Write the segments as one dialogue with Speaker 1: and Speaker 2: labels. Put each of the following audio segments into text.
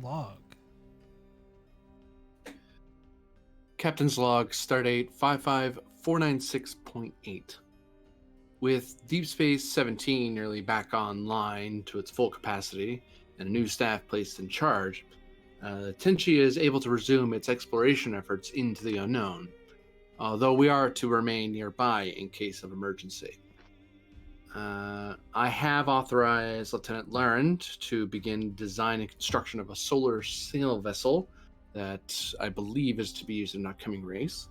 Speaker 1: log?
Speaker 2: Captain's log, stardate 55496.8. With Deep Space 17 nearly back online to its full capacity and a new staff placed in charge, Tenshi is able to resume its exploration efforts into the unknown, although we are to remain nearby in case of emergency. I have authorized Lieutenant Laren to begin design and construction of a solar sail vessel that I believe is to be used in an upcoming race.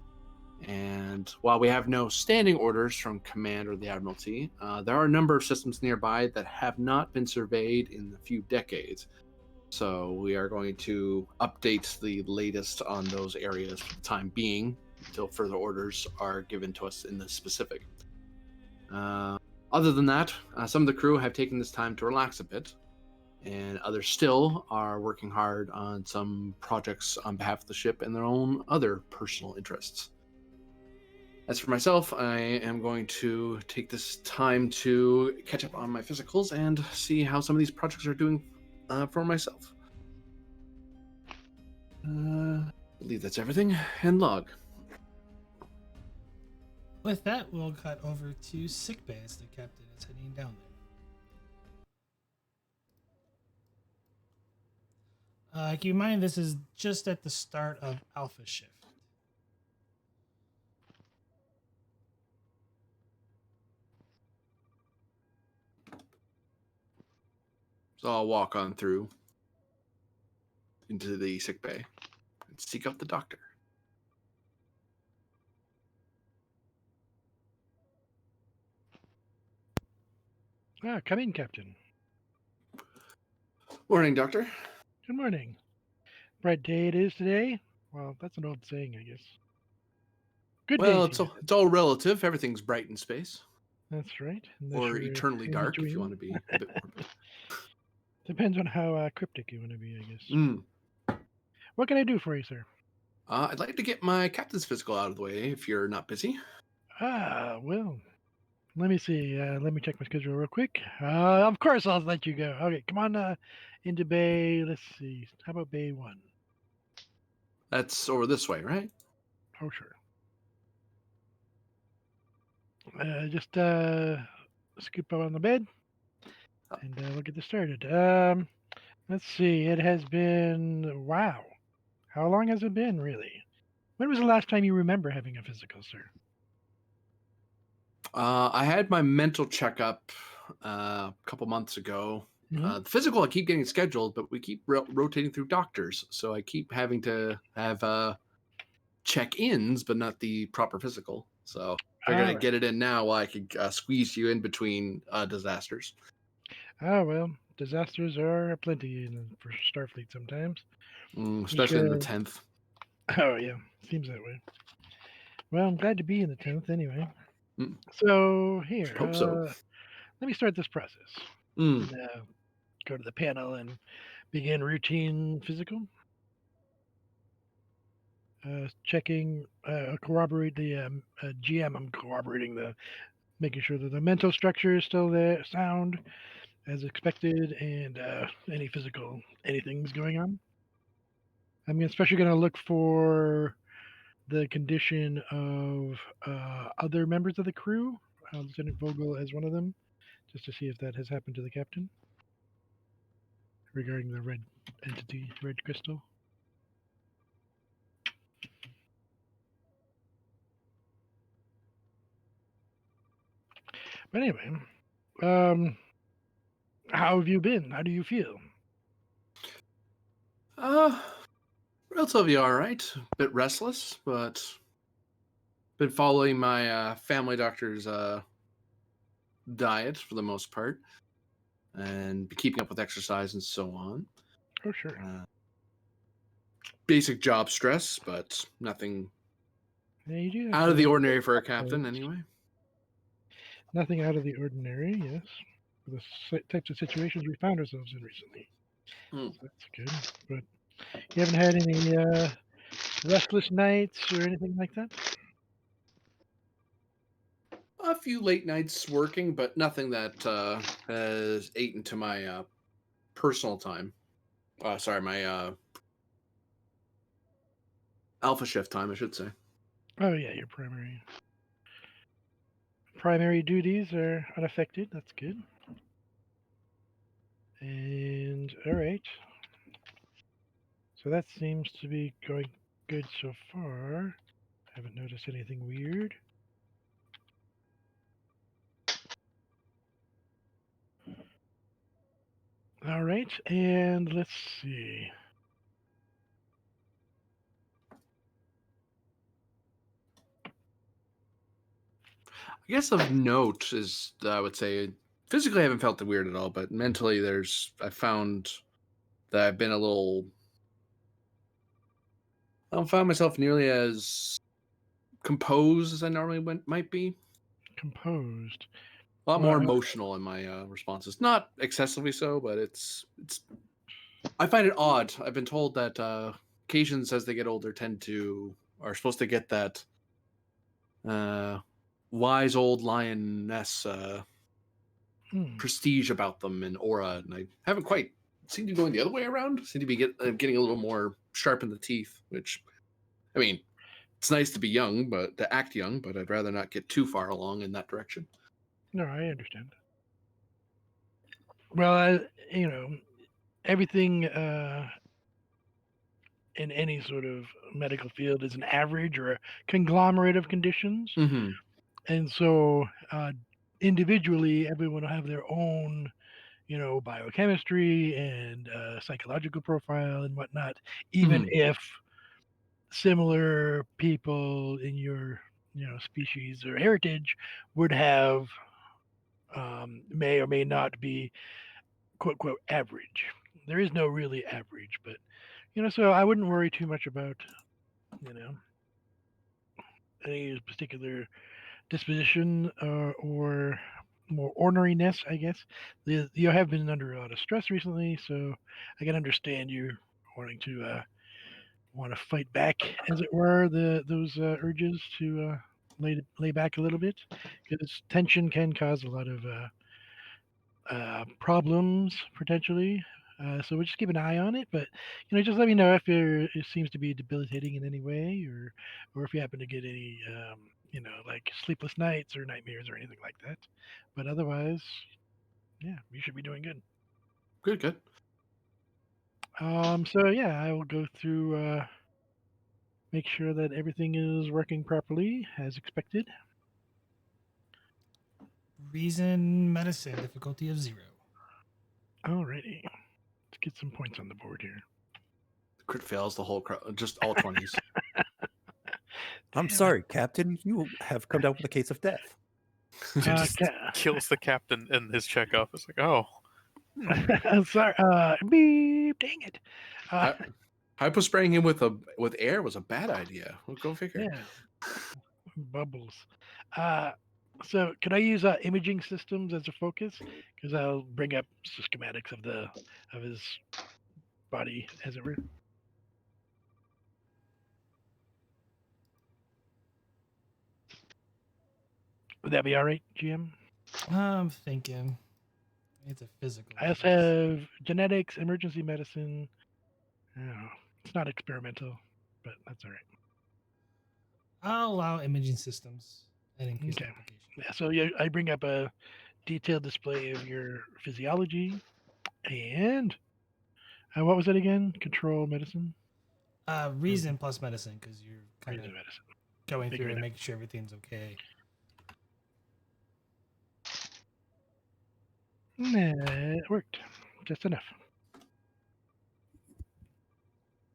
Speaker 2: And while we have no standing orders from Command or the Admiralty, there are a number of systems nearby that have not been surveyed in a few decades. So we are going to update the latest on those areas for the time being until further orders are given to us in the specific. Other than that, some of the crew have taken this time to relax a bit, and others still are working hard on some projects on behalf of the ship and their own other personal interests. As for myself, I am going to take this time to catch up on my physicals and see how some of these projects are doing for myself. I believe that's everything. And log.
Speaker 1: With that, we'll cut over to sickbay as the captain is heading down there. Keep in mind, this is just at the start of Alpha Shift.
Speaker 2: So I'll walk on through into the sick bay and seek out the doctor.
Speaker 3: Come in, Captain.
Speaker 2: Morning, Doctor.
Speaker 3: Good morning. Bright day it is today. Well, that's an old saying, I guess. Good
Speaker 2: Well,
Speaker 3: day.
Speaker 2: it's all relative. Everything's bright in space.
Speaker 3: That's right.
Speaker 2: Or eternally dark, if you want to be a bit morbid.
Speaker 3: Depends on how cryptic you want to be, I guess.
Speaker 2: Mm.
Speaker 3: What can I do for you, sir?
Speaker 2: I'd like to get my captain's physical out of the way, if you're not busy.
Speaker 3: Well, let me see. Let me check my schedule real quick. Of course, I'll let you go. Okay, come on into Bay. Let's see. How about Bay 1?
Speaker 2: That's over this way, right?
Speaker 3: Oh, sure. Just scoop up on the bed, and we'll get this started. Let's see. It has been, wow. How long has it been, really? When was the last time you remember having a physical, sir?
Speaker 2: I had my mental checkup a couple months ago.
Speaker 3: Mhm.
Speaker 2: The physical, I keep getting scheduled, but we keep rotating through doctors, so I keep having to have check-ins, but not the proper physical. So figured I'd get it in now while I could squeeze you in between disasters.
Speaker 3: Well, disasters are aplenty for Starfleet sometimes.
Speaker 2: Especially in the 10th.
Speaker 3: Oh, yeah. Seems that way. Well, I'm glad to be in the 10th anyway.
Speaker 2: Mm.
Speaker 3: So, here.
Speaker 2: Hope so.
Speaker 3: Let me start this process.
Speaker 2: Mm.
Speaker 3: And, go to the panel and begin routine physical. Checking, corroborate the GM. I'm corroborating making sure that the mental structure is still there, sound as expected, and any physical anything's going on. I'm especially going to look for the condition of other members of the crew. Lieutenant Vogel as one of them, just to see if that has happened to the captain regarding the red entity, red crystal. But anyway, how have you been? How do you feel?
Speaker 2: Relatively all right. A bit restless, but been following my family doctor's diet for the most part, and keeping up with exercise and so on.
Speaker 3: Oh, sure.
Speaker 2: Basic job stress, but nothing
Speaker 3: Yeah,
Speaker 2: out of the ordinary for a captain, anyway.
Speaker 3: Nothing out of the ordinary, yes. For the types of situations we found ourselves in recently. So that's good. But you haven't had any restless nights or anything like that?
Speaker 2: A few late nights working, but nothing that has ate into my personal time. Sorry, my alpha shift time, I should say.
Speaker 3: Oh yeah, your primary duties are unaffected. That's good. And all right. So that seems to be going good so far. Haven't noticed anything weird. All right, and let's see.
Speaker 2: I guess of note is, I would say, physically I haven't felt it weird at all, but mentally I found that I've been a little, I don't find myself nearly as composed as I normally might be.
Speaker 3: Composed.
Speaker 2: A lot more
Speaker 3: Well,
Speaker 2: emotional in my responses. Not excessively so, but it's. I find it odd. I've been told that Cajans, as they get older, are supposed to get that uh, wise old lioness prestige about them and aura, and I haven't quite seemed to be going the other way around. Seem to be getting a little more sharp in the teeth, which, I mean, it's nice to be young, but to act young, but I'd rather not get too far along in that direction.
Speaker 3: no, I understand. Well, everything in any sort of medical field is an average or a conglomerate of conditions.
Speaker 2: Mm-hmm.
Speaker 3: And so individually, everyone will have their own, biochemistry and psychological profile and whatnot, even
Speaker 2: Mm-hmm.
Speaker 3: if similar people in your, species or heritage would have, may or may not be quote, quote, average. There is no really average, but, so I wouldn't worry too much about, you know, any particular disposition or more orneriness, I guess. You have been under a lot of stress recently, so I can understand you wanting to want to fight back, as it were, those urges to lay back a little bit, because tension can cause a lot of problems potentially. So we'll just keep an eye on it, but just let me know if it seems to be debilitating in any way, or if you happen to get any, like sleepless nights or nightmares or anything like that. But otherwise, yeah, you should be doing good.
Speaker 2: Good.
Speaker 3: So yeah, I will go through, make sure that everything is working properly as expected.
Speaker 1: Reason, medicine, difficulty of 0.
Speaker 3: Alrighty, let's get some points on the board here.
Speaker 2: Crit fails the whole just all 20s.
Speaker 4: I'm sorry, Captain. You have come down with a case of death.
Speaker 5: Just kills the captain in his checkup. It's like, oh.
Speaker 3: I'm sorry. Beep. Dang it.
Speaker 2: Hypo spraying him with air was a bad idea. We'll go figure.
Speaker 3: Yeah. Bubbles. So could I use imaging systems as a focus? Because I'll bring up schematics of his body, as it were. Would that be all right, GM?
Speaker 1: I'm thinking it's a physical.
Speaker 3: I also have genetics, emergency medicine. Oh, it's not experimental, but that's all right.
Speaker 1: I'll allow imaging systems and increase
Speaker 3: Okay.
Speaker 1: application.
Speaker 3: Yeah, so I bring up a detailed display of your physiology and what was it again? Control medicine?
Speaker 1: Reason plus medicine, because you're kind of
Speaker 3: Reason medicine.
Speaker 1: going through
Speaker 3: Figuring
Speaker 1: and
Speaker 3: it out.
Speaker 1: making sure everything's okay.
Speaker 3: It worked. Just enough.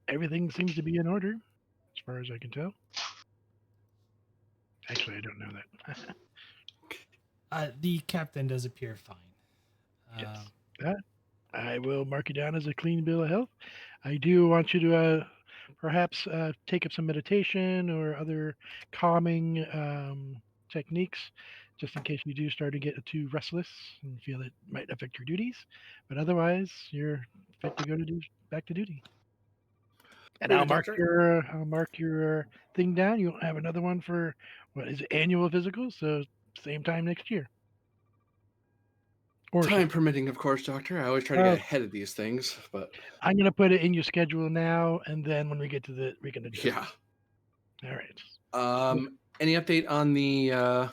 Speaker 3: Everything seems to be in order, as far as I can tell. Actually, I don't know that.
Speaker 1: The captain does appear fine.
Speaker 3: Yes. I will mark you down as a clean bill of health. I do want you to perhaps take up some meditation or other calming techniques, just in case you do start to get too restless and feel it might affect your duties. But otherwise, you're fit to go back to duty. And I'll mark your thing down. You'll have another one for what is it, annual physical, so same time next year. Or
Speaker 2: Time
Speaker 3: something.
Speaker 2: permitting, of course, Doctor. I always try to get ahead of these things, but
Speaker 3: I'm gonna put it in your schedule now, and then when we get to the, we can adjust.
Speaker 2: yeah.
Speaker 3: All right.
Speaker 2: Any update on the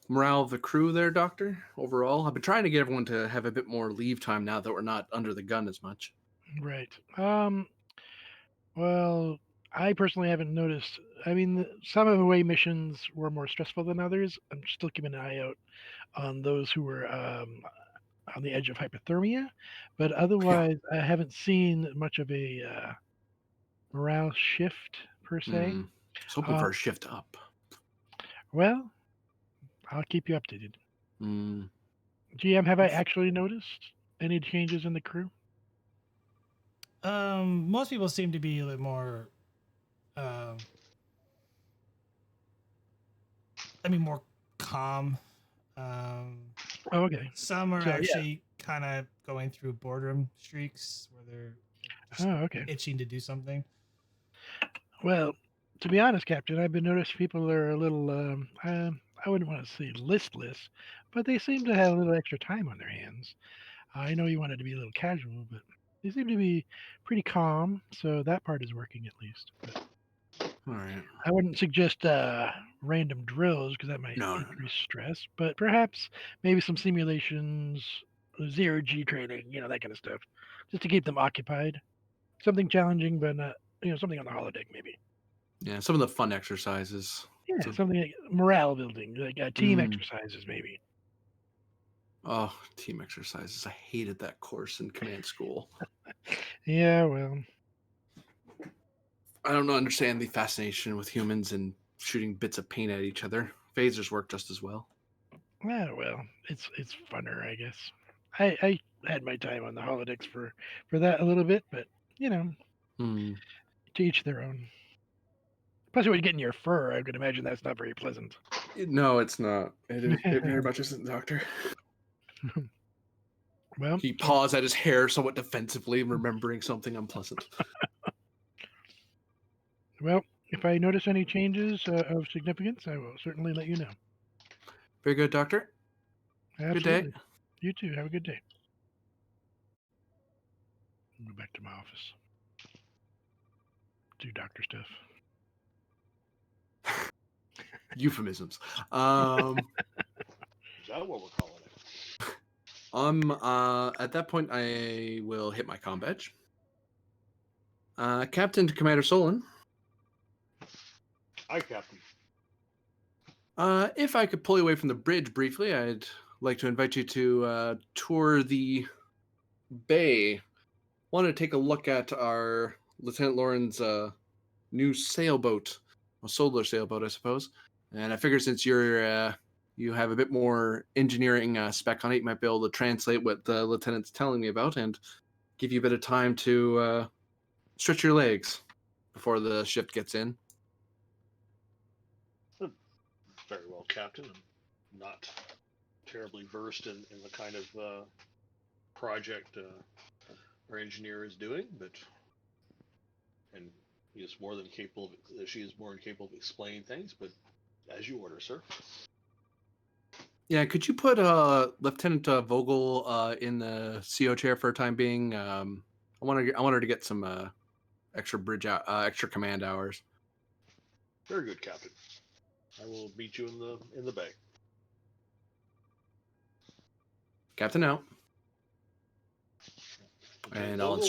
Speaker 2: morale of the crew there, Doctor? Overall, I've been trying to get everyone to have a bit more leave time now that we're not under the gun as much.
Speaker 3: Right. Well, I personally haven't noticed. I mean, some of the away missions were more stressful than others. I'm still keeping an eye out on those who were on the edge of hypothermia, but otherwise, I haven't seen much of a morale shift per se.
Speaker 2: I was hoping for a shift up.
Speaker 3: Well, I'll keep you updated.
Speaker 2: Mm.
Speaker 3: GM, have I actually noticed any changes in the crew?
Speaker 1: Most people seem to be a little more. More calm.
Speaker 3: Oh, okay.
Speaker 1: Some are
Speaker 3: So, yeah.
Speaker 1: actually kind of going through boredom streaks where they're just
Speaker 3: okay.
Speaker 1: itching to do something.
Speaker 3: Well, to be honest, Captain, I've been noticing people are a little, I wouldn't want to say listless, but they seem to have a little extra time on their hands. I know you wanted to be a little casual, but they seem to be pretty calm, so that part is working at least. But
Speaker 2: All right.
Speaker 3: I wouldn't suggest random drills because that might increase stress, but perhaps maybe some simulations, zero G training, that kind of stuff, just to keep them occupied. Something challenging, but not, something on the holodeck maybe.
Speaker 2: Yeah, some of the fun exercises.
Speaker 3: Yeah,
Speaker 2: So-
Speaker 3: something like morale building, like team exercises maybe.
Speaker 2: Oh, team exercises. I hated that course in command school.
Speaker 3: Yeah, well,
Speaker 2: I don't understand the fascination with humans and shooting bits of paint at each other. Phasers work just as well.
Speaker 3: well, it's funner, I guess. I had my time on the holodecks for that a little bit, but to each their own. Plus, when you get in your fur, I could imagine that's not very pleasant.
Speaker 2: No, it's not. It very much isn't, Doctor.
Speaker 3: Well,
Speaker 2: he paws at his hair somewhat defensively, remembering something unpleasant.
Speaker 3: Well, if I notice any changes of significance, I will certainly let you know.
Speaker 2: Very good, Doctor.
Speaker 3: Absolutely.
Speaker 2: Good day.
Speaker 3: You too. Have a good day. I'll go back to my office. Do doctor stuff.
Speaker 2: Euphemisms.
Speaker 6: Is that what we're calling it?
Speaker 2: At that point, I will hit my comm badge. Captain to Commander Solon.
Speaker 6: Hi, Captain.
Speaker 2: If I could pull you away from the bridge briefly, I'd like to invite you to tour the bay. Wanted to take a look at our Lieutenant Laren's new sailboat, a solar sailboat, I suppose. And I figure since you're you have a bit more engineering spec on it, you might be able to translate what the lieutenant's telling me about and give you a bit of time to stretch your legs before the shift gets in.
Speaker 6: Very well, Captain. I'm not terribly versed in the kind of project our engineer is doing, and he is more than capable. She is more than capable of explaining things. But as you order, sir.
Speaker 2: Yeah, could you put Lieutenant Vogel in the CO chair for a time being? I want her to get some extra extra command hours.
Speaker 6: Very good, Captain. I will meet you in the bay.
Speaker 2: Captain out.
Speaker 6: Lieutenant
Speaker 2: And I'll
Speaker 6: Vogel,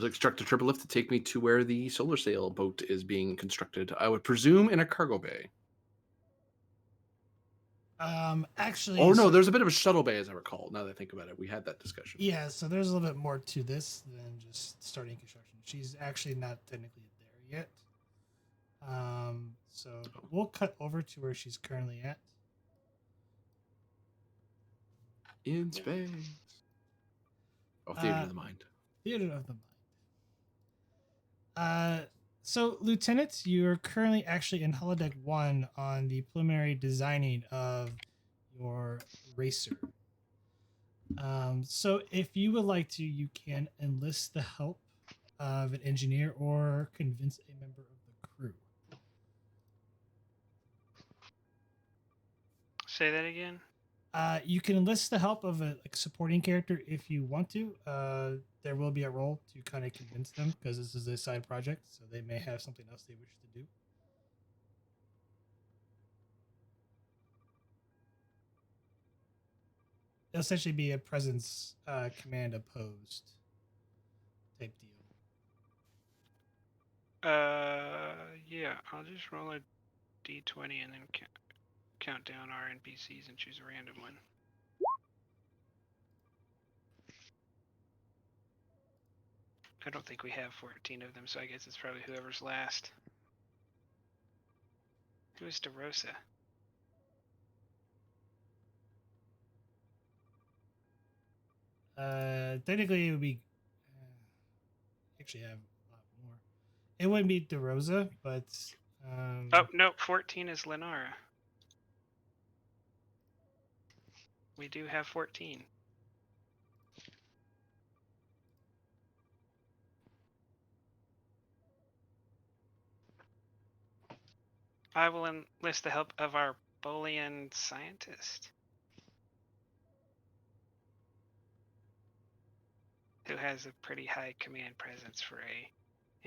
Speaker 2: instruct the triple lift to take me to where the solar sail boat is being constructed. I would presume in a cargo bay.
Speaker 1: Actually.
Speaker 2: Oh no, there's a bit of a shuttle bay, as I recall. Now that I think about it, we had that discussion.
Speaker 1: Yeah, so there's a little bit more to this than just starting construction. She's actually not technically there yet. So we'll cut over to where she's currently at.
Speaker 2: In space. Oh, theater of the mind.
Speaker 1: Theater of the mind. So, Lieutenant, you're currently actually in holodeck 1 on the preliminary designing of your racer. So if you would like to, you can enlist the help of an engineer or convince a member of the crew.
Speaker 7: Say that again.
Speaker 1: You can enlist the help of a supporting character if you want to. There will be a role to kind of convince them because this is a side project, so they may have something else they wish to do. It'll essentially be a presence command opposed type deal.
Speaker 7: Yeah, I'll just roll a d20 and then count down our NPCs and choose a random one. I don't think we have 14 of them, so I guess it's probably whoever's last. Who is DeRosa?
Speaker 1: Technically, it would be. Actually, I have a lot more. It wouldn't be DeRosa, but.
Speaker 7: Oh, no, 14 is Lenara. We do have 14. I will enlist the help of our Boolean scientist, who has a pretty high command presence for a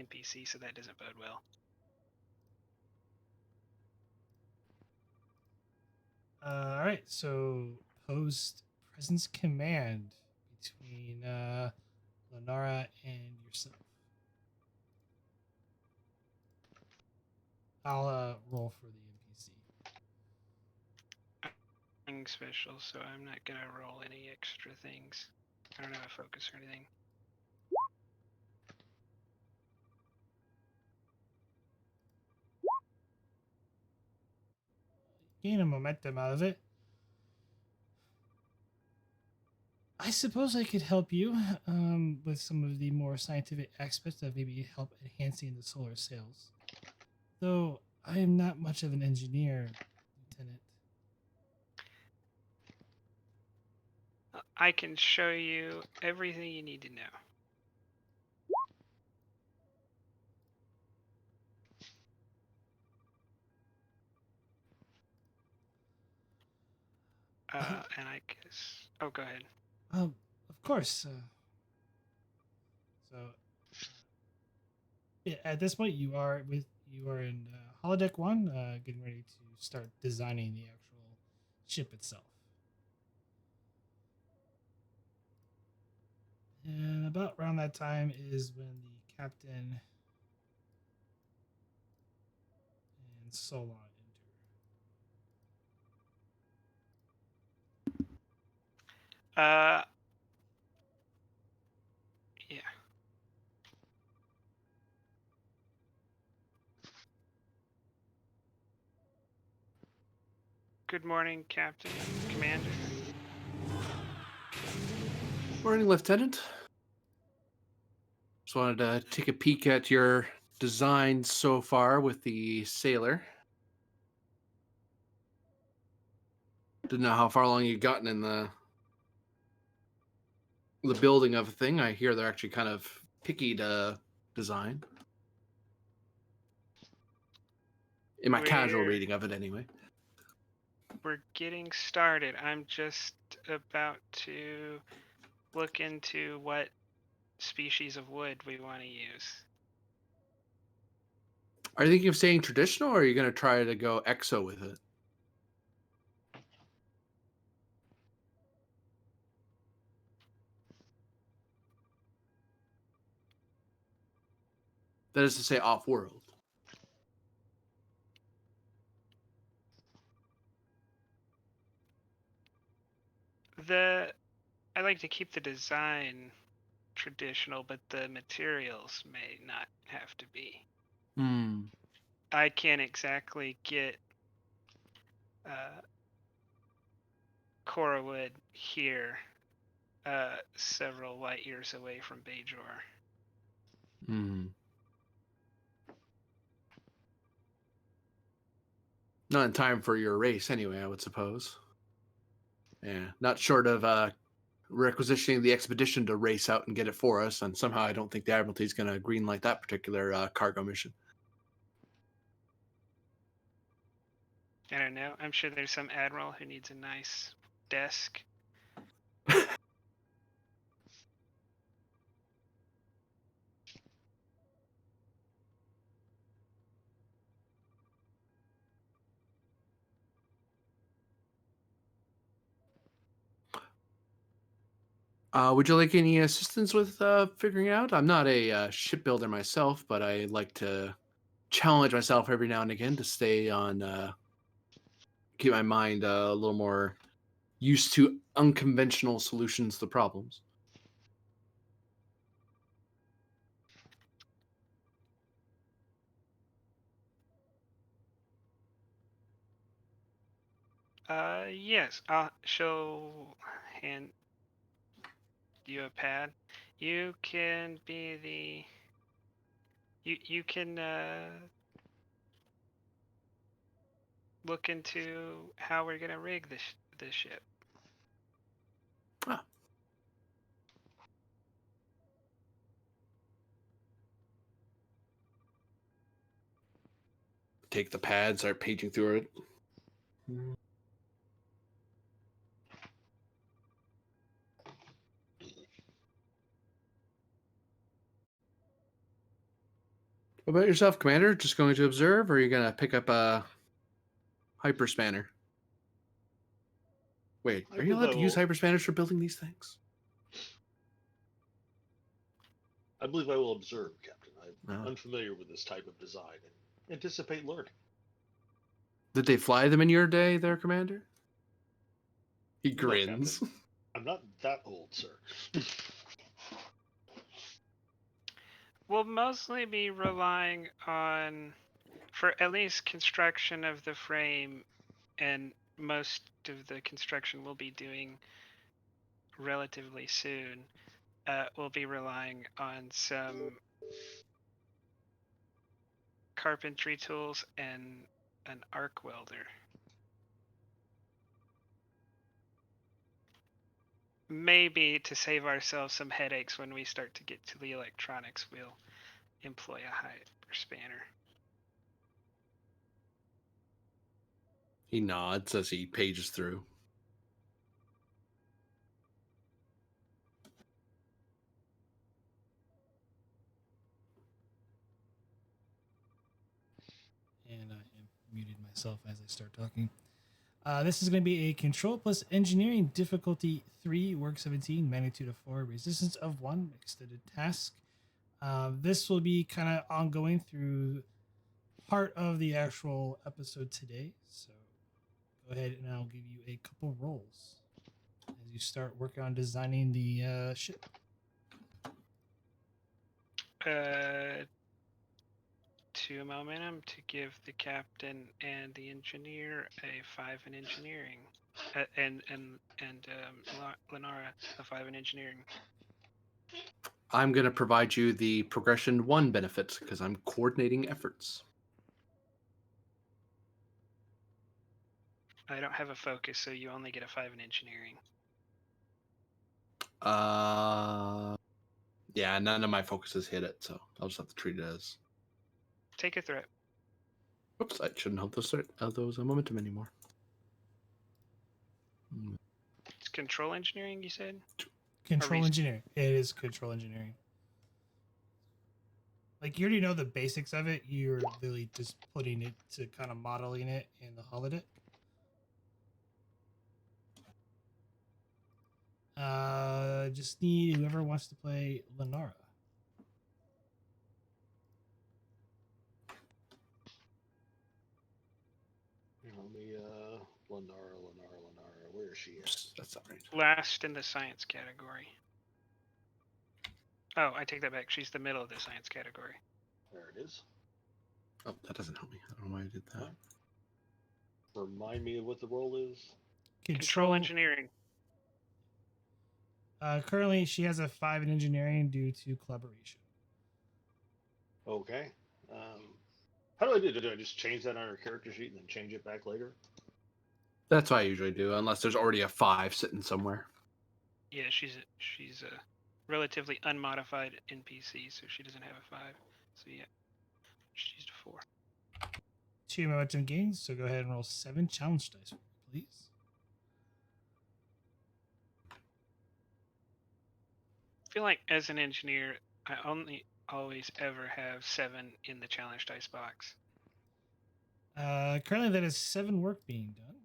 Speaker 7: NPC, so that doesn't bode well.
Speaker 1: All right, so post presence command between Lenara and yourself. I'll roll for the NPC.
Speaker 7: Nothing special, so I'm not gonna roll any extra things. I don't have a focus or anything.
Speaker 1: Gain a momentum out of it. I suppose I could help you with some of the more scientific aspects of maybe help enhancing the solar sails. Though I am not much of an engineer, Lieutenant.
Speaker 7: I can show you everything you need to know. And I guess. Oh, go ahead.
Speaker 1: Of course. So, yeah, at this point, you are in holodeck 1, getting ready to start designing the actual ship itself. And about around that time is when the captain and Solon enter.
Speaker 7: Yeah. Good morning, Captain, Commander.
Speaker 2: Morning, Lieutenant. Just wanted to take a peek at your design so far with the sailor. Didn't know how far along you'd gotten in the building of a thing. I hear they're actually kind of picky to design. In my casual reading of it, anyway.
Speaker 7: We're getting started. I'm just about to look into what species of wood we want to use.
Speaker 2: Are you thinking of staying traditional, or are you going to try to go exo with it? That is to say, off-world.
Speaker 7: I like to keep the design traditional, but the materials may not have to be. I can't exactly get Cora wood here, several light years away from Bajor.
Speaker 2: Not in time for your race, anyway, I would suppose. Yeah, not short of requisitioning the expedition to race out and get it for us, and somehow I don't think the Admiralty is going to greenlight that particular cargo mission.
Speaker 7: I don't know. I'm sure there's some admiral who needs a nice desk.
Speaker 2: Would you like any assistance with figuring out? I'm not a shipbuilder myself, but I like to challenge myself every now and again to stay on, keep my mind a little more used to unconventional solutions to problems.
Speaker 7: Yes. She'll hand you a pad. You can be the. You can look into how we're gonna rig this ship.
Speaker 2: Ah. Take the pad, start paging through it. What about yourself, Commander? Just going to observe, or are you going to pick up a hyperspanner? Wait,
Speaker 6: I
Speaker 2: are you
Speaker 6: believe
Speaker 2: allowed
Speaker 6: I
Speaker 2: to use
Speaker 6: will-
Speaker 2: hyperspanners for building these things?
Speaker 6: I believe I will observe, Captain. I'm
Speaker 2: Oh.
Speaker 6: unfamiliar with this type of design and anticipate learning.
Speaker 2: Did they fly them in your day, there, Commander? He
Speaker 6: No,
Speaker 2: grins.
Speaker 6: Captain. I'm not that old, sir.
Speaker 7: We'll mostly be relying on, for at least construction of the frame, and most of the construction we'll be doing relatively soon. We'll be relying on some carpentry tools and an arc welder. Maybe to save ourselves some headaches when we start to get to the electronics, we'll employ a hyperspanner.
Speaker 2: He nods as he pages through.
Speaker 1: And I am muted myself as I start talking. This is going to be a control plus engineering difficulty 3, work 17, magnitude of 4, resistance of 1, extended task. This will be kind of ongoing through part of the actual episode today. So go ahead and I'll give you a couple rolls as you start working on designing the ship.
Speaker 7: 2 momentum to give the captain and the engineer a 5 in engineering, and Lenara a 5 in engineering.
Speaker 2: I'm going to provide you the progression 1 benefit because I'm coordinating efforts.
Speaker 7: I don't have a focus, so you only get a 5 in engineering.
Speaker 2: Yeah, none of my focuses hit it, so I'll just have to treat it as.
Speaker 7: Take a threat.
Speaker 2: Oops, I shouldn't have those momentum anymore.
Speaker 7: It's control engineering, you said?
Speaker 1: Control
Speaker 7: reason-
Speaker 1: engineering. It is control engineering. Like, you already know the basics of it. You're really just putting it to kind of modeling it in the holodeck. Just need whoever wants to play Lenara.
Speaker 6: Let me, Lenara. Where is she at?
Speaker 2: That's not right.
Speaker 7: Last in the science category. Oh, I take that back. She's the middle of the science category.
Speaker 6: There it is.
Speaker 2: Oh, that doesn't help me. I don't know why I did that.
Speaker 6: Remind me of what the role is.
Speaker 7: Control engineering.
Speaker 1: Currently, she has a 5 in engineering due to collaboration.
Speaker 6: Okay. How do I do it? Do I just change that on her character sheet and then change it back later?
Speaker 2: That's what I usually do, unless there's already a 5 sitting somewhere.
Speaker 7: Yeah, she's a relatively unmodified NPC, so she doesn't have a 5. So yeah, she's a 4.
Speaker 1: 2 momentum gains, so go ahead and roll 7 challenge dice, please.
Speaker 7: feel like as an engineer, I only always ever have 7 in the challenge dice box.
Speaker 1: Currently, that is 7 work being done.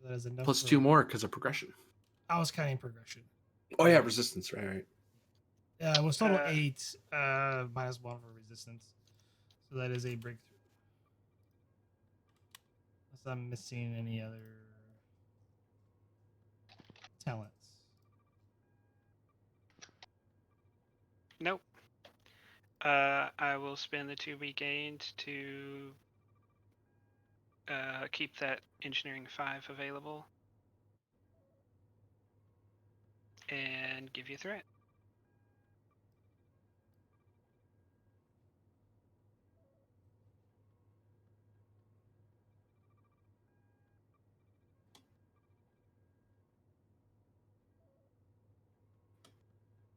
Speaker 1: So that is enough.
Speaker 2: Plus
Speaker 1: for,
Speaker 2: 2 more because of progression.
Speaker 1: I was counting progression.
Speaker 2: Oh yeah, resistance. Right.
Speaker 1: It was total 8, minus 1 for resistance. So that is a breakthrough. Unless I'm missing any other talents.
Speaker 7: Nope. I will spend the 2 we gained to keep that engineering 5 available and give you a threat.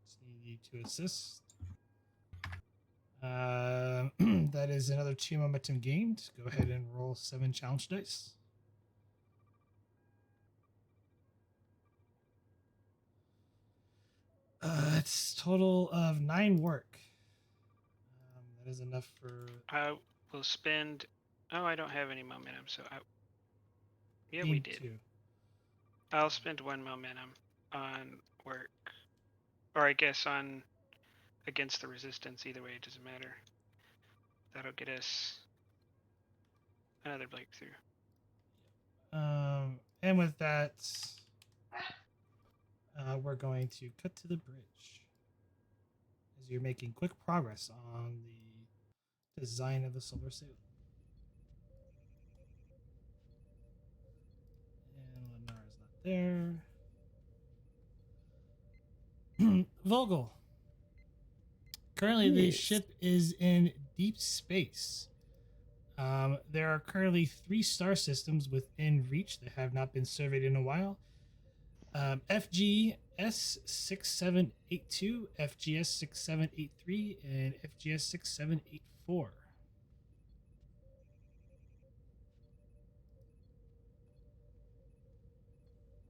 Speaker 1: Just need you to assist. That is another 2 momentum gained. Go ahead and roll 7 challenge dice. It's total of 9 work. That is enough for.
Speaker 7: I will spend. Oh, I don't have any momentum, so yeah, we did.
Speaker 1: 2.
Speaker 7: I'll spend 1 momentum on work, or I guess on against the resistance. Either way, it doesn't matter. That'll get us another breakthrough.
Speaker 1: And with that, we're going to cut to the bridge as you're making quick progress on the design of the solar sail. And Lenara's not there. Vogel. Currently, the ship is in deep space. There are currently 3 star systems within reach that have not been surveyed in a while. FGS 6782, FGS 6783, and FGS 6784.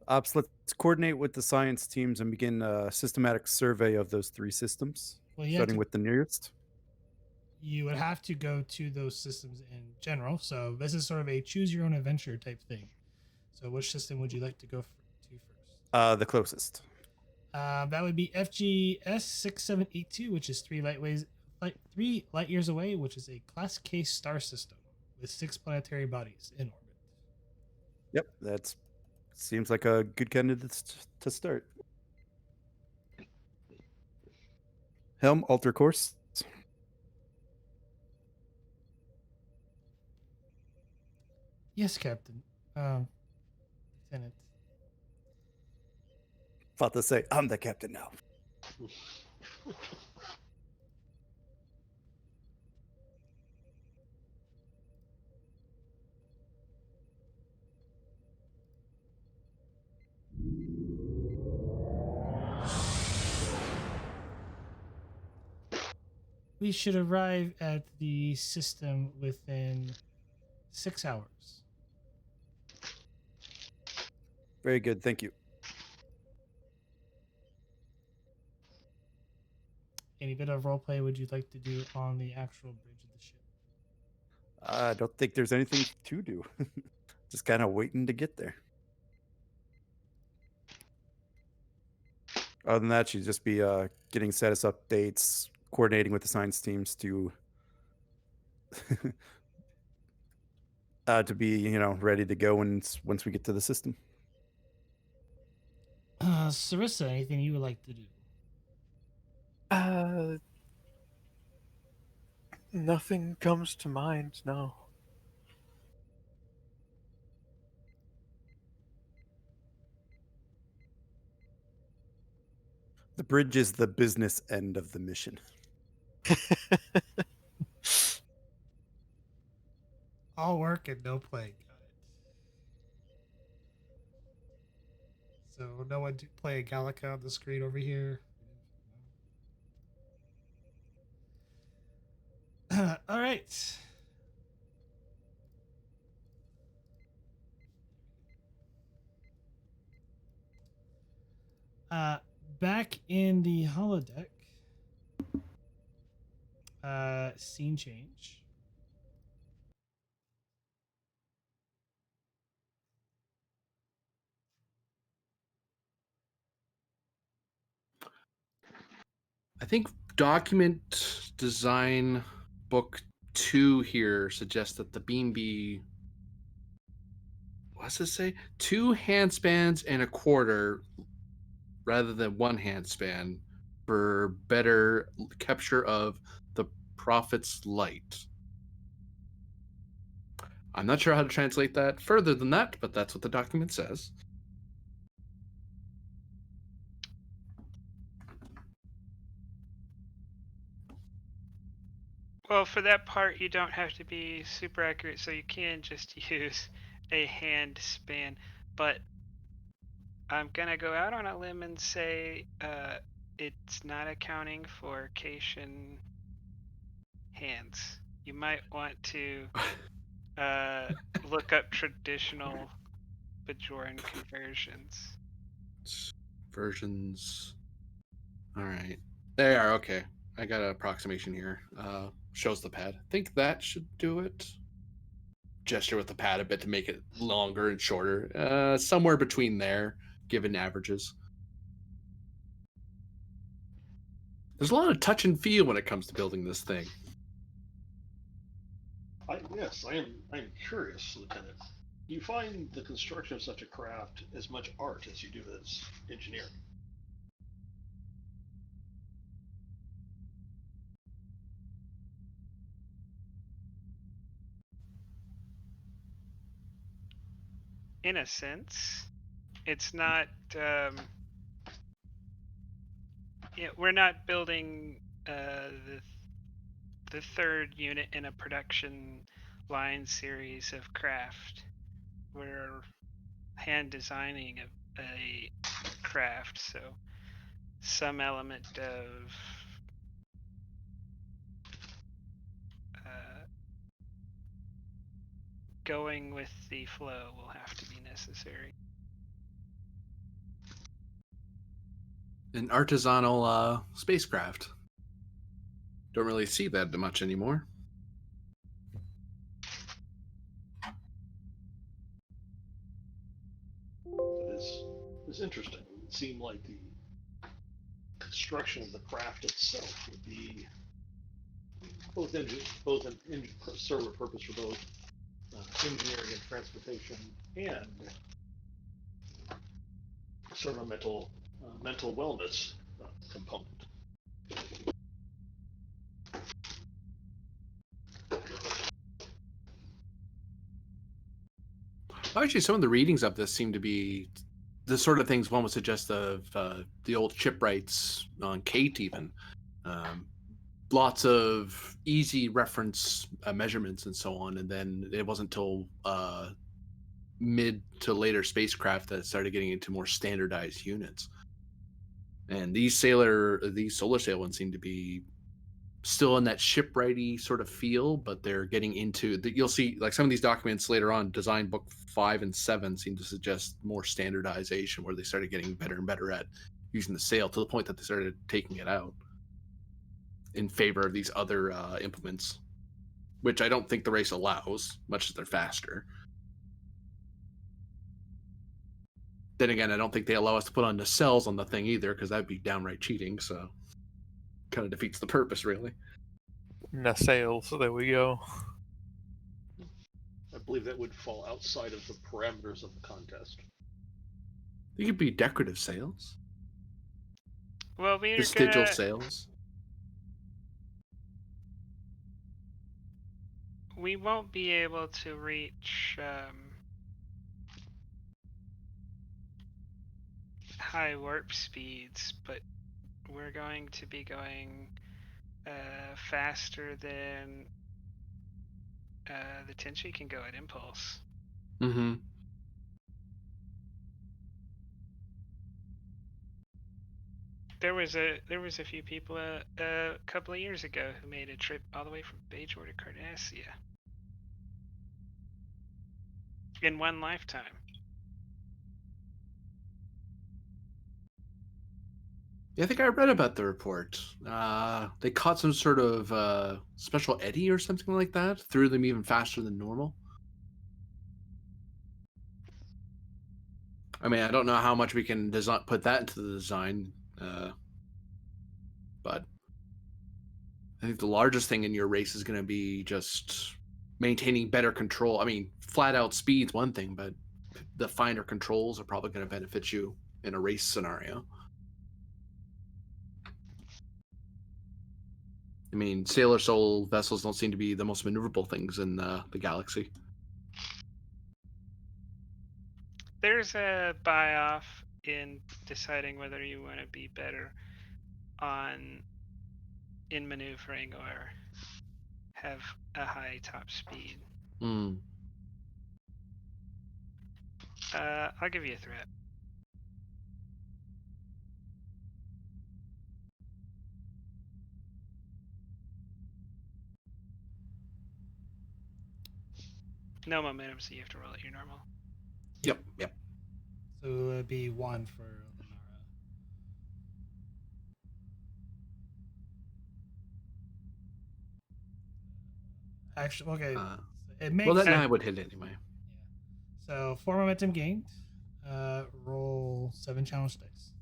Speaker 4: Ops, let's coordinate with the science teams and begin a systematic survey of those 3 systems,
Speaker 1: Well,
Speaker 4: starting with the nearest.
Speaker 1: You would have to go to those systems in general. So this is sort of a choose your own adventure type thing. So which system would you like to go to first?
Speaker 4: The closest.
Speaker 1: That would be FGS 6782, which is 3 light years away, which is a Class K star system with 6 planetary bodies in orbit.
Speaker 4: Yep, that seems like a good candidate to start. Helm, alter course.
Speaker 1: Yes, Captain. Lieutenant.
Speaker 4: Thought to say, I'm the captain now.
Speaker 1: We should arrive at the system within 6 hours.
Speaker 4: Very good, thank you.
Speaker 1: Any bit of roleplay would you like to do on the actual bridge of the ship?
Speaker 4: I don't think there's anything to do. Just kind of waiting to get there. Other than that, she'd just be getting status updates, coordinating with the science teams to to be, ready to go once we get to the system.
Speaker 1: Sarissa, anything you would like to do?
Speaker 5: Nothing comes to mind, no.
Speaker 4: The bridge is the business end of the mission.
Speaker 1: All work and no play. Got it. So no one play Gallica on the screen over here. All right. back in the holodeck, scene change.
Speaker 2: I think document design book 2 here suggests that the beam be, what's it say? 2 handspans and a quarter rather than 1 handspan for better capture of the prophet's light. I'm not sure how to translate that further than that, but that's what the document says.
Speaker 7: Well, for that part, you don't have to be super accurate, so you can just use a hand span. But I'm gonna go out on a limb and say it's not accounting for Cation hands. You might want to look up traditional Bajoran conversions.
Speaker 2: Versions. All right. They are okay. I got an approximation here. Shows the pad. I think that should do it. Gesture with the pad a bit to make it longer and shorter. Somewhere between there, given averages. There's a lot of touch and feel when it comes to building this thing.
Speaker 6: Yes, I am curious, Lieutenant. Do you find the construction of such a craft as much art as you do as engineering?
Speaker 7: In a sense, it's not. We're not building the third unit in a production line series of craft. We're hand designing a craft, so some element of going with the flow will have to be necessary.
Speaker 2: An artisanal spacecraft. Don't really see that much anymore.
Speaker 6: It is interesting. It would seem like the construction of the craft itself would be both serve a purpose for both engineering and transportation, and sort of a mental wellness component.
Speaker 2: Actually, some of the readings of this seem to be the sort of things one would suggest of the old shipwrights on Kate, even. Lots of easy reference measurements and so on, and then it wasn't until mid to later spacecraft that it started getting into more standardized units. And these solar sail ones seem to be still in that shipwrighty sort of feel, but they're getting into you'll see like some of these documents later on, design book 5 and 7 seem to suggest more standardization, where they started getting better and better at using the sail to the point that they started taking it out in favor of these other implements, which I don't think the race allows, much as they're faster. Then again, I don't think they allow us to put on nacelles on the thing either, because that'd be downright cheating, so kind of defeats the purpose, really.
Speaker 5: Nacelles, there we go.
Speaker 6: I believe that would fall outside of the parameters of the contest.
Speaker 2: They could be decorative sails.
Speaker 7: Well, we're
Speaker 2: Vestigial
Speaker 7: gonna
Speaker 2: sails.
Speaker 7: we won't be able to reach high warp speeds, but we're going to be going faster than the Tenshi can go at impulse.
Speaker 2: Mm-hmm.
Speaker 7: There was a few people a couple of years ago who made a trip all the way from Bajor to Cardassia in one lifetime.
Speaker 2: Yeah, I think I read about the report. They caught some sort of special eddy or something like that, threw them even faster than normal. I mean, I don't know how much we can put that into the design, but I think the largest thing in your race is going to be just maintaining better control. I mean, flat out speed's one thing, but the finer controls are probably going to benefit you in a race scenario. I mean, Sailor Soul vessels don't seem to be the most maneuverable things in the galaxy.
Speaker 7: There's a buy-off in deciding whether you want to be better in maneuvering or have a high top speed. I'll give you a threat. No momentum, so you have to roll at your normal.
Speaker 2: Yep.
Speaker 1: So it'd be 1 for Lenara. Actually, okay. It makes
Speaker 2: Well, that
Speaker 1: sense.
Speaker 2: I would hit anyway.
Speaker 1: Yeah. So 4 momentum gained. Roll 7 challenge dice.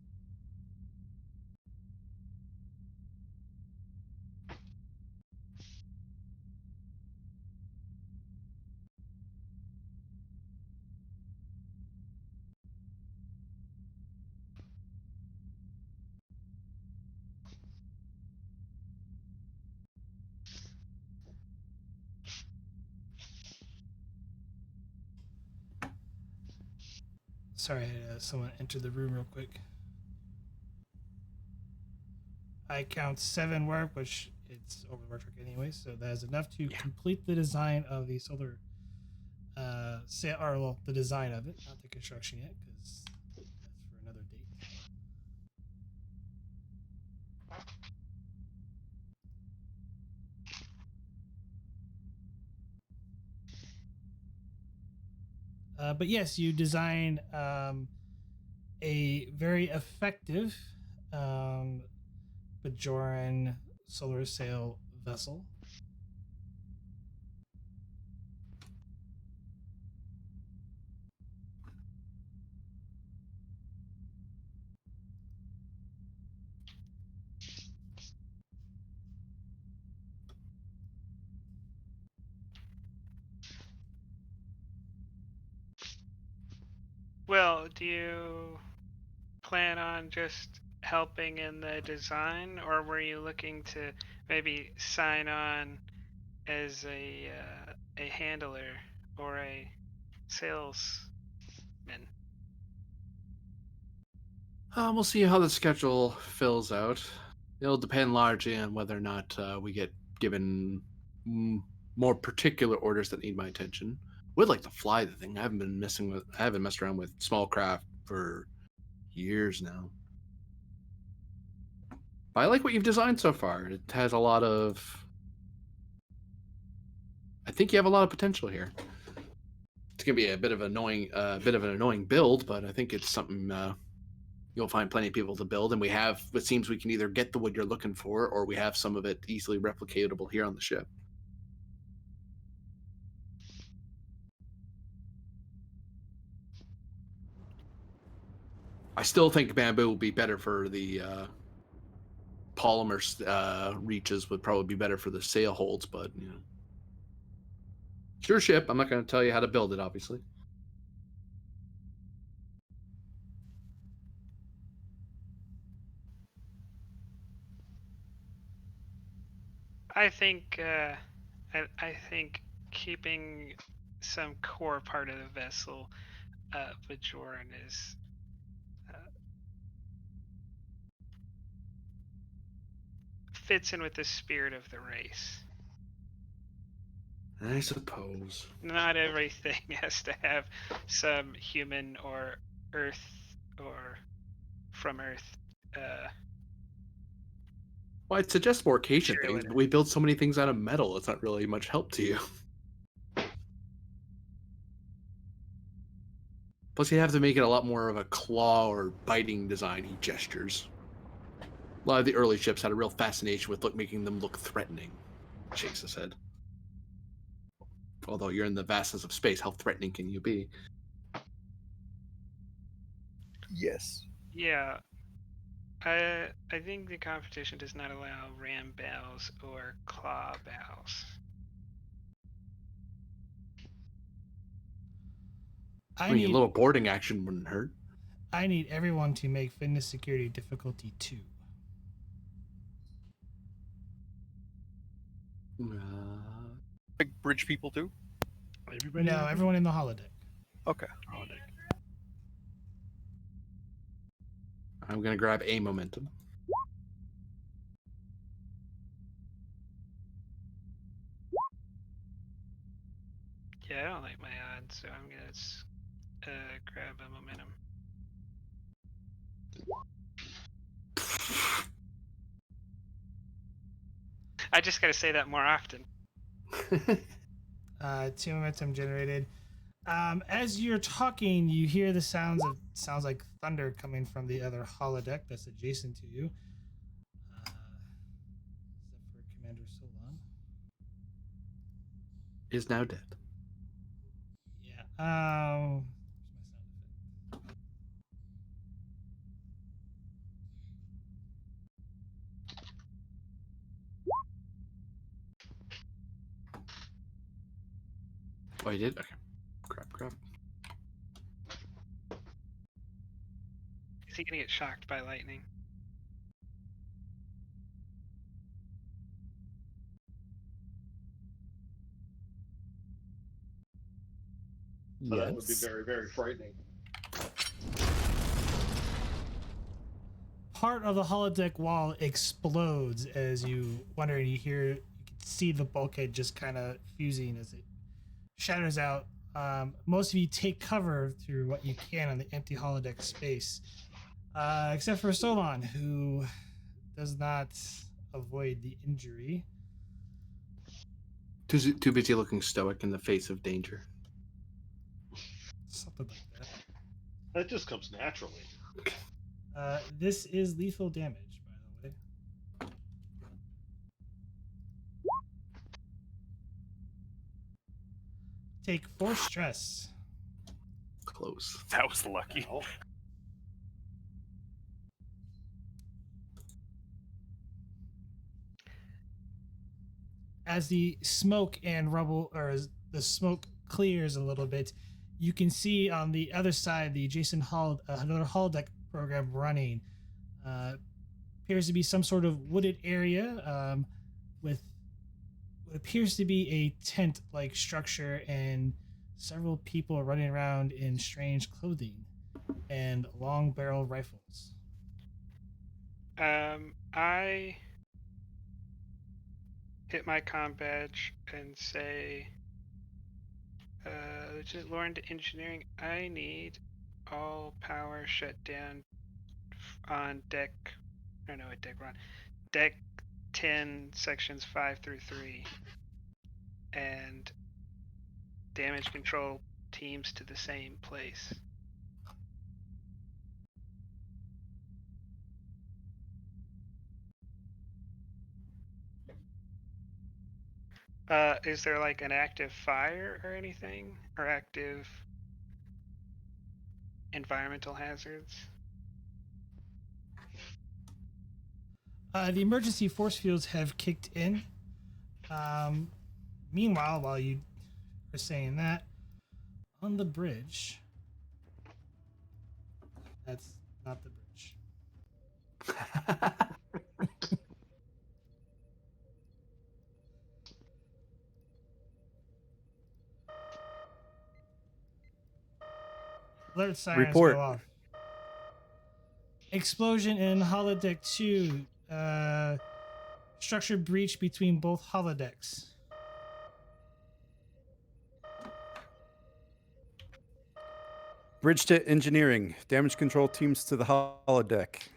Speaker 1: Sorry, someone entered the room real quick. I count 7 work, which it's over the work truck anyway, so that is enough to complete the design of the solar the design of it, not the construction yet, because that's for another date. But yes, you design a very effective Bajoran solar sail vessel.
Speaker 7: Well, do you plan on just helping in the design, or were you looking to maybe sign on as a handler or a salesman?
Speaker 2: We'll see how the schedule fills out. It'll depend largely on whether or not we get given more particular orders that need my attention. Would like to fly the thing. I haven't messed around with small craft for years now. But I like what you've designed so far. It has a lot of. I think you have a lot of potential here. It's gonna be a bit of an annoying build, but I think it's something you'll find plenty of people to build, and it seems we can either get the wood you're looking for, or we have some of it easily replicatable here on the ship. I still think bamboo will be better for the polymer reaches, would probably be better for the sail holds, but it's your ship. I'm not going to tell you how to build it, obviously.
Speaker 7: I think keeping some core part of the vessel Bajoran is fits in with the spirit of the race.
Speaker 2: I suppose.
Speaker 7: Not everything has to have some human or Earth or from Earth.
Speaker 2: Well, I'd suggest more Acacia things, but we build so many things out of metal, it's not really much help to you. Plus, you have to make it a lot more of a claw or biting design, he gestures. A lot of the early ships had a real fascination with making them look threatening. Shakes his head. Although you're in the vastness of space, how threatening can you be?
Speaker 4: Yes.
Speaker 7: Yeah. I think the competition does not allow ram bows or claw bows.
Speaker 2: I mean, a little boarding action wouldn't hurt.
Speaker 1: I need everyone to make fitness security difficulty 2.
Speaker 5: Big bridge people too?
Speaker 3: Everybody.
Speaker 1: No, everyone in the holodeck.
Speaker 5: Okay.
Speaker 2: I'm gonna grab a momentum.
Speaker 7: Yeah, I don't like my odds, so I'm gonna grab a momentum. I just gotta say that more often.
Speaker 1: 2 momentum generated. As you're talking, you hear the sounds like thunder coming from the other holodeck that's adjacent to you. Except for Commander Solon.
Speaker 2: Is now dead.
Speaker 1: Yeah. Where's my sound effect?
Speaker 2: Oh, you did? Okay. Grab.
Speaker 7: Is he gonna get shocked by lightning?
Speaker 6: So that would be
Speaker 4: Yes.
Speaker 6: very, very frightening.
Speaker 1: Part of the holodeck wall explodes as you wonder, and you can see the bulkhead just kind of fusing as it shatters out. Most of you take cover through what you can on the empty holodeck space, except for Solon, who does not avoid the injury.
Speaker 2: Too busy looking stoic in the face of danger.
Speaker 1: Something like that.
Speaker 6: That just comes naturally.
Speaker 1: This is lethal damage, by the way. Take 4 stress.
Speaker 2: Close.
Speaker 5: That was lucky.
Speaker 6: Now,
Speaker 1: As the smoke and rubble, or as the smoke clears a little bit, you can see on the other side the adjacent another holodeck program running. Appears to be some sort of wooded area with what appears to be a tent-like structure and several people running around in strange clothing and long barrel rifles.
Speaker 7: I hit my comm badge and say, Lieutenant Laren to engineering, I need all power shut down on deck. I don't know what deck we're on. Deck 10, sections 5 through 3. And damage control teams to the same place. Is there like an active fire or anything? Or active environmental hazards?
Speaker 1: The emergency force fields have kicked in. Meanwhile, while you are saying that, on the bridge, that's not the bridge. Alert sirens
Speaker 4: Report.
Speaker 1: go off. Explosion in holodeck 2. Structure breach between both holodecks.
Speaker 4: Bridge to engineering. Damage control teams to the holodeck.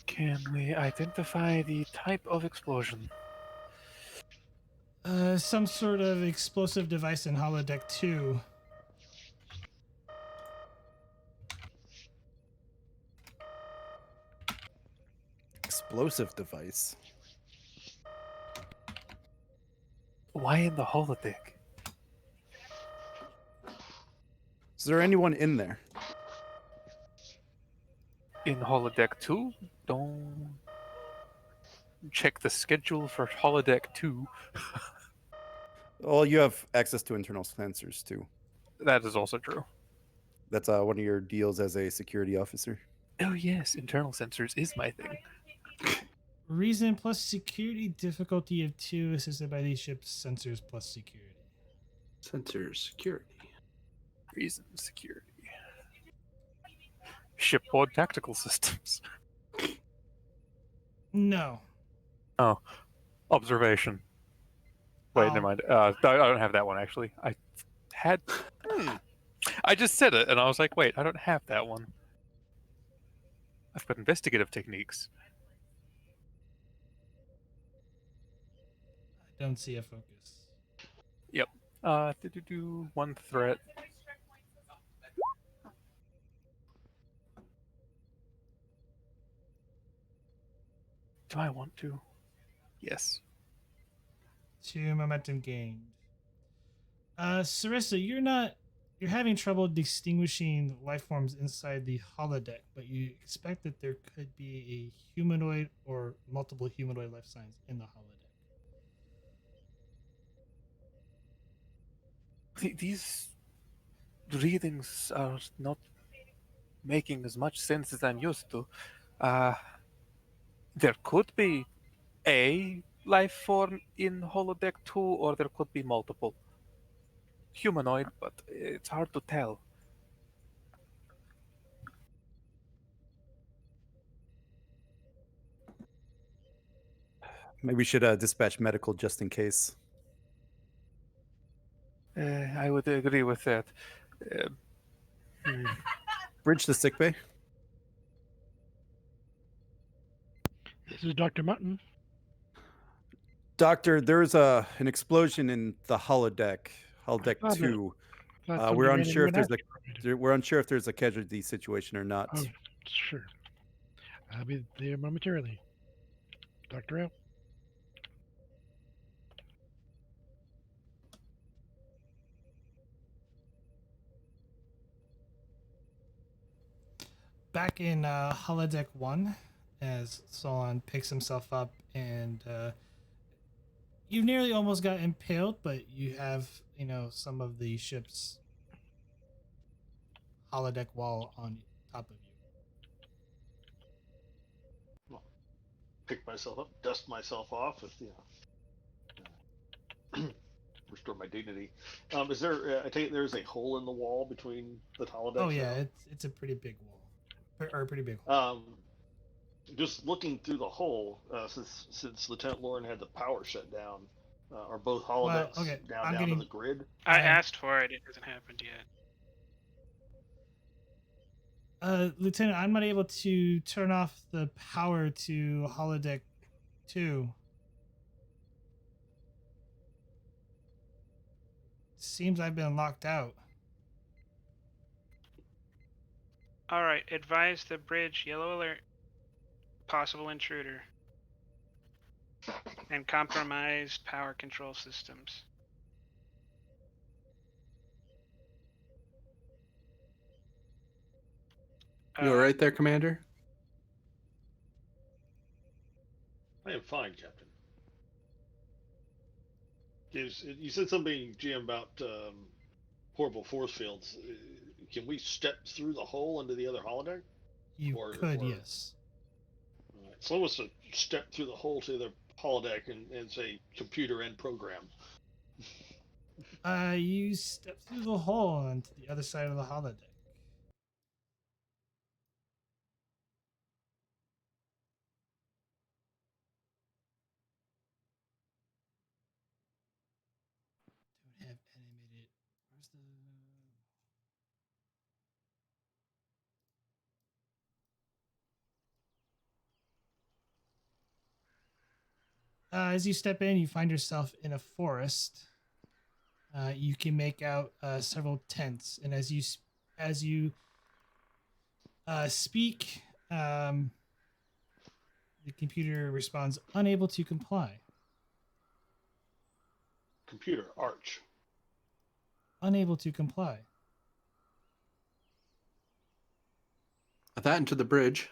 Speaker 5: Can we identify the type of explosion?
Speaker 1: Some sort of explosive device in holodeck 2.
Speaker 4: explosive device.
Speaker 5: Why in the holodeck?
Speaker 4: Is there anyone in there?
Speaker 5: In holodeck 2? Don't check the schedule for holodeck 2.
Speaker 4: Well, you have access to internal sensors too.
Speaker 5: That is also true.
Speaker 4: That's one of your deals as a security officer.
Speaker 5: Oh yes, internal sensors is my thing.
Speaker 1: Reason plus security, difficulty of 2, assisted by these ships, sensors plus security.
Speaker 2: Sensors, security.
Speaker 5: Reason security. Shipboard tactical systems.
Speaker 1: No.
Speaker 5: Oh, observation. Wait,
Speaker 1: Oh.
Speaker 5: never mind. I don't have that one actually. I had. I just said it, and I was like, wait, I don't have that one. I've got investigative techniques.
Speaker 1: I don't see a focus.
Speaker 5: Yep. One threat. Do I want to? Yes.
Speaker 1: 2 momentum gained. Sarissa, you're having trouble distinguishing life forms inside the holodeck, but you expect that there could be a humanoid or multiple humanoid life signs in the holodeck.
Speaker 5: These readings are not making as much sense as I'm used to. There could be a life form in holodeck 2, or there could be multiple. Humanoid, but it's hard to tell.
Speaker 4: Maybe we should dispatch medical just in case.
Speaker 5: I would agree with that. Hmm.
Speaker 4: Bridge to sickbay.
Speaker 3: This is Dr. Mutton.
Speaker 4: Doctor, there's an explosion in the holodeck. Holodeck
Speaker 3: thought it-
Speaker 4: 2.
Speaker 3: Thought
Speaker 4: We're
Speaker 3: somebody ran
Speaker 4: unsure if
Speaker 3: into
Speaker 4: there's
Speaker 3: an asteroid.
Speaker 4: we're unsure if there's a casualty situation or not.
Speaker 3: Oh, sure. I'll be there momentarily. Doctor out.
Speaker 1: Back in holodeck 1, as Solon picks himself up and you've nearly almost got impaled, but you have, some of the ship's holodeck wall on top of you.
Speaker 6: Pick myself up, dust myself off with restore my dignity. Is there? I take it there's a hole in the wall between the holodecks.
Speaker 1: Oh yeah,
Speaker 6: now?
Speaker 1: it's a pretty big wall, or a pretty big hole.
Speaker 6: Just looking through the hole, since Lieutenant Laren had the power shut down, are both holodecks down to the grid?
Speaker 7: I asked for it. It hasn't happened yet.
Speaker 1: Lieutenant, I'm not able to turn off the power to holodeck 2. Seems I've been locked out.
Speaker 7: All right, advise the bridge. Yellow alert. Possible intruder. And compromised power control systems.
Speaker 2: You all right there, Commander?
Speaker 6: I am fine, Captain. You said something, GM, about horrible force fields. Can we step through the hole into the other holodeck?
Speaker 1: You could, yes.
Speaker 6: Right. So let's step through the hole to the holodeck and say computer end program.
Speaker 1: You step through the hole onto the other side of the holodeck. Don't have animated. Where's the? As you step in, you find yourself in a forest. You can make out several tents, and as you speak, The computer responds, unable to comply.
Speaker 6: Computer, Arch.
Speaker 1: Unable to comply.
Speaker 2: That into the bridge.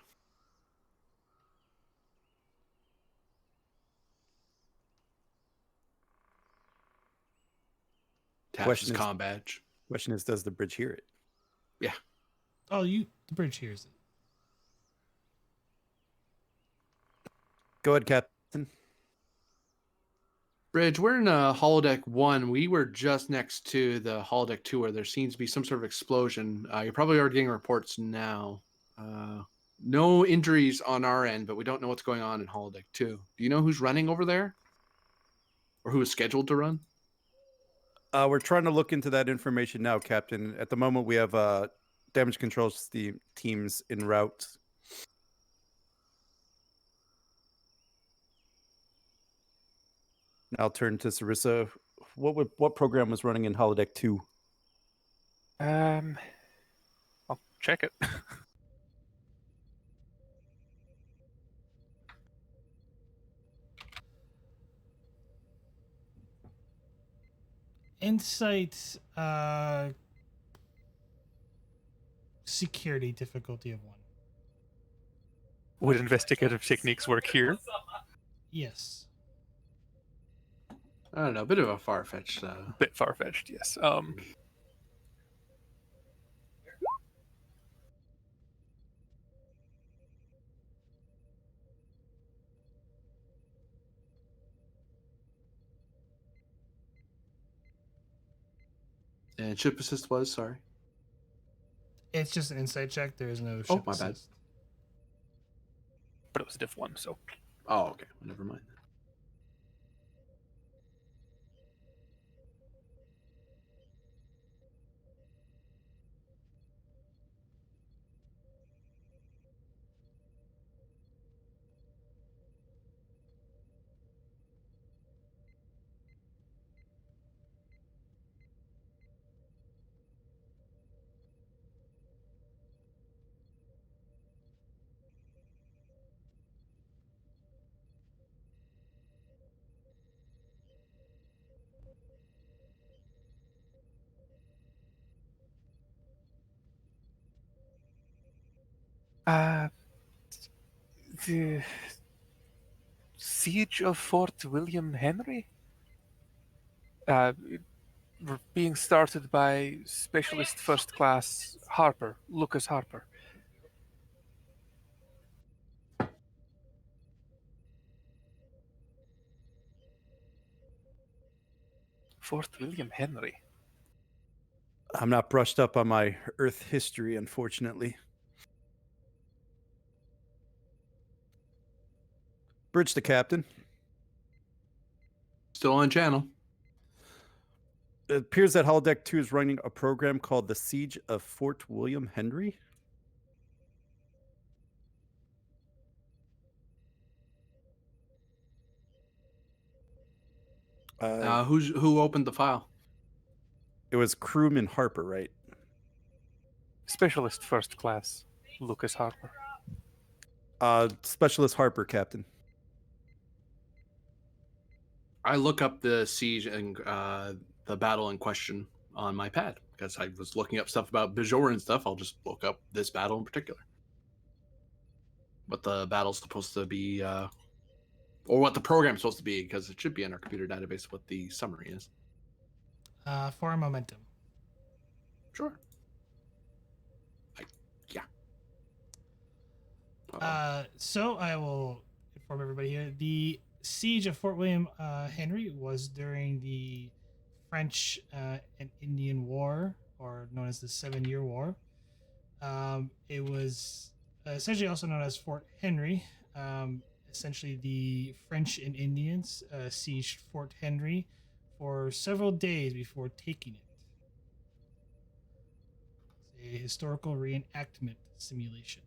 Speaker 2: Taps his
Speaker 4: Question is-
Speaker 2: comm badge.
Speaker 4: Question is, does the bridge hear it?
Speaker 2: Yeah.
Speaker 1: Oh, the bridge hears it.
Speaker 4: Go ahead, Captain.
Speaker 2: Bridge, we're in holodeck 1. We were just next to the holodeck 2 where there seems to be some sort of explosion. You're probably already getting reports now. No injuries on our end, but we don't know what's going on in holodeck 2. Do you know who's running over there? Or who is scheduled to run?
Speaker 4: We're trying to look into that information now, Captain. At the moment, we have damage control teams en route. Now I'll turn to Sarissa. What program was running in holodeck 2?
Speaker 5: I'll check it.
Speaker 1: Insight security difficulty of 1.
Speaker 5: Would investigative techniques work here?
Speaker 1: Yes.
Speaker 2: I don't know, a bit of a far-fetched.
Speaker 5: Bit far-fetched, yes.
Speaker 2: And ship assist was, sorry.
Speaker 1: It's just an insight check. There is no
Speaker 2: Oh,
Speaker 1: ship
Speaker 2: my bad.
Speaker 1: assist.
Speaker 5: But it was diff 1, so.
Speaker 2: Oh, okay. Never mind.
Speaker 5: The Siege of Fort William Henry? Being started by Specialist First Class Harper, Lucas Harper. Fort William Henry.
Speaker 4: I'm not brushed up on my Earth history, unfortunately. Bridge to Captain.
Speaker 2: Still on channel.
Speaker 4: It appears that holodeck 2 is running a program called the Siege of Fort William Henry.
Speaker 2: Who opened the file?
Speaker 4: It was crewman Harper, right?
Speaker 5: Specialist First Class, Lucas Harper.
Speaker 4: Specialist Harper, Captain.
Speaker 2: I look up the siege and the battle in question on my pad because I was looking up stuff about Bajor and stuff. I'll just look up this battle in particular. What the battle's supposed to be, or what the program's supposed to be, because it should be in our computer database what the summary is.
Speaker 1: For momentum.
Speaker 2: Sure. Yeah.
Speaker 1: So I will inform everybody here. The siege of Fort William Henry was during the French and Indian War, or known as the 7-Year War. It was essentially also known as Fort Henry. Essentially, the French and Indians sieged Fort Henry for several days before taking it. It's a historical reenactment simulation.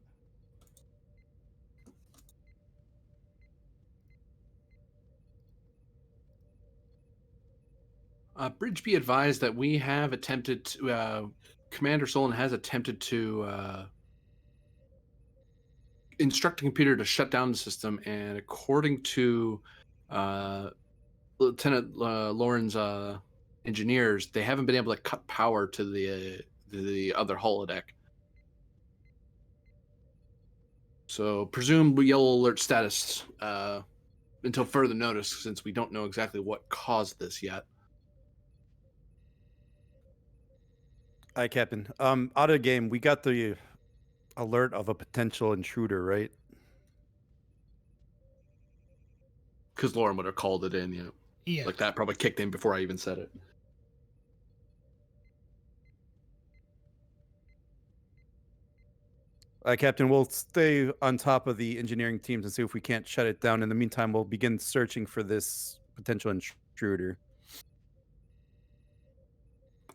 Speaker 2: Bridge be advised that we have attempted to, Commander Solon has attempted to instruct the computer to shut down the system, and according to Lieutenant Lauren's engineers, they haven't been able to cut power to the other holodeck. So presume yellow alert status until further notice, since we don't know exactly what caused this yet.
Speaker 4: Hi, Captain. Out of game, we got the alert of a potential intruder, right?
Speaker 2: Because Lauren would have called it in,
Speaker 1: Yeah.
Speaker 2: like that probably kicked in before I even said it.
Speaker 4: Captain, we'll stay on top of the engineering teams and see if we can't shut it down. In the meantime, we'll begin searching for this potential intruder.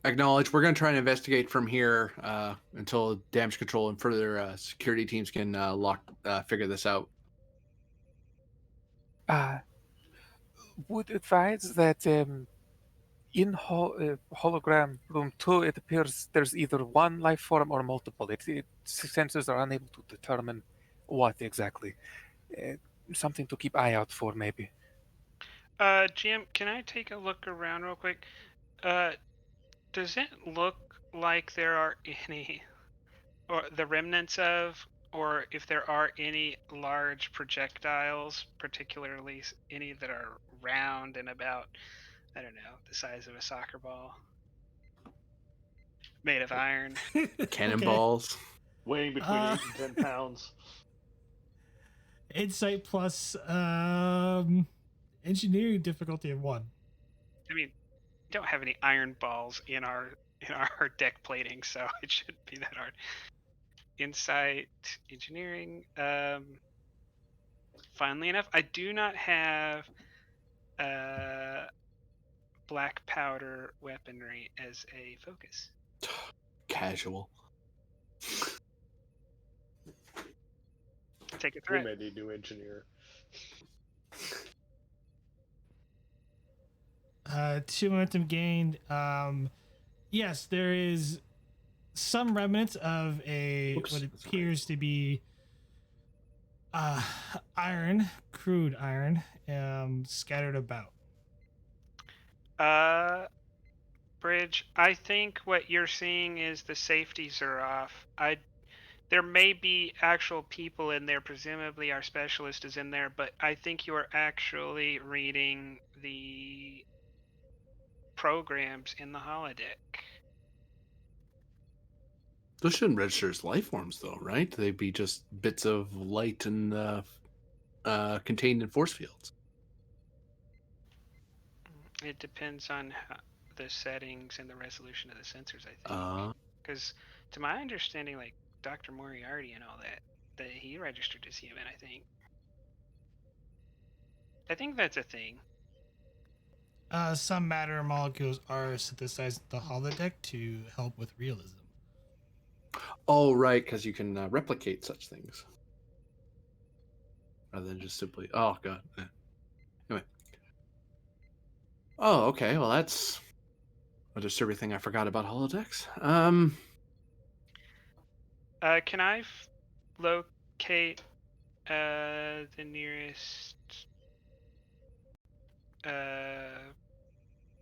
Speaker 2: Acknowledge. We're going to try and investigate from here until damage control and further security teams can figure this out.
Speaker 5: Would advise that in hologram room 2, it appears there's either one life form or multiple. Sensors are unable to determine what exactly. Something to keep eye out for, maybe.
Speaker 7: GM, can I take a look around real quick? Does it look like there are any, or the remnants of, or if there are any large projectiles, particularly any that are round and about, I don't know, the size of a soccer ball, made of iron?
Speaker 2: Cannonballs.
Speaker 6: Weighing between 8 and 10 pounds.
Speaker 1: Insight plus engineering difficulty of 1.
Speaker 7: I mean, we don't have any iron balls in our deck plating, so it shouldn't be that hard. Insight, engineering. Funnily enough, I do not have black powder weaponry as a focus.
Speaker 2: Casual.
Speaker 7: Take a
Speaker 6: We
Speaker 7: threat.
Speaker 6: may need new engineer.
Speaker 1: 2 momentum gained. Yes, there is some remnants of what appears to be crude iron, scattered about.
Speaker 7: Bridge, I think what you're seeing is the safeties are off. There may be actual people in there, presumably our specialist is in there, but I think you are actually reading the programs in the holodeck.
Speaker 2: Those shouldn't register as life forms, though, right? They'd be just bits of light and contained in force fields.
Speaker 7: It depends on the settings and the resolution of the sensors, I think. Because to my understanding, like Dr. Moriarty and all that he registered as human, I think. I think that's a thing.
Speaker 1: Some matter molecules are synthesized in the holodeck to help with realism.
Speaker 2: Oh, right, because you can replicate such things. Rather than just simply... Oh, God. Anyway. Oh, okay, well, that's a disturbing thing I forgot about holodecks.
Speaker 7: Can I locate the nearest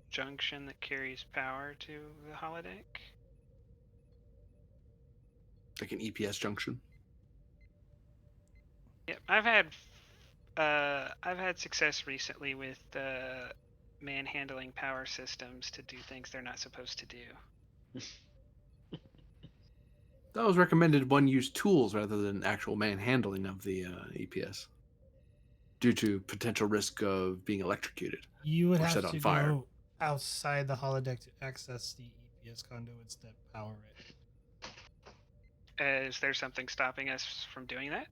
Speaker 7: junction that carries power to the holodeck?
Speaker 2: Like an EPS junction?
Speaker 7: Yep, I've had success recently with manhandling power systems to do things they're not supposed to do.
Speaker 2: That was recommended one use tools rather than actual manhandling of the EPS, due to potential risk of being electrocuted.
Speaker 1: You would
Speaker 2: Or
Speaker 1: have
Speaker 2: set on
Speaker 1: to
Speaker 2: fire.
Speaker 1: go outside the holodeck to access the EPS conduits that power it.
Speaker 7: Is there something stopping us from doing that?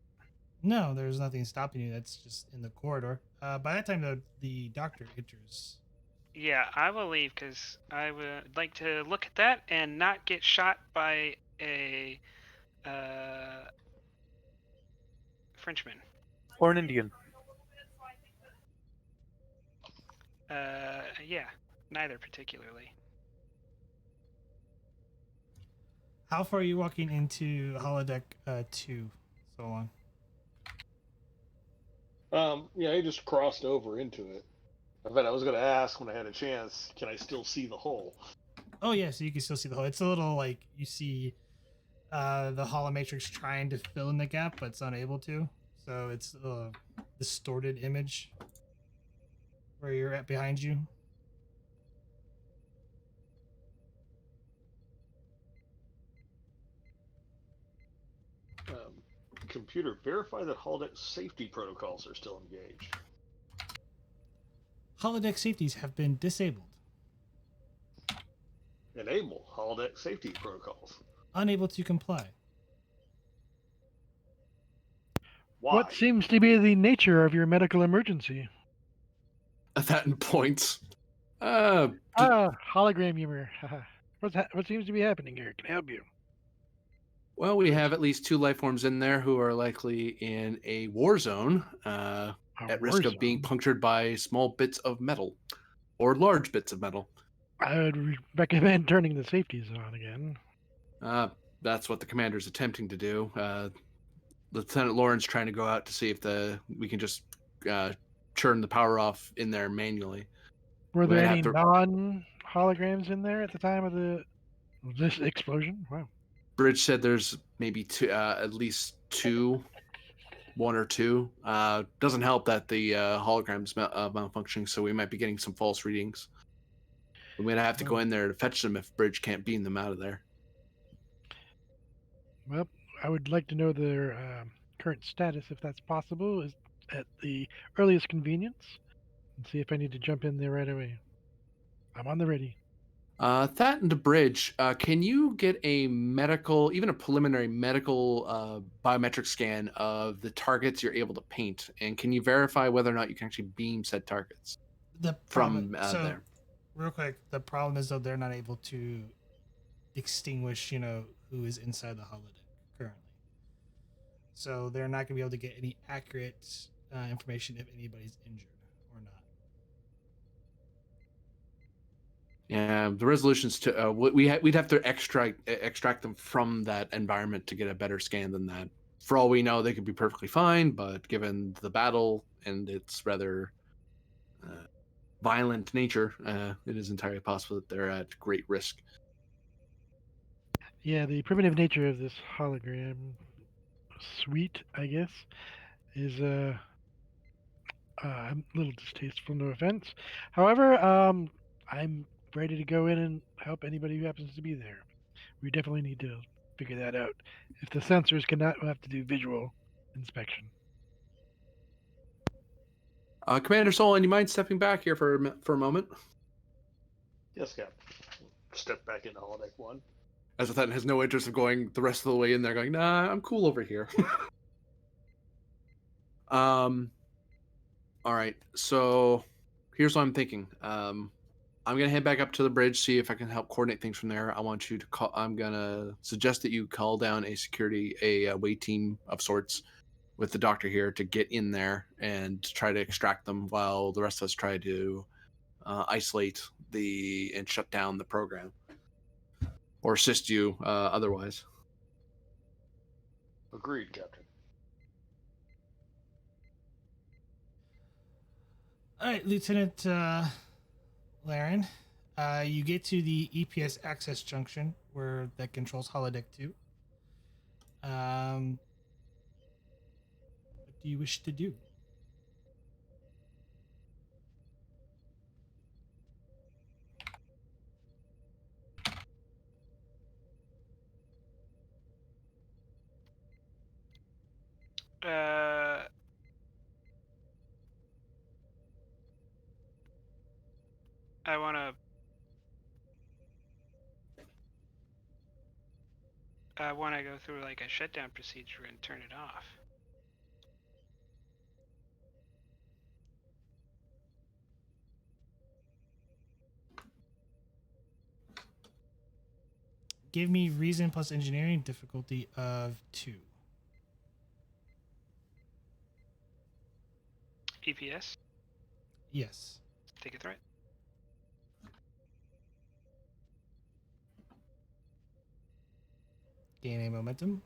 Speaker 1: No, there's nothing stopping you. That's just in the corridor. By that time, the doctor enters.
Speaker 7: Yeah, I will leave because I would like to look at that and not get shot by a Frenchman.
Speaker 5: Or an Indian.
Speaker 7: Yeah, neither particularly.
Speaker 1: How far are you walking into holodeck 2? So long.
Speaker 6: Yeah, he just crossed over into it. I bet I was going to ask when I had a chance, can I still see the hole?
Speaker 1: Oh yeah, so you can still see the hole. It's a little like you see the hollow matrix trying to fill in the gap, but it's unable to. So it's a distorted image where you're at behind you.
Speaker 6: Computer, verify that holodeck safety protocols are still engaged.
Speaker 1: Holodeck safeties have been disabled.
Speaker 6: Enable holodeck safety protocols.
Speaker 1: Unable to comply.
Speaker 6: Why?
Speaker 3: What seems to be the nature of your medical emergency?
Speaker 2: That in points. Uh,
Speaker 3: Hologram humor. What seems to be happening here? Can I help you?
Speaker 2: well, we have at least 2 life forms in there who are likely in a war zone,
Speaker 3: A
Speaker 2: at
Speaker 3: war
Speaker 2: risk of being
Speaker 3: zone?
Speaker 2: punctured by small bits of metal or large bits of metal.
Speaker 3: I would recommend turning the safeties on again.
Speaker 2: That's what the commander's attempting to do. Lieutenant Lawrence trying to go out to see if we can just turn the power off in there manually.
Speaker 3: Were
Speaker 2: We
Speaker 3: there
Speaker 2: might
Speaker 3: any
Speaker 2: have to.
Speaker 3: non-holograms in there at the time of this explosion? Wow.
Speaker 2: Bridge said there's maybe two, at least two, 1 or 2. Doesn't help that the hologram's malfunctioning, so we might be getting some false readings. We might have to go in there to fetch them if Bridge can't beam them out of there.
Speaker 3: Well, I would like to know their current status, if that's possible, is at the earliest convenience, and see if I need to jump in there right away. I'm on the ready.
Speaker 2: That and the Bridge, can you get a medical, even a preliminary medical biometric scan of the targets you're able to paint? And can you verify whether or not you can actually beam said targets
Speaker 1: The
Speaker 2: from
Speaker 1: problem. So,
Speaker 2: there?
Speaker 1: real quick, the problem is though they're not able to extinguish, who is inside the holodeck currently. So they're not going to be able to get any accurate information if anybody's injured or not.
Speaker 2: Yeah, the resolutions to we'd have to extract them from that environment to get a better scan than that. For all we know, they could be perfectly fine, but given the battle and its rather violent nature, it is entirely possible that they're at great risk.
Speaker 3: Yeah, the primitive nature of this hologram suite, I guess, is a little distasteful. No offense. However, I'm ready to go in and help anybody who happens to be there. We definitely need to figure that out. If the sensors cannot, we'll have to do visual inspection.
Speaker 2: Commander Solon, you mind stepping back here for a moment?
Speaker 6: Yes, Captain. Step back into holodeck 1.
Speaker 2: As a has no interest of going the rest of the way in there, going, nah, I'm cool over here. All right, so here's what I'm thinking. I'm gonna head back up to the bridge, see if I can help coordinate things from there. I want you to call. I'm gonna suggest that you call down a wait team of sorts with the doctor here to get in there and try to extract them, while the rest of us try to isolate and shut down the program, or assist you otherwise.
Speaker 6: Agreed, Captain.
Speaker 1: All right, Lieutenant Laren. You get to the EPS access junction where that controls holodeck 2. What do you wish to do?
Speaker 7: Uh, I want to. I want to go through like a shutdown procedure and turn it off.
Speaker 1: Give me reason plus engineering difficulty of 2.
Speaker 7: EPS.
Speaker 1: Yes.
Speaker 7: Take a threat.
Speaker 1: Gain a momentum.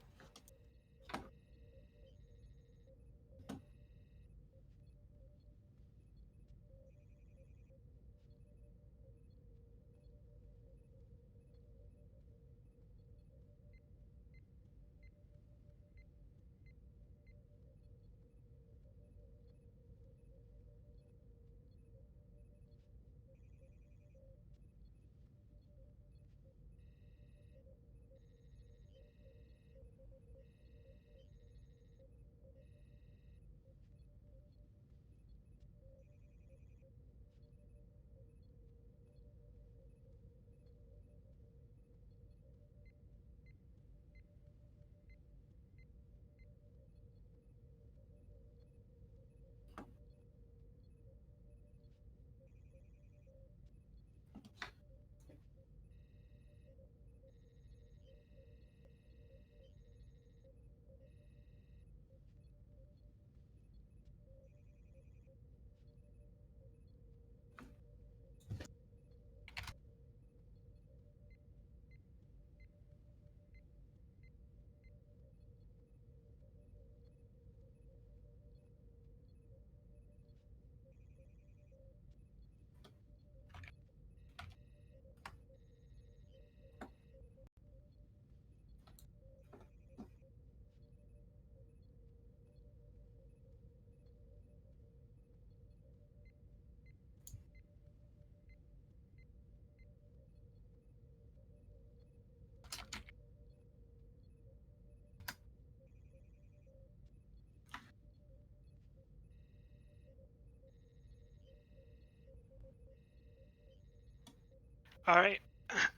Speaker 7: All right.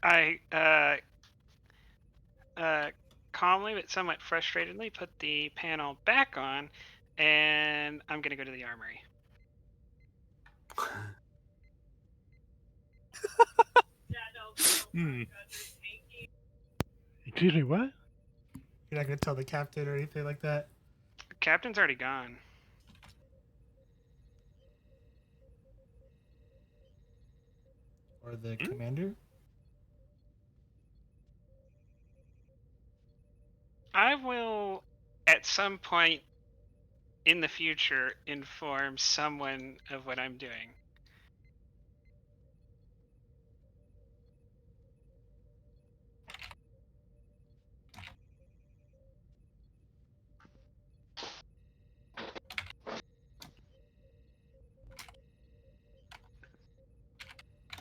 Speaker 7: I calmly but somewhat frustratedly put the panel back on, and I'm gonna go to the armory.
Speaker 5: Hmm.
Speaker 3: Excuse me, what?
Speaker 1: You're not gonna tell the captain or anything like that.
Speaker 7: Captain's already gone.
Speaker 1: Or the commander.
Speaker 7: I will, at some point in the future, inform someone of what I'm doing.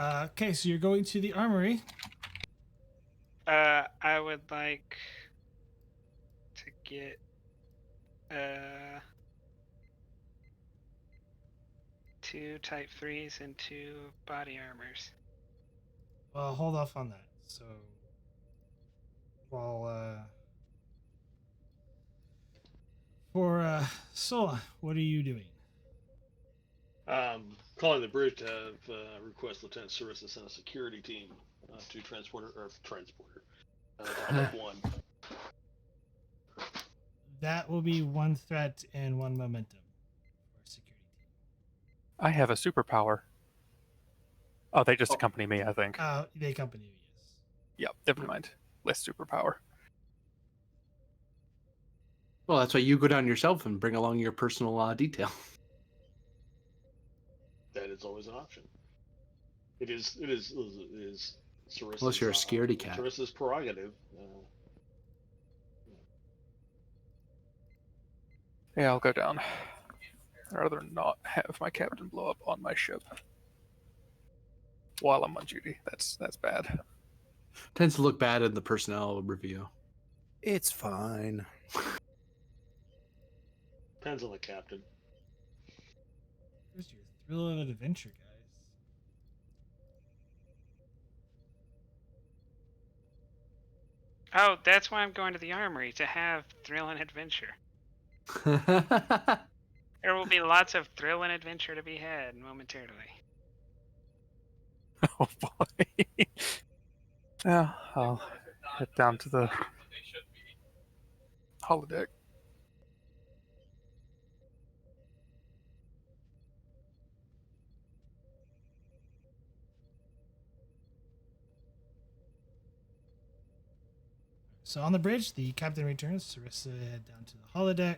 Speaker 1: Okay, so you're going to the armory.
Speaker 7: I would like to get 2 Type 3s and 2 body armors.
Speaker 1: Well, hold off on that. So, while for Sola, what are you doing?
Speaker 6: Calling the bridge to have request Lieutenant Cirrus to send a security team to transporter to help one.
Speaker 1: That will be 1 threat and 1 momentum for security team.
Speaker 5: I have a superpower. Oh, they just accompany me, I think.
Speaker 1: They accompany you, yes.
Speaker 5: Yep, never mind. Less superpower.
Speaker 2: Well, that's why you go down yourself and bring along your personal detail.
Speaker 6: That is always an option. It is Cirrus's,
Speaker 2: Unless you're a scaredy cat.
Speaker 6: Cirrus's prerogative.
Speaker 5: Yeah, I'll go down. I'd rather not have my captain blow up on my ship while I'm on duty. That's bad.
Speaker 2: Tends to look bad in the personnel review.
Speaker 4: It's fine.
Speaker 6: Depends on the captain.
Speaker 1: Here's your thrill of an adventure, guys.
Speaker 7: Oh, that's why I'm going to the armory, to have thrill and adventure. There will be lots of thrill and adventure to be had momentarily.
Speaker 5: Oh boy. Yeah, I'll head down to the holodeck.
Speaker 1: So on the bridge, the captain returns. Sarissa head down to the holodeck.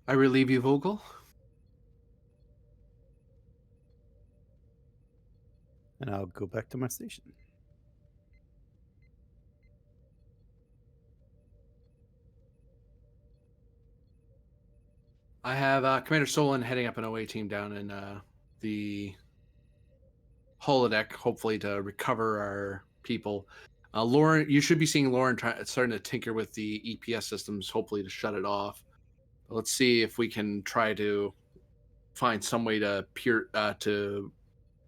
Speaker 2: I relieve you, Vogel.
Speaker 4: And I'll go back to my station.
Speaker 2: I have Commander Solon heading up an OA team down in the holodeck, hopefully to recover our people. Laren, you should be seeing Laren starting to tinker with the EPS systems, hopefully to shut it off. Let's see if we can try to find some way to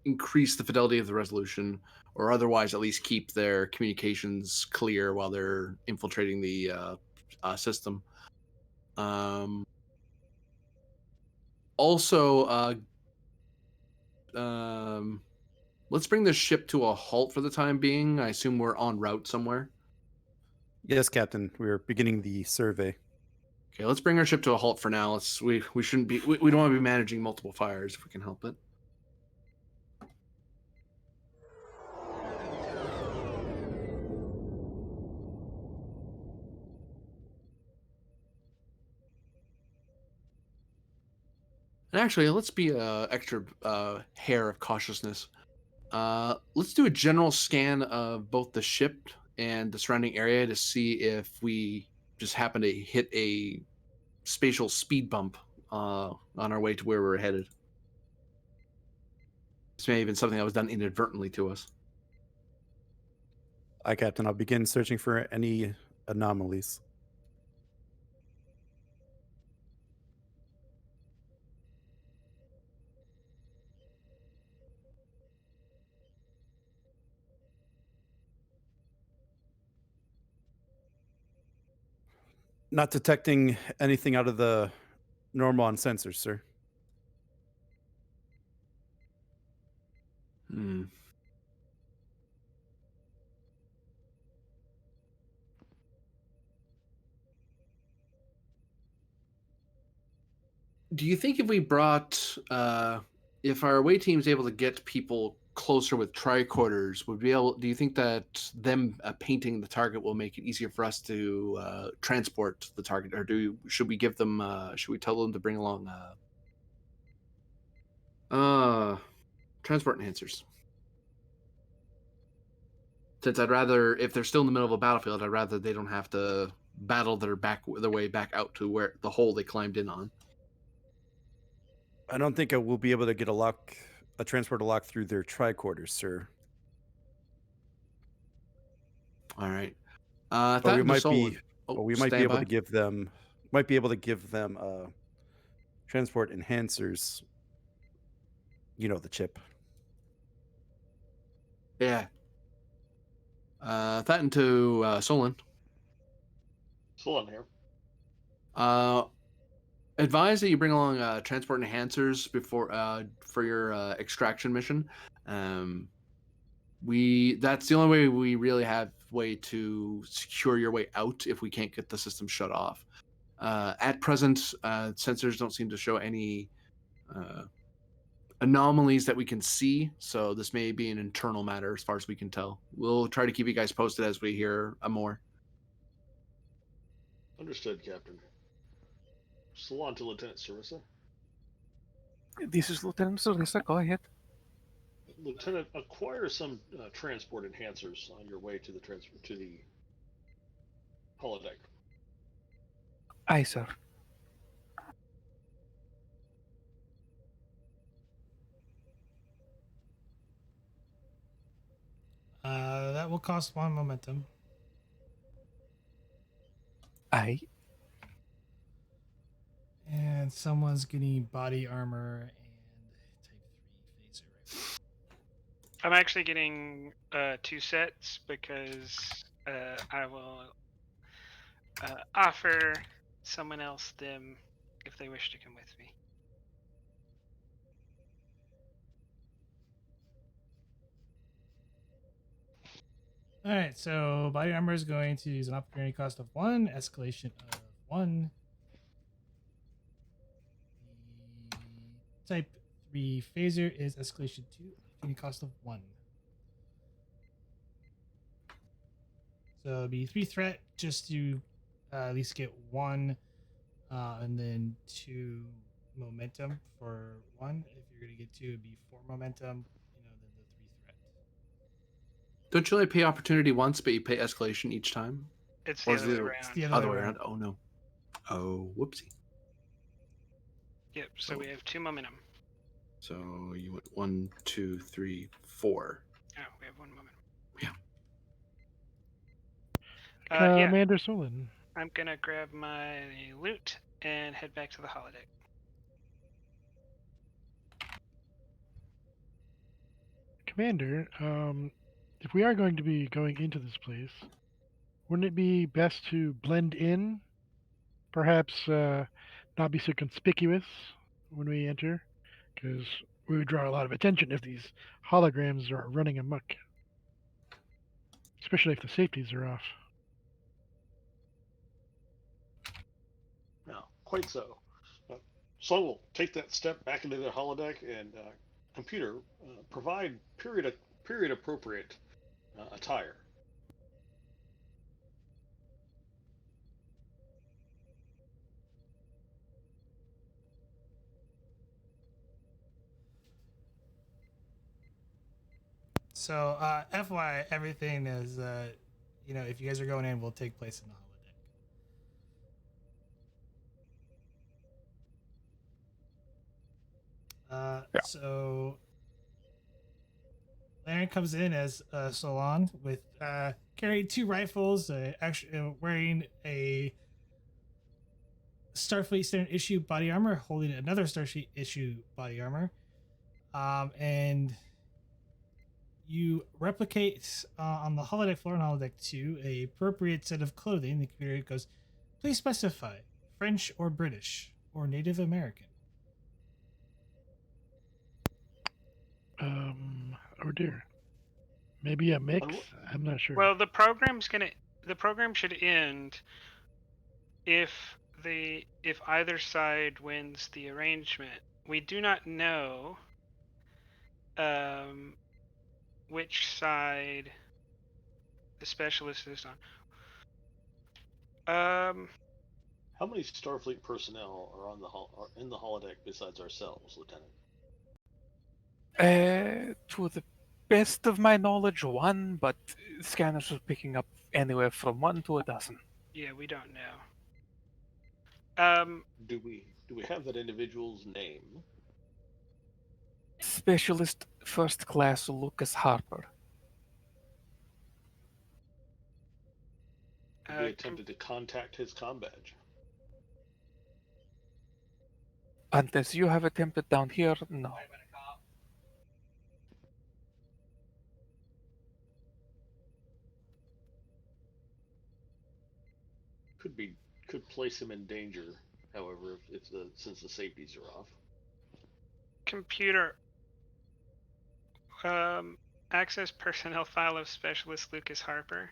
Speaker 2: increase the fidelity of the resolution, or otherwise at least keep their communications clear while they're infiltrating the system. Also, let's bring the ship to a halt for the time being. I assume we're en route somewhere.
Speaker 4: Yes, Captain. We're beginning the survey.
Speaker 2: Okay, let's bring our ship to a halt for now. We shouldn't be we don't want to be managing multiple fires if we can help it. And actually, let's be extra hair of cautiousness. Let's do a general scan of both the ship and the surrounding area to see if we just happen to hit a spatial speed bump on our way to where we're headed. This may have been something that was done inadvertently to us.
Speaker 4: Aye, Captain. I'll begin searching for any anomalies. Not detecting anything out of the normal on sensors, sir.
Speaker 2: Hmm. Do you think if we brought, if our away team is able to get people closer with tricorders, would be able? Do you think that them painting the target will make it easier for us to transport the target, or should we give them? Should we tell them to bring along transport enhancers? Since I'd rather, if they're still in the middle of a battlefield, I'd rather they don't have to battle their way back out to where the hole they climbed in on.
Speaker 4: I don't think I will be able to get a transporter lock through their tricorders, sir.
Speaker 2: All right.
Speaker 4: But
Speaker 2: That
Speaker 4: we
Speaker 2: and the
Speaker 4: might
Speaker 2: Solon.
Speaker 4: be,
Speaker 2: Oh,
Speaker 4: but we might be
Speaker 2: stand
Speaker 4: able
Speaker 2: by.
Speaker 4: to give them, transport enhancers. You know, the chip.
Speaker 2: Yeah. That into Solon.
Speaker 6: Still in here.
Speaker 2: Advise that you bring along transport enhancers before for your extraction mission. That's the only way we really have way to secure your way out if we can't get the system shut off. At present, sensors don't seem to show any anomalies that we can see, so this may be an internal matter as far as we can tell. We'll try to keep you guys posted as we hear more.
Speaker 6: Understood, Captain. Still on to Lieutenant Sarissa.
Speaker 5: This is Lieutenant Sarissa. Go ahead.
Speaker 6: Lieutenant, acquire some transport enhancers on your way to the holodeck.
Speaker 5: Aye, sir.
Speaker 1: That will cost 1 momentum.
Speaker 5: Aye.
Speaker 1: And someone's getting body armor and type 3 phaser rifle.
Speaker 7: I'm actually getting 2 sets because I will offer someone else them if they wish to come with me.
Speaker 1: All right, so body armor is going to use an opportunity cost of 1, escalation of 1. The type 3 phaser is escalation 2, opportunity cost of 1. So it'll be 3 threat just to at least get 1, and then 2 momentum for 1. If you're going to get 2, it'd be 4 momentum, then the 3 threat.
Speaker 2: Don't you only pay opportunity once, but you pay escalation each time?
Speaker 7: It's
Speaker 2: Or
Speaker 7: the
Speaker 2: is
Speaker 7: other way
Speaker 2: it
Speaker 7: around.
Speaker 1: It's the
Speaker 2: other way around? Oh no. Oh, whoopsie.
Speaker 7: Yep, so we have 2 momentum.
Speaker 2: So you went 1, 2, 3, 4.
Speaker 7: Oh, we have 1 momentum.
Speaker 2: Yeah.
Speaker 7: Yeah,
Speaker 3: Commander Solon.
Speaker 7: I'm gonna grab my loot and head back to the holodeck.
Speaker 3: Commander, if we are going to be going into this place, wouldn't it be best to blend in? Perhaps not be so conspicuous when we enter, because we would draw a lot of attention if these holograms are running amok, especially if the safeties are off.
Speaker 6: No, quite so. Son will take that step back into the holodeck and computer provide period appropriate attire.
Speaker 1: So, FYI, everything is, if you guys are going in, will take place in the holodeck.
Speaker 5: Yeah.
Speaker 1: So, Laren comes in as Solon with carrying 2 rifles, actually wearing a Starfleet standard issue body armor, holding another Starfleet issue body armor, and you replicate on the holodeck floor and holodeck 2 a appropriate set of clothing. The computer goes, please specify French or British or Native American.
Speaker 3: Oh dear. Maybe a mix.
Speaker 6: Unlo-
Speaker 3: I'm not sure.
Speaker 7: Well, the program should end if either side wins the arrangement. We do not know which side the specialist is on.
Speaker 6: How many Starfleet personnel are are in the holodeck besides ourselves, Lieutenant?
Speaker 5: To the best of my knowledge, 1, but scanners are picking up anywhere from 1 to a dozen.
Speaker 7: Yeah, we don't know.
Speaker 6: Do we have that individual's name?
Speaker 5: Specialist First Class Lucas Harper.
Speaker 6: Have we attempted to contact his comm badge?
Speaker 5: Unless you have attempted down here, no.
Speaker 6: Could place him in danger. However, since the safeties are off.
Speaker 7: Computer. Access personnel file of Specialist Lucas Harper.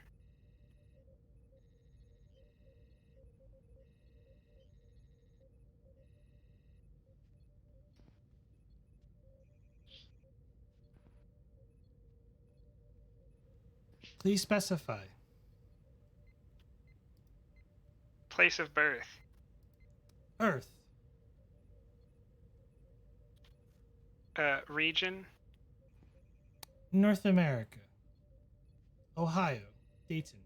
Speaker 1: Please specify.
Speaker 7: Place of birth.
Speaker 1: Earth.
Speaker 7: Region.
Speaker 1: North America. Ohio. Dayton.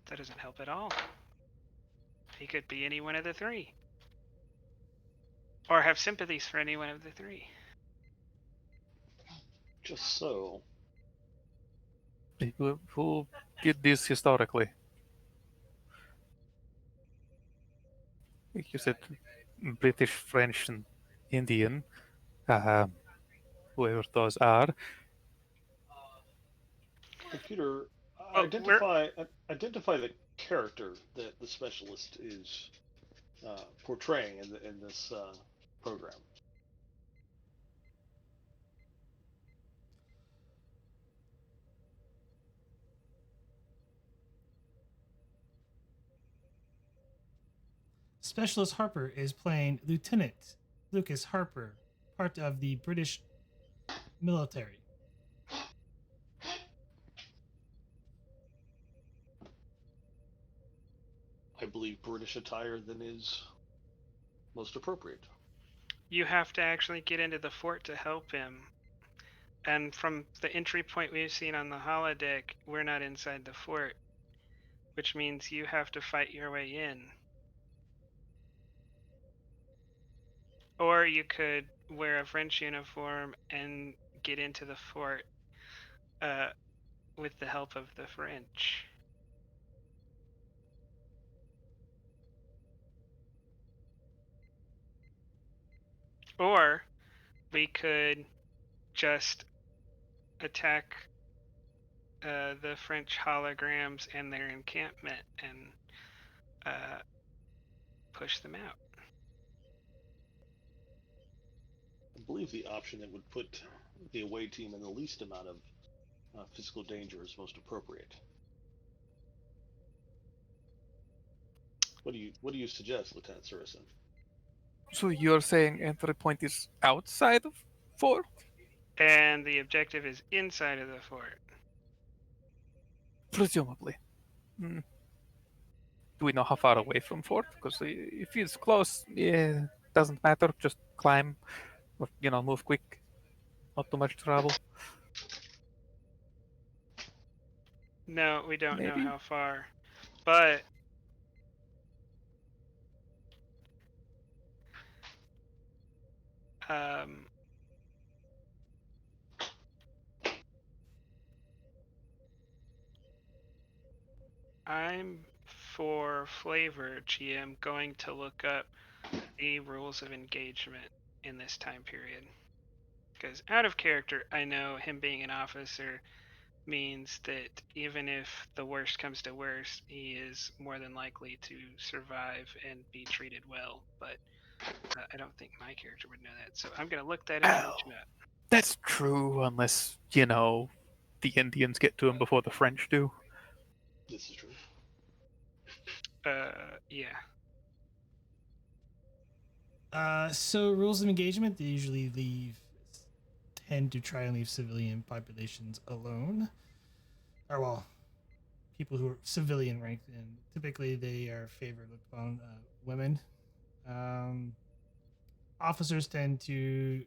Speaker 7: That doesn't help at all. He could be any one of the 3. Or have sympathies for any one of the 3.
Speaker 6: Just so.
Speaker 5: Who did this historically? You said British, French, and Indian. Whoever those are.
Speaker 6: Computer,
Speaker 7: Oh,
Speaker 6: identify the character that the specialist is portraying in this program.
Speaker 1: Specialist Harper is playing Lieutenant Lucas Harper, part of the British military.
Speaker 6: I believe British attire then is most appropriate.
Speaker 7: You have to actually get into the fort to help him. And from the entry point we've seen on the holodeck, we're not inside the fort, which means you have to fight your way in. Or you could wear a French uniform and get into the fort with the help of the French. Or we could just attack the French holograms and their encampment and push them out.
Speaker 6: I believe the option that would put the away team in the least amount of physical danger is most appropriate. What do you suggest, Lieutenant Surison?
Speaker 5: So you're saying entry point is outside of fort?
Speaker 7: And the objective is inside of the fort.
Speaker 5: Presumably. Do we know how far away from fort? Because if it's close, yeah, doesn't matter. Just climb, or move quick. Not too much trouble.
Speaker 7: No, we don't
Speaker 5: Maybe.
Speaker 7: know how far, but Um, I'm, for flavor, GM, going to look up the rules of engagement in this time period. Because out of character, I know him being an officer means that even if the worst comes to worst, he is more than likely to survive and be treated well. But I don't think my character would know that. So I'm going to look that information up.
Speaker 5: That's true, unless, you know, the Indians get to him before the French do.
Speaker 6: This is true.
Speaker 7: Yeah.
Speaker 1: So rules of engagement, they usually tend to try and leave civilian populations alone. Or, well, people who are civilian ranked, and typically they are favored upon women. Um, Officers tend to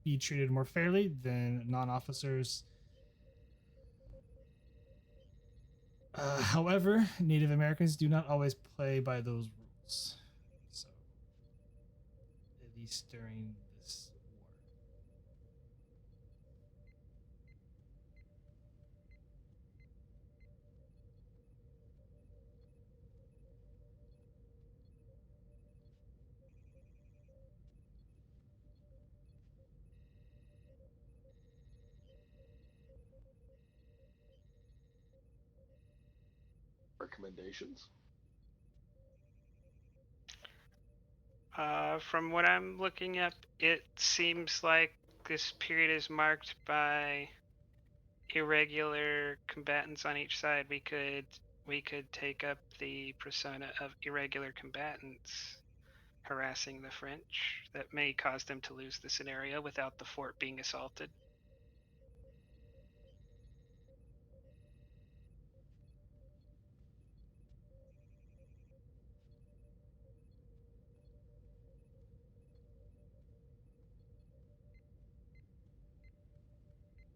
Speaker 1: be treated more fairly than non-officers. However, Native Americans do not always play by those rules. So, at least during this war.
Speaker 6: Recommendations?
Speaker 7: From what I'm looking up, it seems like this period is marked by irregular combatants on each side. We could take up the persona of irregular combatants harassing the French. That may cause them to lose the scenario without the fort being assaulted.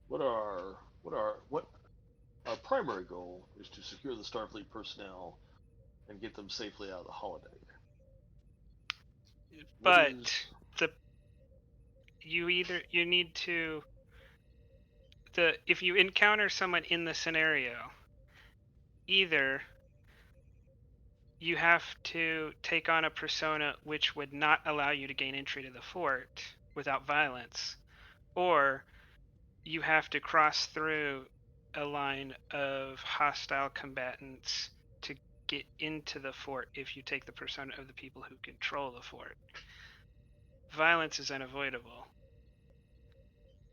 Speaker 6: What our primary goal is to secure the Starfleet personnel and get them safely out of the holodeck.
Speaker 7: But you need to if you encounter someone in the scenario, either you have to take on a persona which would not allow you to gain entry to the fort without violence, or you have to cross through a line of hostile combatants to get into the fort if you take the persona of the people who control the fort. Violence is unavoidable.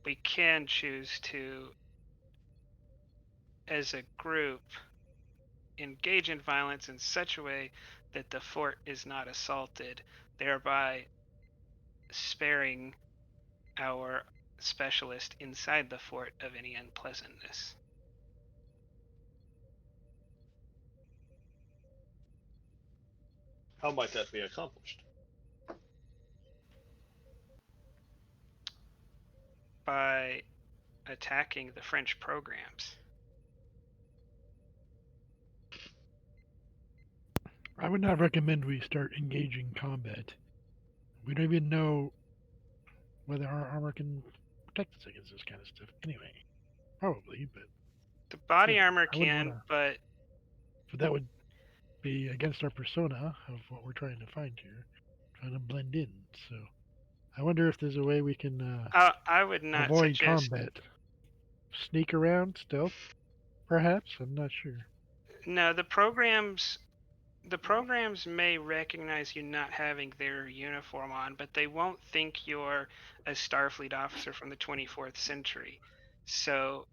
Speaker 7: We can choose to, as a group, engage in violence in such a way that the fort is not assaulted, thereby sparing our specialist inside the fort of any unpleasantness.
Speaker 6: How might that be accomplished?
Speaker 7: By attacking the French programs.
Speaker 3: I would not recommend we start engaging combat. We don't even know whether our armor can protect us against this kind of stuff. Anyway, probably, but
Speaker 7: The body
Speaker 3: yeah,
Speaker 7: armor
Speaker 3: I wouldn't
Speaker 7: can,
Speaker 3: wanna-
Speaker 7: but
Speaker 3: that would be against our persona of what we're trying to find here, trying to blend in. So I wonder if there's a way we can
Speaker 7: I would not
Speaker 3: avoid
Speaker 7: suggest.
Speaker 3: combat. Sneak around, stealth, perhaps. I'm not sure.
Speaker 7: No, the programs may recognize you not having their uniform on, but they won't think you're a Starfleet officer from the 24th century. So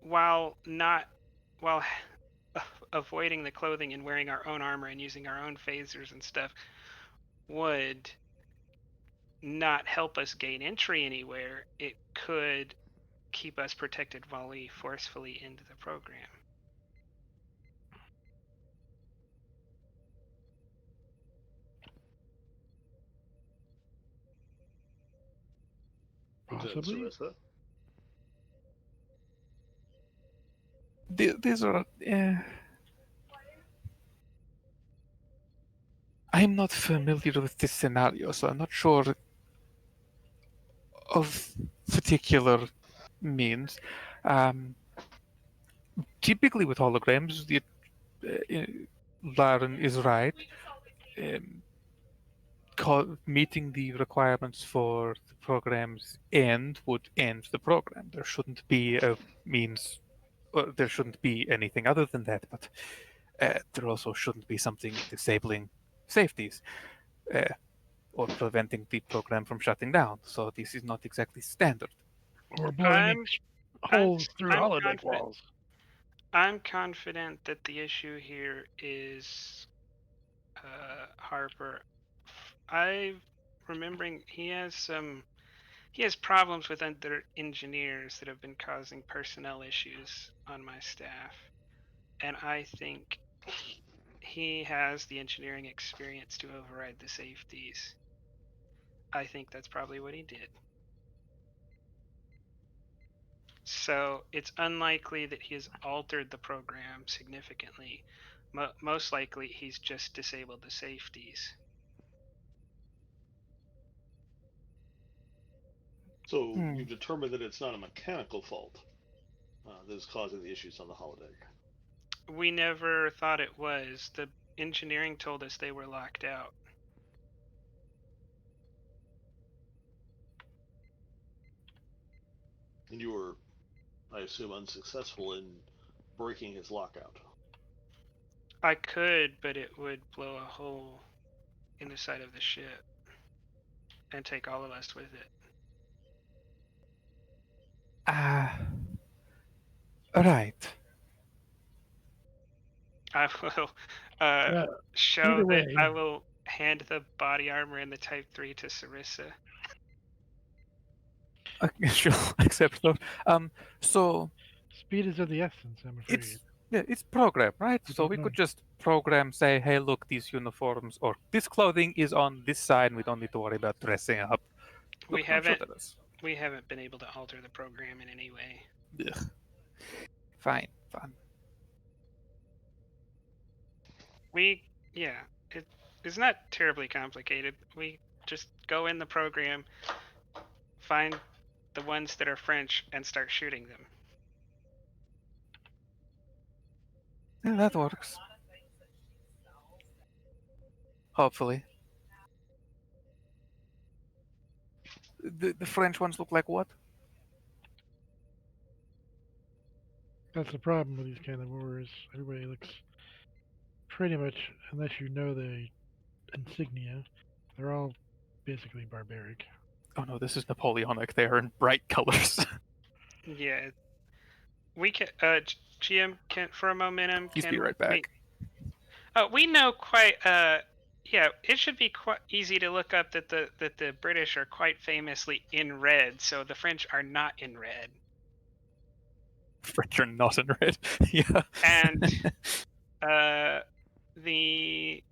Speaker 7: while avoiding the clothing and wearing our own armor and using our own phasers and stuff would not help us gain entry anywhere, it could keep us protected while we forcefully end the program.
Speaker 3: Possibly.
Speaker 5: These are. I'm not familiar with this scenario, so I'm not sure of particular means. Typically, with holograms, Laren is right. Um, meeting the requirements for the program's end would end the program. There shouldn't be a means, there shouldn't be anything other than that, but there also shouldn't be something disabling safeties or preventing the program from shutting down. So this is not exactly standard.
Speaker 3: Or blowing
Speaker 7: I'm I'm
Speaker 3: holes through
Speaker 7: I'm
Speaker 3: holodeck
Speaker 7: confident.
Speaker 3: walls.
Speaker 7: I'm confident that the issue here is Harper. I remembering he has problems with other engineers that have been causing personnel issues on my staff, and I think he has the engineering experience to override the safeties. I think that's probably what he did. So it's unlikely that he has altered the program significantly. Most likely, he's just disabled the safeties.
Speaker 6: So you determined that it's not a mechanical fault that is causing the issues on the holodeck.
Speaker 7: We never thought it was. The engineering told us they were locked out.
Speaker 6: And you were, I assume, unsuccessful in breaking his lockout.
Speaker 7: I could, but it would blow a hole in the side of the ship and take all of us with it.
Speaker 5: Right.
Speaker 7: I will show
Speaker 3: either
Speaker 7: that
Speaker 3: way.
Speaker 7: I will hand the body armor and the Type 3 to Sarissa.
Speaker 5: She'll accept those. So
Speaker 3: Speed is of the essence, I'm afraid.
Speaker 5: it's program, right?
Speaker 3: I
Speaker 5: So
Speaker 3: don't
Speaker 5: we
Speaker 3: know.
Speaker 5: could just program, say, hey, look, these uniforms or this clothing is on this side, and we don't need to worry about dressing up.
Speaker 7: We
Speaker 5: Look, don't shoot
Speaker 7: haven't
Speaker 5: at us.
Speaker 7: we haven't been able to alter the program in any way.
Speaker 5: Ugh. Fine.
Speaker 7: It's not terribly complicated. We just go in the program, find the ones that are French, and start shooting them.
Speaker 5: Yeah, that works. Hopefully. The French ones look like what?
Speaker 3: That's the problem with these kind of wars. Everybody looks pretty much, unless you know the insignia, they're all basically barbaric.
Speaker 5: Oh no, this is Napoleonic. They are in bright colors.
Speaker 7: Yeah. We can GM can for a momentum.
Speaker 5: Please
Speaker 7: Can
Speaker 5: be right back.
Speaker 7: we know quite yeah, it should be quite easy to look up that the British are quite famously in red, so the French are not in red.
Speaker 5: French are not in red. Yeah.
Speaker 7: And the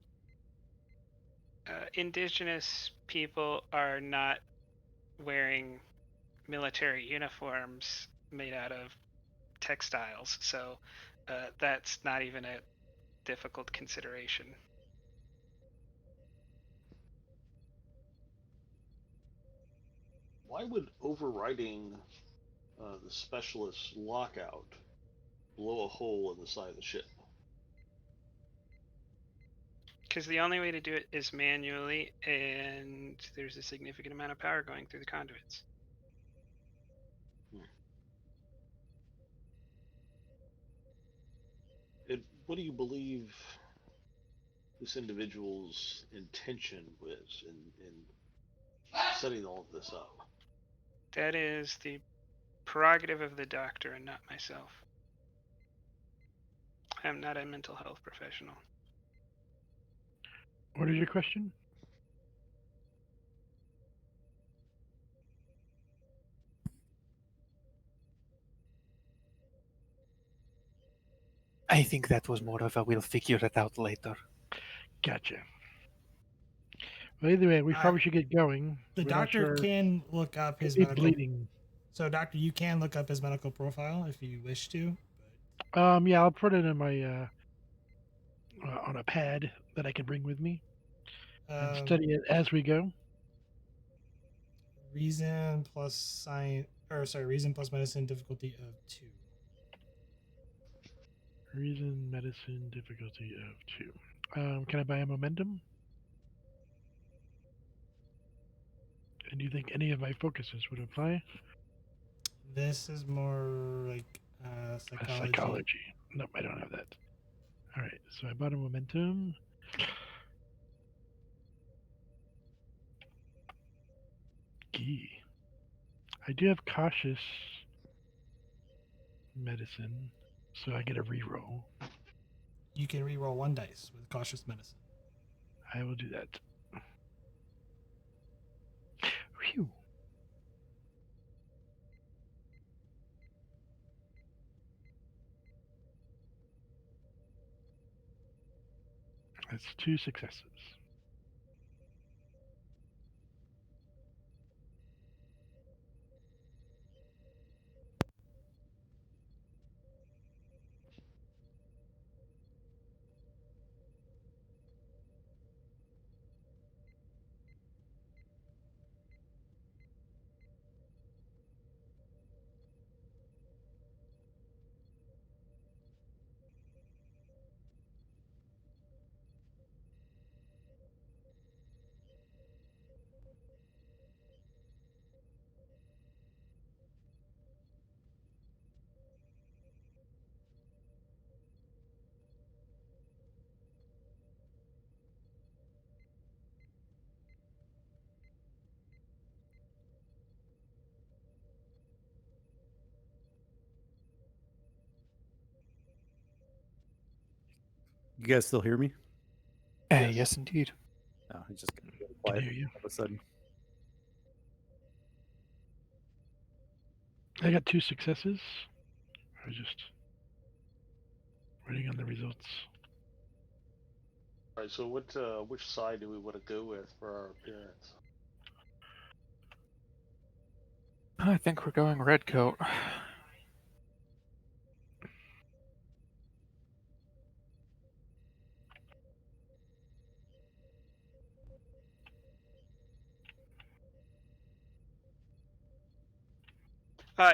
Speaker 7: indigenous people are not wearing military uniforms made out of textiles, so that's not even a difficult consideration.
Speaker 6: Why would overriding the specialist's lockout blow a hole in the side of the ship?
Speaker 7: Because the only way to do it is manually, and there's a significant amount of power going through the conduits.
Speaker 6: What do you believe this individual's intention was in setting all of this up?
Speaker 7: That is the prerogative of the doctor and not myself. I am not a mental health professional.
Speaker 3: What is your question?
Speaker 5: I think that was more of a we'll figure it out later.
Speaker 3: Gotcha. Well, either way, we probably should get going.
Speaker 1: The
Speaker 3: We're not
Speaker 1: doctor
Speaker 3: sure.
Speaker 1: can look up his
Speaker 3: He's
Speaker 1: medical.
Speaker 3: bleeding.
Speaker 1: So, doctor, you can look up his medical profile if you wish to.
Speaker 3: Yeah, I'll put it in my on a pad that I can bring with me. And study it as we go.
Speaker 1: Reason plus science, or sorry, reason plus medicine difficulty of 2.
Speaker 3: Reason, medicine, difficulty of 2. Can I buy a momentum? And do you think any of my focuses would apply?
Speaker 1: This is more like psychology.
Speaker 3: Psychology. Nope, I don't have that. All right, so I bought a momentum. Gee. I do have cautious medicine, so I get a reroll.
Speaker 1: You can reroll 1 dice with cautious medicine.
Speaker 3: I will do that. Phew. That's 2 successes.
Speaker 4: You guys still hear me?
Speaker 6: Yes.
Speaker 5: Yes, indeed.
Speaker 4: No, it's just getting really
Speaker 3: Can
Speaker 4: quiet
Speaker 3: hear you.
Speaker 4: all of a sudden.
Speaker 3: I got 2 successes. I was just waiting on the results.
Speaker 6: All right. So which side do we want to go with for our appearance?
Speaker 5: I think we're going red coat.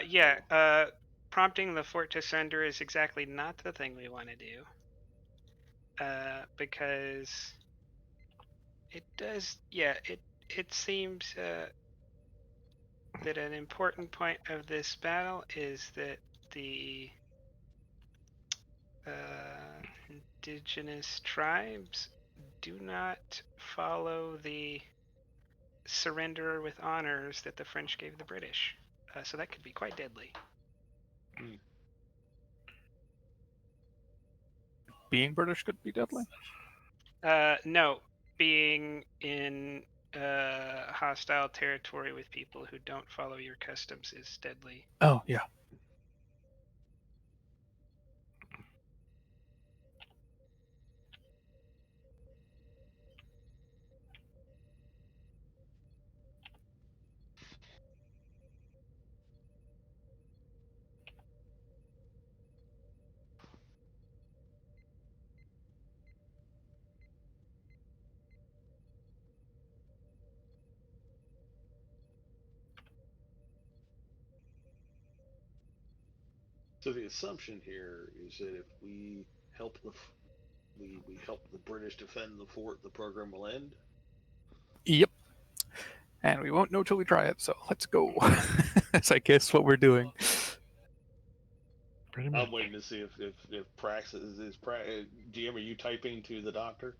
Speaker 7: Yeah. Prompting the fort to surrender is exactly not the thing we want to do. Because it does. Yeah. It seems that an important point of this battle is that the indigenous tribes do not follow the surrender with honors that the French gave the British. So that could be quite deadly.
Speaker 5: Being British could be deadly.
Speaker 7: No, being in hostile territory with people who don't follow your customs is deadly.
Speaker 5: Oh, yeah.
Speaker 6: So the assumption here is that if we help we help the British defend the fort, the program will end.
Speaker 5: Yep. And we won't know till we try it, so let's go. That's, I guess, what we're doing.
Speaker 3: Pretty much.
Speaker 6: I'm waiting to see if Prax is GM. Are you typing to the doctor?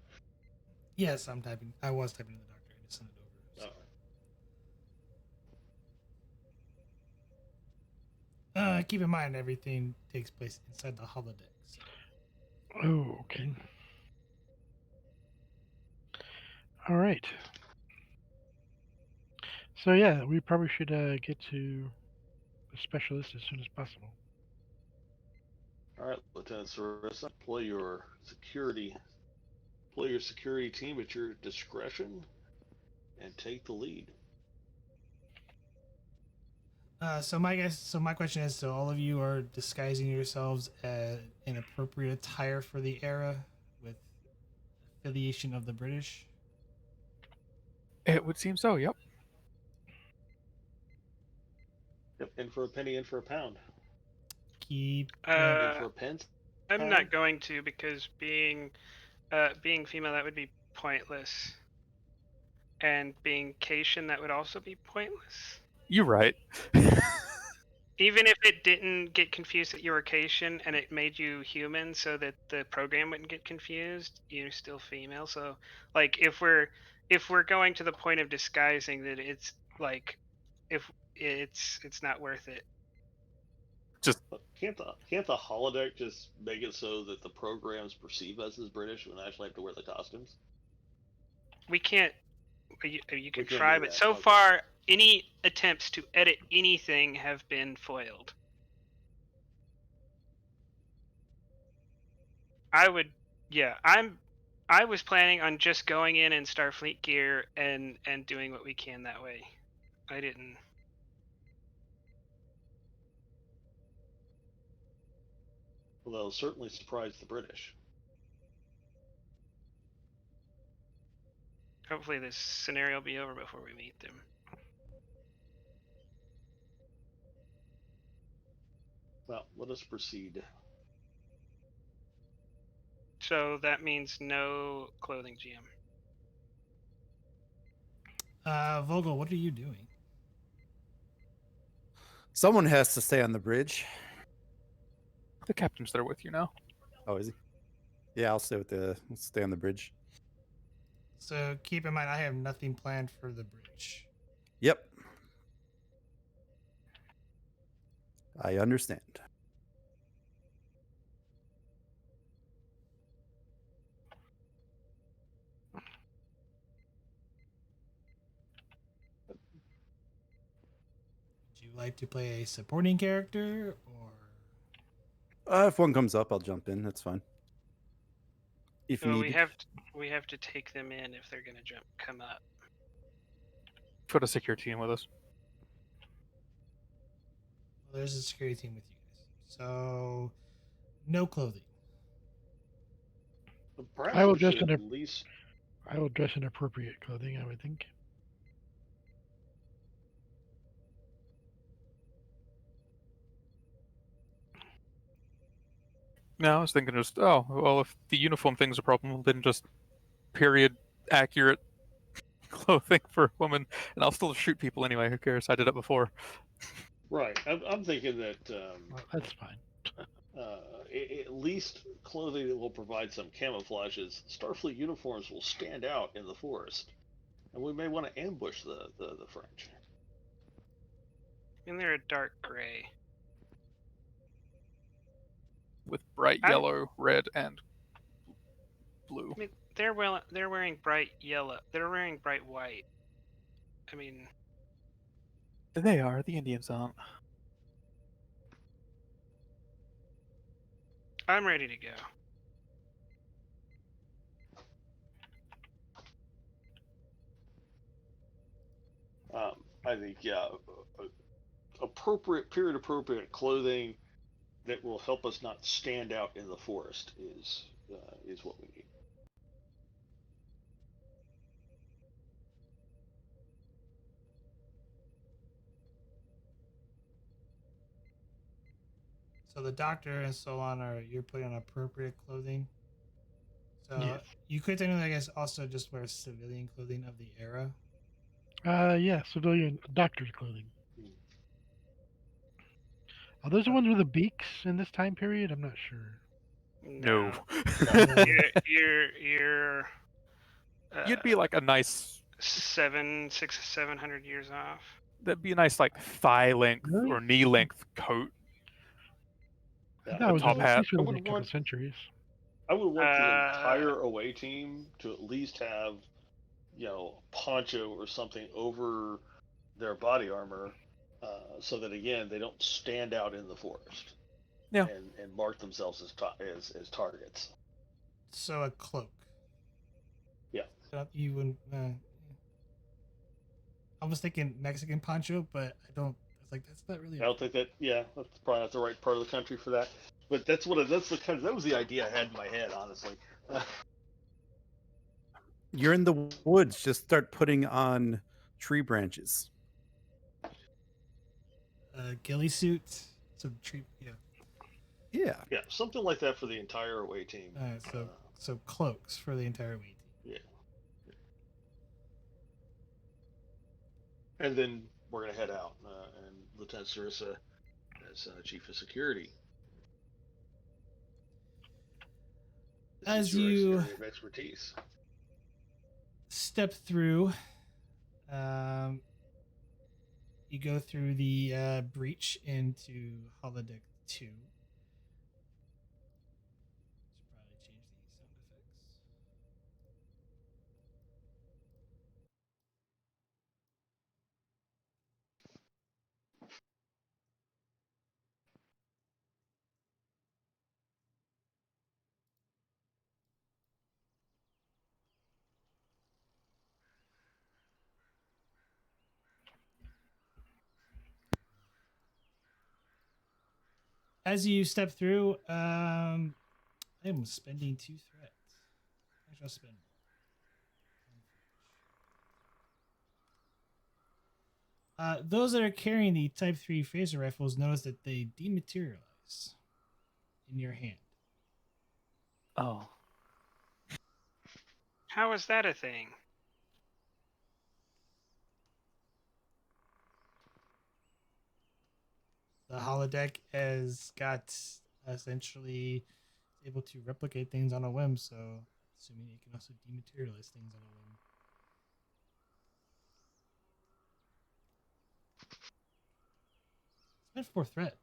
Speaker 1: Yes, I'm typing. I was typing to the doctor. I just sent it over. So. Keep in mind everything takes place inside the holodeck. So.
Speaker 3: Oh, okay. All right. So yeah, we probably should get to the specialist as soon as possible.
Speaker 6: All right, Lieutenant Sarissa, play your security team at your discretion, and take the lead.
Speaker 1: So my question is: so all of you are disguising yourselves in appropriate attire for the era, with affiliation of the British.
Speaker 5: It would seem so. Yep.
Speaker 6: Yep, in for a penny, in for a pound.
Speaker 1: Keep.
Speaker 6: In
Speaker 7: Uh,
Speaker 6: for a pence.
Speaker 7: I'm
Speaker 6: pound?
Speaker 7: not going to, because being female, that would be pointless, and being Cation, that would also be pointless.
Speaker 5: You're right.
Speaker 7: Even if it didn't get confused that you were Cation and it made you human, so that the program wouldn't get confused, you're still female. So, like, if we're going to the point of disguising that, it's like, if it's not worth it.
Speaker 6: But can't the holodeck just make it so that the programs perceive us as British and actually have to wear the costumes?
Speaker 7: We can't. You can
Speaker 6: We can't
Speaker 7: try,
Speaker 6: do
Speaker 7: but
Speaker 6: that.
Speaker 7: so
Speaker 6: Okay.
Speaker 7: far, any attempts to edit anything have been foiled. I was planning on just going in Starfleet gear and doing what we can that way. I didn't.
Speaker 6: Well, that'll certainly surprise the British.
Speaker 7: Hopefully, this scenario will be over before we meet them.
Speaker 6: Well, let us proceed.
Speaker 7: So that means no clothing, GM.
Speaker 1: Vogel, what are you doing?
Speaker 4: Someone has to stay on the bridge.
Speaker 5: The captain's there with you now.
Speaker 4: Oh, is he? Yeah, I'll stay on the bridge.
Speaker 1: So keep in mind, I have nothing planned for the bridge.
Speaker 4: Yep. I understand.
Speaker 1: Would you like to play a supporting character, or
Speaker 4: If one comes up, I'll jump in. That's fine. If
Speaker 7: Well,
Speaker 4: needed.
Speaker 7: we have to take them in if they're gonna come up.
Speaker 5: Put a security team with us.
Speaker 1: well, there's a security team with you guys. So no clothing.
Speaker 6: But perhaps
Speaker 3: I will
Speaker 6: we should
Speaker 3: dress in
Speaker 6: at least.
Speaker 3: I will dress in appropriate clothing, I would think.
Speaker 5: No, I was thinking just, oh, well, if the uniform thing's a problem, then just period accurate clothing for a woman, and I'll still shoot people anyway. Who cares? I did it before.
Speaker 6: Right. I'm thinking that
Speaker 3: Well, that's fine.
Speaker 6: at least clothing that will provide some camouflages. Starfleet uniforms will stand out in the forest, and we may want to ambush the French.
Speaker 7: And they're a dark gray.
Speaker 5: With bright
Speaker 7: I-
Speaker 5: yellow, red, and blue.
Speaker 7: I mean, they're wearing bright yellow. They're wearing bright white. I mean,
Speaker 5: They are. The Indians aren't.
Speaker 7: I'm ready to go.
Speaker 6: I think appropriate period appropriate clothing that will help us not stand out in the forest is what we need.
Speaker 1: So the doctor and Solon you're putting on appropriate clothing. So
Speaker 3: Yes.
Speaker 1: you could technically, I guess, also just wear civilian clothing of the era.
Speaker 3: Yeah, civilian doctor's clothing. Are those the ones with the beaks in this time period? I'm not sure.
Speaker 5: No.
Speaker 7: You're
Speaker 5: You'd be like a nice.
Speaker 7: 700 years off.
Speaker 5: That'd be a nice like thigh length
Speaker 3: Really?
Speaker 5: or knee length coat.
Speaker 3: I thought it was
Speaker 5: top
Speaker 3: at
Speaker 5: hat.
Speaker 3: least within
Speaker 6: I
Speaker 3: a
Speaker 6: would
Speaker 3: couple
Speaker 6: want-
Speaker 3: centuries.
Speaker 6: I would want the entire away team to at least have, poncho or something over their body armor, so that again they don't stand out in the forest.
Speaker 5: Yeah.
Speaker 6: And mark themselves as targets.
Speaker 1: So a cloak.
Speaker 6: Yeah.
Speaker 1: So you wouldn't. I was thinking Mexican poncho, but I don't. It's like that's not really.
Speaker 6: I don't think that. Yeah, that's probably not the right part of the country for that. But that was the idea I had in my head, honestly.
Speaker 4: You're in the woods. Just start putting on tree branches.
Speaker 1: Ghillie suit, some tree. Yeah.
Speaker 4: Yeah.
Speaker 6: Yeah, something like that for the entire away team.
Speaker 1: So cloaks for the entire away team.
Speaker 6: Yeah. And then we're gonna head out, and Lieutenant Sarissa as chief of security. This
Speaker 1: As
Speaker 6: is your
Speaker 1: you
Speaker 6: area of expertise.
Speaker 1: step through, um, you go through the breach into holodeck 2. Should probably change the sound effects. As you step through, I am spending 2 threats. Actually, I'll spend more. Those that are carrying the Type 3 phaser rifles notice that they dematerialize in your hand.
Speaker 5: Oh.
Speaker 7: How is that a thing?
Speaker 1: The holodeck has got essentially able to replicate things on a whim, so assuming it can also dematerialize things on a whim. Spend 4 threat.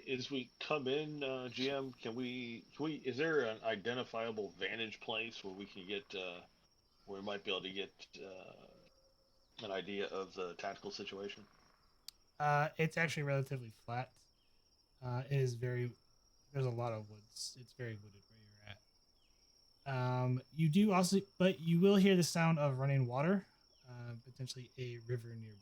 Speaker 6: As we come in, GM, can we? Is there an identifiable vantage place where we can get, where we might be able to get an idea of the tactical situation?
Speaker 1: It's actually relatively flat. It is very. There's a lot of woods. It's very wooded where you're at. You do also, but you will hear the sound of running water, potentially a river nearby.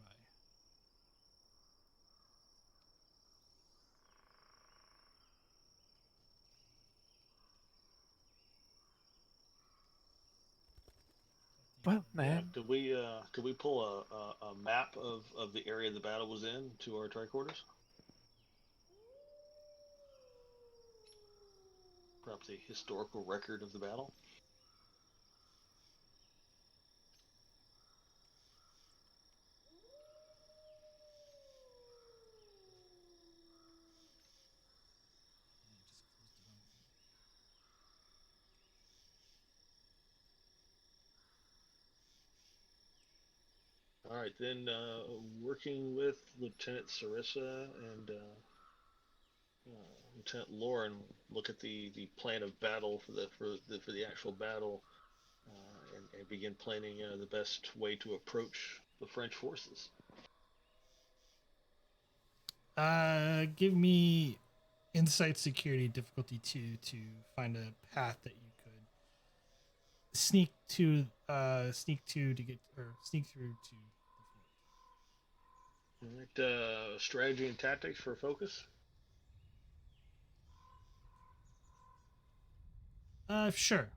Speaker 5: Well,
Speaker 6: Yeah. Could we pull a map of the area the battle was in to our tricorders? Perhaps a historical record of the battle. All right, then working with Lieutenant Sarissa and Lieutenant Laren, look at the plan of battle for the actual battle, and begin planning the best way to approach the French forces.
Speaker 1: Give me insight security difficulty 2 to find a path that you could sneak to get or sneak through to the fort.
Speaker 6: All right, strategy and tactics for focus.
Speaker 1: Sure.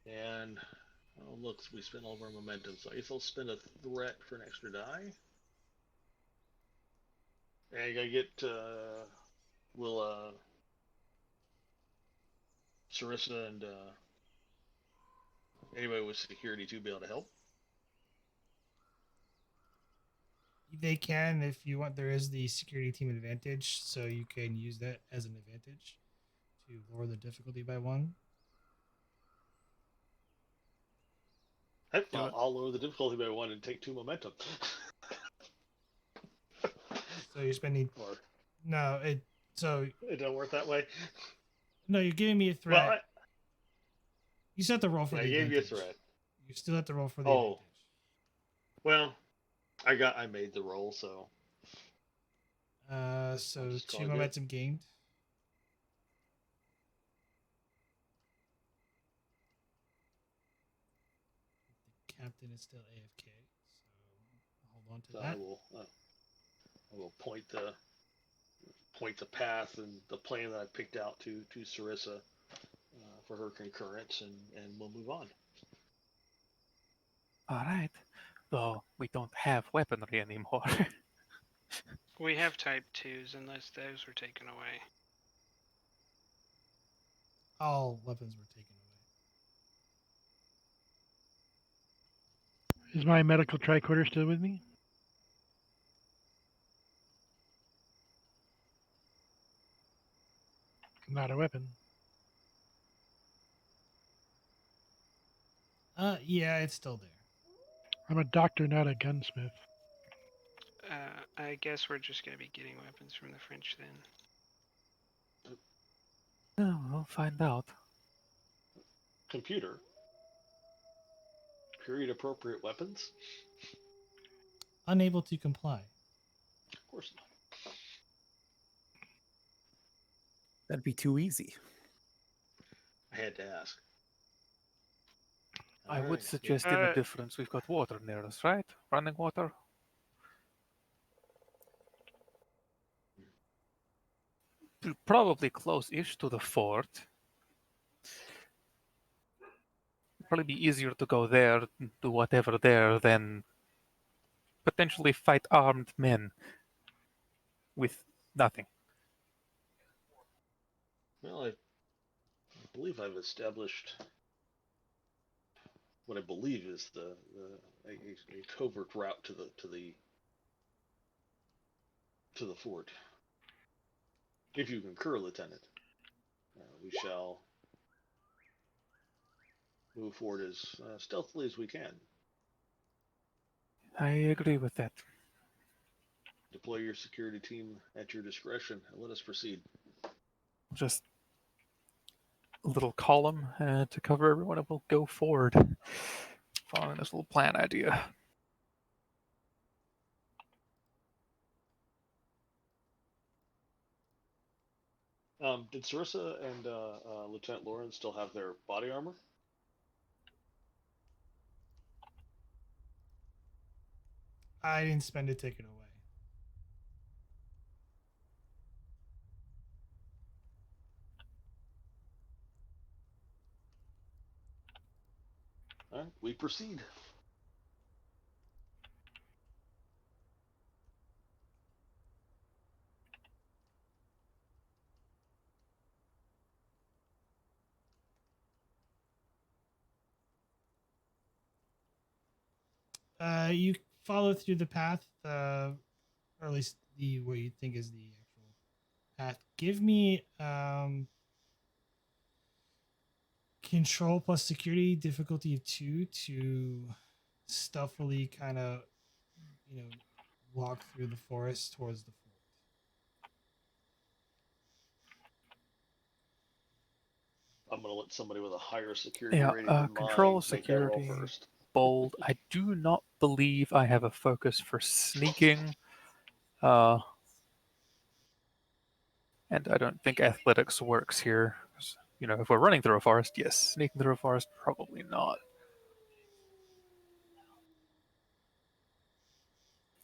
Speaker 6: And oh, look, we spent all of our momentum, so I guess I'll spend a threat for an extra die. And I gotta get will Sarissa and anybody with security to be able to help.
Speaker 1: They can if you want. There is the security team advantage, so you can use that as an advantage to lower the difficulty by 1.
Speaker 6: I'll lower the difficulty by 1 and take 2 momentum.
Speaker 1: So you're spending.
Speaker 6: Or
Speaker 1: No, it. So
Speaker 6: it don't work that way.
Speaker 1: no, you're giving me a threat.
Speaker 6: Well,
Speaker 1: You still have to roll for
Speaker 6: I
Speaker 1: the
Speaker 6: gave
Speaker 1: advantage.
Speaker 6: you a threat.
Speaker 1: You still have to roll for the
Speaker 6: Oh.
Speaker 1: advantage.
Speaker 6: Well, I made the roll, so.
Speaker 1: So
Speaker 6: just call
Speaker 1: 2
Speaker 6: it good.
Speaker 1: momentum gained. The captain is still AFK, so hold on to
Speaker 6: So
Speaker 1: that.
Speaker 6: I will point the path and the plan that I picked out to Sarissa for her concurrence, and we'll move on.
Speaker 5: All right. Though we don't have weaponry anymore.
Speaker 7: We have type 2s unless those were taken away.
Speaker 1: All weapons were taken away.
Speaker 3: Is my medical tricorder still with me? Not a weapon.
Speaker 1: Yeah, it's still there.
Speaker 3: I'm a doctor, not a gunsmith.
Speaker 7: I guess we're just going to be getting weapons from the French then.
Speaker 5: Oh, we'll find out.
Speaker 6: Computer. Period appropriate weapons?
Speaker 1: Unable to comply.
Speaker 6: Of course not.
Speaker 4: That'd be too easy.
Speaker 6: I had to ask.
Speaker 5: I would
Speaker 6: Alright.
Speaker 5: suggest in the difference we've got water near us, right? Running water. Probably close-ish to the fort. Probably be easier to go there, do whatever there, than potentially fight armed men with nothing.
Speaker 6: Well, I believe I've established what I believe is a covert route to the fort. If you concur, Lieutenant, we shall move forward as stealthily as we can.
Speaker 5: I agree with that.
Speaker 6: Deploy your security team at your discretion, and let us proceed.
Speaker 5: Just a little column to cover everyone, and we'll go forward following this little plan idea.
Speaker 6: Did Sarissa and Lieutenant Laren still have their body armor?
Speaker 1: I didn't spend it taken away.
Speaker 6: All right, we proceed.
Speaker 1: You follow through the path, or at least the what you think is the actual path. Give me control plus security difficulty of 2 to stealthily kind of walk through the forest towards the fort.
Speaker 6: I'm gonna let somebody with a higher security
Speaker 5: Yeah,
Speaker 6: rating than
Speaker 5: control
Speaker 6: mine make that roll
Speaker 5: security.
Speaker 6: first.
Speaker 5: Bold. I do not believe I have a focus for sneaking. And I don't think athletics works here. You know, if we're running through a forest, yes. Sneaking through a forest, probably not.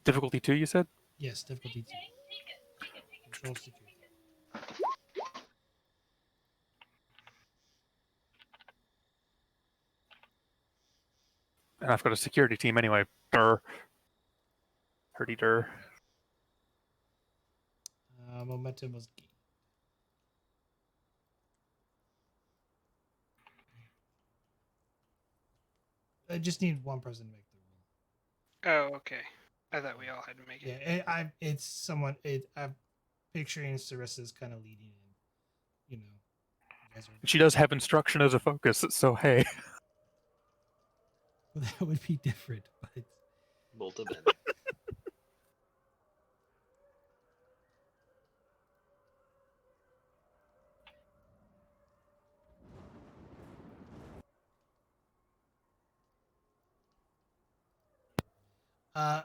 Speaker 5: Difficulty 2, you said?
Speaker 1: Yes, difficulty 2. Control security.
Speaker 5: And I've got a security team anyway. Durr. Hurdy durr.
Speaker 1: Momentum was gained. I just need one person to make the roll.
Speaker 7: Oh, okay. I thought we all had to make it.
Speaker 1: Yeah, it's someone. I'm picturing Sarissa's kind of leading, and you guys are.
Speaker 5: She does have instruction as a focus, so hey.
Speaker 1: Well, that would be different, but
Speaker 6: Both of them.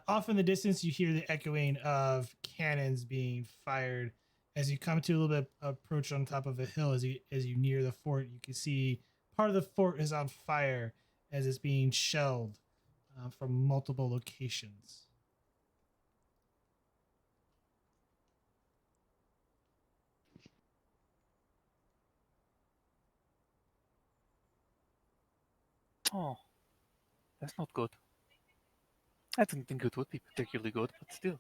Speaker 1: off in the distance, you hear the echoing of cannons being fired. As you come to a little bit approach on top of a hill, as you near the fort, you can see part of the fort is on fire as it's being shelled from multiple locations.
Speaker 5: Oh, that's not good. I didn't think it would be particularly good, but still.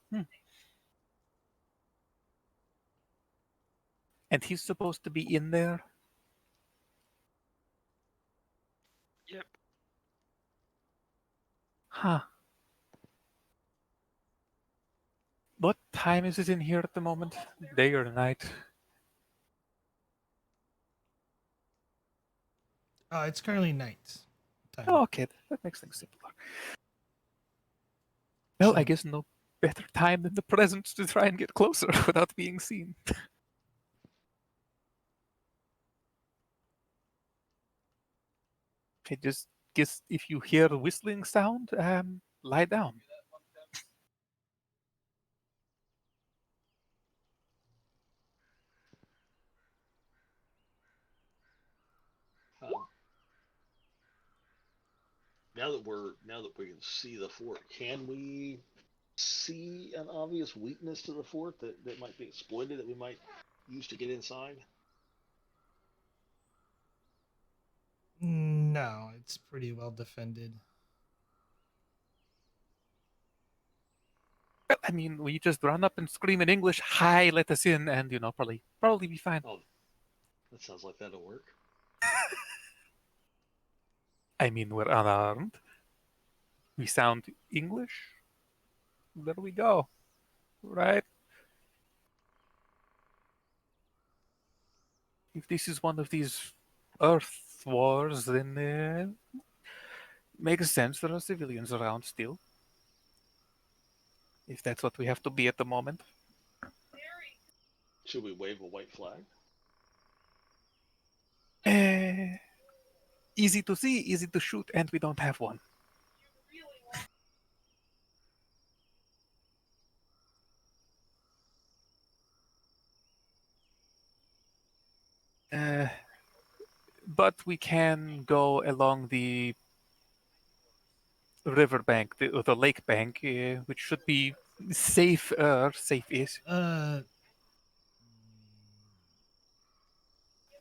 Speaker 5: And he's supposed to be in there?
Speaker 7: Yep.
Speaker 5: Huh. What time is it in here at the moment? Day or night?
Speaker 1: It's currently night time.
Speaker 5: Oh, okay, that makes things simpler. Well, I
Speaker 1: So-
Speaker 5: guess no better time than the present to try and get closer without being seen. Okay, just guess if you hear a whistling sound, lie down.
Speaker 6: Um, now that we can see the fort, can we see an obvious weakness to the fort that might be exploited that we might use to get inside?
Speaker 1: No, it's pretty well defended.
Speaker 5: Well, I mean, we just run up and scream in English, "Hi, let us in," and probably be fine.
Speaker 6: Oh, that sounds like that'll work.
Speaker 5: I mean, we're unarmed. We sound English. There we go. Right? If this is one of these Earth wars, then makes sense there are civilians around still. If that's what we have to be at the moment.
Speaker 6: Should we wave a white flag?
Speaker 5: Easy to see, easy to shoot, and we don't have one. But we can go along the riverbank, the lake bank, which should be safe-ish,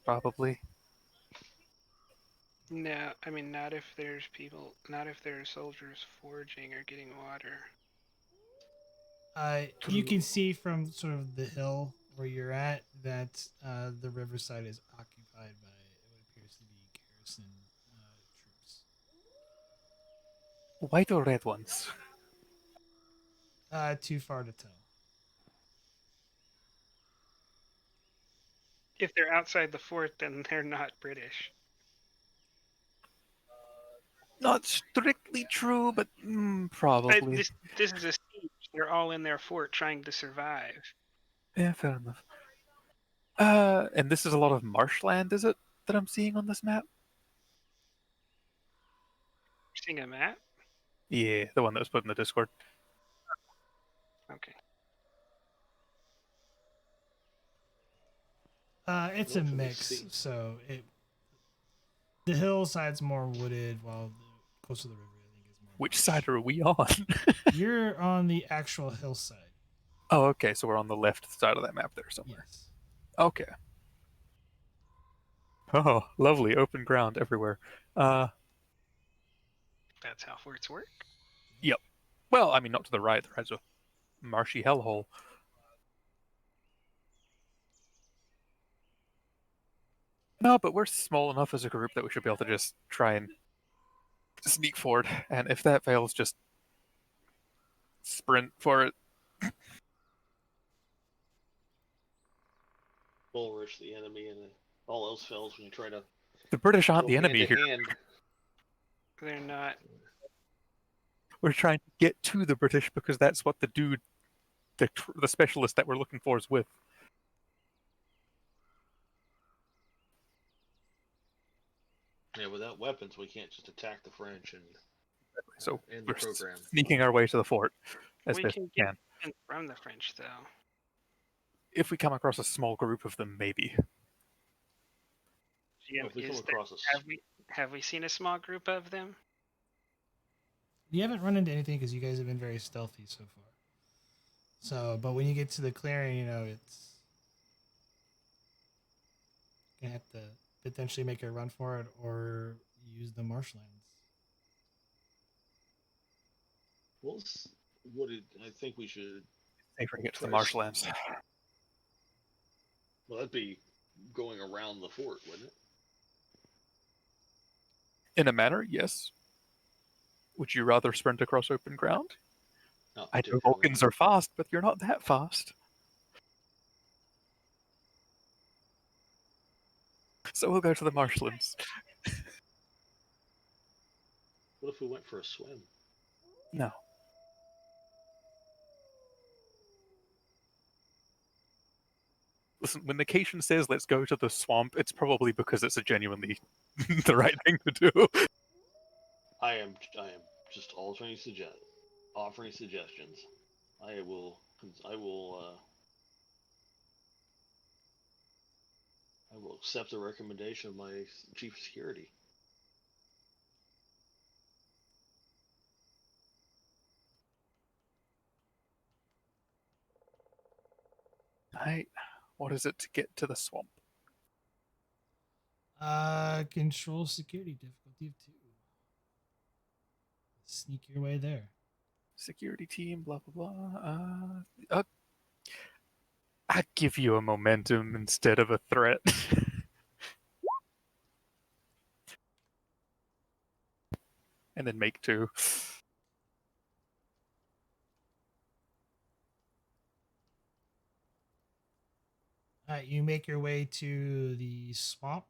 Speaker 5: probably.
Speaker 7: No, I mean not if there's people, not if there are soldiers foraging or getting water.
Speaker 1: You
Speaker 5: True.
Speaker 1: can see from sort of the hill where you're at that the riverside is occupied by what appears to be garrison troops.
Speaker 5: White or red ones?
Speaker 1: Too far to tell.
Speaker 7: If they're outside the fort, then they're not British.
Speaker 5: Not strictly true, but probably.
Speaker 7: This is a siege. They're all in their fort trying to survive.
Speaker 5: Yeah, fair enough. And this is a lot of marshland, is it, that I'm seeing on this map?
Speaker 7: Seeing a map?
Speaker 5: Yeah, the one that was put in the Discord.
Speaker 7: Okay.
Speaker 1: It's a
Speaker 6: What do we
Speaker 1: mix.
Speaker 6: see?
Speaker 1: So the hillside's more wooded, while the close to the river, I think, is more.
Speaker 5: Which
Speaker 1: marsh.
Speaker 5: side are we on?
Speaker 1: You're on the actual hillside.
Speaker 5: Oh, okay, so we're on the left side of that map there somewhere.
Speaker 1: Yes.
Speaker 5: Okay. Oh, lovely, open ground everywhere.
Speaker 7: That's how forts work.
Speaker 5: Yep. Well, I mean, not to the right. The right's a marshy hellhole. No, but we're small enough as a group that we should be able to just try and sneak forward. And if that fails, just sprint for it.
Speaker 6: Bull rush the enemy, and then all else fails when you try to
Speaker 5: The British aren't
Speaker 6: go
Speaker 5: the enemy
Speaker 6: hand to
Speaker 5: here.
Speaker 6: hand.
Speaker 7: They're not.
Speaker 5: We're trying to get to the British because that's what the dude, the specialist that we're looking for is with.
Speaker 6: Yeah, without weapons, we can't just attack the French and
Speaker 5: So
Speaker 6: end the
Speaker 5: we're
Speaker 6: program.
Speaker 5: sneaking our way to the fort as
Speaker 7: We
Speaker 5: best
Speaker 7: can
Speaker 5: we
Speaker 7: get
Speaker 5: can.
Speaker 7: in from the French, though.
Speaker 5: If we come across a small group of them, maybe.
Speaker 6: Well, if we come
Speaker 7: Is
Speaker 6: across a
Speaker 7: have we seen a small group of them?
Speaker 1: You haven't run into anything because you guys have been very stealthy so far. So, but when you get to the clearing, it's gonna have to potentially make a run for it or use the marshlands.
Speaker 6: Well, I think we should.
Speaker 5: Safer to get to the
Speaker 6: Try
Speaker 5: marshlands.
Speaker 6: Well, that'd be going around the fort, wouldn't it?
Speaker 5: In a manner, yes. Would you rather sprint across open ground?
Speaker 6: Not
Speaker 5: I know
Speaker 6: particularly.
Speaker 5: Vulcans are fast, but you're not that fast. So we'll go to the marshlands.
Speaker 6: What if we went for a swim?
Speaker 5: No. Listen, when Nation says let's go to the swamp, it's probably because it's a genuinely the right thing to do.
Speaker 6: I am just offering suggestions. I will accept the recommendation of my chief of security.
Speaker 5: Right. What is it to get to the swamp?
Speaker 1: Control security difficulty of 2. Sneak your way there.
Speaker 5: Security team, blah blah blah. I'd give you a momentum instead of a threat. And then make 2.
Speaker 1: You make your way to the swamp.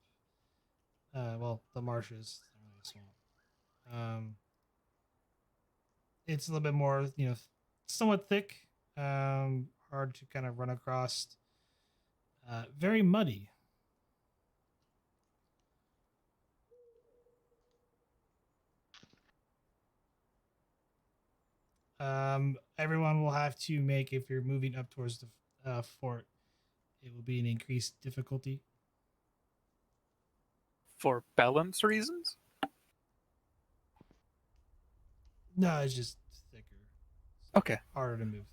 Speaker 1: Well, the marshes. Not really a swamp. It's a little bit more, somewhat thick. Hard to kind of run across. Very muddy. Everyone will have to make, if you're moving up towards the fort, it will be an increased difficulty.
Speaker 5: For balance reasons?
Speaker 1: No, it's just thicker.
Speaker 5: Okay.
Speaker 1: Harder to move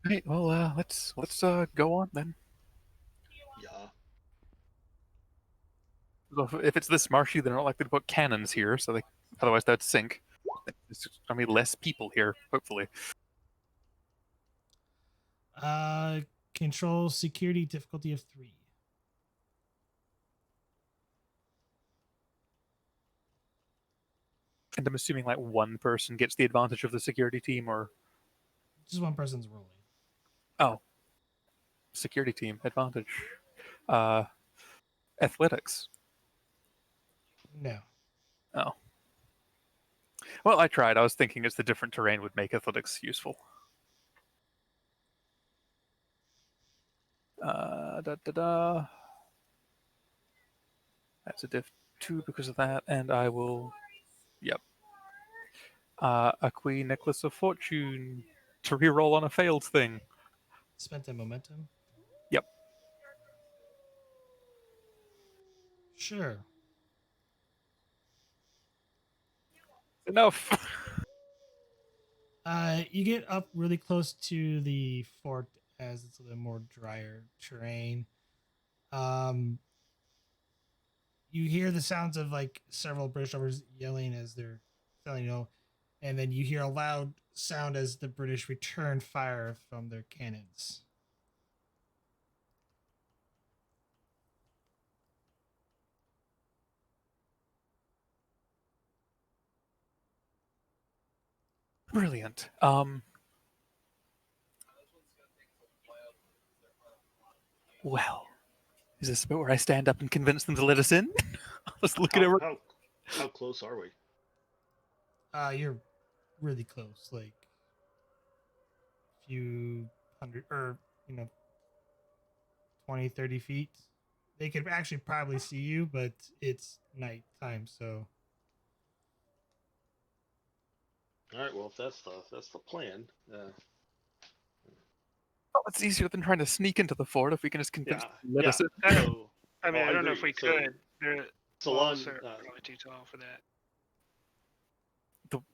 Speaker 1: through.
Speaker 5: Right, well, let's go on then.
Speaker 6: Yeah.
Speaker 5: So if it's this marshy, they're not likely to put cannons here, so otherwise they'd sink. There's gonna be less people here, hopefully.
Speaker 1: Control security difficulty of 3.
Speaker 5: And I'm assuming like one person gets the advantage of the security team, or
Speaker 1: Just one person's rolling.
Speaker 5: security team advantage. Athletics.
Speaker 1: No.
Speaker 5: Oh. Well, I tried. I was thinking it's the different terrain would make athletics useful. That's a diff 2 because of that, and I will. Yep. A Queen Necklace of Fortune to reroll on a failed thing.
Speaker 1: Spent a momentum?
Speaker 5: Yep.
Speaker 1: Sure.
Speaker 5: Enough.
Speaker 1: You get up really close to the fort as it's a little more drier terrain. You hear the sounds of like several British officers yelling as they're telling, and then you hear a loud sound as the British return fire from their cannons.
Speaker 5: Brilliant. Well, is this a bit where I stand up and convince them to let us in? Let's look at it.
Speaker 6: How close are we?
Speaker 1: You're really close, like a few hundred or 20, 30 feet. They could actually probably see you, but it's nighttime, so.
Speaker 6: All right. Well, if that's the plan.
Speaker 5: Oh, it's easier than trying to sneak into the fort if we can just convince them to let us in.
Speaker 6: So,
Speaker 7: I mean,
Speaker 6: Oh,
Speaker 7: I don't know
Speaker 6: agree.
Speaker 7: if we could. The
Speaker 6: So
Speaker 7: walls
Speaker 6: on,
Speaker 7: are probably too tall for that.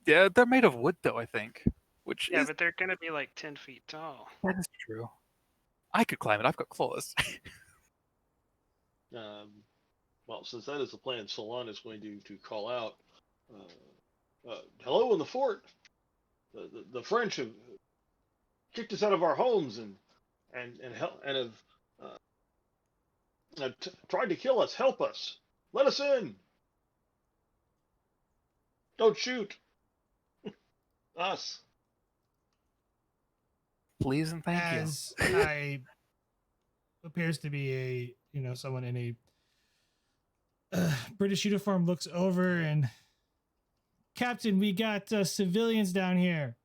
Speaker 5: Yeah, they're made of wood, though, I think. Which
Speaker 7: Yeah,
Speaker 5: is,
Speaker 7: but they're gonna be like 10 feet tall.
Speaker 5: that is true. I could climb it. I've got claws.
Speaker 6: Well, since that is the plan, Solon is going to call out, "Hello in the fort. The French have kicked us out of our homes and have tried to kill us. Help us. Let us in. Don't shoot us."
Speaker 5: Please and thank you.
Speaker 1: As I appears to be someone in a British uniform looks over and, Captain, we got civilians down here.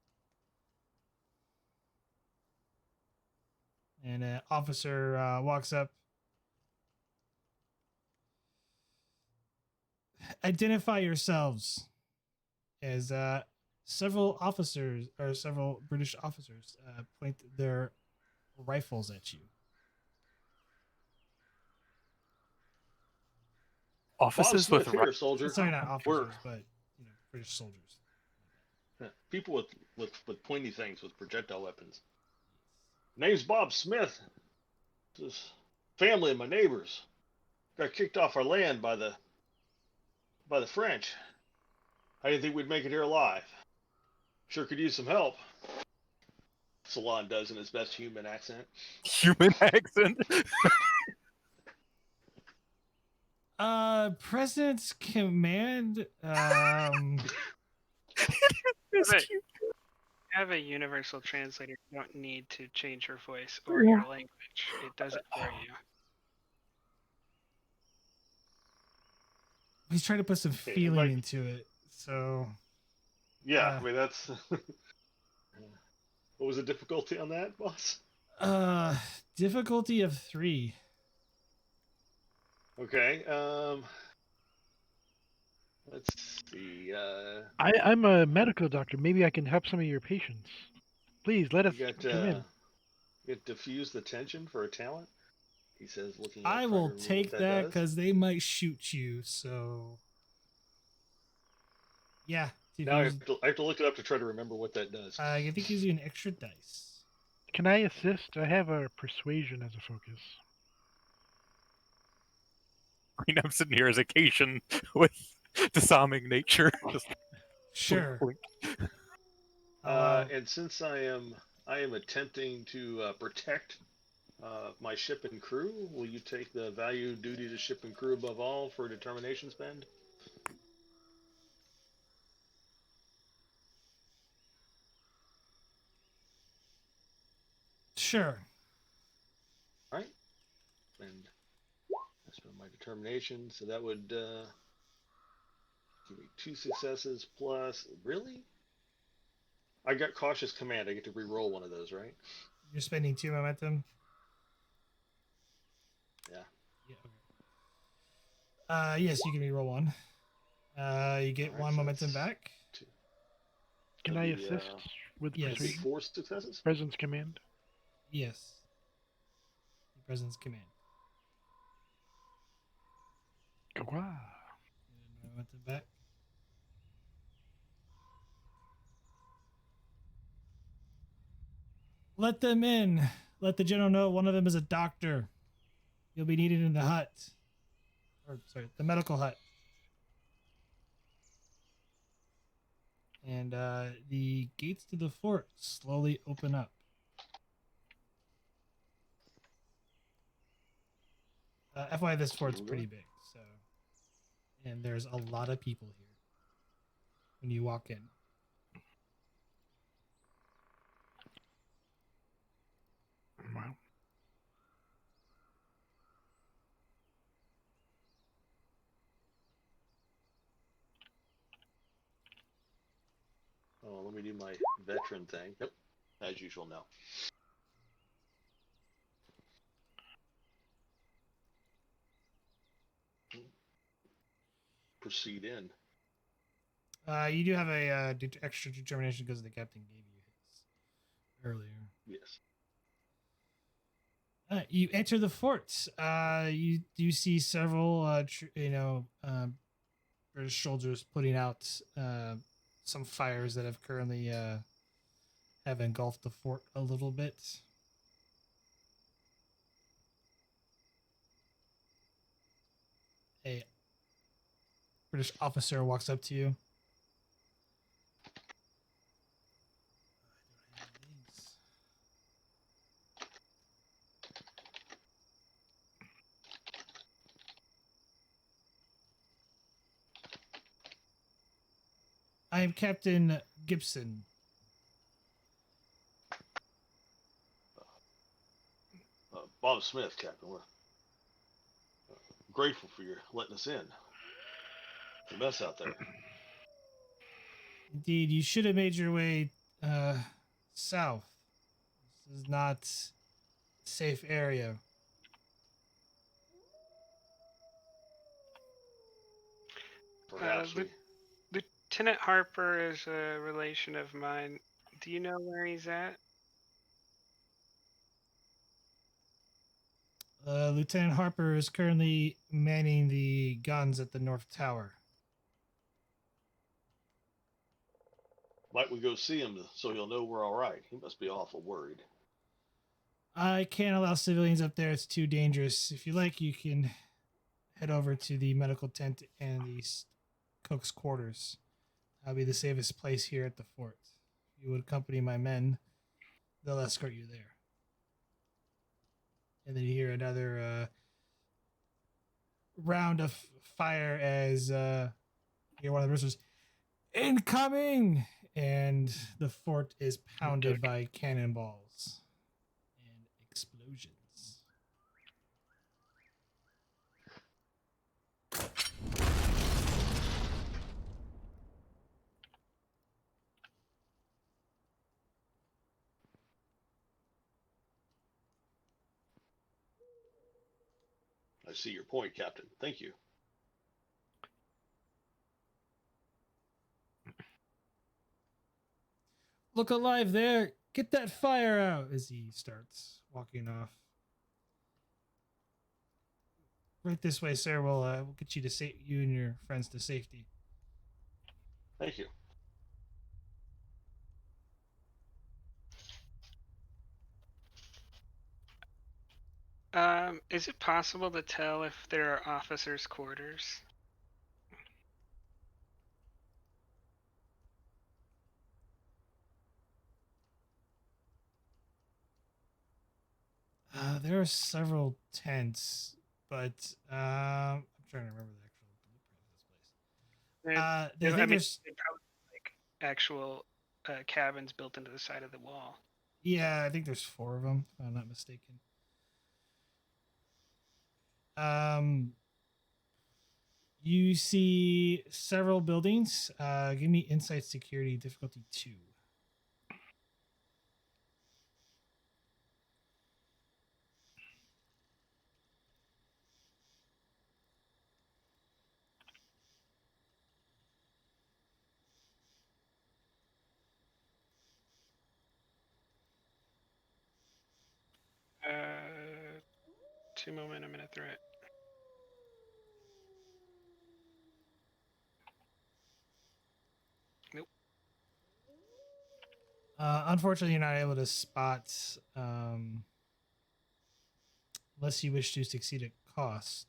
Speaker 1: And an officer walks up. Identify yourselves. As several British officers point their rifles at you.
Speaker 6: Bob
Speaker 5: Offices
Speaker 6: Smith
Speaker 5: with
Speaker 6: here, soldier.
Speaker 1: Sorry, not officers,
Speaker 6: We're
Speaker 1: but British soldiers.
Speaker 6: people with pointy things with projectile weapons. Name's Bob Smith. This family of my neighbors got kicked off our land by the French. I didn't think we'd make it here alive. Sure could use some help. Salon does in his best human accent.
Speaker 5: human accent.
Speaker 1: President's command.
Speaker 5: It's
Speaker 7: Right.
Speaker 5: cute.
Speaker 7: Have a universal translator. You don't need to change your voice or your language. It does it for you.
Speaker 1: He's trying to put some
Speaker 6: Okay,
Speaker 1: feeling
Speaker 6: Mike.
Speaker 1: into it. So
Speaker 6: Yeah, I mean that's. What was the difficulty on that, boss?
Speaker 1: difficulty of 3.
Speaker 6: Okay. Let's see.
Speaker 3: I'm a medical doctor. Maybe I can help some of your patients. Please let us
Speaker 6: You got
Speaker 3: come in.
Speaker 6: diffuse the tension for a talent. He says, looking.
Speaker 1: I
Speaker 6: up,
Speaker 1: will
Speaker 6: trying to remember
Speaker 1: take
Speaker 6: what
Speaker 1: that
Speaker 6: does.
Speaker 1: because they might shoot you. So yeah,
Speaker 6: Now I have to look it up to try to remember what that does.
Speaker 1: I think it gives you an extra dice.
Speaker 3: Can I assist? I have a persuasion as a focus.
Speaker 5: I mean, I'm sitting here as a Cation with disarming nature. Just
Speaker 1: Sure.
Speaker 5: blink.
Speaker 6: And since I am attempting to protect my ship and crew, will you take the value duty to ship and crew above all for a determination spend?
Speaker 1: Sure.
Speaker 6: All right. And I spend my determination, so that would give me 2 successes plus. Really? I got cautious command. I get to re-roll one of those, right?
Speaker 1: You're spending 2 momentum.
Speaker 6: Yeah.
Speaker 1: Yeah. Okay. Yes, you can reroll 1. You get
Speaker 6: Alright,
Speaker 1: 1
Speaker 6: so
Speaker 1: momentum
Speaker 6: that's
Speaker 1: back.
Speaker 6: 2.
Speaker 3: Can
Speaker 6: That'd
Speaker 3: I
Speaker 6: be,
Speaker 3: assist with
Speaker 1: yes.
Speaker 6: that'd be
Speaker 3: persuasion?
Speaker 6: 4 successes.
Speaker 3: Presence command.
Speaker 1: Yes. Your presence command.
Speaker 3: Gwa.
Speaker 1: Momentum back. Let them in. Let the general know one of them is a doctor. You'll be needed in the hut. Or, sorry, the medical hut. And the gates to the fort slowly open up. FYI, this fort's pretty big, so. And there's a lot of people here when you walk in.
Speaker 3: Wow.
Speaker 6: Oh, let me do my veteran thing. Yep, as usual now. Proceed in.
Speaker 1: You do have a extra determination because the captain gave you his earlier.
Speaker 6: Yes.
Speaker 1: You enter the fort. You do see several, British soldiers putting out some fires that have currently have engulfed the fort a little bit. A British officer walks up to you. I don't have these. I am Captain Gibson.
Speaker 6: Bob Smith, Captain. We're grateful for your letting us in. It's a mess out there.
Speaker 1: Indeed, you should have made your way south. This is not a safe area.
Speaker 6: Perhaps we.
Speaker 7: Lieutenant Harper is a relation of mine. Do you know where he's at?
Speaker 1: Lieutenant Harper is currently manning the guns at the North Tower.
Speaker 6: Might we go see him so he'll know we're all right? He must be awful worried.
Speaker 1: I can't allow civilians up there. It's too dangerous. If you like, you can head over to the medical tent and the cook's quarters. That'll be the safest place here at the fort. If you would accompany my men, they'll escort you there. And then you hear another round of fire as you hear one of the roosters, incoming! And the fort is pounded by cannonballs and explosions.
Speaker 6: I see your point, Captain. Thank you.
Speaker 1: Look alive there! Get that fire out! As he starts walking off. Right this way, sir. We'll get you to you and your friends to safety.
Speaker 6: Thank you.
Speaker 7: Is it possible to tell if there are officers' quarters?
Speaker 1: There are several tents, but I'm trying to remember the actual blueprint of this place. I think there's
Speaker 7: they'd probably like actual cabins built into the side of the wall.
Speaker 1: I think there's 4 of them, if I'm not mistaken. You see several buildings. Give me insight security difficulty 2.
Speaker 7: Uh, 2 moment, I'm gonna throw it. Nope.
Speaker 1: Unfortunately, you're not able to spot unless you wish to succeed at cost.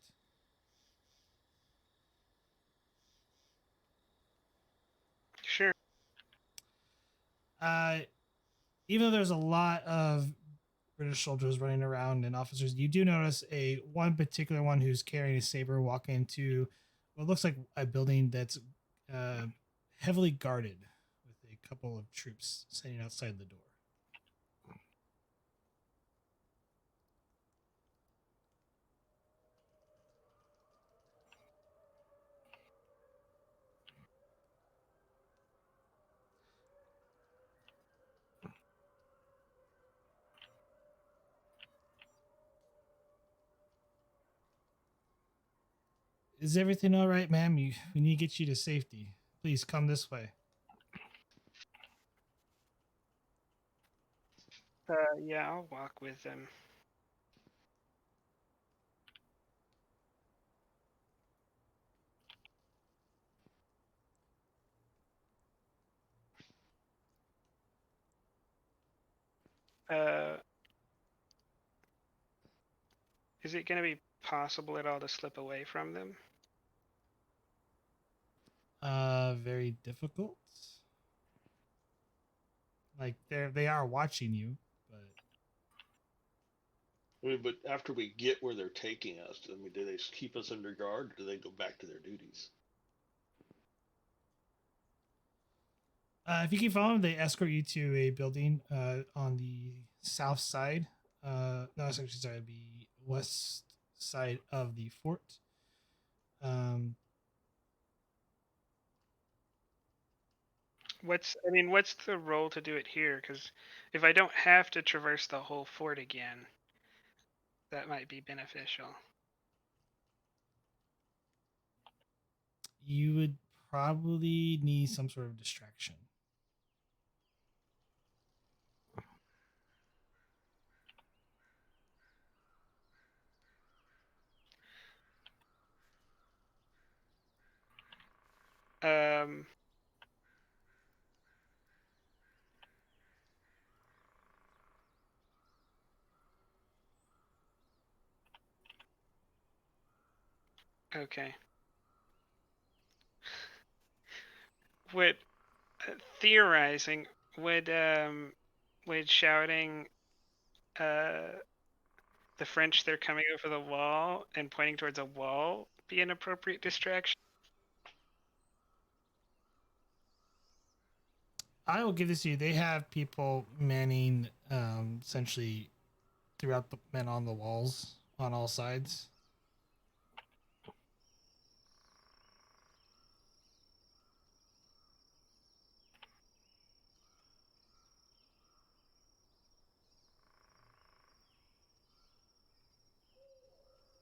Speaker 7: Sure.
Speaker 1: Even though there's a lot of British soldiers running around and officers, you do notice one particular one who's carrying a saber walk into what looks like a building that's heavily guarded with a couple of troops standing outside the door. Is everything all right, ma'am? We need to get you to safety. Please come this way.
Speaker 7: Yeah, I'll walk with them. Is it going to be possible at all to slip away from them?
Speaker 1: Very difficult. Like they are watching you, but
Speaker 6: I mean, but after we get where they're taking us, I mean, do they keep us under guard, or do they go back to their duties?
Speaker 1: if you keep following, they escort you to a building on the south side. No, it's actually sorry, the west side of the fort. Um,
Speaker 7: what's the role to do it here? Because if I don't have to traverse the whole fort again, that might be beneficial.
Speaker 1: you would probably need some sort of distraction.
Speaker 7: Um, okay. Would theorizing would shouting uh the French they're coming over the wall and pointing towards a wall be an appropriate distraction?
Speaker 1: I will give this to you. They have people manning essentially throughout the men on the walls on all sides.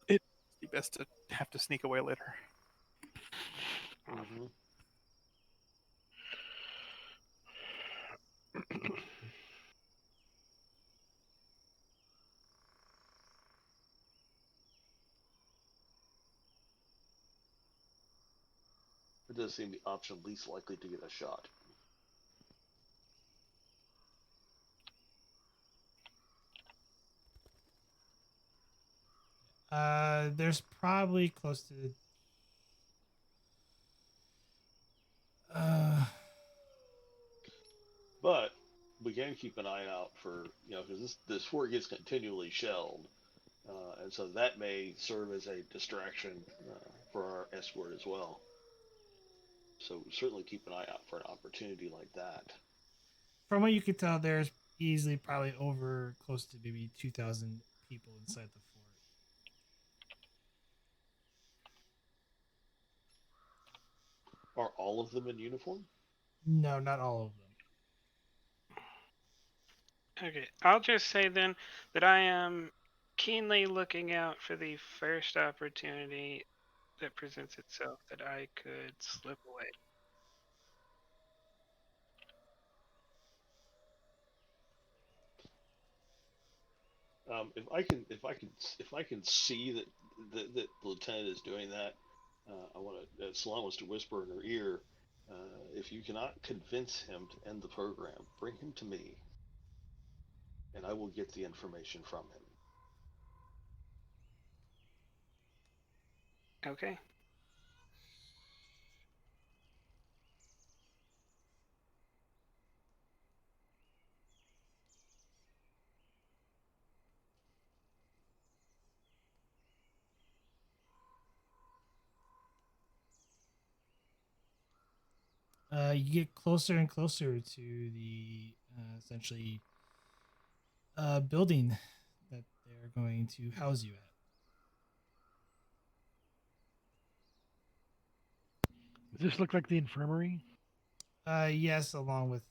Speaker 5: It'd be best to have to sneak away later.
Speaker 6: Mm-hmm. It does seem the option least likely to get a shot.
Speaker 1: There's probably close to uh
Speaker 6: But we can keep an eye out for, because this fort gets continually shelled, and so that may serve as a distraction for our escort as well. So certainly keep an eye out for an opportunity like that.
Speaker 1: from what you could tell, there's easily probably over close to maybe 2,000 people inside the fort.
Speaker 6: Are all of them in uniform?
Speaker 1: No, not all of them.
Speaker 7: Okay, I'll just say then that I am keenly looking out for the first opportunity that presents itself that I could slip away.
Speaker 6: If I can see that the lieutenant is doing that, I want to. Salon wants to whisper in her ear. If you cannot convince him to end the program, bring him to me, and I will get the information from him.
Speaker 7: Okay.
Speaker 1: You get closer and closer to the essentially building that they're going to house you
Speaker 3: Does this look like the infirmary?
Speaker 1: at. Yes, along with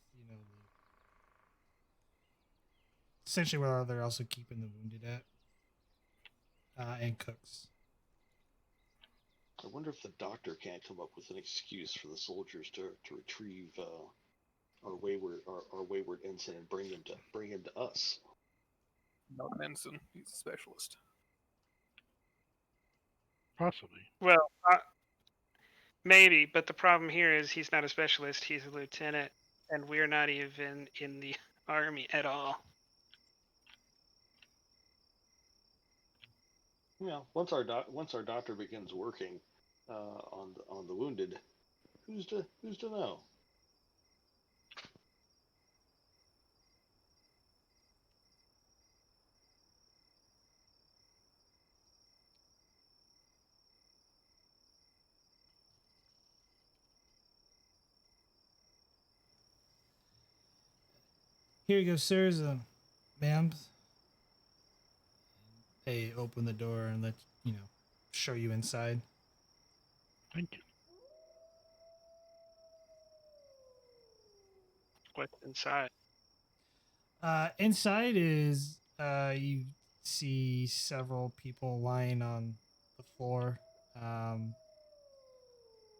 Speaker 1: essentially where they're also keeping the wounded at, and cooks.
Speaker 6: I wonder if the doctor can't come up with an excuse for the soldiers to retrieve our wayward ensign and bring him to us.
Speaker 5: Not an ensign. He's a specialist.
Speaker 3: Possibly.
Speaker 7: Well, maybe, but the problem here is he's not a specialist, he's a lieutenant, and we're not even in the army at all.
Speaker 6: Yeah, once our doctor begins working on the wounded, who's to know?
Speaker 1: Here you go, sirs. Ma'am. They open the door and let show you inside.
Speaker 3: Thank you.
Speaker 7: What's inside?
Speaker 1: Inside is you see several people lying on the floor,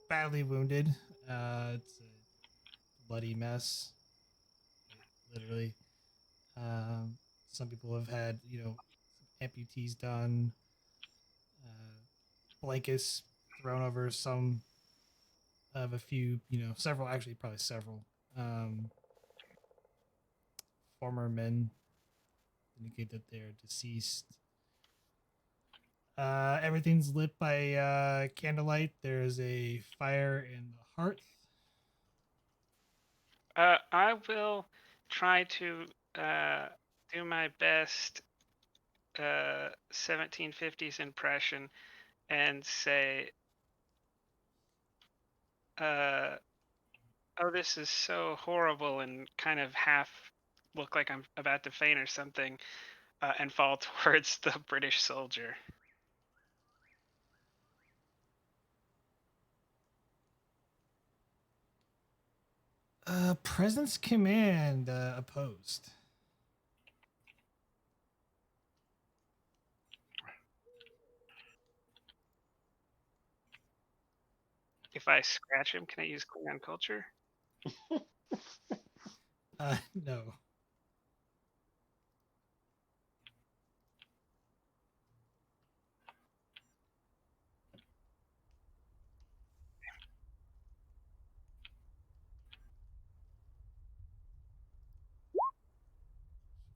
Speaker 1: badly wounded. It's a bloody mess, literally. Um, some people have had some amputees done, blankets thrown over some of a few, several, actually probably several former men indicate that they're deceased. Everything's lit by candlelight. There's a fire in the hearth.
Speaker 7: I will try to do my best 1750s impression and say, oh, this is so horrible, and kind of half look like I'm about to faint or something, and fall towards the British soldier.
Speaker 1: Presence command opposed.
Speaker 7: If I scratch him, can I use Klingon culture?
Speaker 1: No.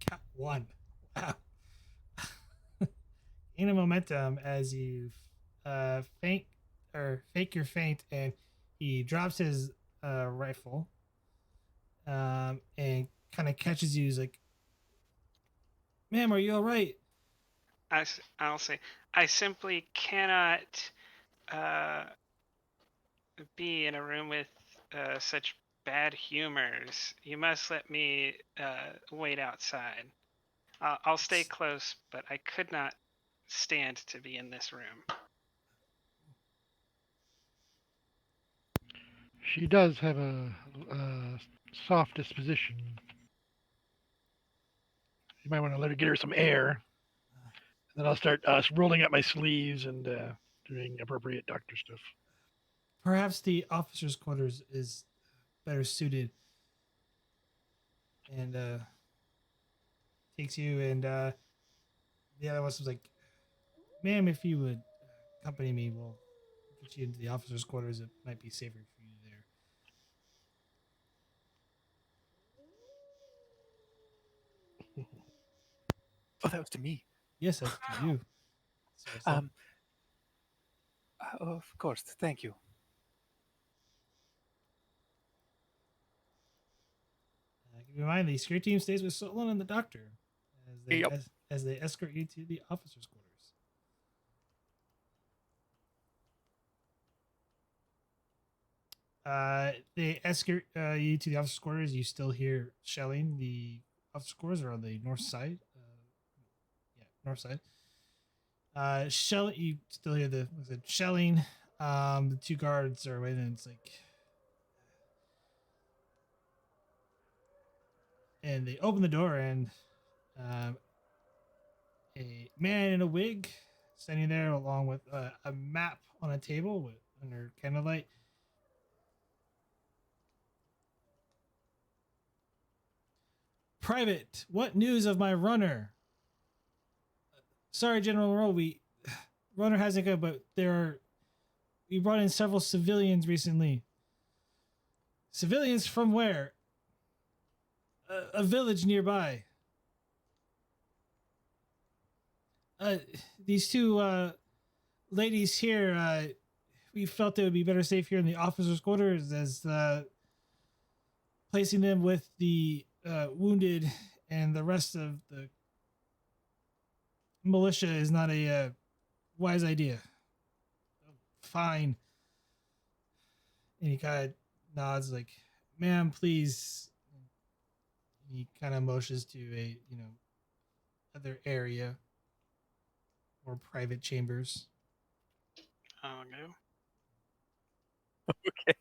Speaker 1: Got one. Wow. In a momentum as you faint or fake your feint, and he drops his rifle and kind of catches you. He's like, "Ma'am, are you all right?"
Speaker 7: I'll say, I simply cannot uh, be in a room with such bad humors. You must let me wait outside. I'll stay close, but I could not stand to be in this room.
Speaker 3: She does have a soft disposition. You might want to let her get her some air. And then I'll start rolling up my sleeves and doing appropriate doctor stuff.
Speaker 1: Perhaps the officer's quarters is better suited. And takes you, and the other one was like, "Ma'am, if you would accompany me, we'll get you into the officer's quarters. It might be safer for you there."
Speaker 5: Oh, that was to me.
Speaker 1: Yes, that's to you. Seriously.
Speaker 5: Of course. Thank you.
Speaker 1: Keep in mind, the security team stays with Solon and the doctor
Speaker 5: Yep.
Speaker 1: as they escort you to the officer's quarters. They escort you to the officer's quarters. You still hear shelling. The officer's quarters are on the north side. North side. Shell. You still hear the shelling. The two guards are waiting. It's like, and they open the door, and um, a man in a wig standing there, along with a map on a table with under candlelight. "Private, what news of my runner?" "Sorry, General Moreau, runner hasn't come, but we brought in several civilians recently." "Civilians from where?" A village nearby." These two ladies here we felt it would be better safe here in the officers' quarters, as placing them with the wounded and the rest of the militia is not a wise idea. Fine. And he kind of nods like, ma'am, please. He kind of motions to a, other area or private chambers.
Speaker 7: Oh no.
Speaker 5: Okay.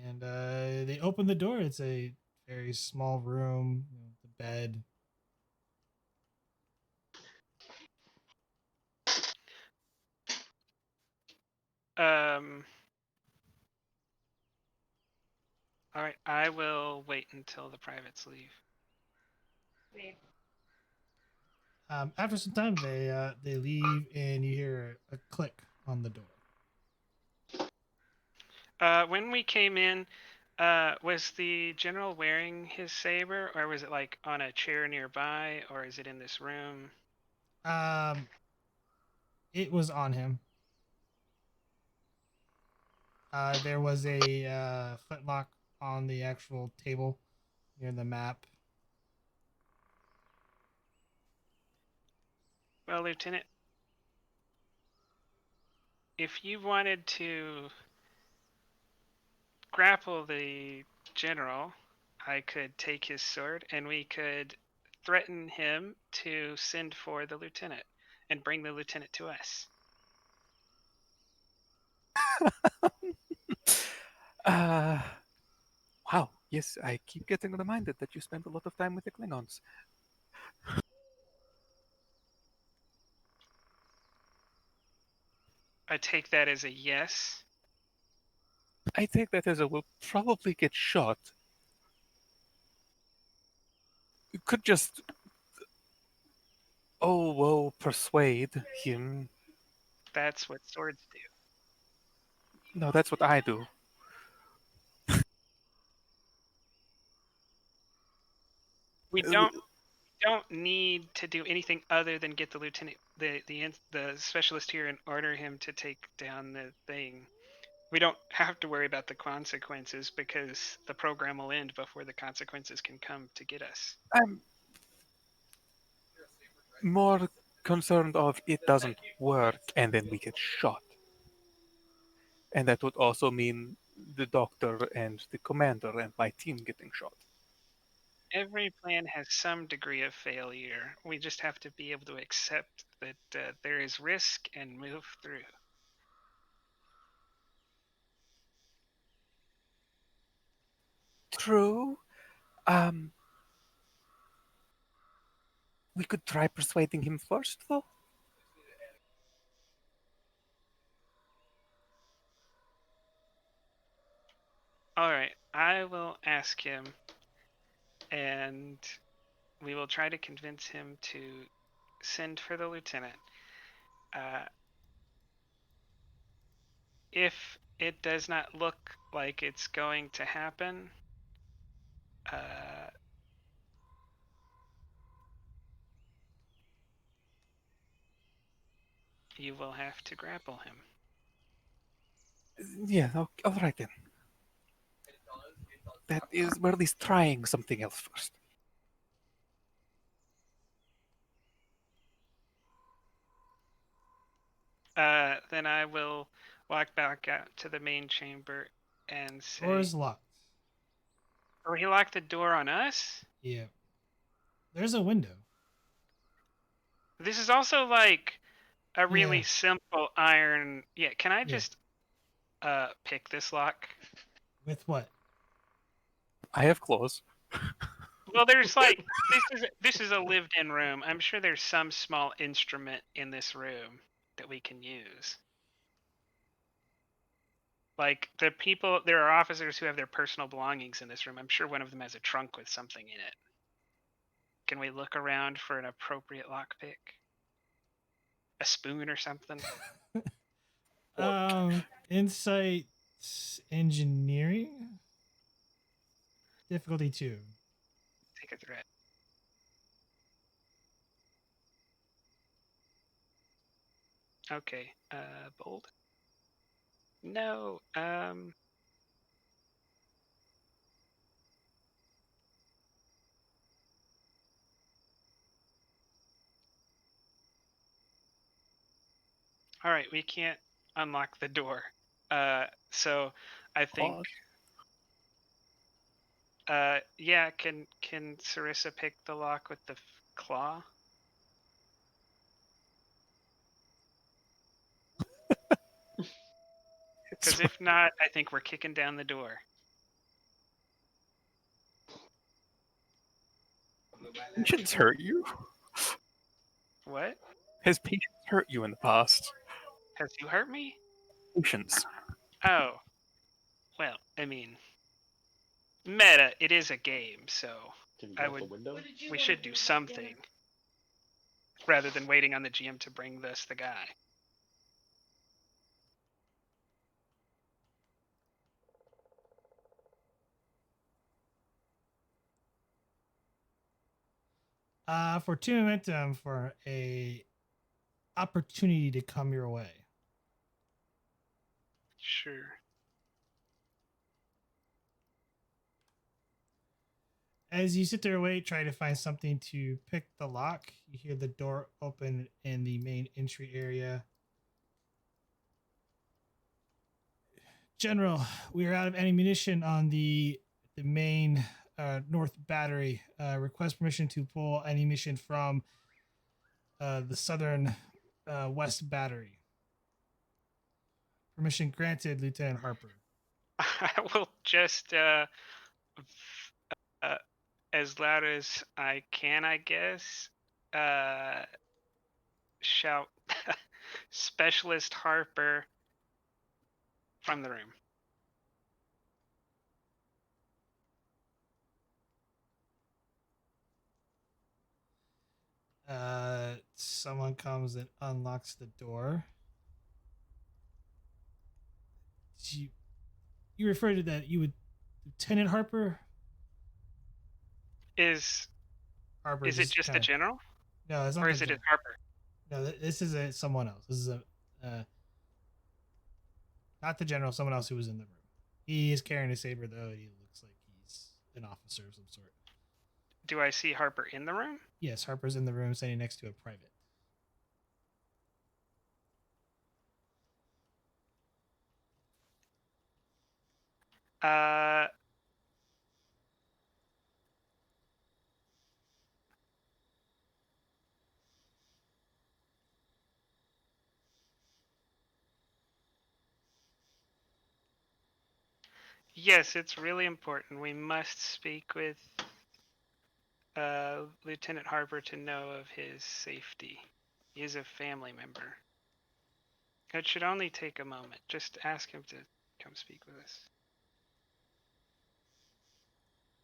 Speaker 1: And they open the door. It's a very small room, the bed.
Speaker 7: All right, I will wait until the privates leave.
Speaker 1: After some time, they leave, and you hear a click on the door.
Speaker 7: When we came in, was the general wearing his saber, or was it like on a chair nearby, or is it in this room?
Speaker 1: It was on him. There was a flintlock on the actual table near the map.
Speaker 7: Well, Lieutenant, if you wanted to grapple the general, I could take his sword and we could threaten him to send for the lieutenant and bring the lieutenant to us.
Speaker 5: Uh, wow. Yes, I keep getting reminded that you spent a lot of time with the Klingons.
Speaker 7: I take that as a yes.
Speaker 5: I take that as a will probably get shot. You could just, persuade him.
Speaker 7: That's what swords do.
Speaker 5: No, that's what I do.
Speaker 7: We don't need to do anything other than get the lieutenant, the specialist here, and order him to take down the thing. We don't have to worry about the consequences because the program will end before the consequences can come to get us.
Speaker 5: I'm more concerned of it doesn't work and then we get shot. And that would also mean the doctor and the commander and my team getting shot.
Speaker 7: Every plan has some degree of failure. We just have to be able to accept that there is risk and move through.
Speaker 5: True. Um, we could try persuading him first, though.
Speaker 7: All right, I will ask him, and we will try to convince him to send for the lieutenant. If it does not look like it's going to happen, you will have to grapple him.
Speaker 5: Yeah, all right then. That is, we're at least trying something else first.
Speaker 7: Then I will walk back out to the main chamber and say,
Speaker 1: Door is locked.
Speaker 7: "Oh, he locked the door on us?"
Speaker 1: Yeah. There's a window.
Speaker 7: This is also like a really
Speaker 1: Yeah.
Speaker 7: simple iron. Yeah, can I
Speaker 1: Yeah.
Speaker 7: just pick this lock?
Speaker 1: With what?
Speaker 5: I have claws.
Speaker 7: Well, there's like this is a lived-in room. I'm sure there's some small instrument in this room that we can use. Like there are officers who have their personal belongings in this room. I'm sure one of them has a trunk with something in it. Can we look around for an appropriate lockpick? A spoon or something?
Speaker 1: Insight engineering? Difficulty 2.
Speaker 7: Take a threat. Okay. Bold. No. All right, we can't unlock the door. So I think.
Speaker 5: Odd.
Speaker 7: Yeah. Can Sarissa pick the lock with the claw? Because if not, I think we're kicking down the door.
Speaker 5: Patience hurt you?
Speaker 7: What?
Speaker 5: Has patience hurt you in the past?
Speaker 7: Has you hurt me?
Speaker 5: Patience.
Speaker 7: Oh. Well, I mean, meta. It is a game, so
Speaker 6: Can you
Speaker 7: I
Speaker 6: go out
Speaker 7: would.
Speaker 6: the window?
Speaker 7: We should do something rather than waiting on the GM to bring us the guy.
Speaker 1: For 2 momentum for a opportunity to come your way.
Speaker 7: Sure.
Speaker 1: As you sit there and wait, try to find something to pick the lock. You hear the door open in the main entry area. General, we are out of ammunition on the main north battery. Request permission to pull ammunition from the southern west battery. Permission granted, Lieutenant Harper.
Speaker 7: I will just as loud as I can, I guess. Shout Specialist Harper from the room.
Speaker 1: Someone comes and unlocks the door. You referred to that you would Lieutenant Harper?
Speaker 7: Is
Speaker 1: Harper
Speaker 7: it just the
Speaker 1: kinda,
Speaker 7: general,
Speaker 1: no, it's not
Speaker 7: or
Speaker 1: the
Speaker 7: is it
Speaker 1: general.
Speaker 7: Harper?
Speaker 1: No, this is someone else. This is not the general, someone else who was in the room. He is carrying a saber, though. He looks like he's an officer of some sort.
Speaker 7: Do I see Harper in the room?
Speaker 1: Yes, Harper's in the room standing next to a private.
Speaker 7: Uh, yes, it's really important. We must speak with Lieutenant Harper to know of his safety. He is a family member. It should only take a moment. Just ask him to come speak with us.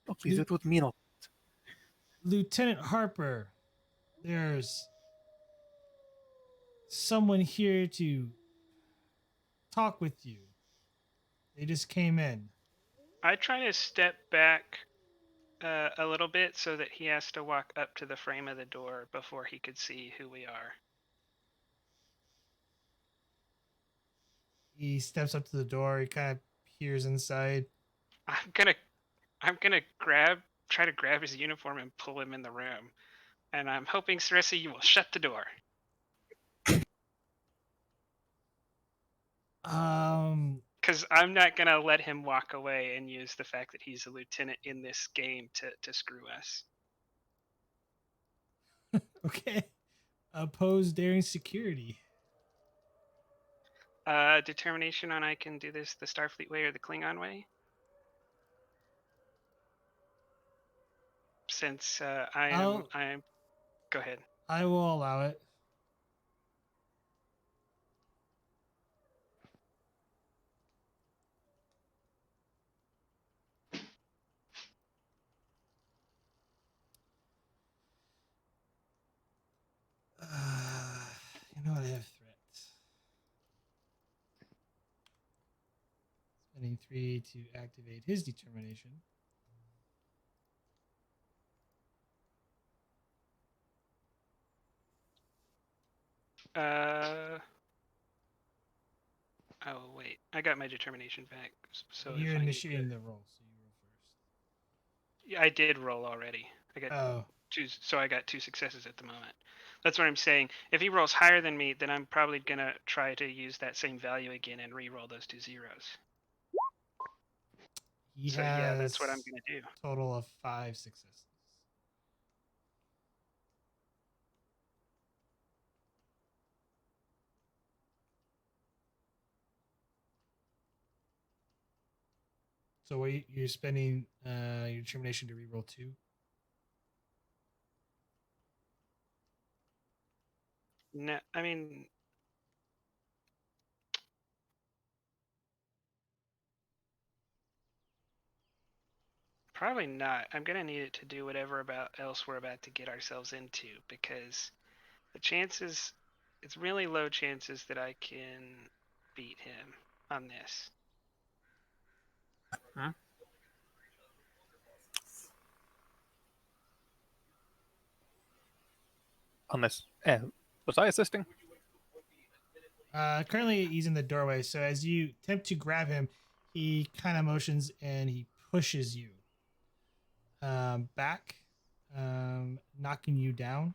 Speaker 5: Oh, please, it would mean a
Speaker 1: Lieutenant Harper, there's someone here to talk with you. They just came in.
Speaker 7: I try to step back a little bit so that he has to walk up to the frame of the door before he could see who we are.
Speaker 1: He steps up to the door. He kind of peers inside.
Speaker 7: I'm gonna try to grab his uniform and pull him in the room. And I'm hoping, Sarissa, you will shut the door. Because I'm not gonna let him walk away and use the fact that he's a lieutenant in this game to screw us.
Speaker 1: Okay. Oppose daring security.
Speaker 7: Determination on I can do this the Starfleet way or the Klingon way. Since I'm. Go ahead.
Speaker 1: I will allow it. You know what? I have threats. Spending 3 to activate his determination.
Speaker 7: Oh wait, I got my determination back. So
Speaker 1: You're
Speaker 7: if I need
Speaker 1: initiating the roll, so you roll first.
Speaker 7: yeah, I did roll already. I got
Speaker 1: Oh,
Speaker 7: so I got 2 successes at the moment. That's what I'm saying. If he rolls higher than me, then I'm probably gonna try to use that same value again and re-roll those 2 zeros.
Speaker 1: he
Speaker 7: So yeah, that's what I'm
Speaker 1: has
Speaker 7: gonna do.
Speaker 1: total of 5 successes. So what you're spending your determination to re-roll 2?
Speaker 7: No, I mean probably not. I'm gonna need it to do whatever else we're about to get ourselves into because the chances, it's really low chances that I can beat him on this.
Speaker 5: Hmm? Unless, was I assisting?
Speaker 1: Currently, he's in the doorway. So as you attempt to grab him, he kind of motions and he pushes you back, knocking you down.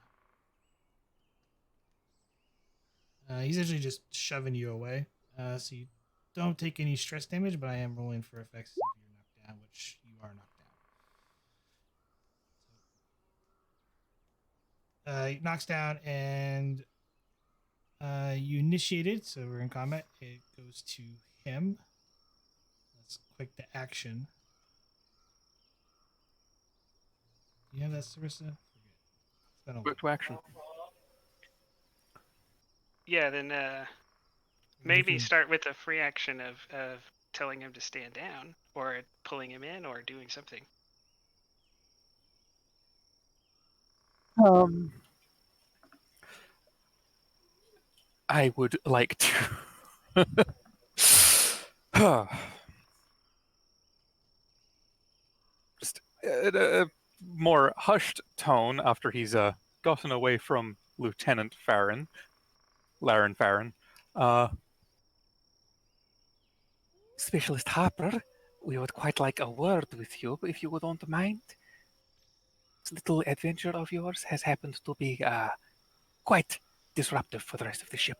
Speaker 1: He's actually just shoving you away. So you don't take any stress damage, but I am rolling for effects if you're knocked down, which you are knocked down. He knocks down and you initiate it. So we're in combat. It goes to him. Let's quick to action. Do you have that, Sarissa? Forget. It's been a
Speaker 5: Quick to action.
Speaker 7: Yeah, then
Speaker 1: You
Speaker 7: maybe
Speaker 1: can-
Speaker 7: start with a free action of telling him to stand down or pulling him in or doing something.
Speaker 5: I would like to. Just in a more hushed tone after he's gotten away from Lieutenant Farron, Laren Farron. Specialist Harper, we would quite like a word with you, if you don't mind. This little adventure of yours has happened to be quite disruptive for the rest of the ship.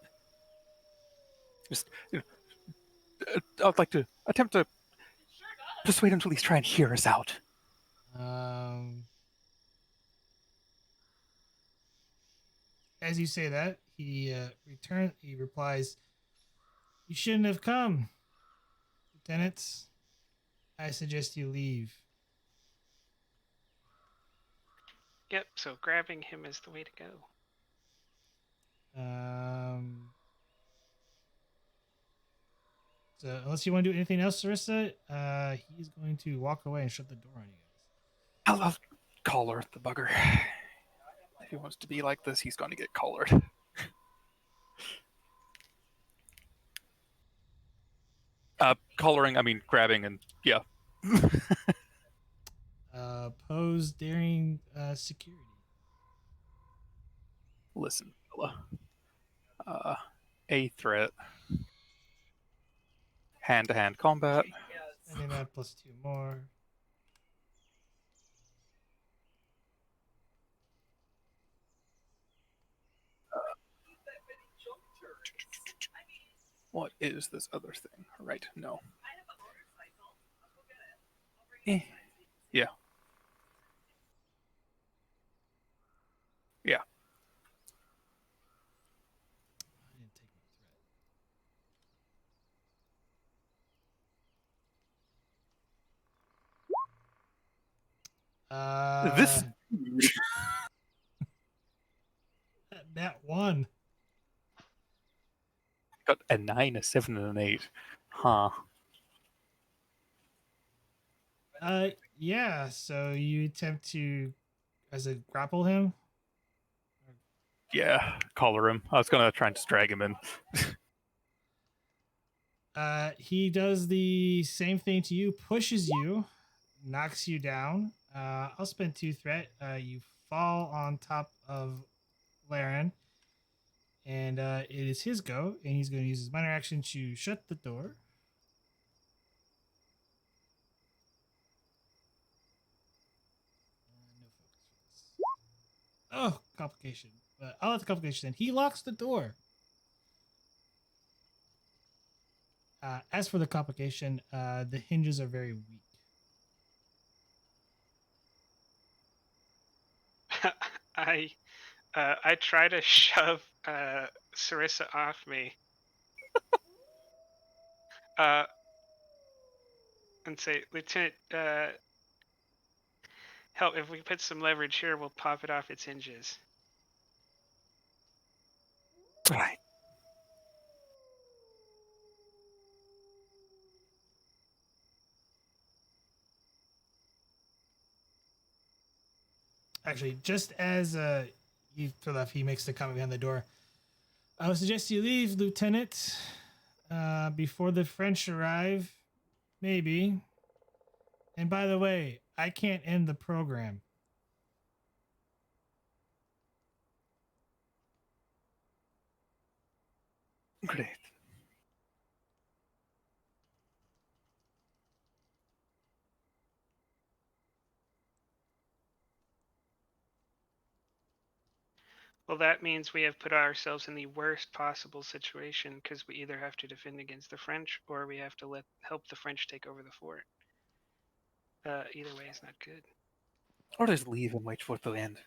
Speaker 5: Just, I'd like to attempt to persuade him to at least try and hear us out.
Speaker 1: Um, as you say that, he He replies, "You shouldn't have come, Lieutenant. I suggest you leave."
Speaker 7: Yep, so grabbing him is the way to go.
Speaker 1: So unless you want to do anything else, Sarissa, he's going to walk away and shut the door on you guys.
Speaker 5: I'll collar the bugger. If he wants to be like this, he's going to get collared. Collaring, I mean grabbing, and yeah.
Speaker 1: Pose daring security.
Speaker 5: Listen, fella. A threat. Hand-to-hand combat.
Speaker 1: Spending that plus 2 more.
Speaker 5: What is this other thing? Right, no. Eh. Yeah. Yeah.
Speaker 1: I didn't take my threat.
Speaker 5: This
Speaker 1: That one.
Speaker 5: got a 9, a 7, and an 8. Huh.
Speaker 1: Yeah. So you attempt to, as a grapple him.
Speaker 5: Yeah, collar him. I was gonna try and just drag him in.
Speaker 1: He does the same thing to you, pushes you, knocks you down. I'll spend 2 threat. You fall on top of Laren, And it is his go, and he's going to use his minor action to shut the door. No focus for this. Oh, complication. But I'll let the complication in. He locks the door. As for the complication, the hinges are very weak.
Speaker 7: I try to shove Sarissa off me. And say, Lieutenant, help, if we put some leverage here, we'll pop it off its hinges.
Speaker 5: Right.
Speaker 1: Actually, just as you throw off, he makes the comment behind the door. I would suggest you leave, Lieutenant, before the French arrive. Maybe. And by the way, I can't end the program.
Speaker 5: Great.
Speaker 7: Well, that means we have put ourselves in the worst possible situation because we either have to defend against the French or we have to help the French take over the fort. Either way is not good.
Speaker 5: Or just leave and wait for it to end.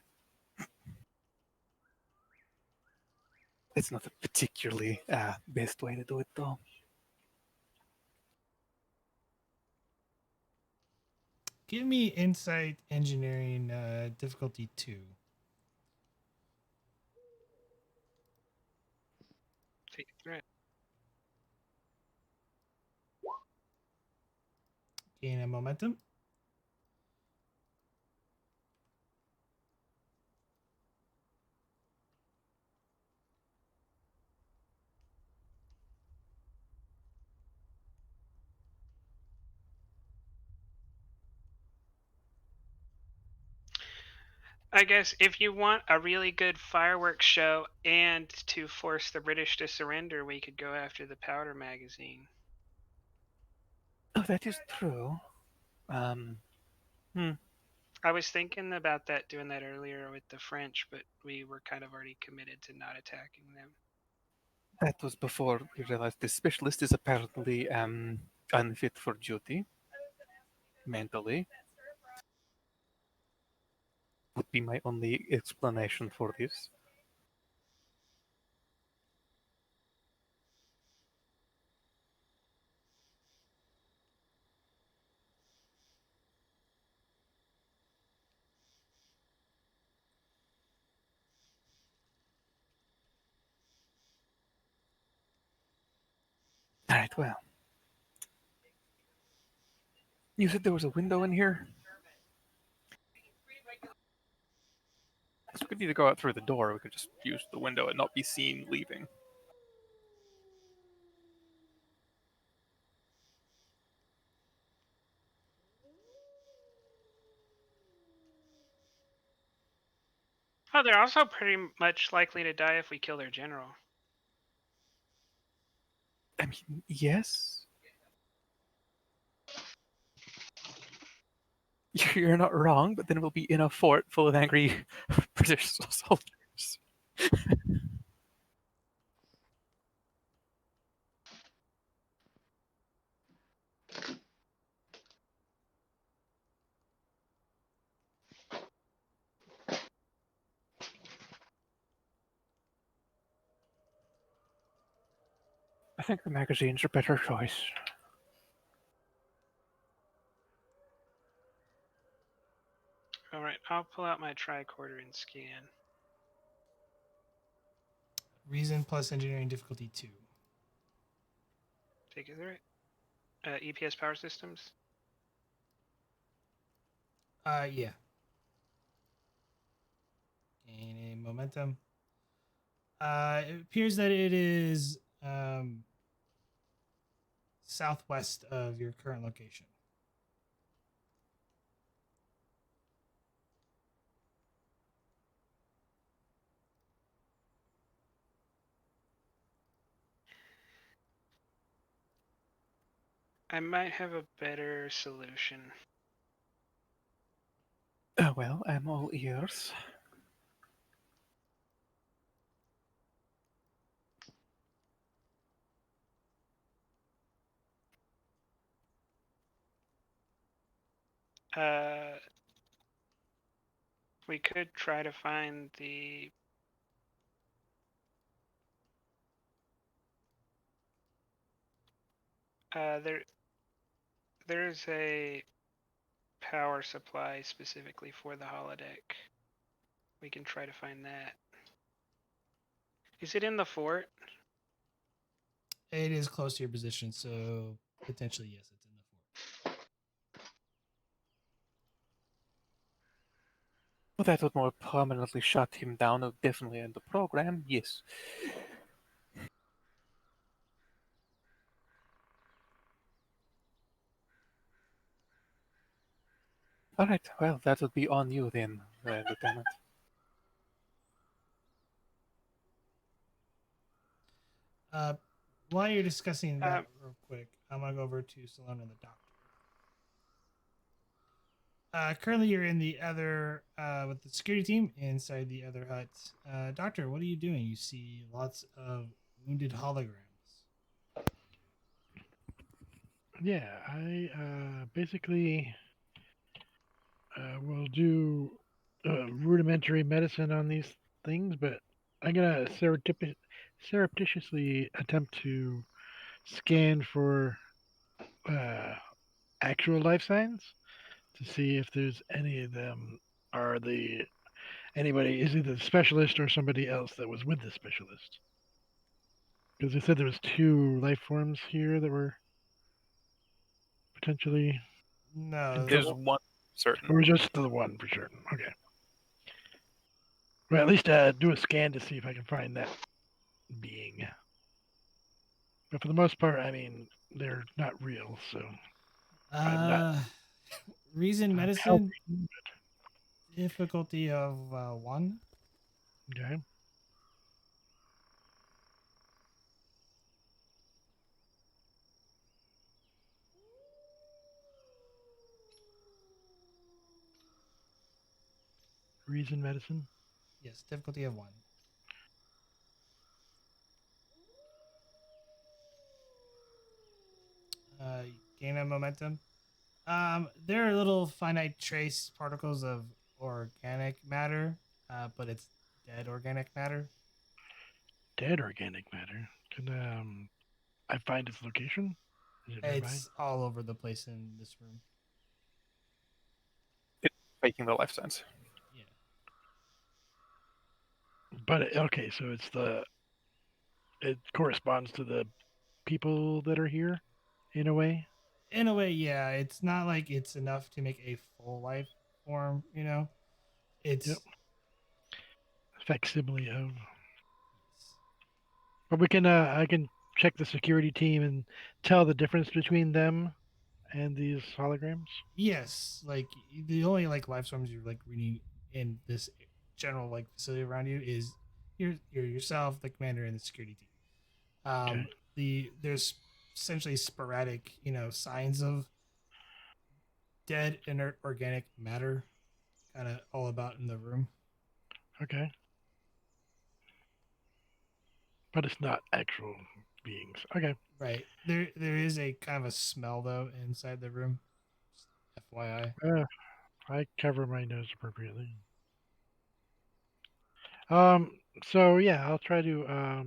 Speaker 5: It's not a particularly best way to do it, though.
Speaker 1: Give me insight engineering difficulty 2.
Speaker 7: Take a threat.
Speaker 1: Gain a momentum.
Speaker 7: I guess if you want a really good fireworks show and to force the British to surrender, we could go after the powder magazine.
Speaker 5: Oh, that is true.
Speaker 7: I was thinking about doing that earlier with the French, but we were kind of already committed to not attacking them.
Speaker 5: That was before we realized the specialist is apparently unfit for duty. Mentally. Would be my only explanation for this. Alright, well. You said there was a window in here? So we could either go out through the door or we could just use the window and not be seen leaving.
Speaker 7: Oh, they're also pretty much likely to die if we kill their general.
Speaker 5: I mean, yes. You're not wrong, but then we'll be in a fort full of angry British soldiers. I think the magazines are a better choice.
Speaker 7: All right, I'll pull out my tricorder and scan.
Speaker 1: Reason plus engineering difficulty 2.
Speaker 7: Take it right. EPS power systems.
Speaker 1: Yeah. Gain a momentum. It appears that it is southwest of your current location.
Speaker 7: I might have a better solution.
Speaker 5: Well, I'm all ears.
Speaker 7: Uh, we could try to find the. There's a power supply specifically for the holodeck. We can try to find that. Is it in the fort?
Speaker 1: It is close to your position, so potentially yes, it's in the fort.
Speaker 5: Well, that would more permanently shut him down. Definitely in the program, yes. All right. Well, that would be on you then, Lieutenant.
Speaker 1: While you're discussing
Speaker 7: Uh,
Speaker 1: that real quick, I'm gonna go over to Salon and the doctor. Currently, you're in the other with the security team inside the other hut. Doctor, what are you doing? You see lots of wounded holograms.
Speaker 3: Yeah, I basically will do rudimentary medicine on these things, but I'm gonna surreptitiously attempt to scan for actual life signs to see if there's any of them are the anybody is either the specialist or somebody else that was with the specialist. Because they said there was 2 life forms here that were potentially in
Speaker 1: No,
Speaker 5: There's
Speaker 3: trouble,
Speaker 5: one certain.
Speaker 3: or just the one for certain. Okay. Well, at least do a scan to see if I can find that being. But for the most part, I mean, they're not real, so I'm not
Speaker 1: uh, reason
Speaker 3: I'm
Speaker 1: medicine
Speaker 3: helping.
Speaker 1: difficulty of 1.
Speaker 3: Okay. Reason medicine.
Speaker 1: Yes, difficulty of 1. Gain of momentum. There are little finite trace particles of organic matter, but it's dead organic matter.
Speaker 3: Dead organic matter. Can I find its location? Is it nearby?
Speaker 1: It's all over the place in this room.
Speaker 5: It's making the life signs.
Speaker 1: Yeah.
Speaker 3: But okay, so it corresponds to the people that are here in a way.
Speaker 1: In a way, yeah. It's not like it's enough to make a full life form, you know?
Speaker 3: Yep.
Speaker 1: It's.
Speaker 3: Facsimile of.
Speaker 1: Yes.
Speaker 3: But we can I can check the security team and tell the difference between them and these holograms.
Speaker 1: Yes, like the only like life forms you're like reading in this general like facility around you is you're yourself, the commander, and the security team.
Speaker 3: Okay.
Speaker 1: There's essentially sporadic, signs of dead inert organic matter, kind of all about in the room.
Speaker 3: Okay. But it's not actual beings. Okay.
Speaker 1: Right. There is a kind of a smell though inside the room. Just FYI.
Speaker 3: I cover my nose appropriately. Um. So yeah, I'll try to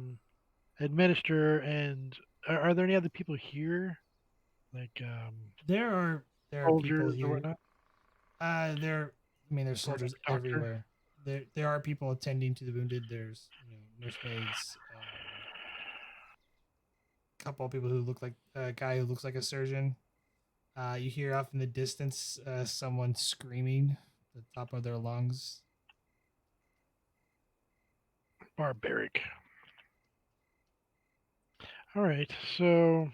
Speaker 3: administer. And are there any other people here, like
Speaker 1: There are people
Speaker 3: soldiers or
Speaker 1: here.
Speaker 3: whatnot?
Speaker 1: There's
Speaker 3: Or like
Speaker 1: soldiers
Speaker 3: a doctor?
Speaker 1: everywhere. There are people attending to the wounded. There's nursemaids, a couple of people who look like a guy who looks like a surgeon. You hear off in the distance someone screaming at the top of their lungs.
Speaker 3: Barbaric. All right. So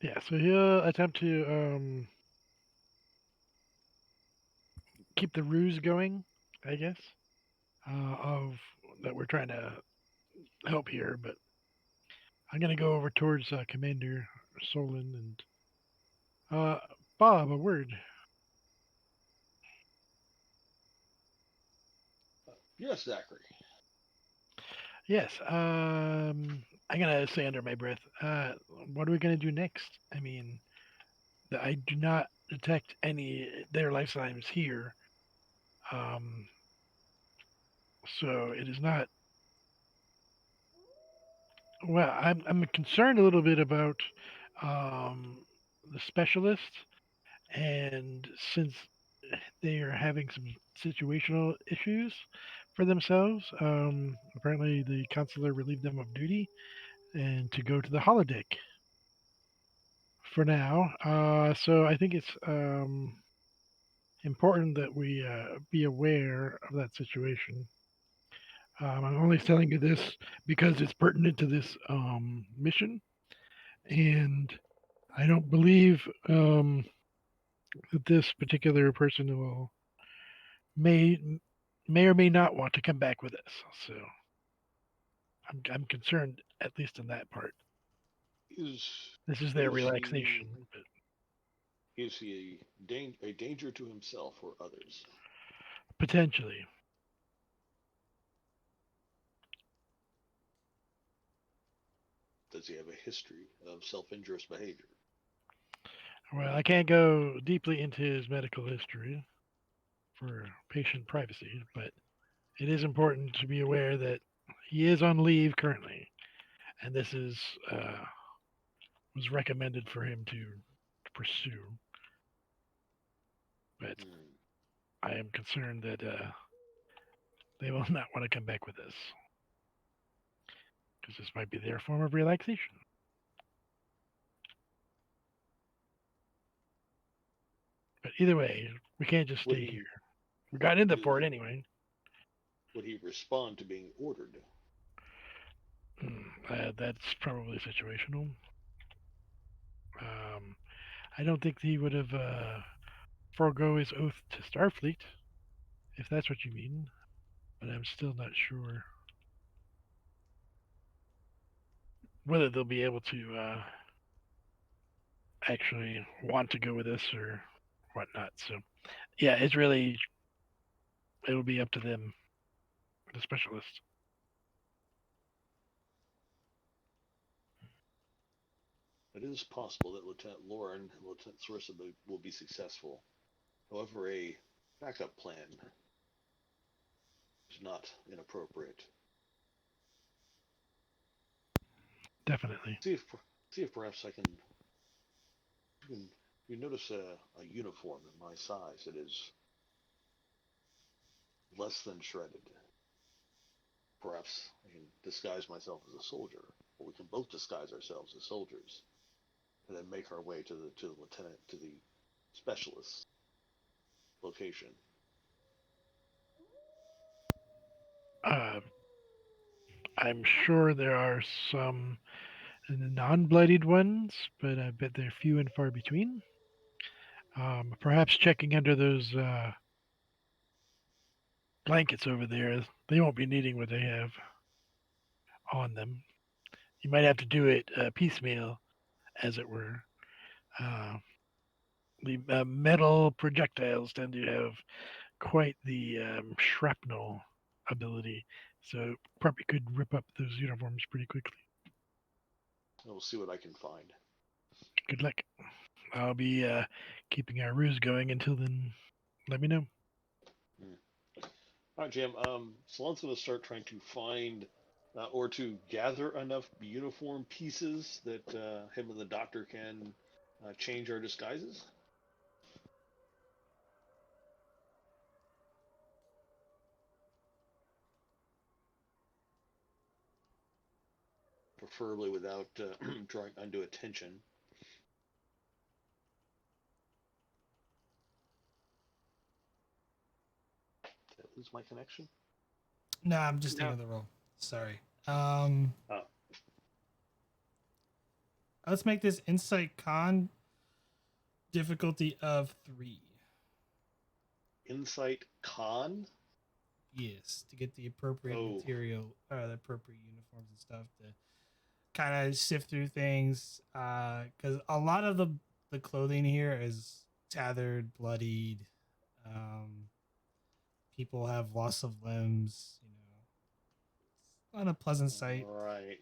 Speaker 3: yeah. So he'll attempt to keep the ruse going, I guess. Of that we're trying to help here, but I'm gonna go over towards Commander Solon and Bob. A word.
Speaker 6: Yes, Zachary.
Speaker 3: Yes. I'm gonna say under my breath. What are we gonna do next? I mean, I do not detect any their life signs here. Um, so it is not. Well, I'm concerned a little bit about um, the specialists, and since they are having some situational issues for themselves, apparently the counselor relieved them of duty and to go to the holodeck for now. So I think it's important that we be aware of that situation. I'm only telling you this because it's pertinent to this mission, and I don't believe that this particular person may may or may not want to come back with us. So I'm concerned, at least in that part.
Speaker 6: Is
Speaker 3: This is their
Speaker 6: is
Speaker 3: relaxation,
Speaker 6: he
Speaker 3: but
Speaker 6: is he a danger to himself or others?
Speaker 3: potentially.
Speaker 6: Does he have a history of self-injurious behavior?
Speaker 3: Well, I can't go deeply into his medical history for patient privacy, but it is important to be aware that he is on leave currently, and this is was recommended for him to pursue. But
Speaker 6: Hmm.
Speaker 3: I am concerned that they will not want to come back with us because this might be their form of relaxation. But either way, we can't just
Speaker 6: Would
Speaker 3: stay
Speaker 6: he
Speaker 3: here. We got in the
Speaker 6: would
Speaker 3: port
Speaker 6: he
Speaker 3: anyway.
Speaker 6: would he respond to being ordered?
Speaker 3: That's probably situational. Um, I don't think he would have forego his oath to Starfleet, if that's what you mean. But I'm still not sure whether they'll be able to actually want to go with us or whatnot. So yeah, it'll be up to them, the specialist.
Speaker 6: It is possible that Lieutenant Laren and Lieutenant Sarissa will be successful. However, a backup plan is not inappropriate.
Speaker 3: Definitely.
Speaker 6: See if perhaps I can. You notice a uniform in my size. It is less than shredded. Perhaps I can disguise myself as a soldier, or we can both disguise ourselves as soldiers, and then make our way to the specialist location.
Speaker 3: Uh, I'm sure there are some non-bloodied ones, but I bet they're few and far between. Perhaps checking under those blankets over there, they won't be needing what they have on them. You might have to do it piecemeal, as it were. Uh, the metal projectiles tend to have quite the shrapnel ability, so probably could rip up those uniforms pretty quickly.
Speaker 6: We'll see what I can find.
Speaker 3: Good luck. I'll be keeping our ruse going until then. Let me know.
Speaker 6: Hmm. All right, Jim. Salon's going to start trying to find or to gather enough uniform pieces that him and the doctor can change our disguises. Preferably without drawing undue attention. Did I lose my connection?
Speaker 1: No, I'm just
Speaker 7: No.
Speaker 1: thinking of the roll. Sorry. Um,
Speaker 6: Oh,
Speaker 1: let's make this insight con difficulty of 3.
Speaker 6: Insight con.
Speaker 1: Yes, to get the appropriate
Speaker 6: Oh,
Speaker 1: material, the appropriate uniforms and stuff to kind of sift through things because a lot of the clothing here is tattered, bloodied. Um, People have loss of limbs. You know, it's not a pleasant sight.
Speaker 6: Right.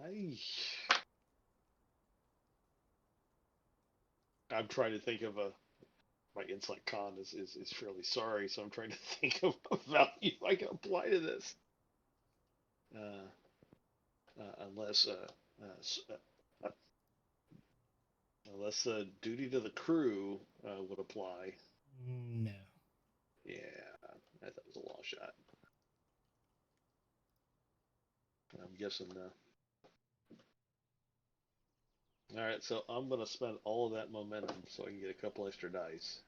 Speaker 6: I I'm trying to think of a my insight con is fairly sorry, so I'm trying to think of a value I can apply to this. Uh, unless uh, unless duty to the crew would apply.
Speaker 1: No.
Speaker 6: Yeah, I thought it was a long shot. I'm guessing. All right, so I'm gonna spend all of that momentum so I can get a couple extra dice.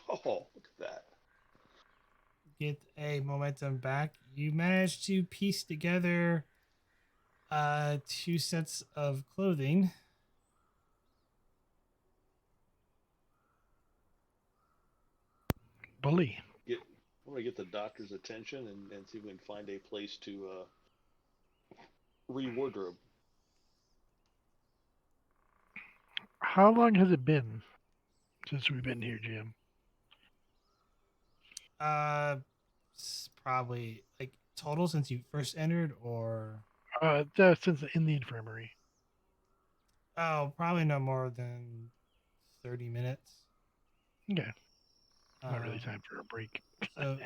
Speaker 6: Oh, look at that!
Speaker 1: Get a momentum back. You manage to piece together two sets of clothing.
Speaker 3: Bully.
Speaker 6: I'm gonna get the doctor's attention and see if we can find a place to re-wardrobe.
Speaker 3: How long has it been since we've been here, Jim?
Speaker 1: Probably like total since you first entered, or
Speaker 3: Since in the infirmary.
Speaker 1: probably no more than 30 minutes.
Speaker 3: Okay. Not really
Speaker 1: Um,
Speaker 3: time for a break.
Speaker 1: so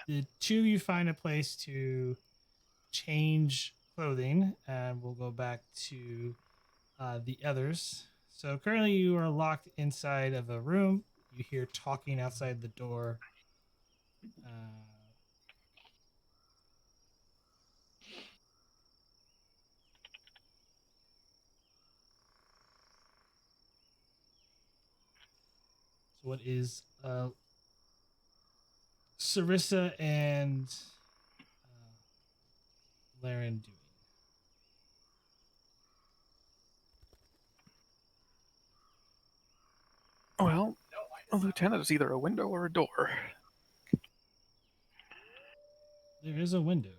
Speaker 1: the two of you find a place to change clothing, and we'll go back to the others. So currently, you are locked inside of a room. You hear talking outside the door. Uh, so what is Sarissa and Laren doing?
Speaker 5: Well, Lieutenant, is either a window or a door.
Speaker 1: There is a window.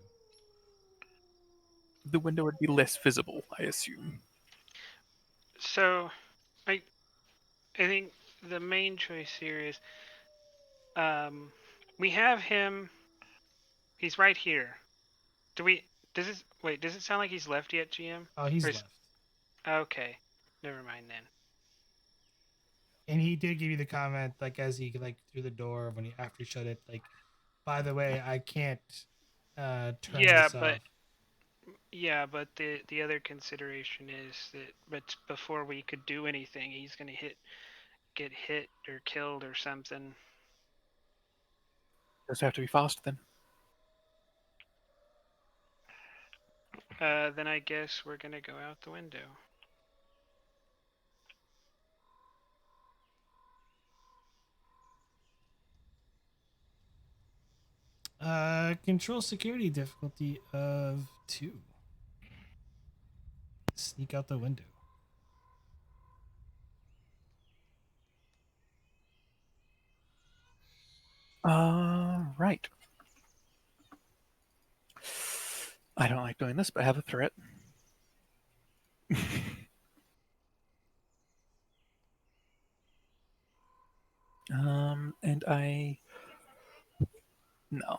Speaker 5: The window would be less visible, I assume.
Speaker 7: So, I I think the main choice here is we have him. He's right here. Do we? Does it wait? Does it sound like he's left yet, GM?
Speaker 1: Oh, he's
Speaker 7: Or is-
Speaker 1: left.
Speaker 7: Okay, never mind then.
Speaker 1: And he did give you the comment, like as he like through the door when he after he shut it, like, by the way, I can't turn
Speaker 7: Yeah,
Speaker 1: this
Speaker 7: but
Speaker 1: off.
Speaker 7: the other consideration is that but before we could do anything, he's gonna get hit or killed or something.
Speaker 5: Does have to be fast then.
Speaker 7: Then I guess we're gonna go out the window.
Speaker 1: Control security difficulty of 2. Sneak out the window.
Speaker 5: Right. I don't like doing this, but I have a threat. And I... No.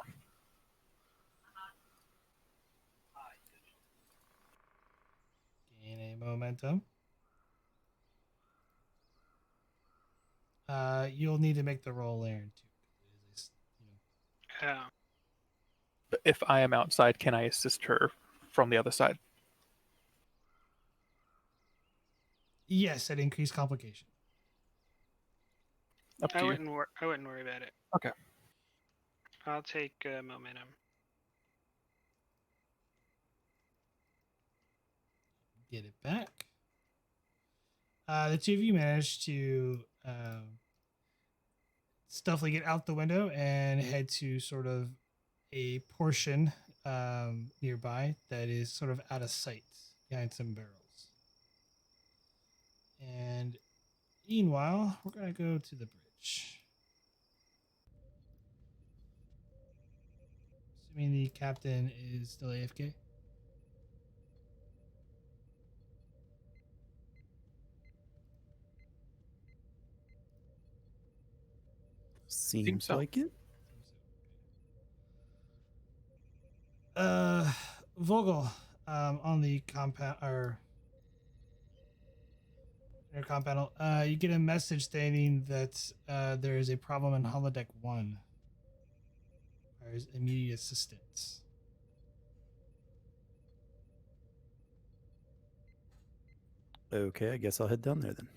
Speaker 1: Gain a momentum. You'll need to make the roll, Aaron, too. It is,
Speaker 7: Oh,
Speaker 5: But if I am outside, can I assist her from the other side?
Speaker 1: yes, at increased complication.
Speaker 5: Up to
Speaker 7: I
Speaker 5: you.
Speaker 7: wouldn't worry about it.
Speaker 5: Okay.
Speaker 7: I'll take momentum.
Speaker 1: Get it back. The two of you managed to stealthily get out the window and head to sort of a portion nearby that is sort of out of sight behind some barrels. And meanwhile, we're going to go to the bridge. assuming the captain is still AFK.
Speaker 4: Seems
Speaker 5: so.
Speaker 4: like it.
Speaker 1: Vogel, on the compound or intercom panel, you get a message stating that there is a problem in holodeck 1. Requires immediate assistance.
Speaker 4: Okay, I guess I'll head down there then.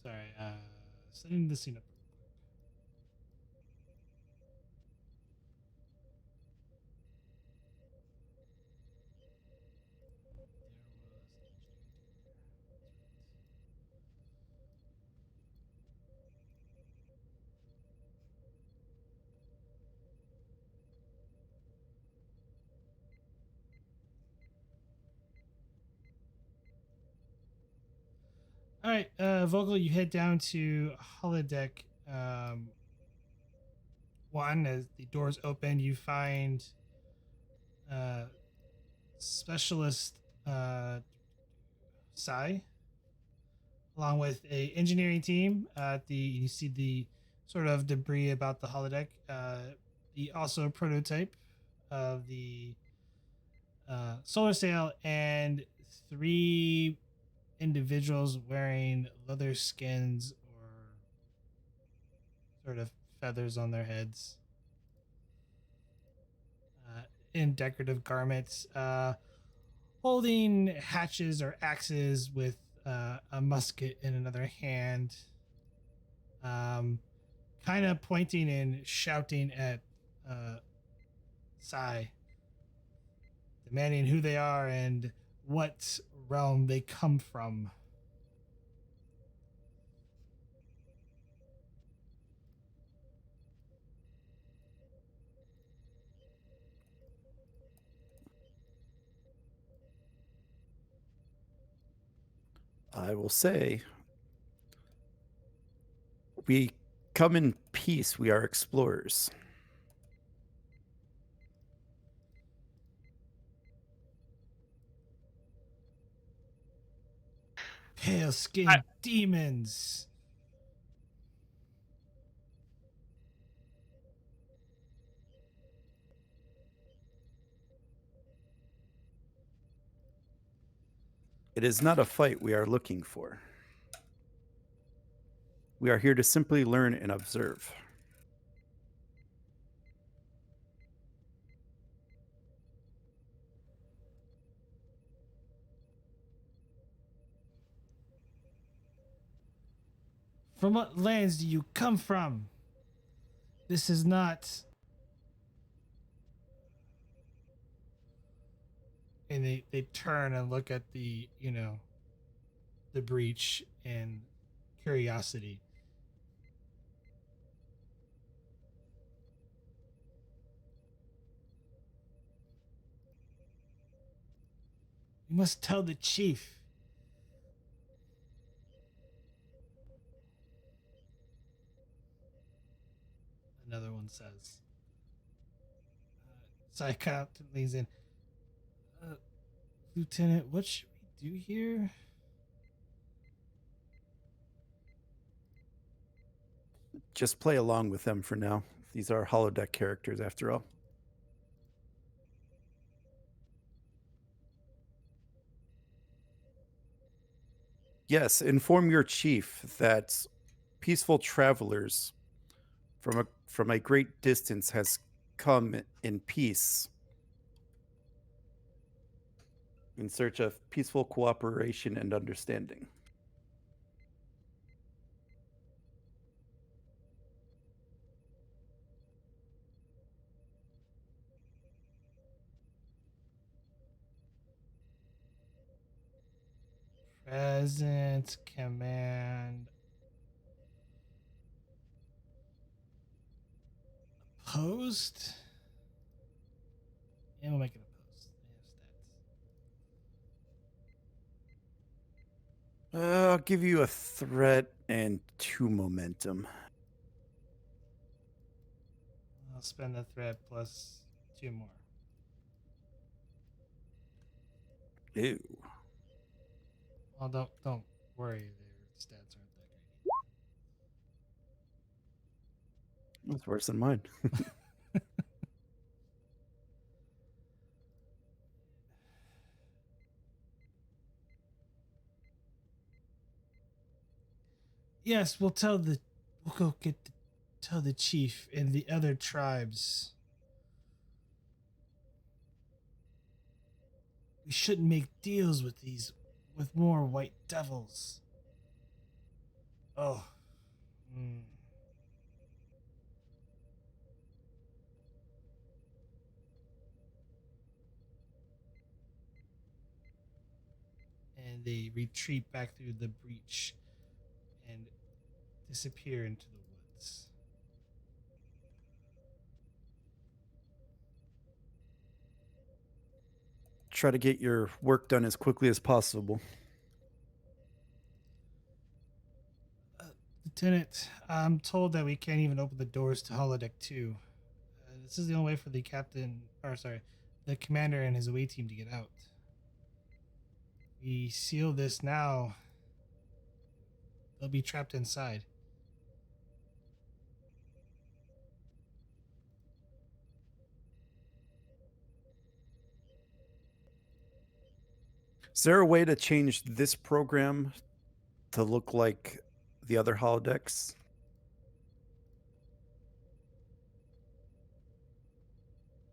Speaker 1: Sorry, setting the scene up. All right, Vogel, you head down to holodeck 1. As the doors open, you find specialist Sai, along with a engineering team. You see the sort of debris about the holodeck. The also prototype of the solar sail, and 3 individuals wearing leather skins or sort of feathers on their heads, in decorative garments, holding hatches or axes with a musket in another hand, kind of pointing and shouting at Sai, demanding who they are and what realm they come from.
Speaker 4: I will say, we come in peace. We are explorers.
Speaker 1: Pale skinned demons.
Speaker 4: It is not a fight we are looking for. We are here to simply learn and observe.
Speaker 1: From what lands do you come from? This is not. And they turn and look at the breach in curiosity. You must tell the chief. Another one says. Psychopath leans in. Lieutenant, what should we do here?
Speaker 4: Just play along with them for now. These are holodeck characters, after all. Yes, inform your chief that peaceful travelers from a great distance has come in peace in search of peaceful cooperation and understanding.
Speaker 1: Present command post. And we'll make it a post. They have stats.
Speaker 4: I'll give you a threat and 2 momentum.
Speaker 1: I'll spend the threat plus 2 more.
Speaker 4: Ew.
Speaker 1: Well, don't worry. Their stats aren't that great.
Speaker 4: That's worse than mine.
Speaker 1: Yes, we'll go tell the chief and the other tribes. We shouldn't make deals with more white devils. Oh. Mm. And they retreat back through the breach and disappear into the woods.
Speaker 4: Try to get your work done as quickly as possible.
Speaker 1: Lieutenant, I'm told that we can't even open the doors to holodeck 2. This is the only way for the the commander and his away team to get out. We seal this now, they'll be trapped inside.
Speaker 4: Is there a way to change this program to look like the other holodecks?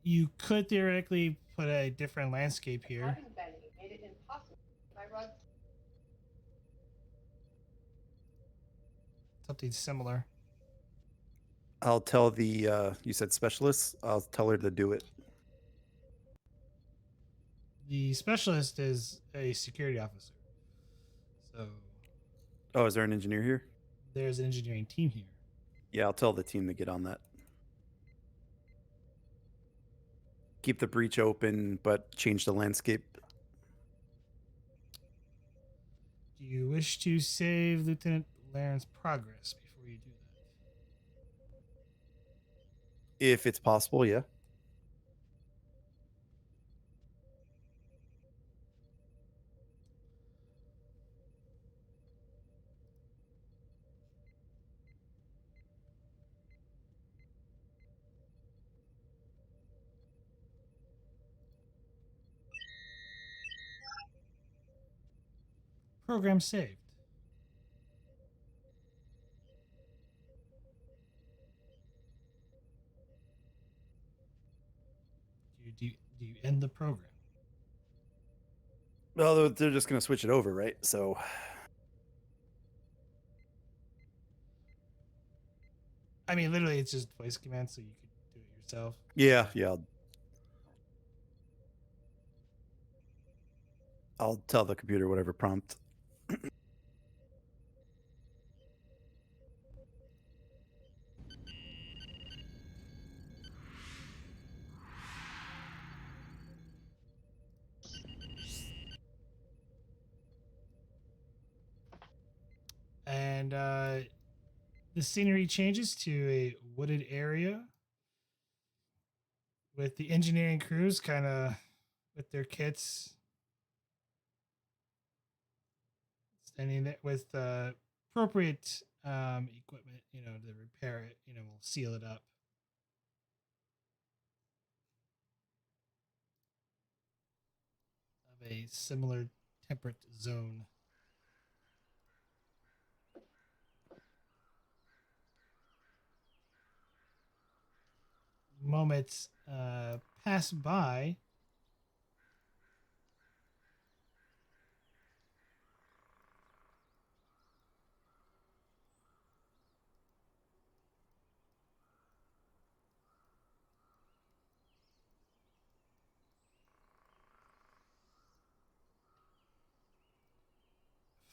Speaker 1: You could theoretically put a different landscape here. Something similar.
Speaker 4: I'll tell the you said specialists. I'll tell her to do it.
Speaker 1: The specialist is a security officer. So
Speaker 4: Oh, is there an engineer here?
Speaker 1: there's an engineering team here.
Speaker 4: Yeah, I'll tell the team to get on that. Keep the breach open, but change the landscape.
Speaker 1: Do you wish to save Lieutenant Laren's progress before you do that?
Speaker 4: If it's possible, yeah.
Speaker 1: Program saved. Do you end the program?
Speaker 4: Well, they're just going to switch it over, right? So
Speaker 1: I mean, literally, it's just voice command, so you could do it yourself.
Speaker 4: yeah. I'll tell the computer whatever prompt.
Speaker 1: And the scenery changes to a wooded area with the engineering crews kind of with their kits standing there with appropriate equipment, to repair it, we'll seal it up. Of a similar temperate zone. Moments pass by.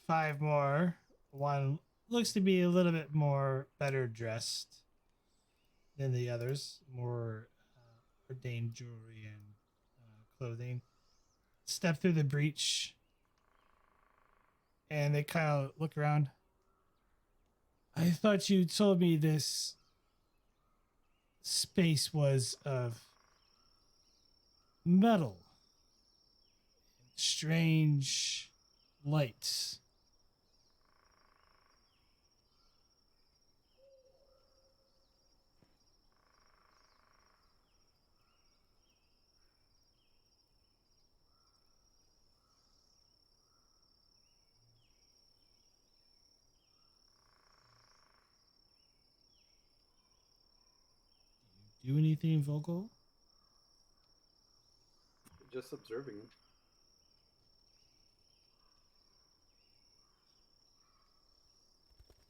Speaker 1: 5 more. One looks to be a little bit more better dressed than the others, more ordained jewelry and clothing. Step through the breach, and they kind of look around. I thought you told me this space was of metal, strange lights. Do anything, Vogel?
Speaker 4: Just observing.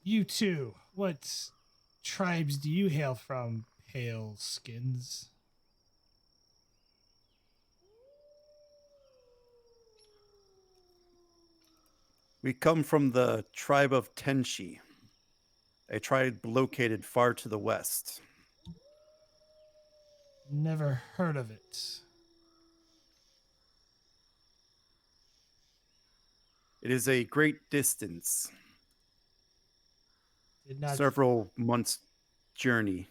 Speaker 1: You too. What tribes do you hail from, pale skins?
Speaker 4: We come from the tribe of Tenshi, a tribe located far to the west.
Speaker 1: Never heard of it.
Speaker 4: It is a great distance,
Speaker 1: Did not
Speaker 4: several months' journey.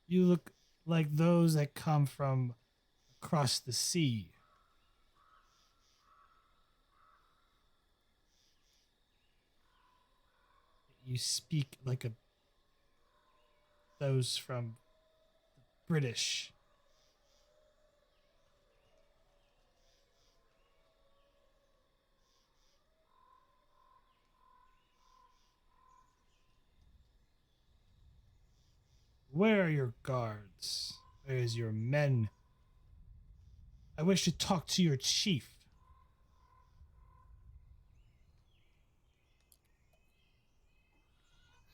Speaker 1: you look like those that come from across the sea? You speak like a those from British. Where are your guards? Where is your men? I wish to talk to your chief.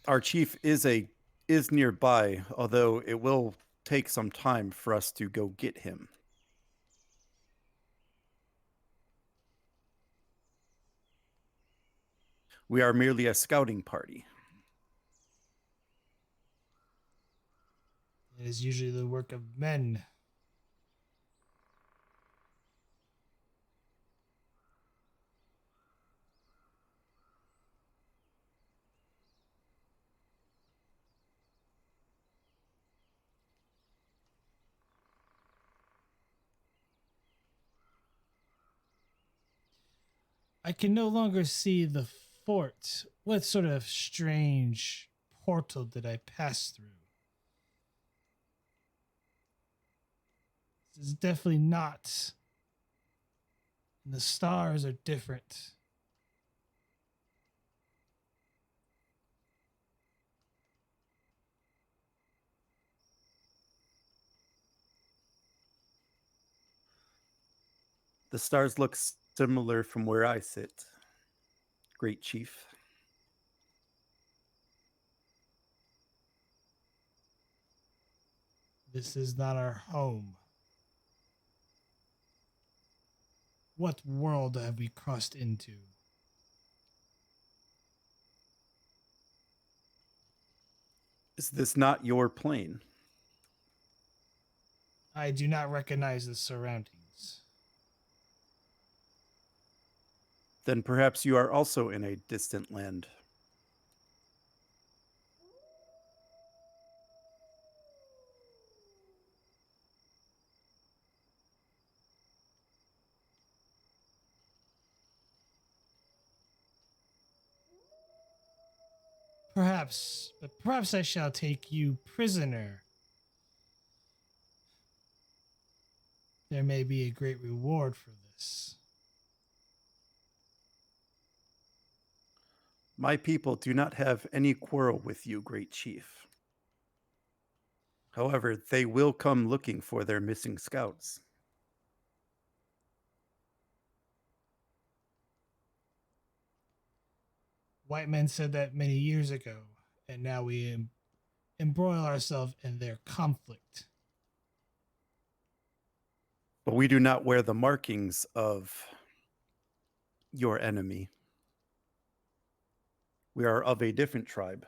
Speaker 4: Our chief is nearby, although it will take some time for us to go get him. We are merely a scouting party.
Speaker 1: It is usually the work of men. I can no longer see the fort. What sort of strange portal did I pass through? This is definitely not. And the stars are different.
Speaker 4: The stars look similar from where I sit, great chief.
Speaker 1: This is not our home. What world have we crossed into?
Speaker 4: Is this not your plane?
Speaker 1: I do not recognize the surroundings.
Speaker 4: Then perhaps you are also in a distant land.
Speaker 1: Perhaps, but perhaps I shall take you prisoner. There may be a great reward for this.
Speaker 4: My people do not have any quarrel with you, great chief. However, they will come looking for their missing scouts.
Speaker 1: White men said that many years ago, and now we embroil ourselves in their conflict.
Speaker 4: But we do not wear the markings of your enemy. We are of a different tribe.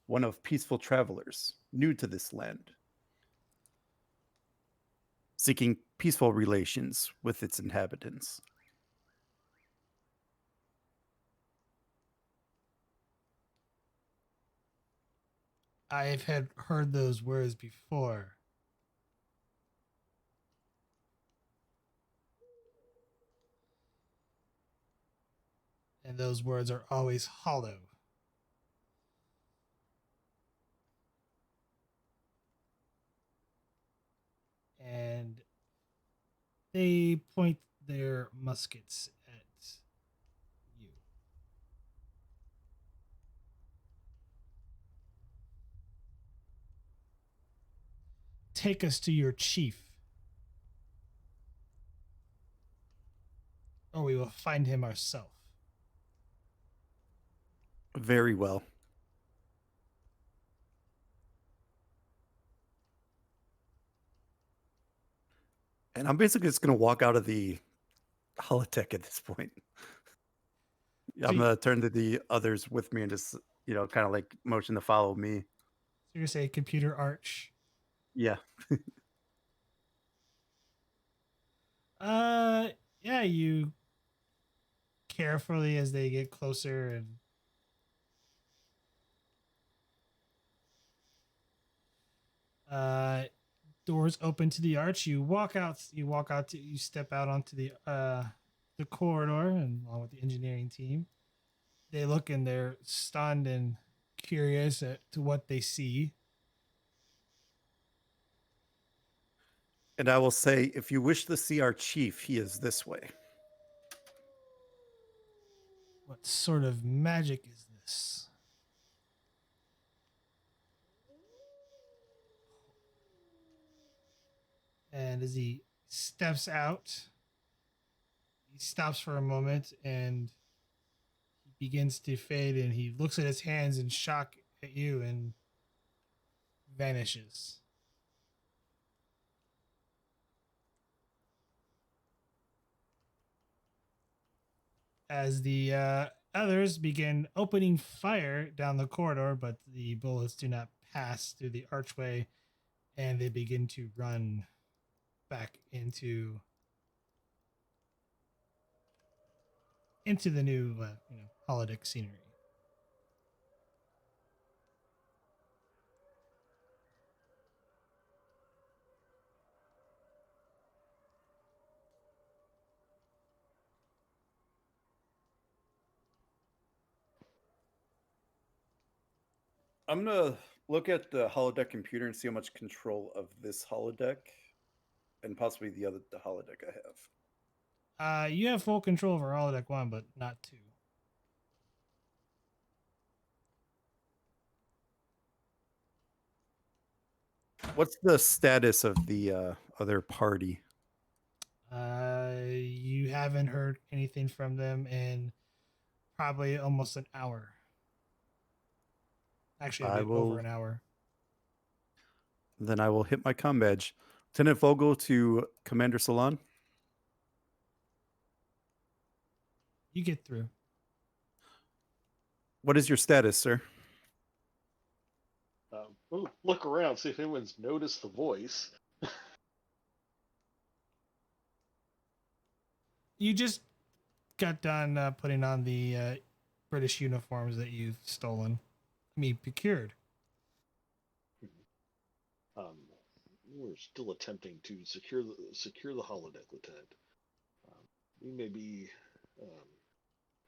Speaker 4: One of peaceful travelers, new to this land, seeking peaceful relations with its inhabitants.
Speaker 1: I've had heard those words before. And those words are always hollow. And they point their muskets at you. Take us to your chief, or we will find him ourselves.
Speaker 4: Very well. And I'm basically just going to walk out of the holodeck at this point. I'm going to turn to the others with me and just, kind of like motion to follow me.
Speaker 1: So you're going to say computer arch.
Speaker 4: Yeah.
Speaker 1: Yeah, you carefully as they get closer and doors open to the arch. You step out onto the corridor and along with the engineering team. They look and they're stunned and curious to what they see.
Speaker 4: And I will say, if you wish to see our chief, he is this way.
Speaker 1: What sort of magic is this? And as he steps out, he stops for a moment and he begins to fade, and he looks at his hands in shock at you and vanishes. As the others begin opening fire down the corridor, but the bullets do not pass through the archway, and they begin to run back into the new holodeck scenery.
Speaker 4: I'm going to look at the holodeck computer and see how much control of this holodeck and possibly the holodeck I have.
Speaker 1: You have full control over holodeck 1, but not 2.
Speaker 4: What's the status of the other party?
Speaker 1: You haven't heard anything from them in probably almost an hour. Actually, a bit over an hour.
Speaker 4: Then I will hit my comm badge. Lieutenant Vogel to Commander Salon.
Speaker 1: You get through.
Speaker 4: What is your status, sir?
Speaker 6: Look around, see if anyone's noticed the voice.
Speaker 1: You just got done putting on the British uniforms that you've stolen. Procured.
Speaker 6: We're still attempting to secure the holodeck, Lieutenant. We may be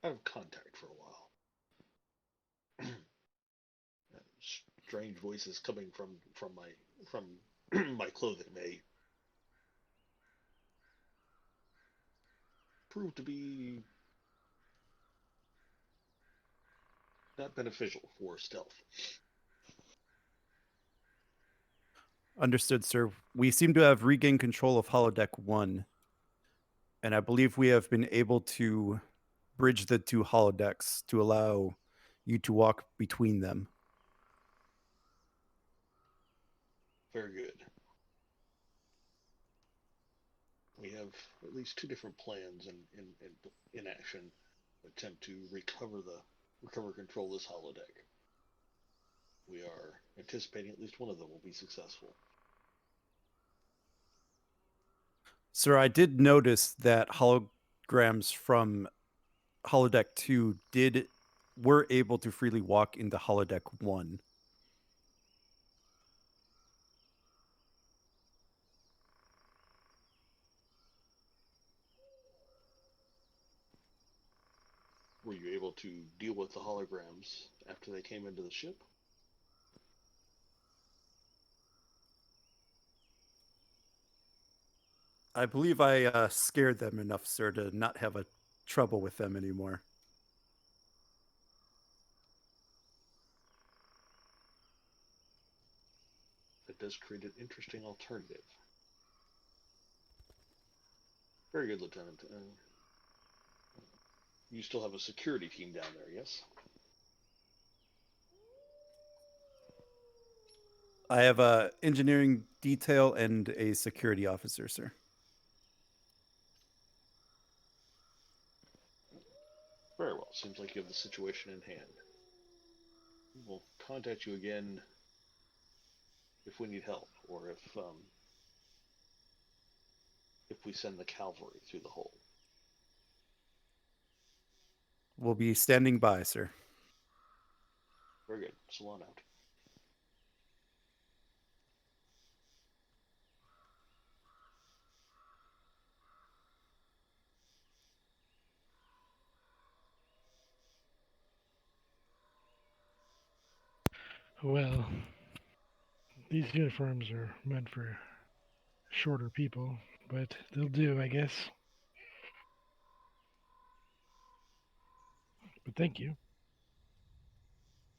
Speaker 6: out of contact for a while. Strange voices coming from my clothing may prove to be not beneficial for stealth.
Speaker 4: Understood, sir. We seem to have regained control of holodeck 1. And I believe we have been able to bridge the two holodecks to allow you to walk between them.
Speaker 6: Very good. We have at least two different plans in action. Attempt to recover control of this holodeck. We are anticipating at least one of them will be successful.
Speaker 4: Sir, I did notice that holograms from holodeck 2 were able to freely walk into holodeck 1.
Speaker 6: Were you able to deal with the holograms after they came into the ship?
Speaker 4: I believe I scared them enough, sir, to not have a trouble with them anymore.
Speaker 6: That does create an interesting alternative. Very good, Lieutenant. You still have a security team down there, yes?
Speaker 4: I have a engineering detail and a security officer, sir.
Speaker 6: Very well. Seems like you have the situation in hand. We'll contact you again if we need help, or if we send the cavalry through the hole.
Speaker 4: We'll be standing by, sir.
Speaker 6: Very good. So on out.
Speaker 3: Well, these uniforms are meant for shorter people, but they'll do, I guess. But thank you.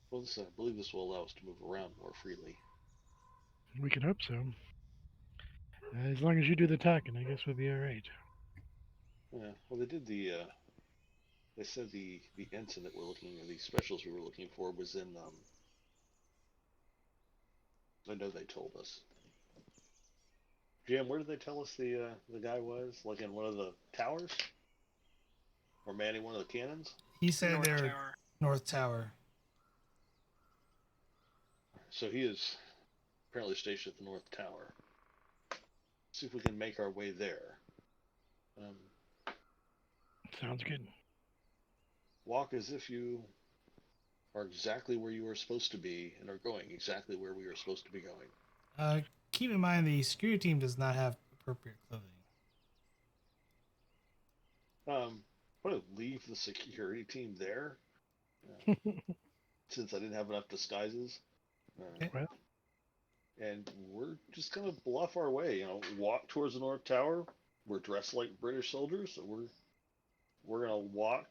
Speaker 6: Well, I believe this will allow us to move around more freely.
Speaker 3: We can hope so. As long as you do the talking, I guess we'll be all right.
Speaker 6: Yeah. Well, they said the ensign that the specials we were looking for was in. I know they told us. Jim, where did they tell us the guy was? Like in one of the towers, or manning one of the cannons?
Speaker 1: He said
Speaker 7: North
Speaker 1: they're
Speaker 7: Tower.
Speaker 1: North Tower.
Speaker 6: So he is apparently stationed at the North Tower. See if we can make our way there.
Speaker 3: Sounds good.
Speaker 6: Walk as if you are exactly where you were supposed to be and are going exactly where we are supposed to be going.
Speaker 1: Keep in mind the security team does not have appropriate clothing.
Speaker 6: I'm going to leave the security team there since I didn't have enough disguises.
Speaker 1: Okay.
Speaker 3: Well,
Speaker 6: And we're just going to bluff our way. Walk towards the North Tower. We're dressed like British soldiers, so we're going to walk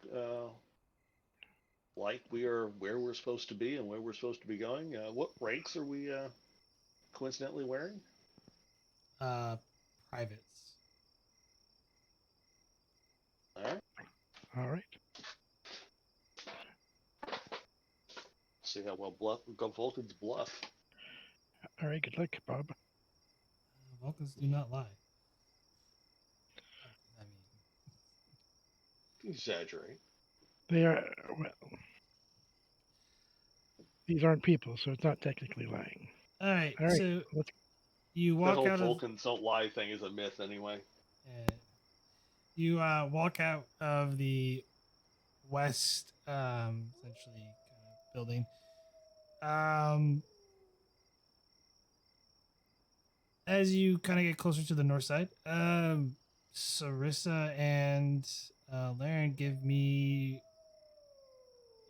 Speaker 6: like we are where we're supposed to be and where we're supposed to be going. What ranks are we coincidentally wearing?
Speaker 1: Privates.
Speaker 6: All right.
Speaker 3: all right.
Speaker 6: See how well Vulcans bluff.
Speaker 3: All right. Good luck, Bob.
Speaker 1: Vulcans do not lie. I mean,
Speaker 6: Exaggerate.
Speaker 3: They are, well, these aren't people, so it's not technically lying.
Speaker 1: all right.
Speaker 3: All right.
Speaker 1: So
Speaker 3: Let's,
Speaker 1: you
Speaker 6: That
Speaker 1: walk
Speaker 6: whole
Speaker 1: out of.
Speaker 6: Vulcans don't lie thing is a myth anyway.
Speaker 1: You walk out of the west, essentially kind of building. As you kind of get closer to the north side, Sarissa and Laren give me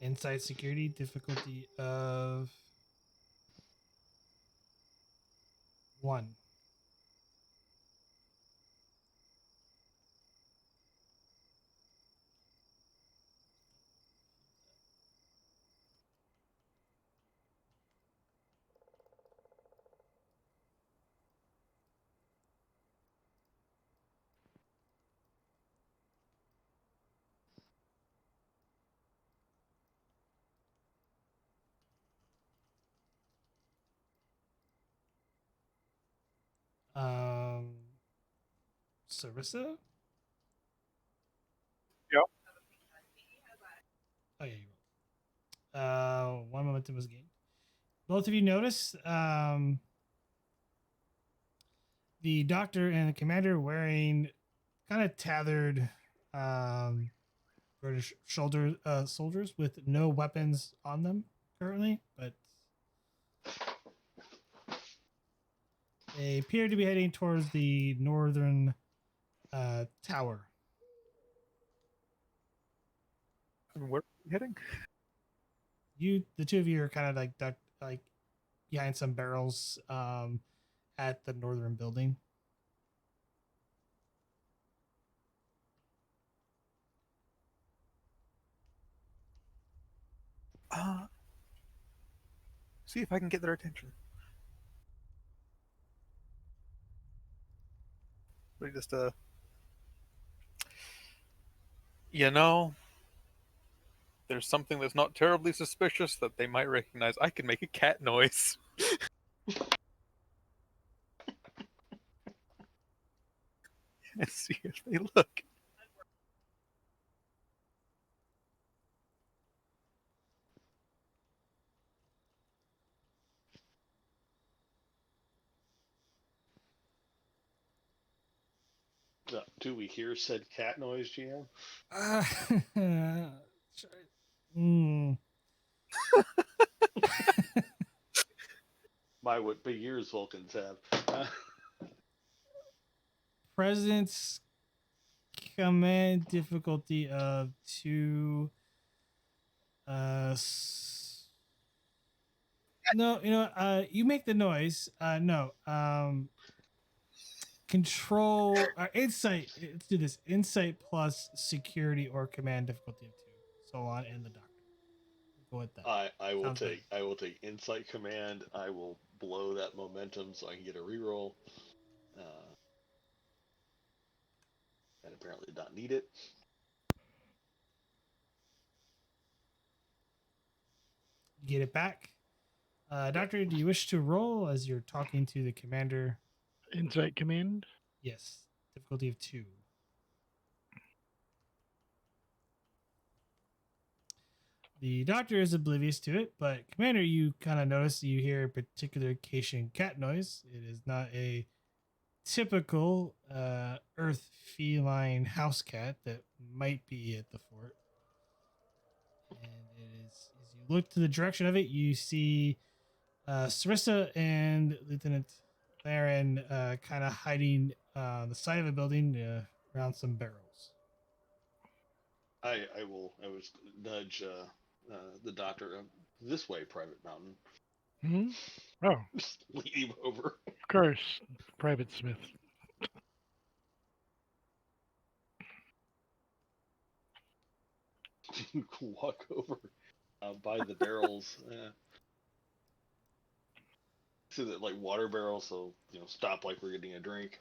Speaker 1: inside security difficulty of 1. Sarissa?
Speaker 5: Yep.
Speaker 1: Oh, yeah, you rolled. One momentum was gained. Both of you notice the doctor and the commander wearing kind of tethered British soldiers with no weapons on them currently, but they appear to be heading towards the northern tower.
Speaker 5: And where are we heading?
Speaker 1: The two of you are kind of like ducked, like behind some barrels at the northern building.
Speaker 5: See if I can get their attention. We just you know, there's something that's not terribly suspicious that they might recognize. I can make a cat noise. And see if they look.
Speaker 6: Do we hear said cat noise, GM?
Speaker 1: Mm.
Speaker 6: My, what big ears Vulcans have.
Speaker 1: Presence command difficulty of 2. No, you make the noise. No. Control insight. Let's do this. Insight plus security or command difficulty of 2. So on, and the doctor. Go with that.
Speaker 6: I will
Speaker 1: Sounds
Speaker 6: take insight command. I will blow that momentum so I can get a reroll. And apparently not need it.
Speaker 1: You get it back. Doctor, do you wish to roll as you're talking to the commander?
Speaker 3: Insight command.
Speaker 1: Yes. Difficulty of 2. The doctor is oblivious to it, but commander, you kind of notice you hear a particular Cation cat noise. It is not a typical earth feline house cat that might be at the fort. And it is, as you look to the direction of it, you see Sarissa and Lieutenant Laren kind of hiding on the side of a building around some barrels.
Speaker 6: I will nudge the doctor this way, Private Mountain.
Speaker 3: Mm-hmm. Oh,
Speaker 6: Just lead him over.
Speaker 3: of course, Private Smith.
Speaker 6: Walk over by the barrels. So that like water barrels, so stop like we're getting a drink.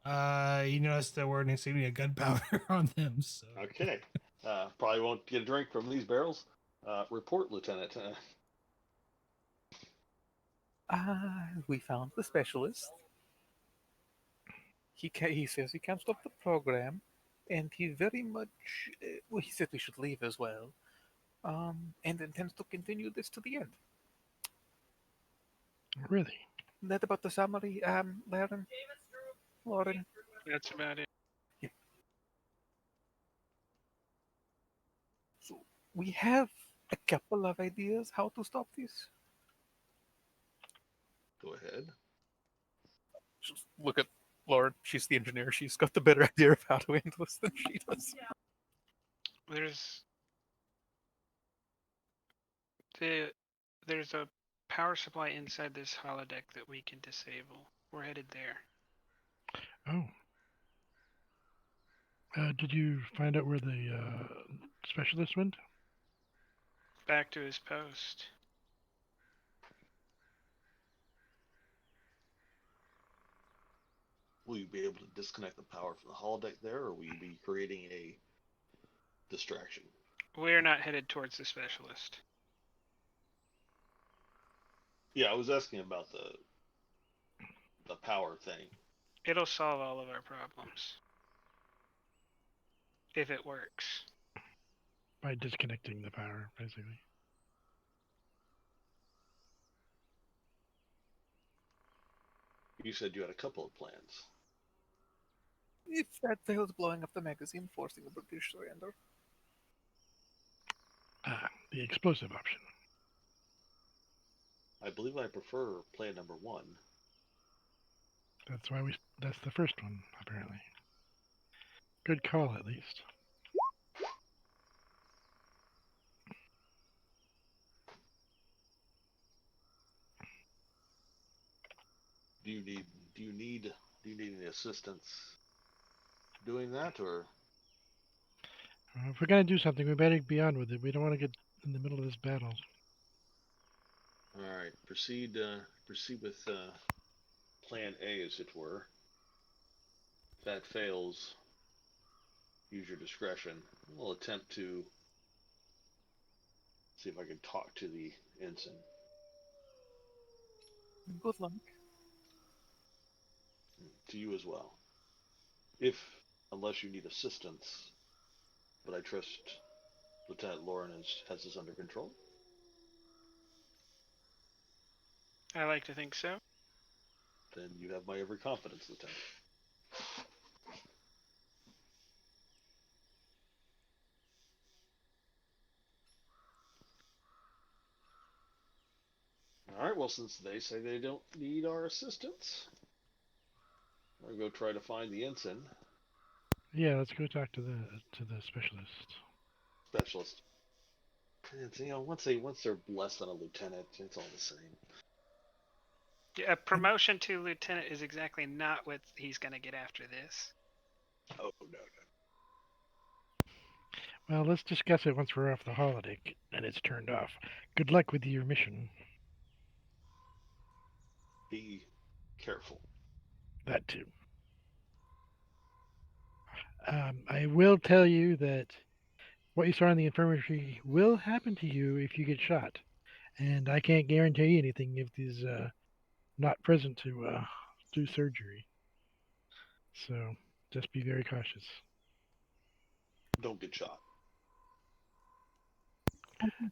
Speaker 1: You notice the word insignia gunpowder on them. So
Speaker 6: Okay. Probably won't get a drink from these barrels. Report, Lieutenant.
Speaker 5: We found the specialist. He says he can't stop the program, and he very much well, he said we should leave as well, and intends to continue this to the end.
Speaker 3: Really?
Speaker 5: That about the summary, Laren? Lauren?
Speaker 7: That's about it.
Speaker 5: So we have a couple of ideas how to stop this.
Speaker 6: Go ahead.
Speaker 5: Just look at Lauren. She's the engineer. She's got the better idea of how to handle this than she does.
Speaker 7: There's a power supply inside this holodeck that we can disable. We're headed there.
Speaker 3: Oh. Did you find out where the specialist went?
Speaker 7: Back to his post.
Speaker 6: Will you be able to disconnect the power from the holodeck there, or will you be creating a distraction?
Speaker 7: We're not headed towards the specialist.
Speaker 6: Yeah, I was asking about the the power thing.
Speaker 7: It'll solve all of our problems. If it works.
Speaker 3: By disconnecting the power, basically.
Speaker 6: You said you had a couple of plans.
Speaker 5: If that fails, blowing up the magazine, forcing a British surrender.
Speaker 3: The explosive option.
Speaker 6: I believe I prefer plan number 1.
Speaker 3: That's the first one, apparently. Good call, at least.
Speaker 6: Do you need any assistance doing that, or
Speaker 3: If we're gonna do something, we better be on with it. We don't want to get in the middle of this battle.
Speaker 6: all right? Proceed with plan A, as it were. If that fails, use your discretion. We'll attempt to see if I can talk to the ensign.
Speaker 5: Good luck.
Speaker 6: To you as well. Unless you need assistance, but I trust Lieutenant Laren has this under control.
Speaker 7: I like to think so.
Speaker 6: Then you have my every confidence, Lieutenant. All right. Well, since they say they don't need our assistance, I'll go try to find the ensign
Speaker 3: Yeah, let's go talk to the specialist.
Speaker 6: specialist. And, once they're less than a lieutenant, it's all the same.
Speaker 7: Yeah, a promotion to lieutenant is exactly not what he's going to get after this.
Speaker 6: Oh no.
Speaker 3: Well, let's discuss it once we're off the holodeck and it's turned off. Good luck with your mission.
Speaker 6: Be careful.
Speaker 3: That too. I will tell you that what you saw in the infirmary will happen to you if you get shot, and I can't guarantee anything if he's not present to do surgery. So just be very cautious.
Speaker 6: Don't get shot.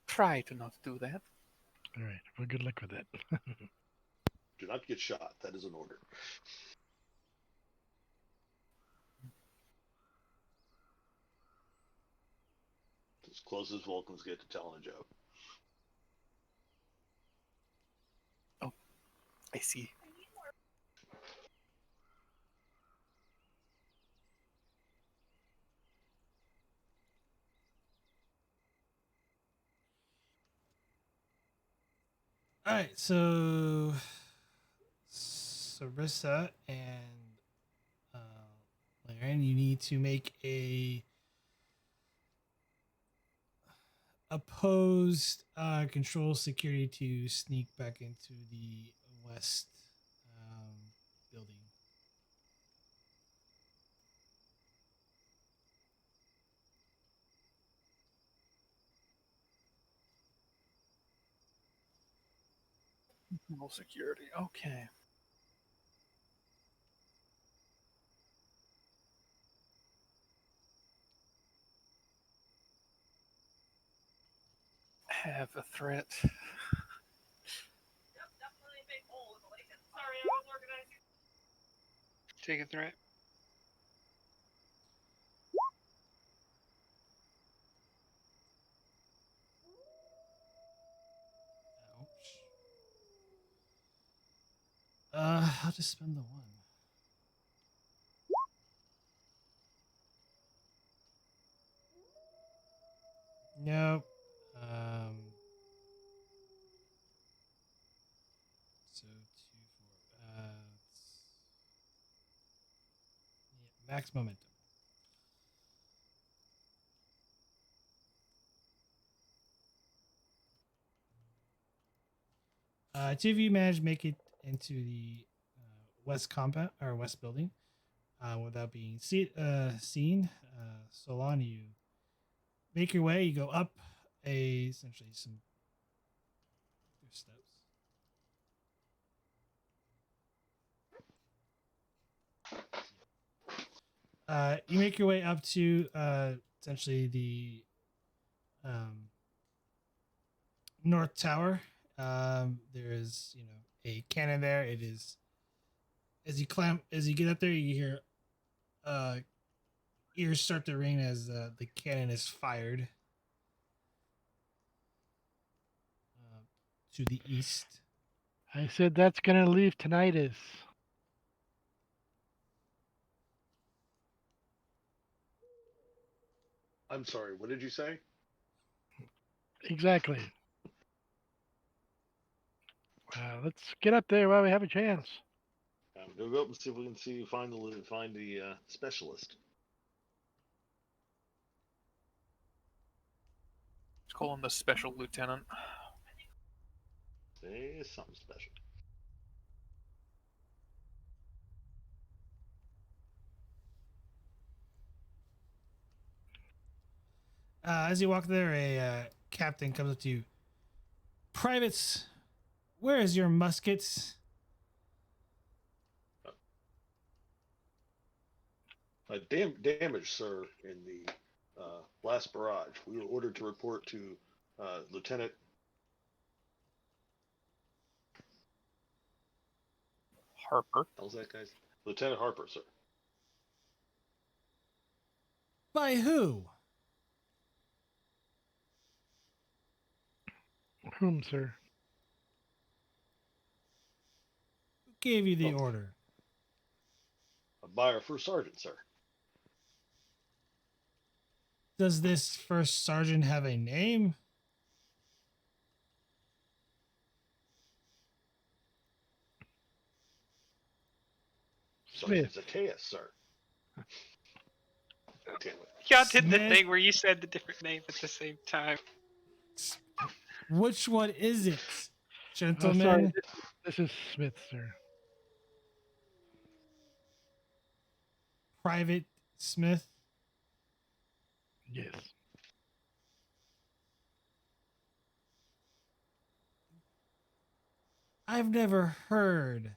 Speaker 5: Try to not do that.
Speaker 3: All right. Well, good luck with that.
Speaker 6: Do not get shot. That is an order. As close as Vulcans get to telling a joke.
Speaker 5: I see.
Speaker 1: All right, so Sarissa and Laren, you need to make a opposed control security to sneak back into the west building.
Speaker 5: No security. Okay. Have a threat.
Speaker 7: Take a threat.
Speaker 1: Ouch. I'll just spend the one. Nope. So 2, 4. Yeah, max momentum. Two of you managed to make it into the west compound or west building without being seen. Solon, you make your way. You go up essentially some steps. You make your way up to essentially the North Tower. There is, a cannon there. It is as you get up there, you hear ears start to ring as the cannon is fired to the east.
Speaker 3: I said that's gonna leave tinnitus.
Speaker 6: I'm sorry, what did you say?
Speaker 3: Exactly. Let's get up there while we have a chance.
Speaker 6: We'll go up and see if we can find the specialist.
Speaker 5: Let's call him the special lieutenant.
Speaker 6: Say something special.
Speaker 1: As you walk there, a captain comes up to you. Privates, where is your muskets?
Speaker 6: Damage, sir, in the last barrage. We were ordered to report to Lieutenant.
Speaker 5: Harper.
Speaker 6: How's that, guys? Lieutenant Harper, sir.
Speaker 1: By who?
Speaker 3: Whom, sir?
Speaker 1: Who gave you the
Speaker 6: Oh.
Speaker 1: order?
Speaker 6: By our first sergeant, sir.
Speaker 1: Does this first sergeant have a name?
Speaker 6: Sergeant
Speaker 3: Smith.
Speaker 6: Zacchaeus, sir. Damn it.
Speaker 7: Y'all did the
Speaker 1: Smith?
Speaker 7: thing where you said the different name at the same time.
Speaker 1: Which one is it,
Speaker 3: Sorry,
Speaker 1: gentlemen?
Speaker 3: this is Smith, sir.
Speaker 1: Private Smith?
Speaker 3: Yes.
Speaker 1: I've never heard.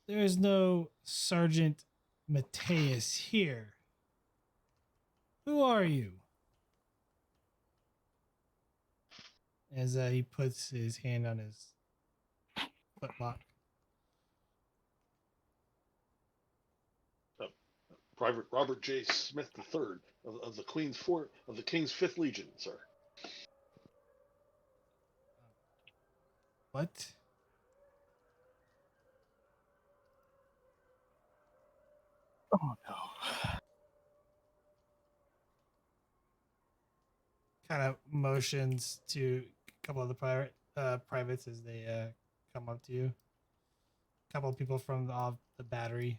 Speaker 1: There is no Sergeant Mateus here. Who are you? As he puts his hand on his footlock.
Speaker 6: Private Robert J. Smith III of the King's Fifth Legion, sir.
Speaker 1: What?
Speaker 5: Oh no.
Speaker 1: Kind of motions to a couple of the privates as they come up to you. A couple of people from the battery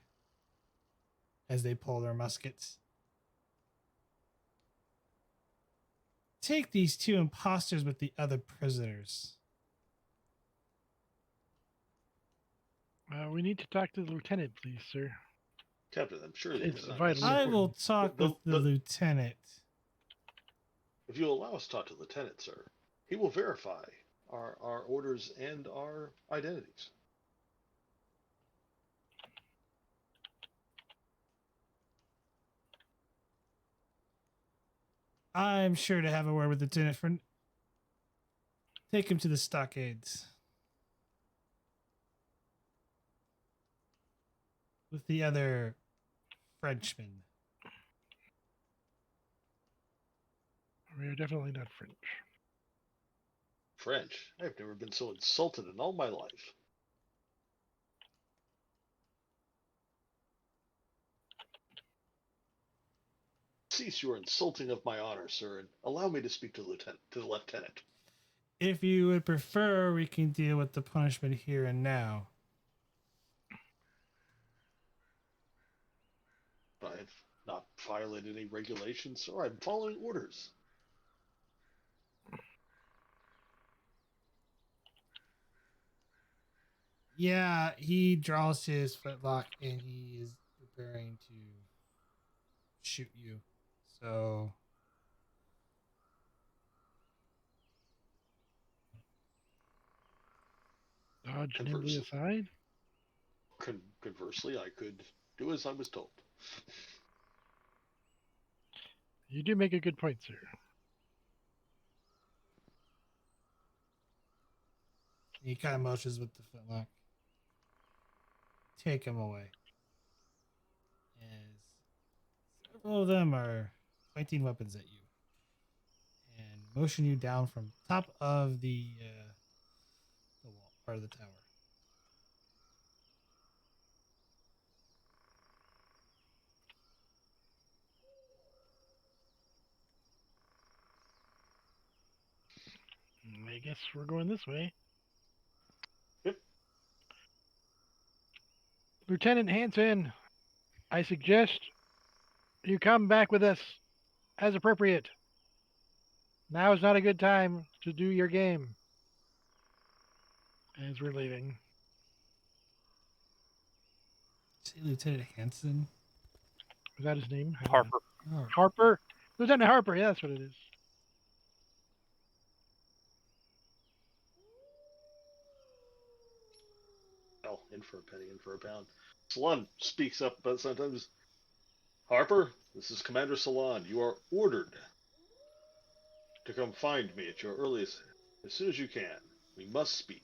Speaker 1: as they pull their muskets. Take these two imposters with the other prisoners.
Speaker 3: We need to talk to the lieutenant, please, sir.
Speaker 6: Captain, I'm sure
Speaker 3: It's
Speaker 6: it's not
Speaker 3: vitally
Speaker 1: I
Speaker 6: necessary.
Speaker 1: will talk with the lieutenant.
Speaker 6: If you'll allow us to talk to the lieutenant, sir, he will verify our orders and our identities.
Speaker 1: I'm sure to have a word with the lieutenant. Take him to the stockades. With the other Frenchman.
Speaker 3: We are definitely not French.
Speaker 6: French? I've never been so insulted in all my life. Cease your insulting of my honor, sir, and allow me to speak to the lieutenant.
Speaker 1: If you would prefer, we can deal with the punishment here and now.
Speaker 6: I've not violated any regulations, sir. I'm following orders.
Speaker 1: Yeah, he draws his footlock and he is preparing to shoot you. So
Speaker 3: Dodge
Speaker 6: And
Speaker 3: nimbly
Speaker 6: for-
Speaker 3: aside.
Speaker 6: Conversely, I could do as I was told.
Speaker 3: You do make a good point, sir.
Speaker 1: He kind of motions with the flintlock. Take him away. As several of them are pointing weapons at you and motion you down from top of the wall part of the tower.
Speaker 3: I guess we're going this way.
Speaker 6: Yep.
Speaker 3: Lieutenant Hanson, I suggest you come back with us as appropriate. Now is not a good time to do your game. As we're leaving.
Speaker 1: Say Lieutenant Hanson.
Speaker 3: Is that his name?
Speaker 5: Harper.
Speaker 1: Oh,
Speaker 3: Harper? Lieutenant Harper, yeah, that's what it is.
Speaker 6: Well, in for a penny, in for a pound. Salon speaks up, but sometimes. Harper, this is Commander Salon. You are ordered to come find me at your earliest as soon as you can. We must speak.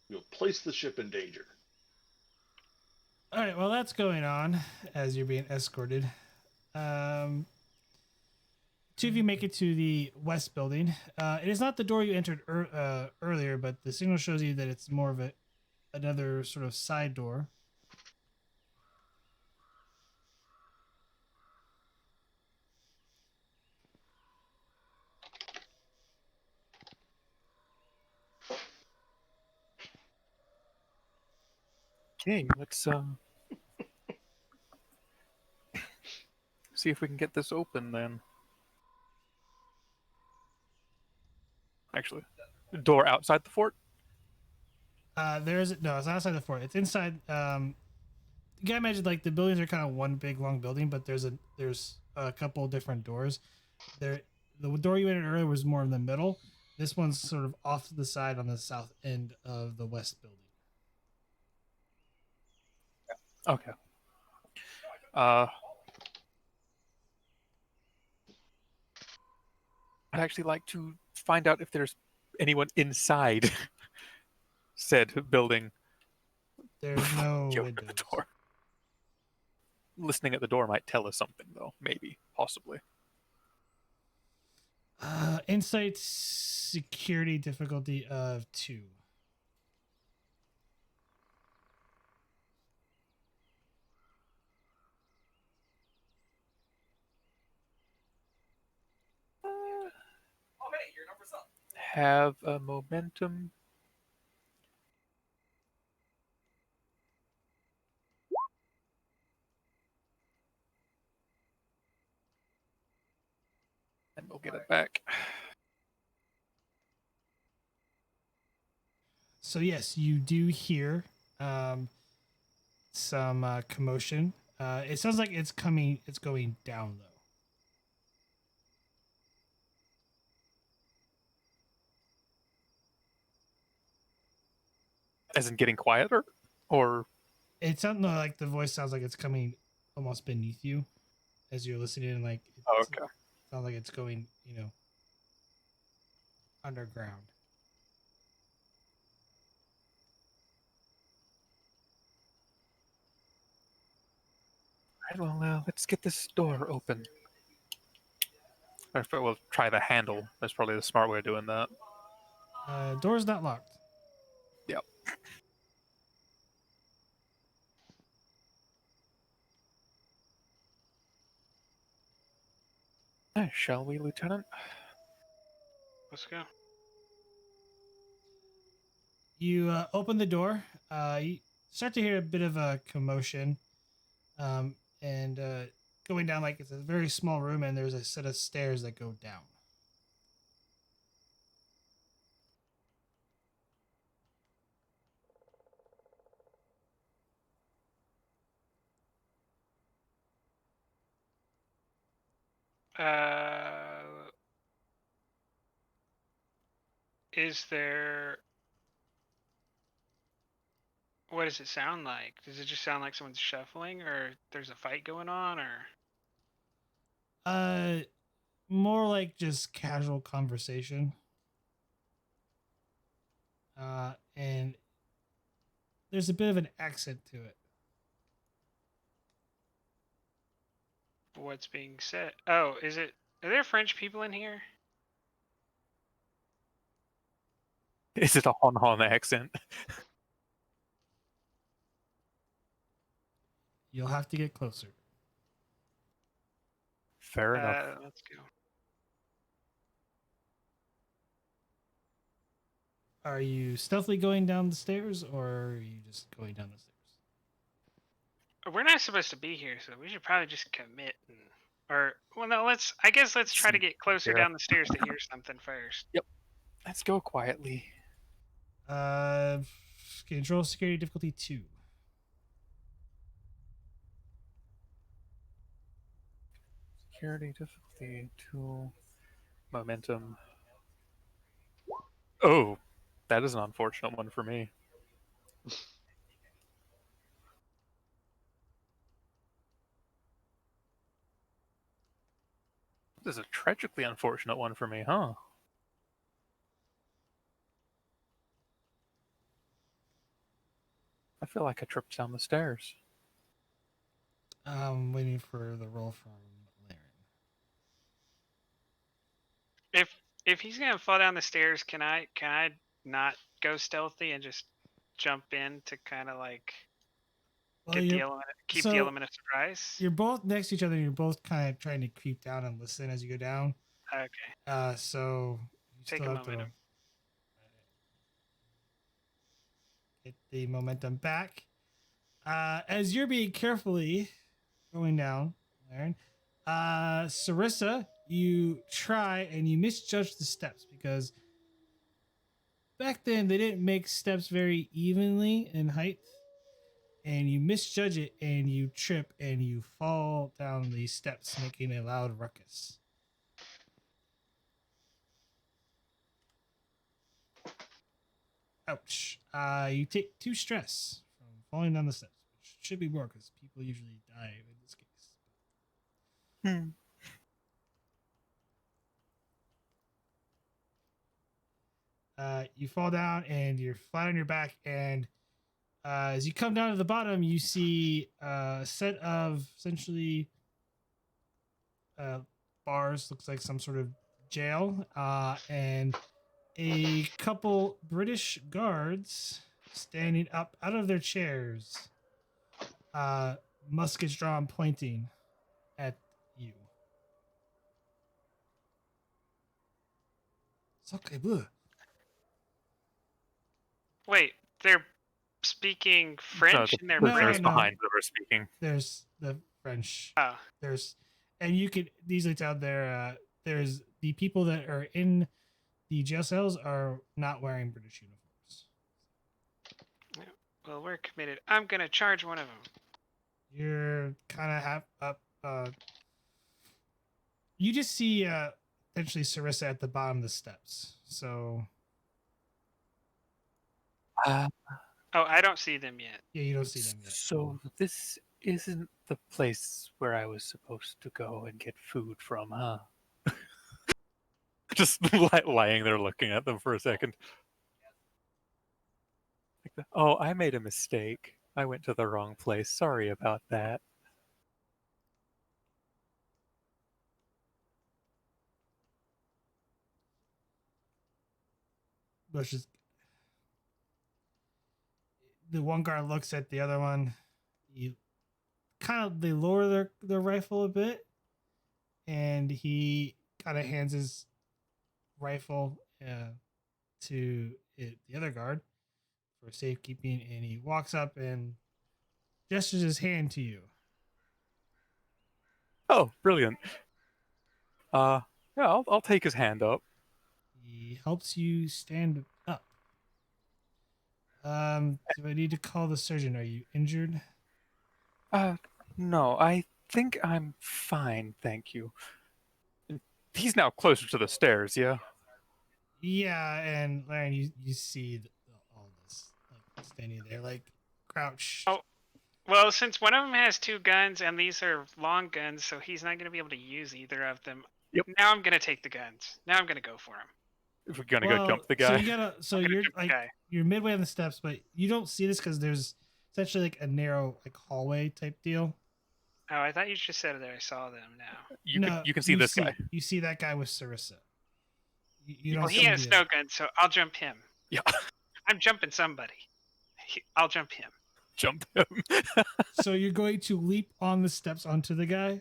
Speaker 6: You'll place the ship in danger.
Speaker 1: all right. Well, that's going on as you're being escorted. Two of you make it to the west building. It is not the door you entered earlier, but the signal shows you that it's more of another sort of side door.
Speaker 5: Okay, let's see if we can get this open then. Actually, the door outside the fort.
Speaker 1: It's not outside the fort. It's inside. You gotta imagine like the buildings are kind of one big long building, but there's a couple different doors. The door you entered earlier was more in the middle. This one's sort of off to the side on the south end of the west building.
Speaker 5: Okay. I'd actually like to find out if there's anyone inside said building.
Speaker 1: There's no
Speaker 5: Open
Speaker 1: windows.
Speaker 5: the door. Listening at the door might tell us something, though. Maybe, possibly.
Speaker 1: Insight security difficulty of 2.
Speaker 5: Have a momentum. And we'll get it back.
Speaker 1: So yes, you do hear some commotion. It sounds like it's coming. It's going down though.
Speaker 5: As in getting quieter? Or.
Speaker 1: It sounds like the voice sounds like it's coming almost beneath you as you're listening. Like
Speaker 5: Oh, okay.
Speaker 1: Sounds like it's going, underground.
Speaker 5: All right, well, let's get this door open. Or if we'll try the handle. That's probably the smart way of doing that.
Speaker 1: Door's not locked.
Speaker 5: Yep. Shall we, Lieutenant?
Speaker 7: Let's go.
Speaker 1: You open the door. You start to hear a bit of a commotion, and going down like it's a very small room, and there's a set of stairs that go down.
Speaker 7: Is there... What does it sound like? Does it just sound like someone's shuffling, or there's a fight going on, or?
Speaker 1: More like just casual conversation. And there's a bit of an accent to it.
Speaker 7: What's being said? Oh, is it? Are there French people in here?
Speaker 5: Is it a Hon Hon accent?
Speaker 1: You'll have to get closer.
Speaker 5: Fair enough.
Speaker 7: Let's go.
Speaker 1: Are you stealthily going down the stairs, or are you just going down the stairs?
Speaker 7: We're not supposed to be here, so we should probably just commit. Well, no. I guess let's try to get closer
Speaker 5: Yeah.
Speaker 7: down the stairs to hear something first.
Speaker 5: Let's go quietly.
Speaker 1: Control security difficulty 2.
Speaker 5: Security difficulty 2. Momentum. Oh, that is an unfortunate one for me. This is a tragically unfortunate one for me, huh? I feel like I tripped down the stairs.
Speaker 1: I'm waiting for the roll from Laren.
Speaker 7: If he's gonna fall down the stairs, can I not go stealthy and just jump in to kind of like
Speaker 1: Well,
Speaker 7: get the
Speaker 1: you're,
Speaker 7: element, keep
Speaker 1: so
Speaker 7: the element of surprise?
Speaker 1: you're both next to each other, and you're both kind of trying to creep down and listen as you go down.
Speaker 7: Okay.
Speaker 1: So you
Speaker 7: Take
Speaker 1: still
Speaker 7: a
Speaker 1: have to
Speaker 7: momentum.
Speaker 1: get the momentum back. As you're being carefully going down, Laren, Sarissa, you try and you misjudge the steps because back then they didn't make steps very evenly in height, and you misjudge it and you trip and you fall down the steps, making a loud ruckus. Ouch. You take 2 stress from falling down the steps, which should be more because people usually die in this case. You fall down and you're flat on your back, and as you come down to the bottom, you see a set of essentially bars, looks like some sort of jail, and a couple British guards standing up out of their chairs, muskets drawn, pointing at you. Sacre bleu.
Speaker 7: Wait, they're speaking French
Speaker 5: the
Speaker 7: and they're
Speaker 1: No,
Speaker 5: prisoners
Speaker 7: British.
Speaker 1: no.
Speaker 5: behind them are speaking.
Speaker 1: There's the French.
Speaker 7: Oh,
Speaker 1: And you could easily tell there's the people that are in the jail cells are not wearing British uniforms.
Speaker 7: well, we're committed. I'm gonna charge one of them.
Speaker 1: You're kind of half up. You just see potentially Sarissa at the bottom of the steps. So
Speaker 5: Uh,
Speaker 7: Oh, I don't see them yet.
Speaker 1: yeah, you don't see them yet.
Speaker 5: So this isn't the place where I was supposed to go and get food from, huh? Just lying there looking at them for a second. Oh, I made a mistake. I went to the wrong place. Sorry about that.
Speaker 1: Which is the one guard looks at the other one. They lower their rifle a bit, and he kind of hands his rifle to the other guard for safekeeping, and he walks up and gestures his hand to you.
Speaker 5: Oh, brilliant. Yeah, I'll take his hand up.
Speaker 1: He helps you stand up. Do I need to call the surgeon? Are you injured?
Speaker 5: No, I think I'm fine, thank you. He's now closer to the stairs, yeah?
Speaker 1: Yeah, and Laren, you see all this, like standing there, like crouched.
Speaker 7: Oh. Well, since one of them has 2 guns and these are long guns, so he's not going to be able to use either of them.
Speaker 5: Yep.
Speaker 7: Now I'm going to take the guns. Now I'm going to go for him.
Speaker 5: If we're gonna go jump the
Speaker 1: So
Speaker 5: guy.
Speaker 1: you gotta. So
Speaker 7: I'm gonna
Speaker 1: you're
Speaker 7: jump the
Speaker 1: like
Speaker 7: guy.
Speaker 1: you're midway on the steps, but you don't see this because there's essentially like a narrow like hallway type deal.
Speaker 7: Oh, I thought you just said that I saw them now.
Speaker 5: You can see this guy.
Speaker 1: You see that guy with Sarissa. You don't
Speaker 7: Well,
Speaker 1: see
Speaker 7: he has
Speaker 1: the
Speaker 7: no
Speaker 1: other-
Speaker 7: gun, so I'll jump him.
Speaker 5: Yeah.
Speaker 7: I'm jumping somebody. I'll jump him.
Speaker 5: Jump him.
Speaker 1: So you're going to leap on the steps onto the guy.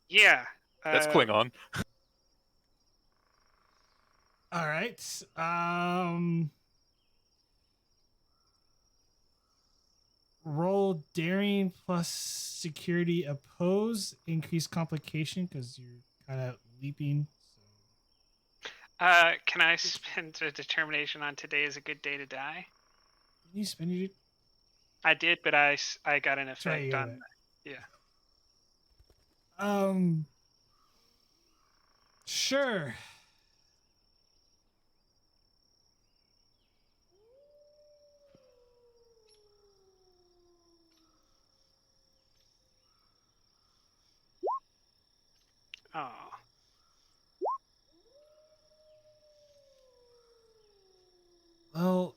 Speaker 7: Yeah.
Speaker 5: That's Klingon.
Speaker 1: All right. Roll daring plus security oppose, increase complication because you're kind of leaping.
Speaker 7: Can I spend a determination on today is a good day to die?
Speaker 1: Did you spend your?
Speaker 7: I did, but I got an
Speaker 1: That's right,
Speaker 7: effect
Speaker 1: you got
Speaker 7: on.
Speaker 1: it.
Speaker 7: Yeah.
Speaker 1: Sure.
Speaker 7: Oh.
Speaker 1: Well,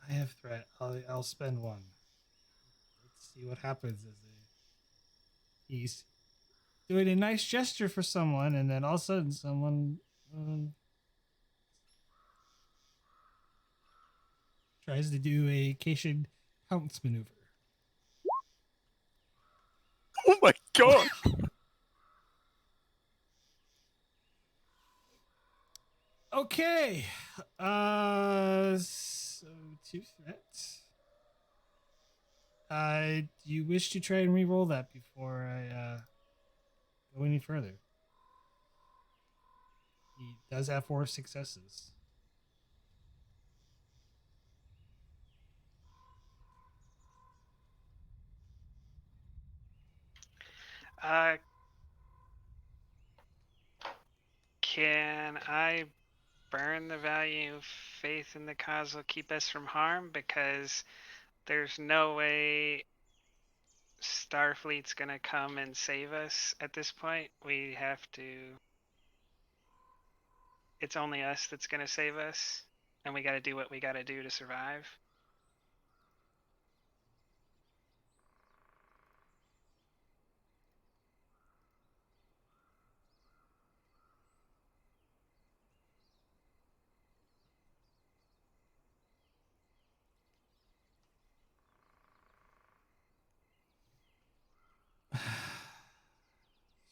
Speaker 1: I have threat. I'll spend one. Let's see what happens as he's doing a nice gesture for someone, and then all of a sudden someone tries to do a Cation pounce maneuver.
Speaker 5: Oh my god!
Speaker 1: Okay. So 2 threats. Do you wish to try and re-roll that before I go any further? He does have 4 successes.
Speaker 7: Can I burn the value of faith in the cause will keep us from harm? Because there's no way Starfleet's gonna come and save us at this point. We have to. It's only us that's gonna save us, and we gotta do what we gotta do to survive.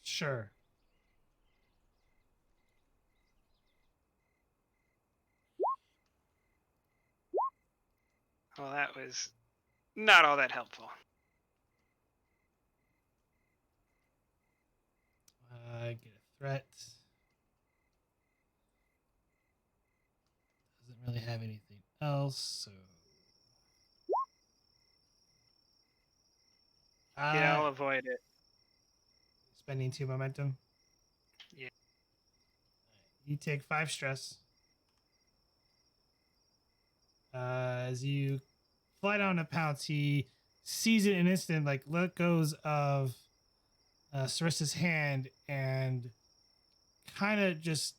Speaker 1: Sure.
Speaker 7: Well, that was not all that helpful.
Speaker 1: I get a threat. Doesn't really have anything else, so.
Speaker 7: Yeah, I'll avoid it.
Speaker 1: Spending 2 momentum.
Speaker 7: Yeah.
Speaker 1: You take 5 stress. As you fly down to pounce, he sees it in an instant, like let goes of Sarissa's hand and kind of just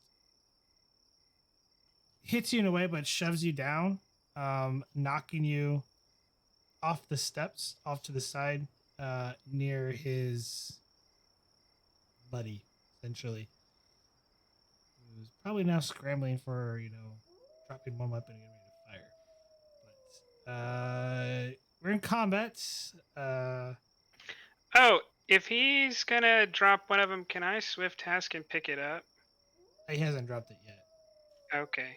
Speaker 1: hits you in a way, but shoves you down, knocking you off the steps, off to the side, near his buddy, essentially. Who's probably now scrambling for, dropping one weapon and getting ready to fire. But we're in combat.
Speaker 7: Oh, if he's gonna drop one of them, can I swift task and pick it up?
Speaker 1: He hasn't dropped it yet.
Speaker 7: Okay.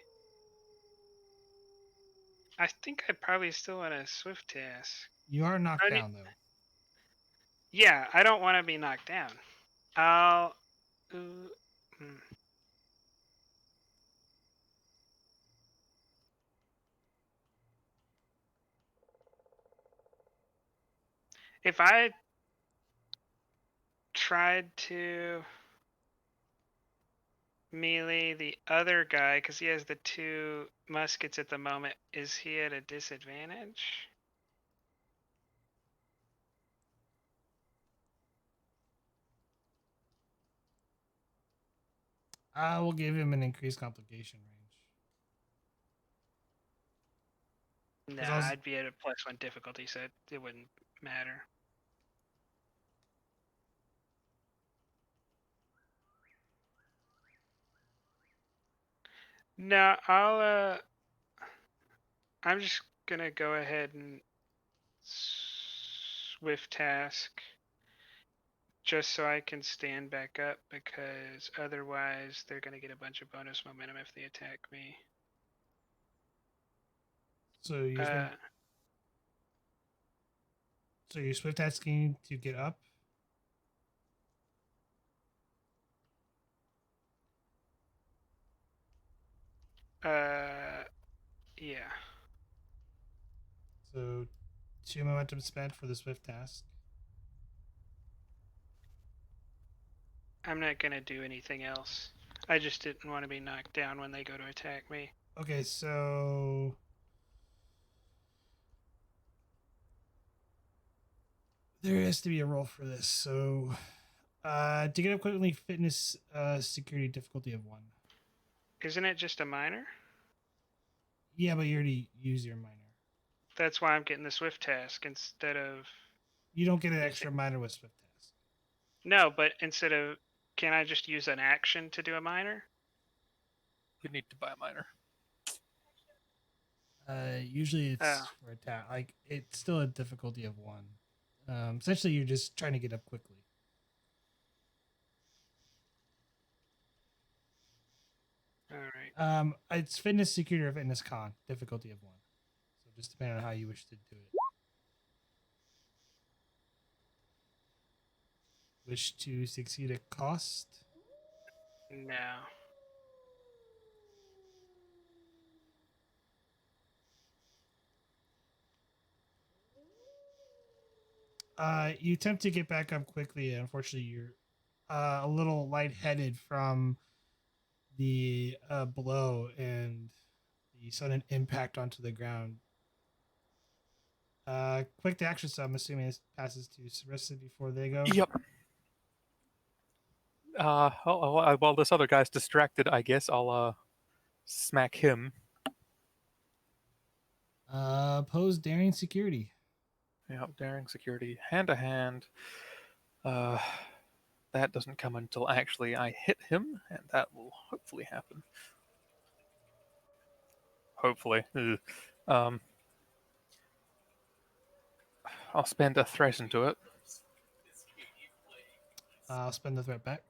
Speaker 7: I think I probably still want to swift task.
Speaker 1: You are knocked down, though.
Speaker 7: Yeah, I don't want to be knocked down. I'll. If I tried to melee the other guy, because he has the 2 muskets at the moment, is he at a disadvantage?
Speaker 1: I will give him an increased complication range.
Speaker 7: No,
Speaker 1: 'Cause I was-
Speaker 7: I'd be at a +1 difficulty, so it wouldn't matter. No, I'm just gonna go ahead and swift task just so I can stand back up, because otherwise they're gonna get a bunch of bonus momentum if they attack me.
Speaker 1: So you're swift tasking to get up.
Speaker 7: Yeah.
Speaker 1: So 2 momentum spent for the swift task.
Speaker 7: I'm not gonna do anything else. I just didn't want to be knocked down when they go to attack me.
Speaker 1: Okay, so there has to be a roll for this. So to get up quickly, fitness security difficulty of 1.
Speaker 7: Isn't it just a minor?
Speaker 1: Yeah, but you already use your minor.
Speaker 7: That's why I'm getting the swift task instead of.
Speaker 1: You don't get an extra minor with swift task.
Speaker 7: No, but instead of. Can I just use an action to do a minor?
Speaker 5: You need to buy a minor.
Speaker 1: Usually it's for attack. Like, it's still a difficulty of 1. Essentially, you're just trying to get up quickly.
Speaker 7: All right.
Speaker 1: It's fitness security or fitness con difficulty of 1. So just depending on how you wish to do it. Wish to succeed at cost?
Speaker 7: No.
Speaker 1: You attempt to get back up quickly. Unfortunately, you're a little lightheaded from the blow and the sudden impact onto the ground. Quick to action, so I'm assuming it passes to Sarissa before they go.
Speaker 5: Yep. While this other guy's distracted, I guess I'll smack him.
Speaker 1: Pose daring security.
Speaker 5: Yeah, daring security, hand to hand. That doesn't come until actually I hit him, and that will hopefully happen. Hopefully. I'll spend a threat into it.
Speaker 1: I'll spend the threat back.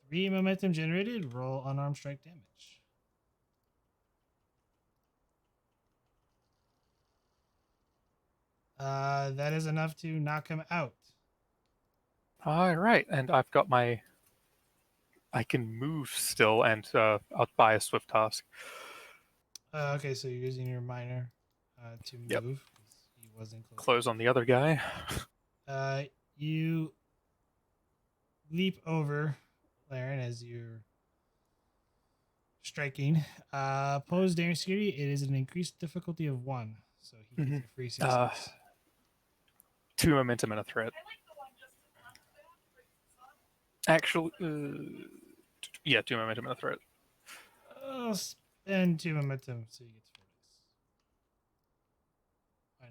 Speaker 1: Three momentum generated. Roll unarmed strike damage. That is enough to knock him out.
Speaker 5: All right, and I've got my. I can move still, and I'll buy a swift task.
Speaker 1: Okay, so you're using your minor to move.
Speaker 5: Yep.
Speaker 1: He wasn't close.
Speaker 5: Close on the other guy.
Speaker 1: You leap over Laren as you're striking. Pose daring security. It is an increased difficulty of 1, so he gets a free success.
Speaker 5: 2 momentum and a threat. Actually, yeah, 2 momentum and a threat.
Speaker 1: I'll spend 2 momentum so he gets 4 dice. Why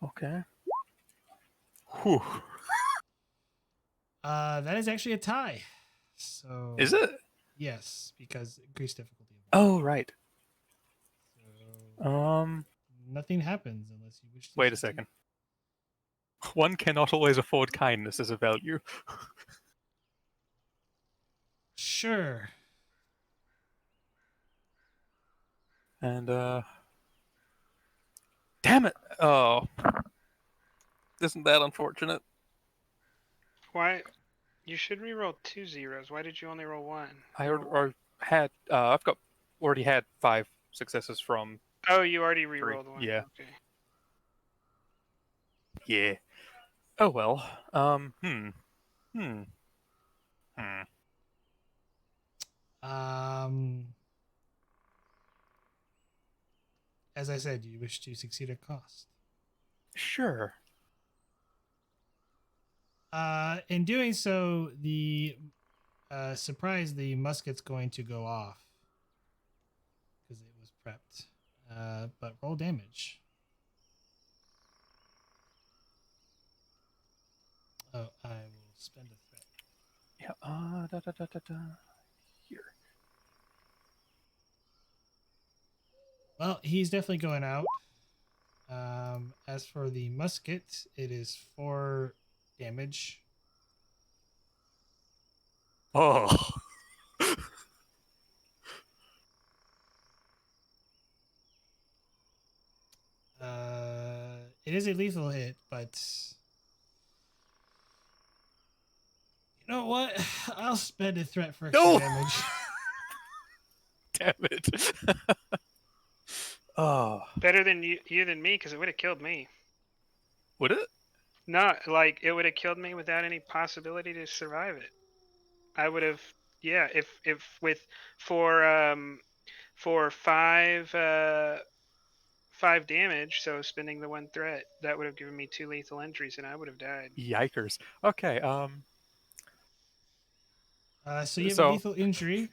Speaker 1: not?
Speaker 5: Okay. Whew.
Speaker 1: That is actually a tie. So
Speaker 5: Is it?
Speaker 1: Yes, because increased difficulty.
Speaker 5: Oh, right.
Speaker 1: So, nothing happens unless you wish to.
Speaker 5: Wait a second. One cannot always afford kindness as a value.
Speaker 1: Sure.
Speaker 5: And damn it! Oh, isn't that unfortunate?
Speaker 7: Why? You should re-roll 2 zeros. Why did you only roll 1?
Speaker 5: I've already had 5 successes from.
Speaker 7: Oh, you already re-rolled 1.
Speaker 5: Yeah.
Speaker 7: Okay.
Speaker 5: Yeah. Oh well.
Speaker 1: as I said, you wish to succeed at cost.
Speaker 5: Sure.
Speaker 1: In doing so, the surprise, the musket's going to go off because it was prepped. But roll damage. Oh, I will spend a threat.
Speaker 5: Yeah. Here.
Speaker 1: Well, he's definitely going out. As for the musket, it is 4 damage.
Speaker 5: Oh.
Speaker 1: It is a lethal hit, but you know what? I'll spend a threat for extra
Speaker 5: No!
Speaker 1: damage.
Speaker 5: Damn it. Oh.
Speaker 7: Better than you than me, because it would have killed me.
Speaker 5: Would it?
Speaker 7: No, like it would have killed me without any possibility to survive it. I would have, yeah. If with for 5 damage, so spending the 1 threat, that would have given me 2 lethal injuries, and I would have died.
Speaker 5: Yikers. Okay,
Speaker 1: So you have a
Speaker 5: So-
Speaker 1: lethal injury.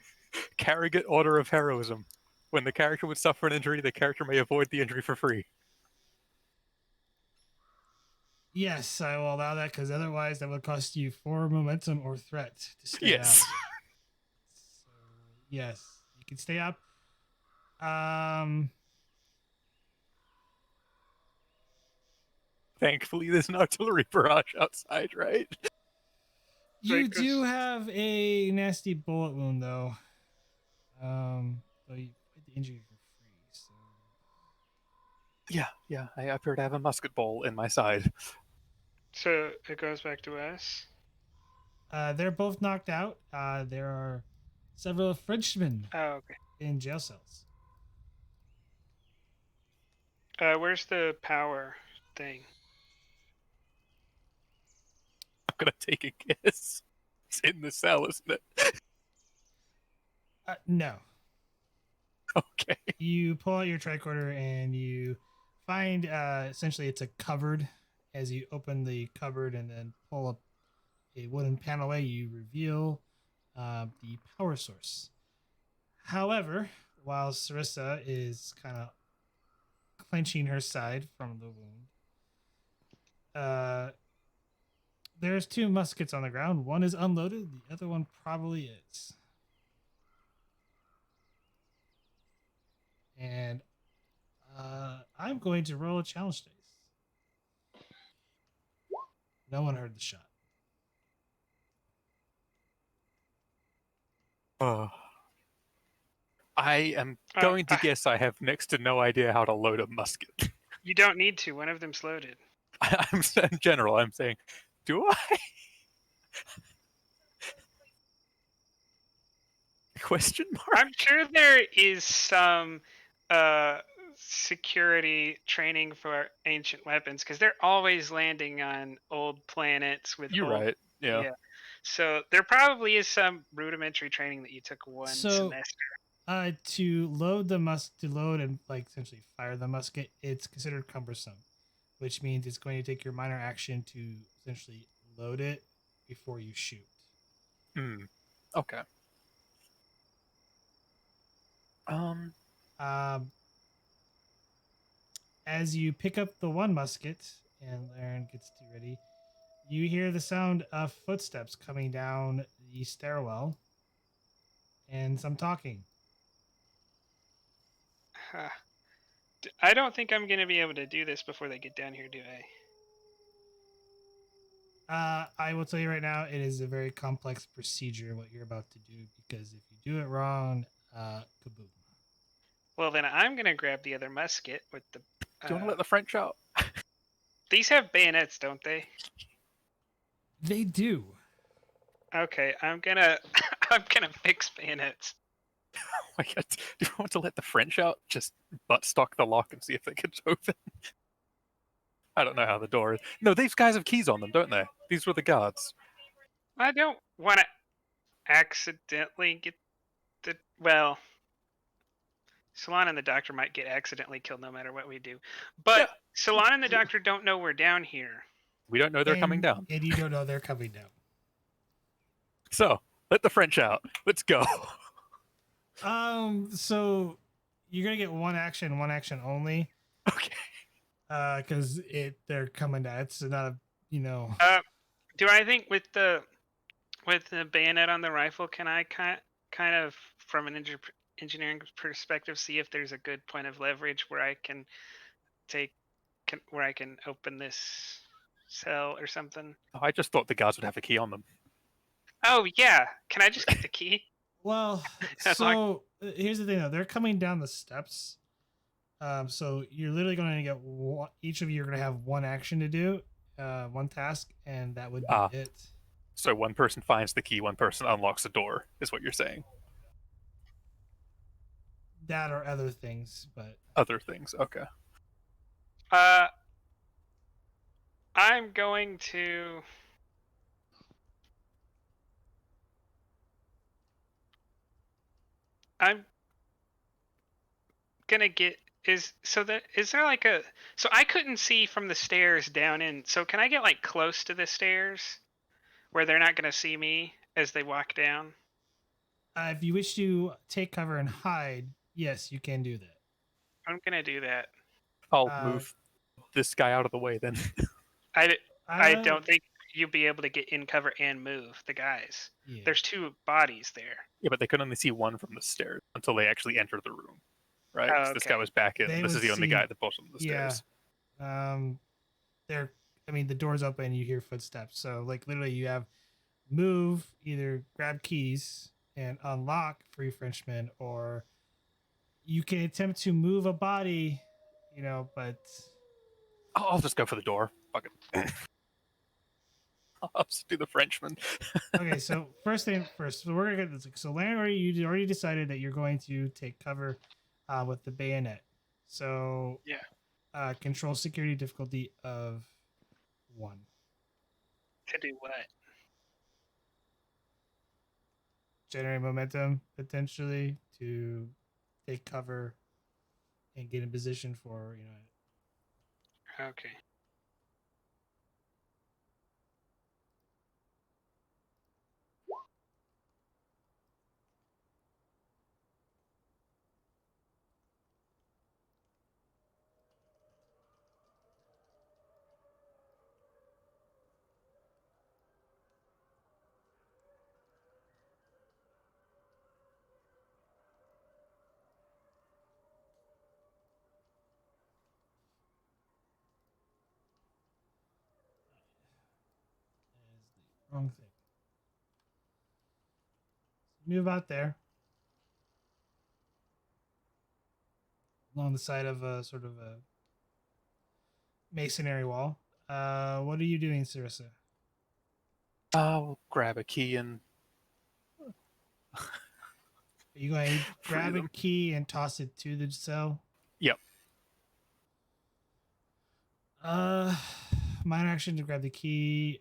Speaker 5: Surrogate order of heroism. When the character would suffer an injury, the character may avoid the injury for free.
Speaker 1: Yes, I will allow that because otherwise that would cost you 4 momentum or threat to stay
Speaker 5: Yes.
Speaker 1: out. So yes, you can stay up.
Speaker 5: Thankfully, there's an artillery barrage outside, right?
Speaker 1: You
Speaker 7: Like,
Speaker 1: do have a nasty bullet wound though. So you get the injury for free. So
Speaker 5: Yeah. I appear to have a musket ball in my side.
Speaker 7: So it goes back to us.
Speaker 1: they're both knocked out. There are several Frenchmen
Speaker 7: Oh, okay.
Speaker 1: in jail cells.
Speaker 7: Where's the power thing?
Speaker 5: I'm gonna take a guess. It's in the cell, isn't it?
Speaker 1: No.
Speaker 5: Okay.
Speaker 1: You pull out your tricorder and you find essentially it's a cupboard. As you open the cupboard and then pull up a wooden panelway, you reveal the power source. However, while Sarissa is kind of clenching her side from the wound, there's 2 muskets on the ground. One is unloaded, the other one probably is. And I'm going to roll a challenge dice. No one heard the shot.
Speaker 5: I am going to guess I have next to no idea how to load a musket.
Speaker 7: You don't need to. One of them's loaded.
Speaker 5: I'm in general. I'm saying, do I? Question mark.
Speaker 7: I'm sure there is some security training for ancient weapons because they're always landing on old planets with.
Speaker 5: You're
Speaker 7: old,
Speaker 5: right. Yeah.
Speaker 7: So there probably is some rudimentary training that you took one semester.
Speaker 1: To load to load and like essentially fire the musket, it's considered cumbersome, which means it's going to take your minor action to essentially load it before you shoot.
Speaker 5: Okay.
Speaker 1: As you pick up the one musket and Laren gets to ready, you hear the sound of footsteps coming down the stairwell and some talking.
Speaker 7: I don't think I'm going to be able to do this before they get down here, do I?
Speaker 1: I will tell you right now, it is a very complex procedure what you're about to do because if you do it wrong, kaboom.
Speaker 7: Well, then I'm going to grab the other musket with the.
Speaker 5: Do you want to let the French out?
Speaker 7: These have bayonets, don't they?
Speaker 1: They do.
Speaker 7: Okay, I'm gonna I'm gonna fix bayonets.
Speaker 5: Oh my God. Do you want to let the French out? Just butt stock the lock and see if it gets open. I don't know how the door is. No, these guys have keys on them, don't they? These were the guards.
Speaker 7: I don't want to accidentally get the. Well, Salon and the doctor might get accidentally killed no matter what we do. But
Speaker 5: Yeah.
Speaker 7: Salon and the doctor don't know we're down here.
Speaker 5: We don't know they're coming down.
Speaker 1: And you don't know they're coming down.
Speaker 5: So let the French out. Let's go.
Speaker 1: So you're gonna get one action only.
Speaker 5: Okay.
Speaker 1: Because they're coming down. It's not a
Speaker 7: Do I think with the bayonet on the rifle, can I kind of from an engineering perspective see if there's a good point of leverage where I can open this cell or something?
Speaker 5: Oh, I just thought the guards would have a key on them.
Speaker 7: Oh yeah, can I just get the key?
Speaker 1: Well, so here's the thing though. They're coming down the steps. So you're literally going to get each of you are going to have one action to do, one task, and that would be it.
Speaker 5: So one person finds the key, one person unlocks the door, is what you're saying.
Speaker 1: That or other things, but
Speaker 5: Other things, okay.
Speaker 7: I'm going to. I'm gonna get is there like a so I couldn't see from the stairs down in, so can I get like close to the stairs where they're not gonna see me as they walk down?
Speaker 1: if you wish to take cover and hide, yes, you can do that.
Speaker 7: I'm gonna do that.
Speaker 5: I'll move this guy out of the way then.
Speaker 7: I don't think you'll be able to get in cover and move the guys.
Speaker 1: Yeah.
Speaker 7: There's two bodies there.
Speaker 5: Yeah, but they can only see one from the stairs until they actually enter the room, right?
Speaker 7: Oh,
Speaker 5: 'Cause this guy
Speaker 7: okay.
Speaker 5: was back in.
Speaker 1: They
Speaker 5: This is
Speaker 1: would
Speaker 5: the only
Speaker 1: see-
Speaker 5: guy at the bottom of the stairs.
Speaker 1: The door's open, you hear footsteps. So like literally you have move, either grab keys and unlock free Frenchman, or you can attempt to move a body, but
Speaker 5: I'll just go for the door. Fuck it. I'll just do the Frenchman.
Speaker 1: okay, so first thing first, so we're gonna get this. So Laren, you already decided that you're going to take cover with the bayonet. So
Speaker 7: Yeah.
Speaker 1: Control security difficulty of 1.
Speaker 7: To do what?
Speaker 1: Generate momentum potentially to take cover and get in position for
Speaker 7: Okay.
Speaker 1: wrong thing. Move out there along the side of a sort of a masonry wall. What are you doing, Sarissa?
Speaker 5: I'll grab a key and
Speaker 1: Are you going to grab a key and toss it to the cell?
Speaker 5: Yep.
Speaker 1: Minor action to grab the key.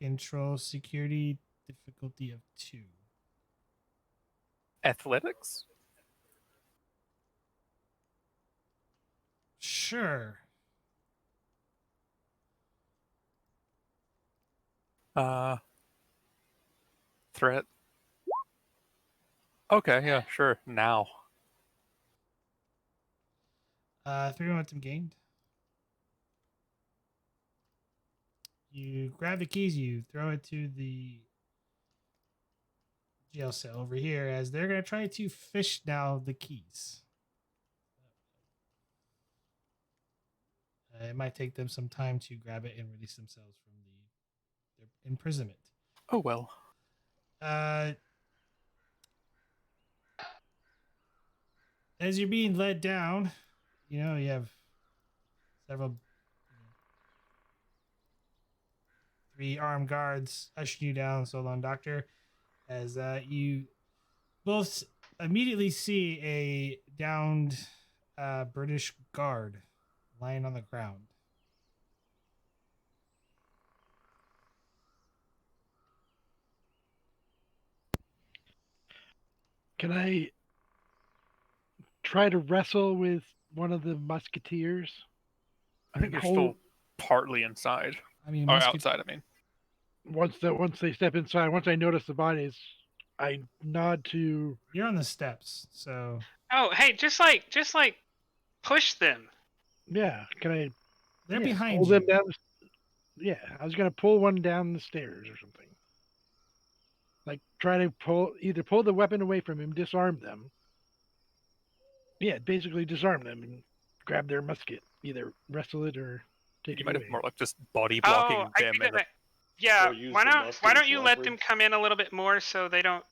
Speaker 1: Control security difficulty of 2.
Speaker 5: athletics.
Speaker 1: Sure.
Speaker 5: Threat. Okay, yeah, sure. Now.
Speaker 1: 3 momentum gained. You grab the keys, you throw it to the jail cell over here as they're going to try to fish now the keys. It might take them some time to grab it and release themselves from their imprisonment.
Speaker 5: Oh well.
Speaker 1: As you're being led down, you have several 3 armed guards ushering you down, so long, Doctor, as you both immediately see a downed British guard lying on the ground.
Speaker 3: Can I try to wrestle with one of the musketeers?
Speaker 5: I think
Speaker 3: And
Speaker 5: you're still partly inside
Speaker 1: I mean,
Speaker 5: or
Speaker 1: musket-
Speaker 5: outside. I mean,
Speaker 3: once they step inside, once I notice the bodies, I nod to.
Speaker 1: you're on the steps, so
Speaker 7: Oh, hey, just like push them.
Speaker 3: Yeah, can I?
Speaker 1: they're
Speaker 3: yeah,
Speaker 1: behind
Speaker 3: pull
Speaker 1: you.
Speaker 3: them down. Yeah, I was gonna pull one down the stairs or something. Like try to either pull the weapon away from him, disarm them. Yeah, basically disarm them and grab their musket. Either wrestle it or take
Speaker 5: you
Speaker 3: it
Speaker 5: might
Speaker 3: away.
Speaker 5: have more like just body blocking
Speaker 7: Oh, I
Speaker 5: them
Speaker 7: get
Speaker 5: and
Speaker 7: it. Yeah,
Speaker 6: Or use
Speaker 7: why
Speaker 6: the
Speaker 7: don't
Speaker 6: musket
Speaker 7: why don't
Speaker 6: as
Speaker 7: you let them
Speaker 6: leverage.
Speaker 7: come in a little bit more so they don't.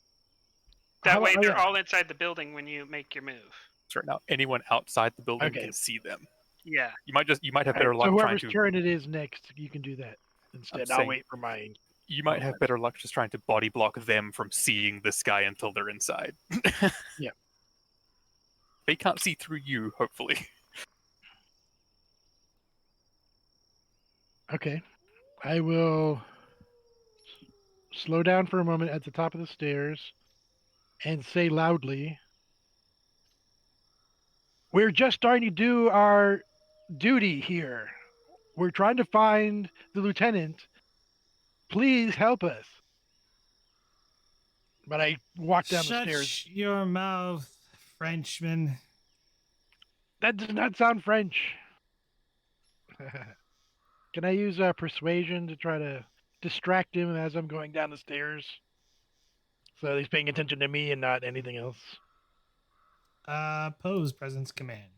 Speaker 7: That
Speaker 3: How
Speaker 7: way
Speaker 3: about- oh,
Speaker 7: they're
Speaker 3: yeah.
Speaker 7: all inside the building when you make your move.
Speaker 5: right now anyone outside the building
Speaker 3: Okay.
Speaker 5: can see them.
Speaker 7: Yeah.
Speaker 5: You might have
Speaker 3: All
Speaker 5: better
Speaker 3: right,
Speaker 5: luck
Speaker 3: so
Speaker 5: trying
Speaker 3: whoever's
Speaker 5: to.
Speaker 3: turn it is next, you can do that instead. I'll
Speaker 5: saying-
Speaker 3: wait for mine.
Speaker 5: You might
Speaker 3: Okay.
Speaker 5: have better luck just trying to body block them from seeing this guy until they're inside.
Speaker 3: Yeah.
Speaker 5: They can't see through you, hopefully.
Speaker 3: Okay, I will slow down for a moment at the top of the stairs and say loudly, "We're just starting to do our duty here. We're trying to find the lieutenant. Please help us." But I walk down the
Speaker 1: Shut
Speaker 3: stairs.
Speaker 1: your mouth, Frenchman.
Speaker 3: That does not sound French. Can I use persuasion to try to distract him as I'm going down the stairs? So he's paying attention to me and not anything else.
Speaker 1: Pose presence command.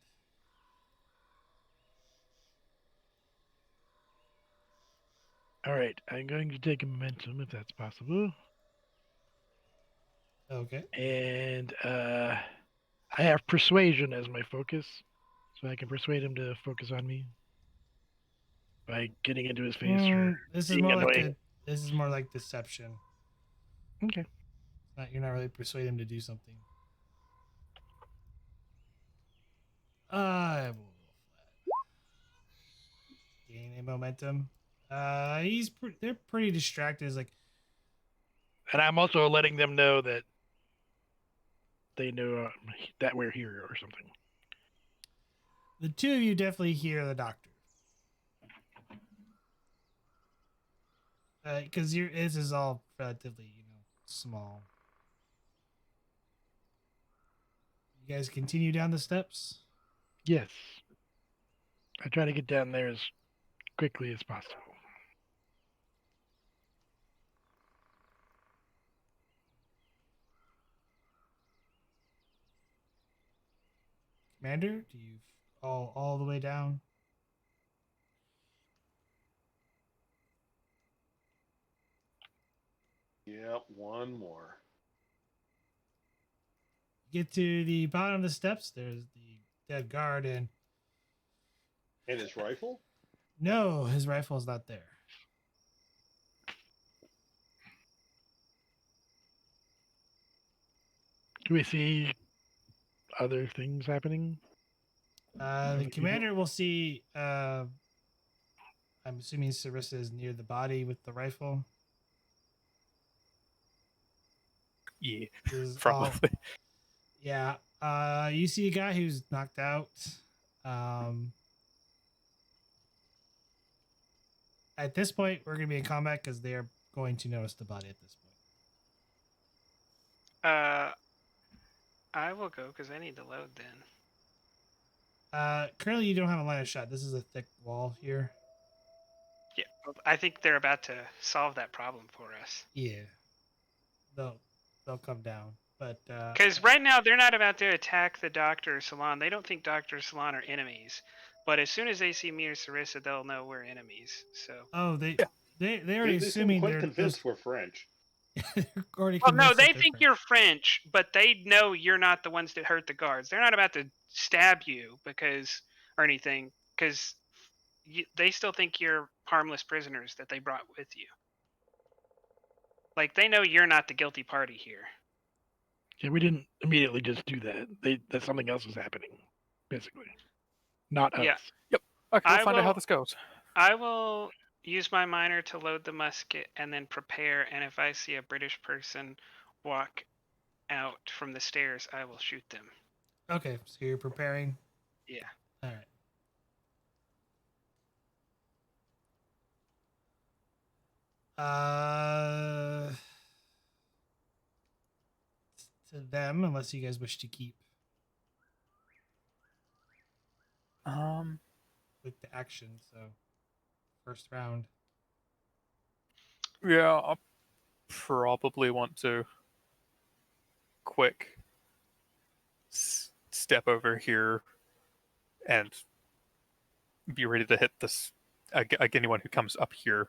Speaker 3: All right, I'm going to take a momentum if that's possible.
Speaker 1: Okay.
Speaker 3: And I have persuasion as my focus, so I can persuade him to focus on me by getting into his face or
Speaker 1: This is
Speaker 3: being
Speaker 1: more
Speaker 3: annoying.
Speaker 1: like this is more like deception.
Speaker 3: Okay.
Speaker 1: You're not really persuading him to do something. I will go flat. Gaining momentum. They're pretty distracted. It's like,
Speaker 3: And I'm also letting them know that they know that we're here or something.
Speaker 1: the two of you definitely hear the doctor. Because this is all relatively, small. You guys continue down the steps.
Speaker 3: Yes. I try to get down there as quickly as possible.
Speaker 1: Commander, do you all the way down?
Speaker 6: Yep, one more.
Speaker 1: Get to the bottom of the steps. There's the dead guard, and
Speaker 6: And his rifle?
Speaker 1: no, his rifle is not there.
Speaker 3: Do we see other things happening?
Speaker 1: The
Speaker 3: Other people?
Speaker 1: commander will see. I'm assuming Sarissa is near the body with the rifle.
Speaker 5: Yeah,
Speaker 1: This is
Speaker 5: probably.
Speaker 1: yeah. You see a guy who's knocked out. At this point, we're going to be in combat because they're going to notice the body at this point.
Speaker 7: I will go because I need to load then.
Speaker 1: Currently, you don't have a line of shot. This is a thick wall here.
Speaker 7: Yeah, I think they're about to solve that problem for us.
Speaker 1: Yeah, they'll come down, but
Speaker 7: Because right now they're not about to attack the Doctor or Salon. They don't think Doctor or Salon are enemies. But as soon as they see me or Sarissa, they'll know we're enemies. So.
Speaker 1: they already
Speaker 6: They seem
Speaker 1: assuming
Speaker 6: quite
Speaker 1: they're
Speaker 6: convinced we're French.
Speaker 1: they're already
Speaker 7: Well, no,
Speaker 1: convinced that
Speaker 7: they
Speaker 1: they're
Speaker 7: think
Speaker 1: French.
Speaker 7: you're French, but they know you're not the ones that hurt the guards. They're not about to stab you or anything because they still think you're harmless prisoners that they brought with you. Like they know you're not the guilty party here.
Speaker 3: Yeah, we didn't immediately just do that. That something else was happening, basically, not us.
Speaker 7: Yeah.
Speaker 5: Okay, we'll
Speaker 7: I
Speaker 5: find out how
Speaker 7: will-
Speaker 5: this goes.
Speaker 7: I will use my minor to load the musket and then prepare. And if I see a British person walk out from the stairs, I will shoot them.
Speaker 1: Okay, so you're preparing.
Speaker 7: Yeah.
Speaker 1: All right. To them, unless you guys wish to keep
Speaker 5: Um,
Speaker 1: with the action. So, first round.
Speaker 5: yeah, I'll probably want to quick step over here and be ready to hit this anyone who comes up here.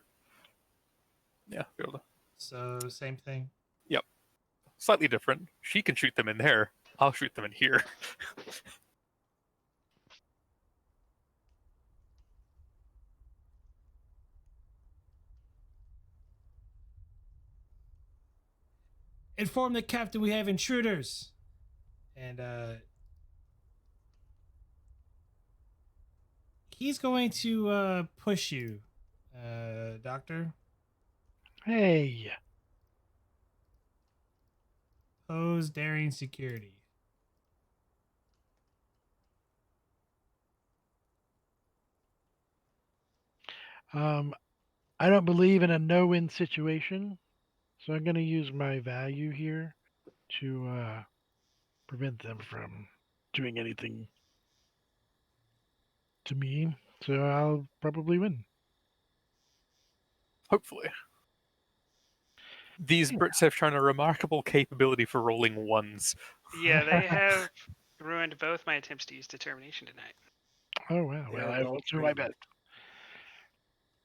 Speaker 5: Yeah, be able to.
Speaker 1: So, same thing.
Speaker 5: Yep, slightly different. She can shoot them in there. I'll shoot them in here.
Speaker 1: Inform the captain we have intruders. And he's going to push you, Doctor.
Speaker 3: Hey.
Speaker 1: Pose daring security.
Speaker 3: I don't believe in a no-win situation, so I'm going to use my value here to prevent them from doing anything to me. So I'll probably win.
Speaker 5: Hopefully. These Brits have shown a remarkable capability for rolling ones.
Speaker 7: Yeah, they have ruined both my attempts to use determination tonight.
Speaker 3: Oh wow!
Speaker 2: They
Speaker 3: Well,
Speaker 2: are
Speaker 3: I will
Speaker 2: both
Speaker 3: do my
Speaker 2: pretty
Speaker 3: best.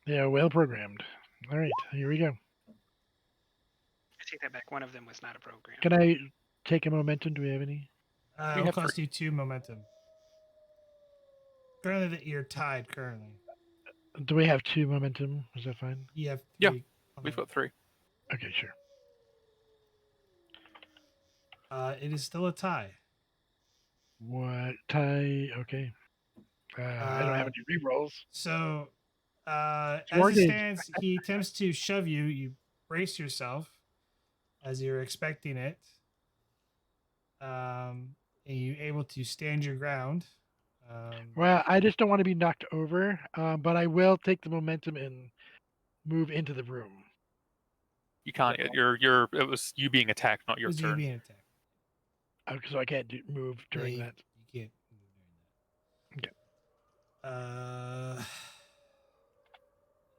Speaker 3: They are well programmed. All right, here we go.
Speaker 7: I take that back. One of them was not a program.
Speaker 3: Can I take a momentum? Do we have any?
Speaker 5: We
Speaker 1: It'll
Speaker 5: have
Speaker 1: cost
Speaker 5: 3.
Speaker 1: you 2 momentum. Granted that you're tied currently.
Speaker 3: Do we have 2 momentum? Is that fine?
Speaker 1: You have
Speaker 5: Yeah,
Speaker 1: 3.
Speaker 5: We've got 3.
Speaker 3: Okay, sure.
Speaker 1: It is still a tie.
Speaker 3: What tie? Okay. I don't have any rerolls.
Speaker 1: So, as it
Speaker 3: Mortgage.
Speaker 1: stands, he attempts to shove you. You brace yourself as you're expecting it. And you're able to stand your ground.
Speaker 3: Well, I just don't want to be knocked over, but I will take the momentum and move into the room.
Speaker 5: You can't. You're. It was you being attacked, not your
Speaker 1: Was you
Speaker 5: turn.
Speaker 1: being attacked?
Speaker 3: So I can't move during
Speaker 1: Yeah,
Speaker 3: that.
Speaker 1: You can't move during
Speaker 3: Okay.
Speaker 1: that.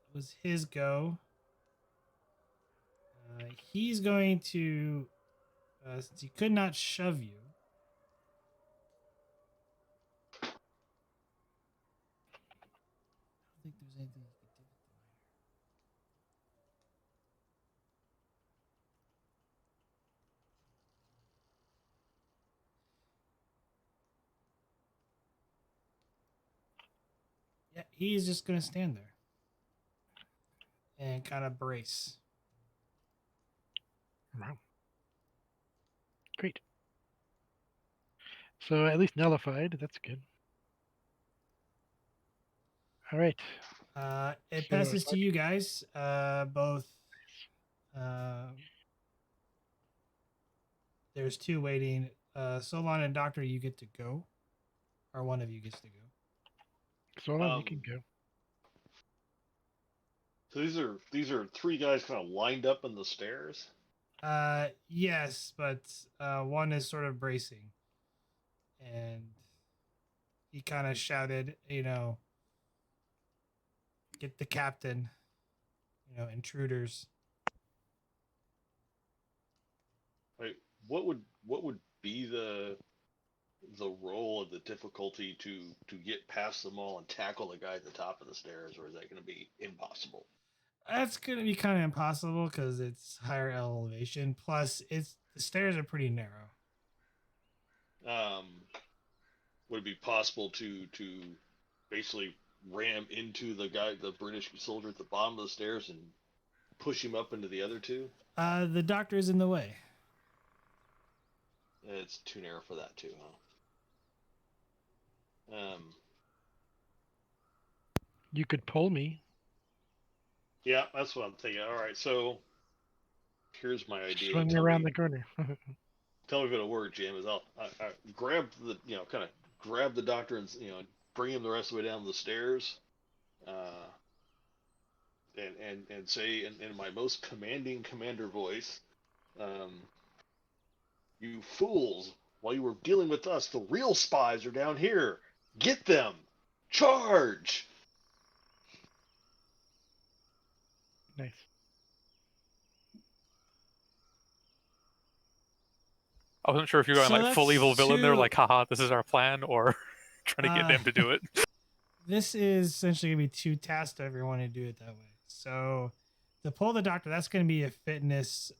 Speaker 1: It was his go. He's going to, since he could not shove you. I don't think there's anything he could do with the minor. Yeah, he's just going to stand there and kind of brace.
Speaker 3: Wow. Great. So at least nullified. That's good. All right.
Speaker 1: It
Speaker 3: So
Speaker 1: passes to you guys. Both. There's 2 waiting. Solon and Doctor, you get to go, or one of you gets to go.
Speaker 3: Solon, you can go.
Speaker 6: So these are 3 guys kind of lined up in the stairs.
Speaker 1: Yes, but one is sort of bracing, and he kind of shouted, get the captain, intruders.
Speaker 6: Like, what would be the role of the difficulty to get past them all and tackle the guy at the top of the stairs, or is that going to be impossible?
Speaker 1: That's gonna be kind of impossible because it's higher elevation. Plus, the stairs are pretty narrow.
Speaker 6: Um, would it be possible to basically ram into the British soldier at the bottom of the stairs and push him up into the other 2?
Speaker 1: The doctor is in the way.
Speaker 6: It's too narrow for that too, huh?
Speaker 3: You could pull me.
Speaker 6: Yeah, that's what I'm thinking. All right, so here's my idea.
Speaker 3: Swing me
Speaker 6: Tell
Speaker 3: around
Speaker 6: me,
Speaker 3: the corner.
Speaker 6: tell me if it'll work, Jim. Is I grab the kind of grab the doctor and bring him the rest of the way down the stairs, uh, and say in my most commanding commander voice, you fools! While you were dealing with us, the real spies are down here. Get them! Charge!
Speaker 3: Nice.
Speaker 5: I wasn't sure if you were going
Speaker 1: So
Speaker 5: like full
Speaker 1: that's
Speaker 5: evil villain there,
Speaker 1: two-
Speaker 5: like, haha, this is our plan, or trying to get them to do it.
Speaker 1: This is essentially gonna be 2 tasks to everyone to do it that way. So to pull the doctor, that's gonna be a fitness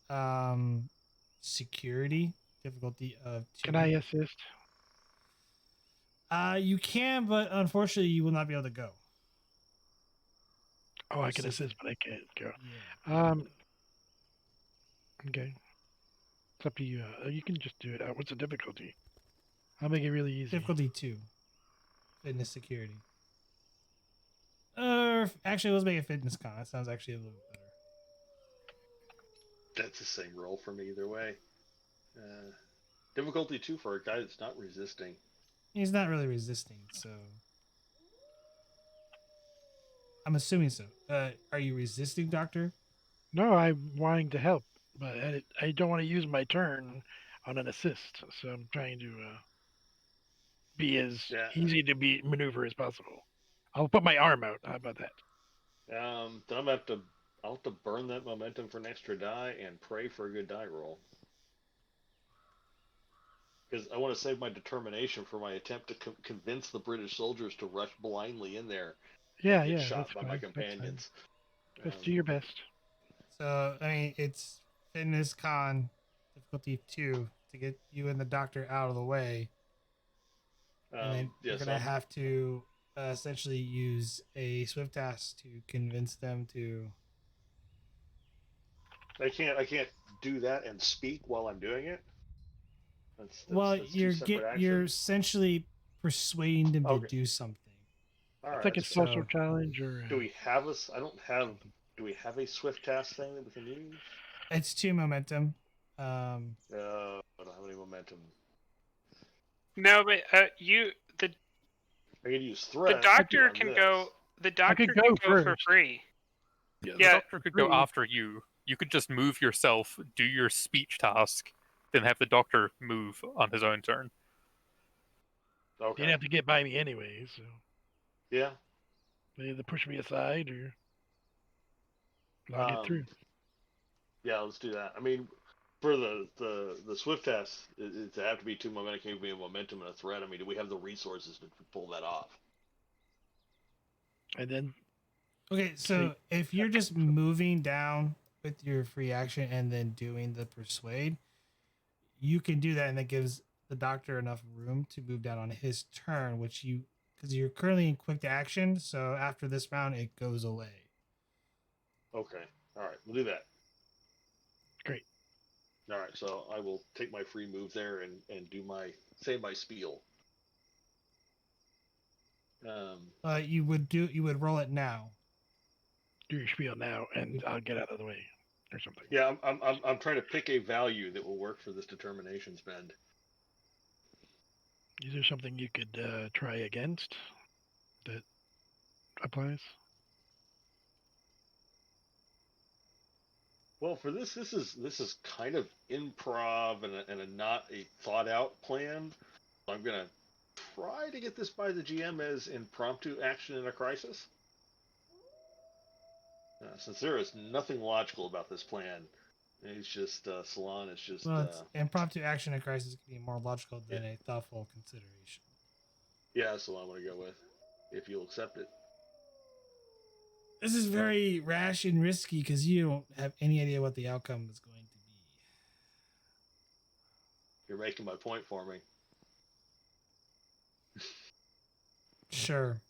Speaker 1: security difficulty of 2.
Speaker 3: Can I assist?
Speaker 1: You can, but unfortunately you will not be able to go.
Speaker 3: Oh, I can
Speaker 1: Assist.
Speaker 3: assist, but I can't go.
Speaker 1: Yeah.
Speaker 3: Okay. It's up to you. You can just do it. What's the difficulty? I'll make it really easy.
Speaker 1: Difficulty 2. Fitness security. Actually, let's make it fitness con. That sounds actually a little better.
Speaker 6: That's the same roll for me either way. Difficulty 2 for a guy that's not resisting.
Speaker 1: He's not really resisting, so I'm assuming so. Are you resisting, Doctor?
Speaker 3: No, I'm wanting to help, but I don't want to use my turn on an assist, so I'm trying to be as easy to be maneuver as possible. I'll put my arm out. How about that?
Speaker 6: Then I'll have to burn that momentum for an extra die and pray for a good die roll. Because I want to save my determination for my attempt to convince the British soldiers to rush blindly in there.
Speaker 3: Yeah,
Speaker 6: and get
Speaker 3: yeah,
Speaker 6: shot
Speaker 3: that's
Speaker 6: by
Speaker 3: fine.
Speaker 6: my companions.
Speaker 3: Let's do your best.
Speaker 1: So I mean, it's fitness con difficulty 2 to get you and the doctor out of the way, and then you're gonna have to essentially use a swift task to convince them to.
Speaker 6: I can't do that and speak while I'm doing it. That's
Speaker 1: you're essentially persuading them to do something.
Speaker 3: It's like a social challenge, or
Speaker 6: do we have a? I don't have. Do we have a swift task thing that we can use?
Speaker 1: It's 2 momentum.
Speaker 6: I don't have any momentum.
Speaker 7: No, but I can
Speaker 6: use threat.
Speaker 7: The doctor can go. The doctor can go for free.
Speaker 5: Yeah, the doctor could go after you. You could just move yourself, do your speech task, then have the doctor move on his own turn.
Speaker 6: Okay.
Speaker 3: You'd have to get by me anyway, so.
Speaker 6: Yeah.
Speaker 3: They either push me aside or I'll get through.
Speaker 6: Yeah, let's do that. I mean, for the swift test, it have to be 2 momentum. Can be a momentum and a threat. I mean, do we have the resources to pull that off?
Speaker 3: And then.
Speaker 1: Okay, so if you're just moving down with your free action and then doing the persuade, you can do that, and that gives the doctor enough room to move down on his turn, because you're currently in quick action, so after this round it goes away.
Speaker 6: Okay. All right, we'll do that.
Speaker 3: Great.
Speaker 6: All right, so I will take my free move there and do my spiel.
Speaker 1: You would roll it now.
Speaker 3: Do your spiel now, and I'll get out of the way, or something.
Speaker 6: Yeah, I'm trying to pick a value that will work for this determination spend.
Speaker 3: Is there something you could try against that applies?
Speaker 6: Well, for this is kind of improv and a not a thought out plan. I'm gonna try to get this by the GM as impromptu action in a crisis. Since there is nothing logical about this plan, it's just Salon is just.
Speaker 1: Well, it's impromptu action in a crisis can be more logical than a thoughtful consideration.
Speaker 6: Yeah, that's the one I'm gonna go with, if you'll accept it.
Speaker 1: This is very rash and risky because you don't have any idea what the outcome is going to be.
Speaker 6: You're making my point for me.
Speaker 1: Sure.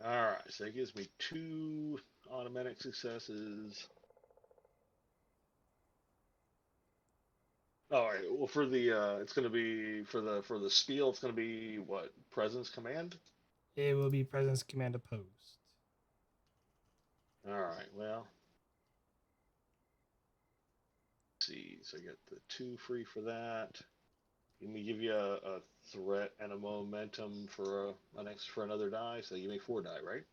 Speaker 6: All right, so that gives me 2 automatic successes. All right. Well, for the it's going to be for the spiel. It's going to be what? Presence command.
Speaker 1: It will be presence command opposed.
Speaker 6: All right. Well, see. So I get the 2 free for that. Let me give you a threat and a momentum for for another die. So you make 4 die, right?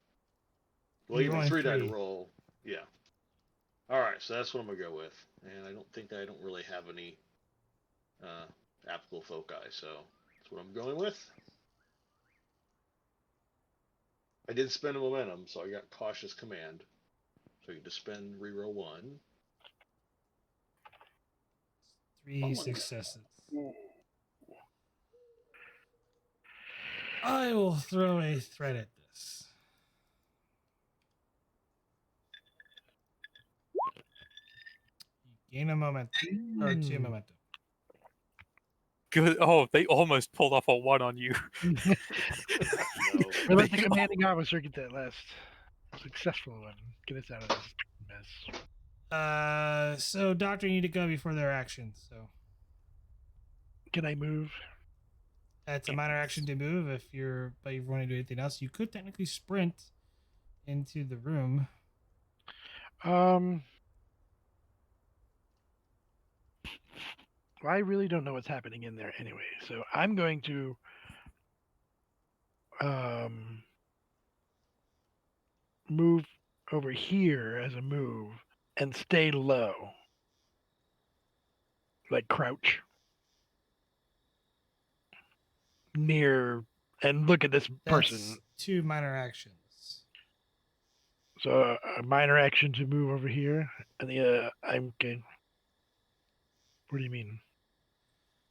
Speaker 6: Well,
Speaker 1: You're
Speaker 6: you make
Speaker 1: rolling
Speaker 6: 3 die to
Speaker 1: three.
Speaker 6: roll. Yeah. All right, so that's what I'm gonna go with, and I don't really have any applicable foci, so that's what I'm going with. I did spend a momentum, so I got cautious command. So you just spend reroll 1.
Speaker 1: 3 successes. I will throw a threat at this. You gain a momentum, or 2 momentum.
Speaker 5: Good. Oh, they almost pulled off a 1 on you.
Speaker 6: No.
Speaker 3: Or let the
Speaker 5: They-
Speaker 3: commanding officer get that last successful one. Get us out of this mess.
Speaker 1: So Doctor, you need to go before their action. So
Speaker 3: Can I move?
Speaker 1: that's a minor action to move. If you're, but you want to do anything else, you could technically sprint into the room.
Speaker 3: Well, I really don't know what's happening in there anyway, so I'm going to move over here as a move and stay low, like crouch near and look at this person.
Speaker 1: That's 2 minor actions.
Speaker 3: So a minor action to move over here, and the I'm okay. What do you mean?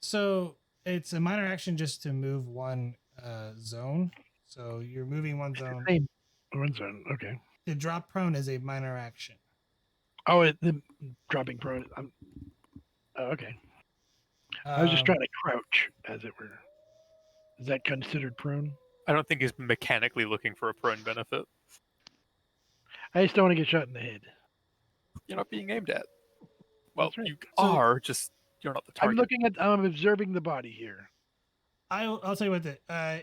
Speaker 1: So it's a minor action just to move one zone. So you're moving one zone.
Speaker 3: Same. One zone. Okay.
Speaker 1: The drop prone is a minor action.
Speaker 3: Oh, the dropping prone. Okay. I was just trying to crouch, as it were. Is that considered prone?
Speaker 5: I don't think he's mechanically looking for a prone benefit.
Speaker 3: I just don't want to get shot in the head.
Speaker 5: You're not being aimed at. Well,
Speaker 3: That's right.
Speaker 5: you
Speaker 1: So-
Speaker 5: are, just you're not the
Speaker 3: I'm
Speaker 5: target.
Speaker 3: I'm observing the body here.
Speaker 1: I'll tell you what.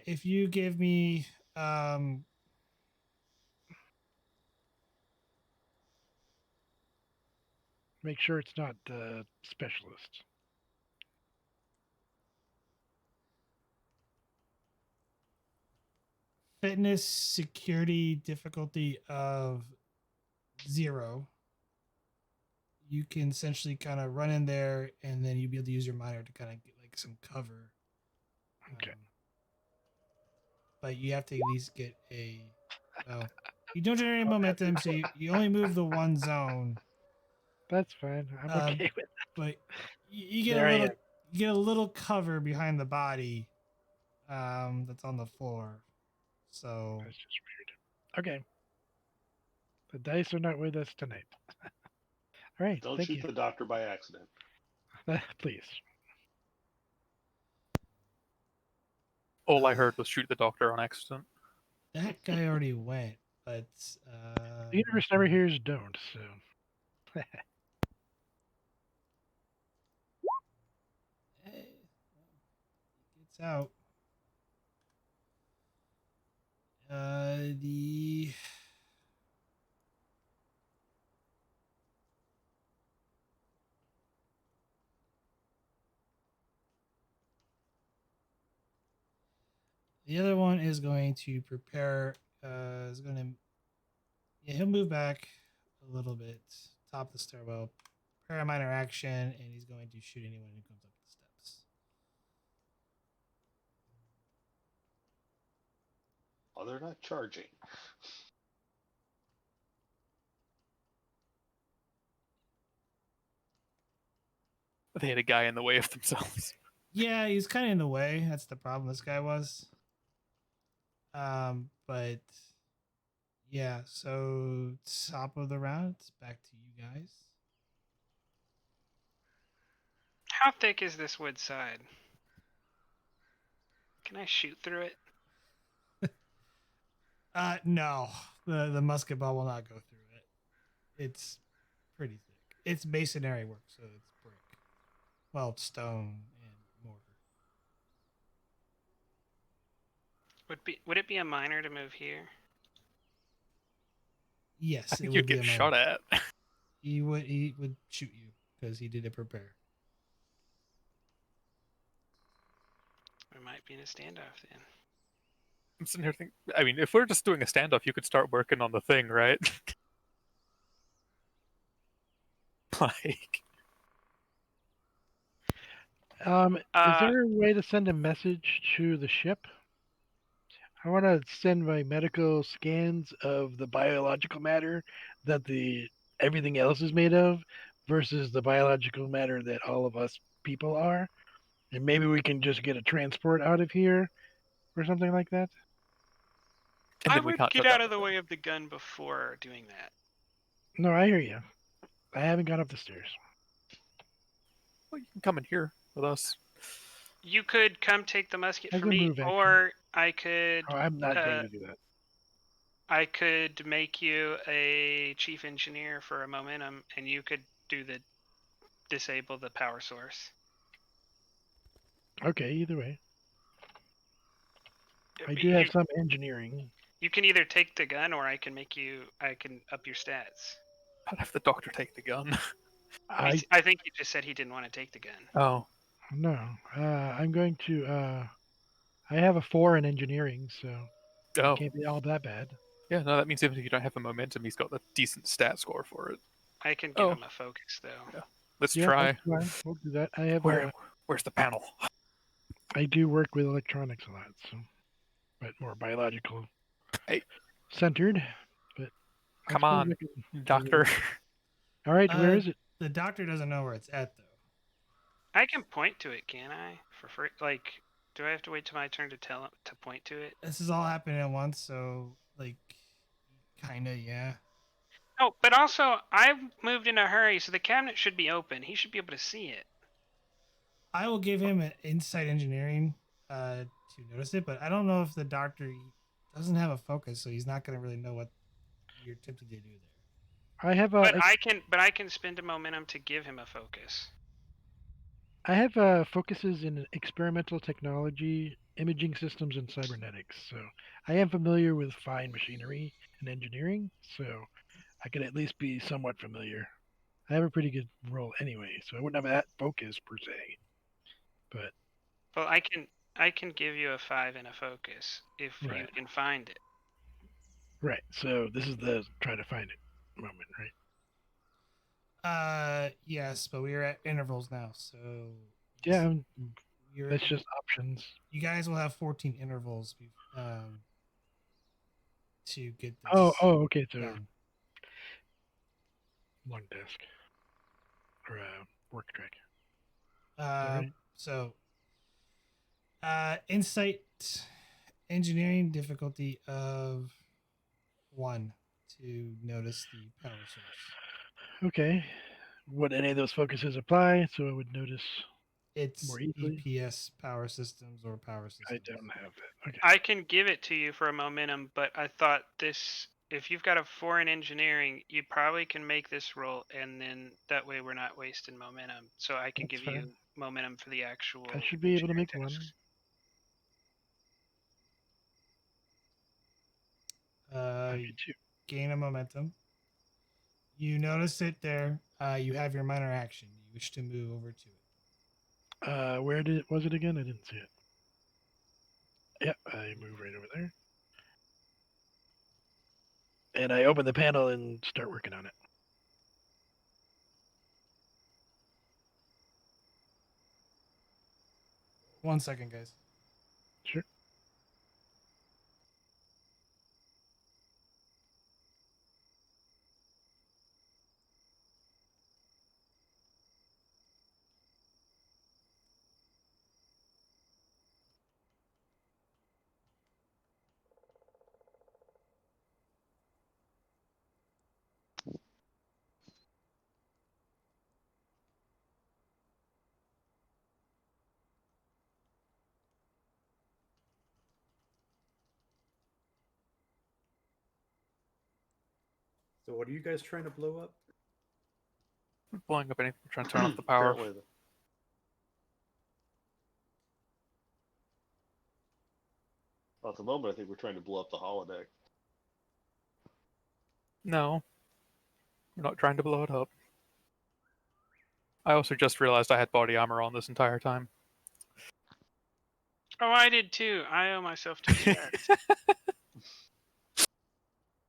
Speaker 1: If you give me
Speaker 3: Make sure it's not the specialist.
Speaker 1: fitness security difficulty of 0, you can essentially kind of run in there, and then you'll be able to use your minor to kind of get like some cover.
Speaker 3: Okay.
Speaker 1: But you have to at least get a. Well, you don't generate any momentum, so you only move the one zone.
Speaker 3: That's fine. I'm okay with that.
Speaker 1: But you get
Speaker 3: There
Speaker 1: a
Speaker 3: I
Speaker 1: little,
Speaker 3: am.
Speaker 1: you get a little cover behind the body, that's on the floor. So
Speaker 3: That's just weird. Okay. The dice are not with us tonight. All right.
Speaker 6: Don't
Speaker 3: Thank
Speaker 6: shoot
Speaker 3: you.
Speaker 6: the doctor by accident.
Speaker 3: Please.
Speaker 5: All I heard was shoot the doctor on accident.
Speaker 1: that guy already went, but
Speaker 3: The universe never hears don't, so.
Speaker 1: Gets out. The other one is going to prepare. He'll move back a little bit, top the stairwell, prepare a minor action, and he's going to shoot anyone who comes up the steps.
Speaker 6: Oh, they're not charging.
Speaker 5: They had a guy in the way of themselves.
Speaker 1: Yeah, he's kind of in the way. That's the problem. This guy was. But yeah. So top of the round, it's back to you guys.
Speaker 7: How thick is this wood side? Can I shoot through it?
Speaker 1: No, the musket ball will not go through it. It's pretty thick. It's masonry work, so it's brick. Well, it's stone and mortar.
Speaker 7: Would it be a minor to move here?
Speaker 1: Yes,
Speaker 5: I think you'd get shot at.
Speaker 1: He would shoot you because he didn't prepare.
Speaker 7: We might be in a standoff then.
Speaker 5: I'm sitting here thinking. I mean, if we're just doing a standoff, you could start working on the thing, right? Like,
Speaker 3: Is there a way to send a message to the ship? I want to send my medical scans of the biological matter that the everything else is made of versus the biological matter that all of us people are. And maybe we can just get a transport out of here or something like that.
Speaker 5: and
Speaker 7: I
Speaker 5: then we
Speaker 7: would
Speaker 5: can't
Speaker 7: get
Speaker 5: shut
Speaker 7: out
Speaker 5: down
Speaker 7: of the
Speaker 5: thing.
Speaker 7: way of the gun before doing that.
Speaker 3: No, I hear you. I haven't got up the stairs.
Speaker 5: Well, you can come in here with us.
Speaker 7: You could come take the musket
Speaker 3: I
Speaker 7: from
Speaker 3: can
Speaker 7: me,
Speaker 3: move, actually.
Speaker 7: or I could
Speaker 3: Oh, I'm not going to do that.
Speaker 7: I could make you a chief engineer for a momentum, and you could do the disable the power source.
Speaker 3: Okay, either way. I
Speaker 7: But
Speaker 3: do have some engineering.
Speaker 7: You can either take the gun, or I can up your stats.
Speaker 5: I'd have the doctor take the gun.
Speaker 3: I
Speaker 7: think he just said he didn't want to take the gun.
Speaker 5: Oh,
Speaker 3: no. I'm going to. I have a 4 in engineering, so it
Speaker 5: oh,
Speaker 3: can't be all that bad.
Speaker 5: yeah. No, that means even if you don't have a momentum, he's got the decent stat score for it.
Speaker 7: I can give
Speaker 5: Oh.
Speaker 7: him a focus though.
Speaker 5: Yeah. Let's
Speaker 3: Yeah,
Speaker 5: try.
Speaker 3: that's fine. We'll do that. I have.
Speaker 5: Where's the panel?
Speaker 3: I do work with electronics a lot, so, but more biological
Speaker 5: Hey.
Speaker 3: centered. But I
Speaker 5: Come
Speaker 3: suppose
Speaker 5: on,
Speaker 3: I can-
Speaker 5: doctor.
Speaker 3: All right, where is it?
Speaker 1: The doctor doesn't know where it's at, though.
Speaker 7: I can point to it, can I? For free? Like, do I have to wait till my turn to tell him to point to it?
Speaker 1: This is all happening at once, so, like, kinda, yeah.
Speaker 7: Oh, but also, I've moved in a hurry, so the cabinet should be open. He should be able to see it.
Speaker 1: I will give him an insight engineering to notice it, but I don't know if the doctor doesn't have a focus, so he's not going to really know what you're attempting to do there.
Speaker 3: I have
Speaker 7: But I can spend a momentum to give him a focus.
Speaker 3: I have focuses in experimental technology, imaging systems, and cybernetics. So I am familiar with fine machinery and engineering. So I could at least be somewhat familiar. I have a pretty good role anyway, so I wouldn't have that focus per se. But
Speaker 7: Well, I can give you a 5 and a focus if you
Speaker 3: Right.
Speaker 7: can find it.
Speaker 3: right, so this is the try to find it moment, right?
Speaker 1: Yes, but we are at intervals now, so
Speaker 3: Yeah,
Speaker 1: you're,
Speaker 3: that's just options.
Speaker 1: you guys will have 14 intervals to get this.
Speaker 3: Oh, okay, so
Speaker 1: done.
Speaker 3: one desk or work track.
Speaker 1: Um,
Speaker 3: right?
Speaker 1: so insight engineering difficulty of 1 to notice the power source.
Speaker 3: Okay. Would any of those focuses apply so I would notice
Speaker 1: It's
Speaker 3: more easily?
Speaker 1: EPS power systems or power systems.
Speaker 3: I don't have that. Okay.
Speaker 7: I can give it to you for a momentum, but I thought if you've got a 4 in engineering, you probably can make this roll, and then that way we're not wasting momentum. So I can
Speaker 3: That's
Speaker 7: give you
Speaker 3: fine.
Speaker 7: momentum for the actual.
Speaker 3: I should be able to
Speaker 7: engineering
Speaker 3: make one.
Speaker 7: tasks.
Speaker 3: Me too.
Speaker 1: Gain a momentum. You notice it there. You have your minor action. You wish to move over to it.
Speaker 3: Where was it again? I didn't see it. Yep, I move right over there. And I open the panel and start working on it.
Speaker 1: One second, guys.
Speaker 3: Sure.
Speaker 4: So what are you guys trying to blow up?
Speaker 5: Blowing up anything, trying to turn off the power.
Speaker 6: Apparently, well, at the moment, I think we're trying to blow up the holodeck.
Speaker 5: No, we're not trying to blow it up. I also just realized I had body armor on this entire time.
Speaker 7: Oh, I did too. I owe myself 2 checks.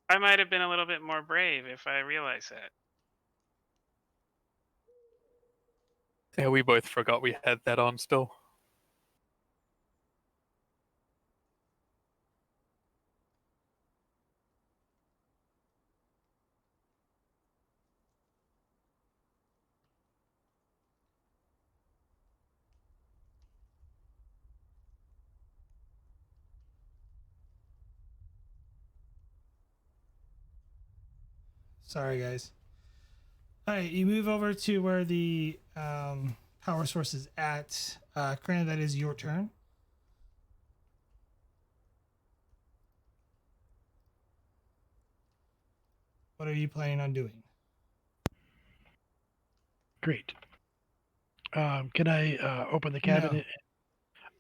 Speaker 7: I might have been a little bit more brave if I realized that.
Speaker 5: Yeah, we both forgot we had that on still.
Speaker 1: Sorry, guys. All right, you move over to where the power source is at. Currently, that is your turn. What are you planning on doing?
Speaker 3: Great. Can I open the
Speaker 1: No.
Speaker 3: cabinet?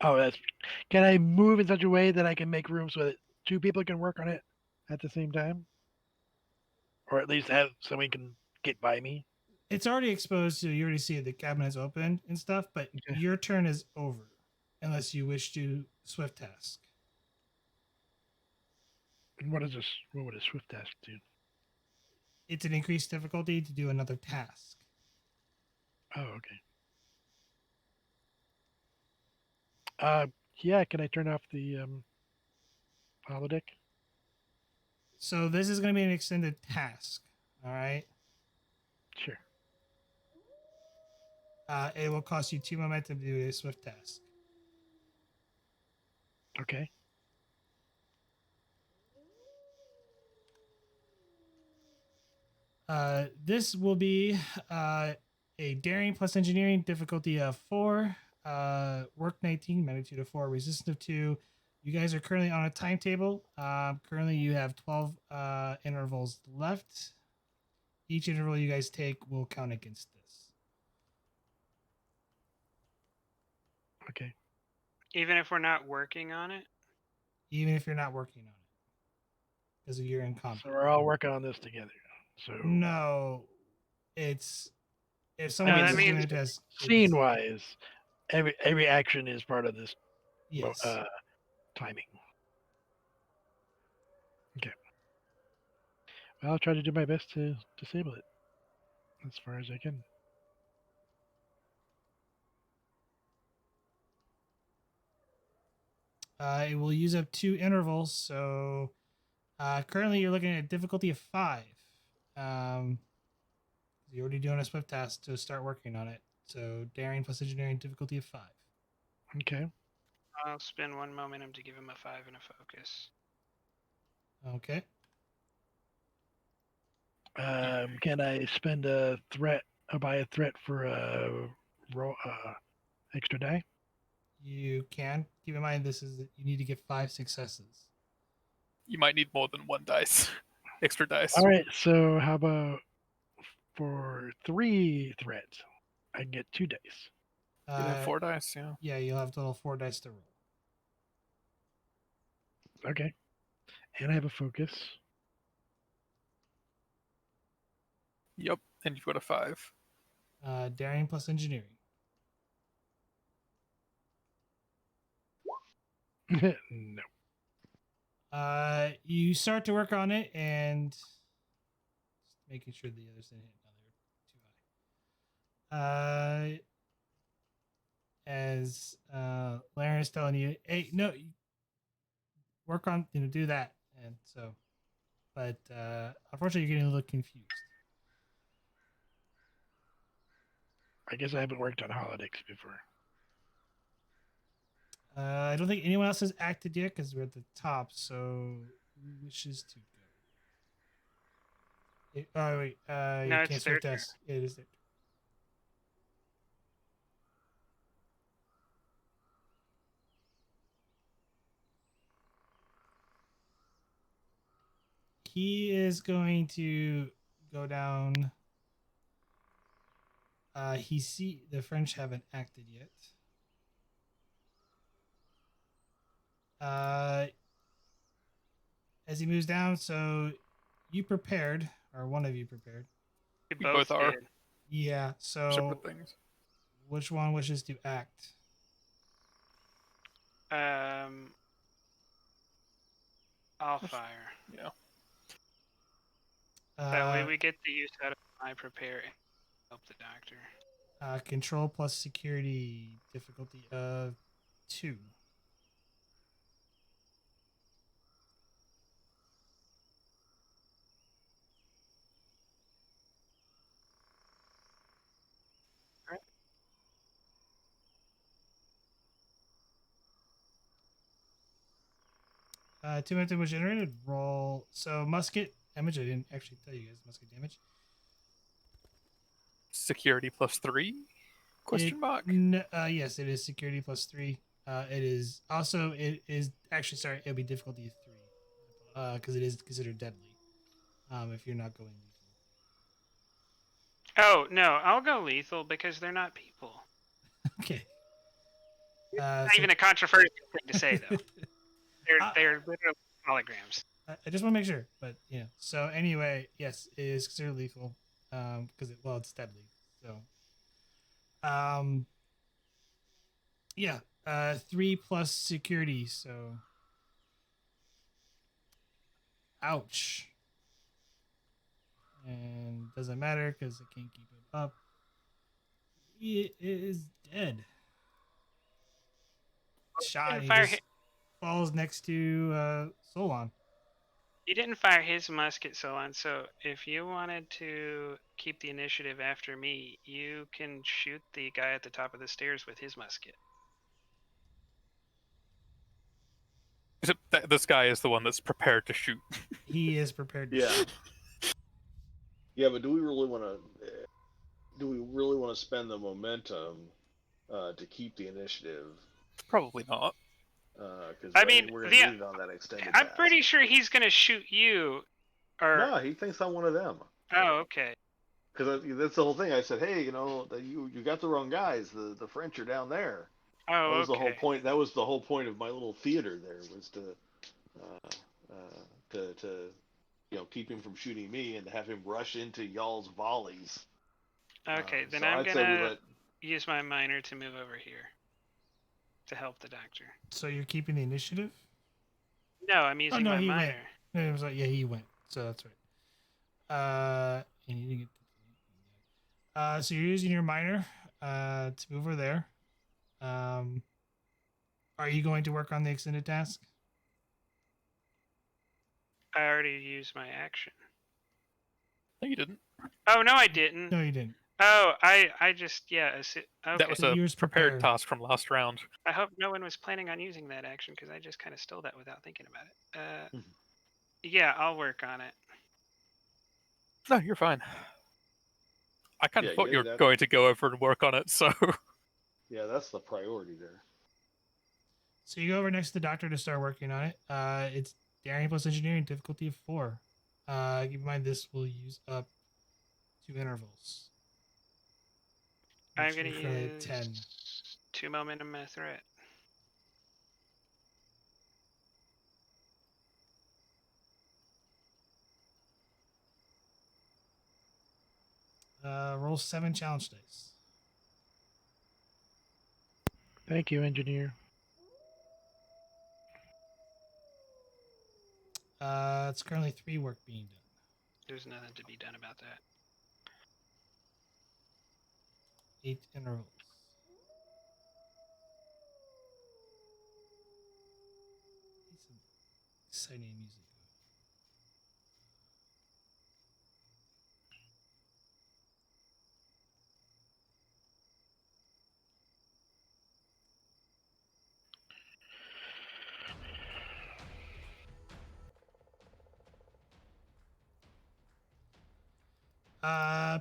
Speaker 3: Oh, that's. Can I move in such a way that I can make room so that 2 people can work on it at the same time, or at least have someone can get by me?
Speaker 1: It's already exposed, so you already see the cabinet's open and stuff, but
Speaker 3: Okay.
Speaker 1: your turn is over unless you wish to swift task.
Speaker 3: And what is this? What would a swift task do?
Speaker 1: It's an increased difficulty to do another task.
Speaker 3: Oh, okay. Yeah. Can I turn off the holodeck?
Speaker 1: So this is going to be an extended task. All right.
Speaker 3: Sure.
Speaker 1: It will cost you 2 momentum to do a swift task.
Speaker 3: Okay.
Speaker 1: This will be a daring plus engineering difficulty of 4, work 19, magnitude of 4, resistance of 2. You guys are currently on a timetable. Currently, you have 12 intervals left. Each interval you guys take will count against this.
Speaker 3: Okay.
Speaker 7: Even if we're not working on it?
Speaker 1: Even if you're not working on it, because you're in combat.
Speaker 3: So we're all working on this together. So
Speaker 1: No, it's if
Speaker 7: No,
Speaker 1: someone
Speaker 7: that
Speaker 1: is
Speaker 7: means
Speaker 1: doing a test.
Speaker 3: scene wise, every action is part of this
Speaker 1: Yes.
Speaker 3: timing. Okay. Well, I'll try to do my best to disable it as far as I can.
Speaker 1: It will use up 2 intervals, so currently you're looking at a difficulty of 5. You're already doing a swift task to start working on it. So daring plus engineering difficulty of 5.
Speaker 3: Okay.
Speaker 7: I'll spend 1 momentum to give him a 5 and a focus.
Speaker 1: Okay.
Speaker 3: Can I spend a threat, buy a threat for a roll, extra die?
Speaker 1: You can keep in mind this is you need to get 5 successes.
Speaker 5: You might need more than 1 dice. Extra dice.
Speaker 3: All right. So how about for 3 threats, I can get 2 dice.
Speaker 5: You have 4 dice, yeah.
Speaker 1: Yeah, you'll have total 4 dice to roll.
Speaker 3: Okay. And I have a focus.
Speaker 5: Yep, and you've got a 5.
Speaker 1: Daring plus engineering.
Speaker 3: No.
Speaker 1: You start to work on it and just making sure the others didn't hit another too high. As Laren is telling you, hey, no, work on, do that. And so, but unfortunately, you're getting a little confused.
Speaker 3: I guess I haven't worked on holodecks before.
Speaker 1: I don't think anyone else has acted yet because we're at the top. So, who wishes to go? Oh wait, you
Speaker 7: No,
Speaker 1: can't
Speaker 7: it's their
Speaker 1: swift test. It is there. He is going to go down. The French haven't acted yet. As he moves down, so you prepared, or one of you prepared.
Speaker 7: We
Speaker 5: We
Speaker 7: both
Speaker 5: both are.
Speaker 7: did.
Speaker 1: Yeah. So,
Speaker 5: separate things.
Speaker 1: which one wishes to act?
Speaker 7: I'll fire.
Speaker 5: Yeah.
Speaker 7: That way
Speaker 1: Uh,
Speaker 7: we get the use out of my prepare and help the doctor.
Speaker 1: Control plus security difficulty of 2.
Speaker 7: Alright.
Speaker 1: Two momentum was generated. Roll. So musket damage. I didn't actually tell you guys musket damage.
Speaker 5: Security +3? Question mark.
Speaker 1: Yes, it is security plus 3. It is also actually sorry. It'll be difficulty of 3. Because it is considered deadly. If you're not going lethal.
Speaker 7: Oh no, I'll go lethal because they're not people.
Speaker 1: Okay.
Speaker 7: Not even a controversial thing to say though.
Speaker 1: Uh,
Speaker 7: They're literally holograms.
Speaker 1: I just want to make sure, but yeah. So anyway, yes, it is considered lethal, because it's deadly. So, um, yeah, 3 plus security. So, ouch, and doesn't matter because I can't keep it up. It is dead. Shot. He just falls next to Solon.
Speaker 7: He didn't fire his musket, Solon, so if you wanted to keep the initiative after me, you can shoot the guy at the top of the stairs with his musket.
Speaker 5: This guy is the one that's prepared to shoot.
Speaker 1: He is prepared to
Speaker 6: Yeah.
Speaker 1: shoot.
Speaker 6: Yeah, but do we really want to spend the momentum to keep the initiative?
Speaker 5: Probably not.
Speaker 6: Because
Speaker 7: I mean,
Speaker 6: we're gonna need it on that extended
Speaker 7: I'm
Speaker 6: task.
Speaker 7: pretty sure he's gonna shoot you. Or
Speaker 6: No, he thinks I'm one of them.
Speaker 7: oh, okay.
Speaker 6: Because that's the whole thing. I said, hey, you got the wrong guys. The French are down there.
Speaker 7: Oh,
Speaker 6: That was the whole
Speaker 7: okay.
Speaker 6: point. That was the whole point of my little theater there was to keep him from shooting me and to have him rush into y'all's volleys.
Speaker 7: Okay, then
Speaker 6: So
Speaker 7: I'm
Speaker 6: I'd say we
Speaker 7: gonna
Speaker 6: let.
Speaker 7: use my minor to move over here to help the doctor.
Speaker 1: So you're keeping the initiative?
Speaker 7: No, I'm using
Speaker 1: no,
Speaker 7: my
Speaker 1: he
Speaker 7: minor.
Speaker 1: went. It was like, yeah, he went. So that's right. And you didn't get. So you're using your minor, to move over there. Are you going to work on the extended task?
Speaker 7: I already used my action.
Speaker 5: No, you didn't.
Speaker 7: Oh no, I didn't.
Speaker 1: No, you didn't.
Speaker 7: Oh, I just okay.
Speaker 5: That was a
Speaker 1: Yours
Speaker 5: prepared
Speaker 1: prepared.
Speaker 5: task from last round.
Speaker 7: I hope no one was planning on using that action because I just kind of stole that without thinking about it. Yeah, I'll work on it.
Speaker 5: No, you're fine. I kind of
Speaker 6: Yeah,
Speaker 5: thought you were
Speaker 6: that-
Speaker 5: going to go over and work on it, so.
Speaker 6: Yeah, that's the priority there.
Speaker 1: So you go over next to the doctor to start working on it. It's daring plus engineering, difficulty of 4. Keep in mind this will use up 2 intervals.
Speaker 7: I'm
Speaker 1: which
Speaker 7: gonna
Speaker 1: you're currently at
Speaker 7: use
Speaker 1: 10.
Speaker 7: 2 momentum and a threat.
Speaker 1: Roll 7 challenge dice.
Speaker 3: Thank you, engineer.
Speaker 1: It's currently 3 work being done.
Speaker 7: There's nothing to be done about that.
Speaker 1: 8 intervals. Need some exciting music.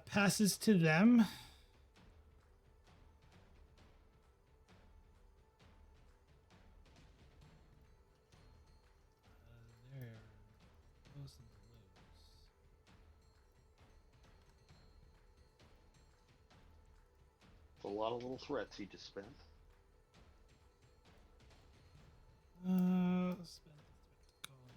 Speaker 1: Passes to them. There. Those are the lows.
Speaker 6: A lot of little threats he just spent.
Speaker 1: Spend the threat to call him.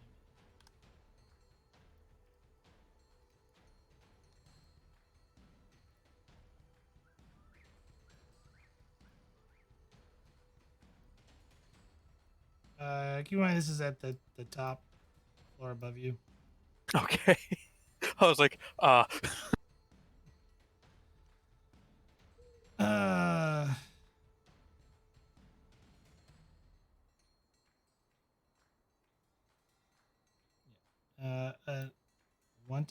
Speaker 1: Keep in mind this is at the top floor above you.
Speaker 5: Okay. I was like,
Speaker 1: Uh, one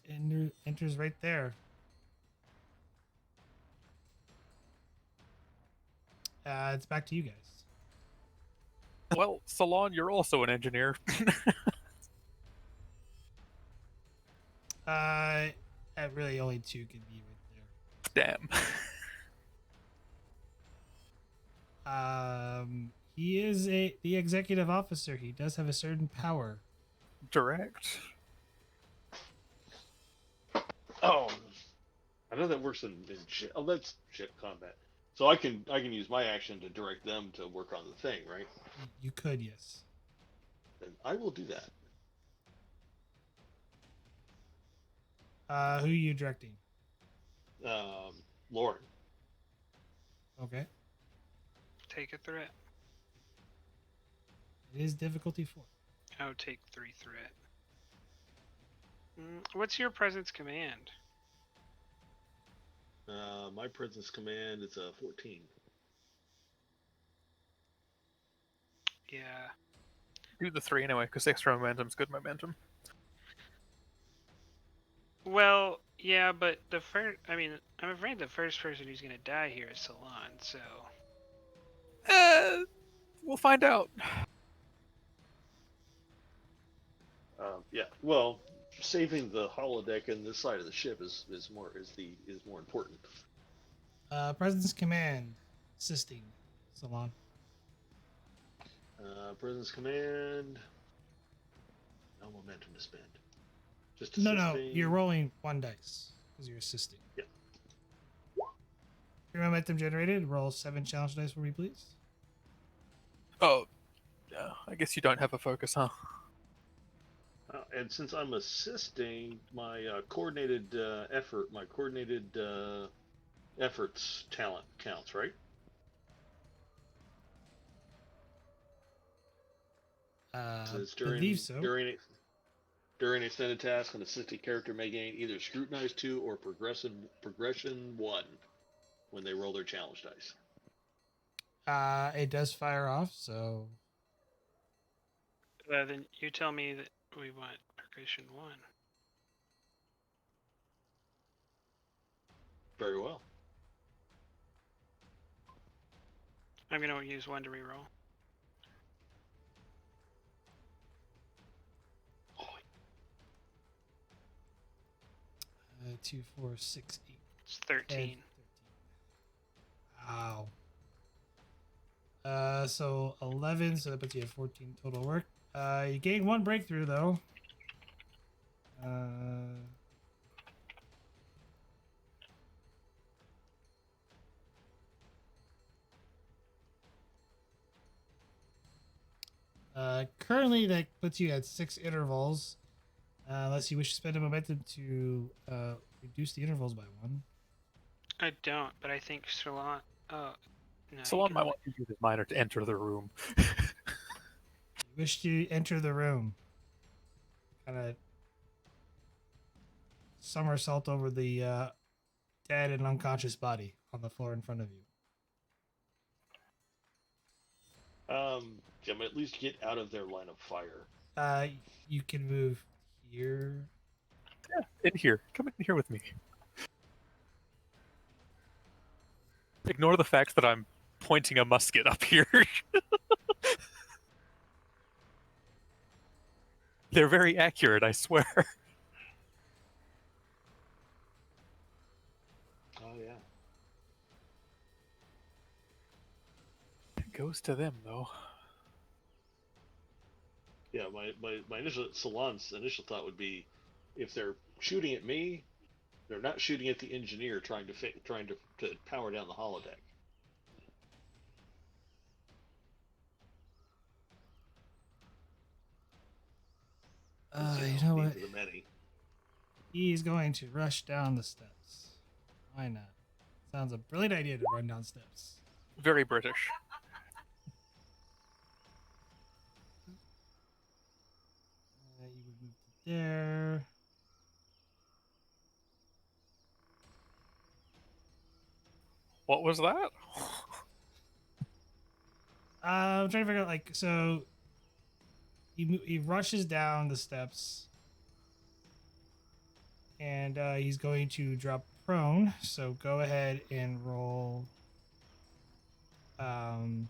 Speaker 1: enters right there. It's back to you guys.
Speaker 5: well, Salon, you're also an engineer.
Speaker 1: Really only two can be right
Speaker 5: Damn.
Speaker 1: there. He is the executive officer. He does have a certain power.
Speaker 5: Direct.
Speaker 6: Oh, I know that works in ship. Oh, that's ship combat. So I can use my action to direct them to work on the thing, right?
Speaker 1: You could, yes.
Speaker 6: Then I will do that.
Speaker 1: Who are you directing?
Speaker 6: Lauren.
Speaker 1: Okay.
Speaker 7: Take a threat.
Speaker 1: It is difficulty 4.
Speaker 7: Oh, take 3 threat. What's your presence command?
Speaker 6: My presence command is a 14.
Speaker 7: Yeah.
Speaker 5: Do the 3 anyway, because extra momentum's good momentum.
Speaker 7: Well, yeah, but the first, I mean, I'm afraid the first person who's gonna die here is Salon, so.
Speaker 5: We'll find out.
Speaker 6: Yeah. Well, saving the holodeck and this side of the ship is more important.
Speaker 1: Presence command. Assisting. Salon.
Speaker 6: Presence command. No momentum to spend. Just
Speaker 1: No,
Speaker 6: assisting.
Speaker 1: you're rolling 1 dice because you're assisting.
Speaker 6: Yeah.
Speaker 1: Your momentum generated. Roll 7 challenge dice for me, please.
Speaker 5: Oh, yeah. I guess you don't have a focus, huh?
Speaker 6: And since I'm assisting, my coordinated efforts talent counts, right? Says
Speaker 1: Believe so.
Speaker 6: During extended task, an assisted character may gain either scrutinize 2 or progression 1 when they roll their challenge dice.
Speaker 1: It does fire off, so
Speaker 7: Then you tell me that we want progression 1.
Speaker 6: Very well.
Speaker 7: I'm gonna use 1 to reroll.
Speaker 1: 2, 4, 6, 8.
Speaker 7: It's 13.
Speaker 1: 13. Wow. So 11, so that puts you at 14 total work. You gain 1 breakthrough though. Currently that puts you at 6 intervals. Unless you wish to spend a momentum to reduce the intervals by 1.
Speaker 7: I don't, but I think Salon. Oh, no.
Speaker 5: Salon might want to use his minor to enter the room.
Speaker 1: You wish to enter the room. Kind of somersault over the dead and unconscious body on the floor in front of you.
Speaker 6: Can at least get out of their line of fire.
Speaker 1: You can move here.
Speaker 5: Yeah, in here. Come in here with me. Ignore the fact that I'm pointing a musket up here. They're very accurate, I swear.
Speaker 6: Oh yeah.
Speaker 5: It goes to them, though.
Speaker 6: Yeah, my Salon's initial thought would be, if they're shooting at me, they're not shooting at the engineer trying to power down the holodeck.
Speaker 1: You know what?
Speaker 6: For the many.
Speaker 1: He's going to rush down the steps. Why not? Sounds a brilliant idea to run down steps.
Speaker 5: Very British.
Speaker 1: there.
Speaker 5: What was that?
Speaker 1: I'm trying to figure out, like, so he rushes down the steps, and he's going to drop prone. So go ahead and roll. Because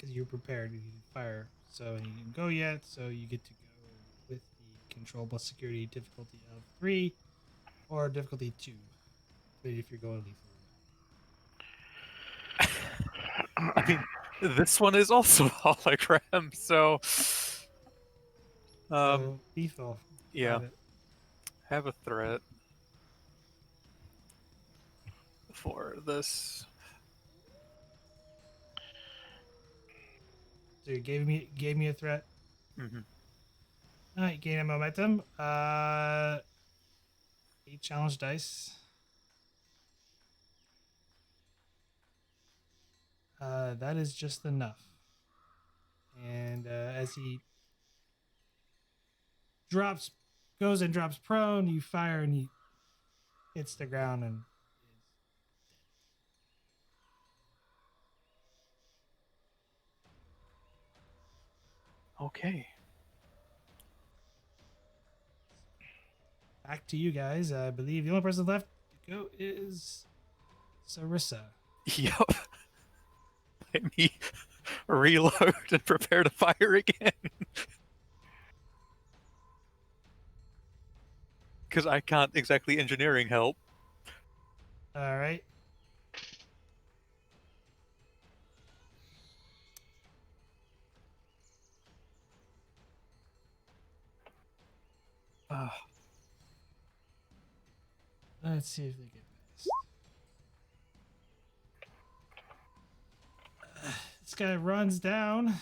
Speaker 1: you're prepared, you can fire. So he didn't go yet. So you get to go with the control plus security difficulty of 3 or difficulty 2, depending if you're going lethal or not.
Speaker 5: I mean, this one is also a hologram, so
Speaker 1: So lethal.
Speaker 5: yeah,
Speaker 1: Got it.
Speaker 5: have a threat for this.
Speaker 1: So you gave me a threat.
Speaker 5: Mm-hmm.
Speaker 1: All right, gain a momentum. 8 challenge dice. That is just enough. And as he goes and drops prone, you fire and he hits the ground and
Speaker 5: Okay.
Speaker 1: back to you guys. I believe the only person left to go is Sarissa.
Speaker 5: Yep. Let me reload and prepare to fire again. Because I can't exactly engineering help.
Speaker 1: All right. Let's see if they get past. This guy runs down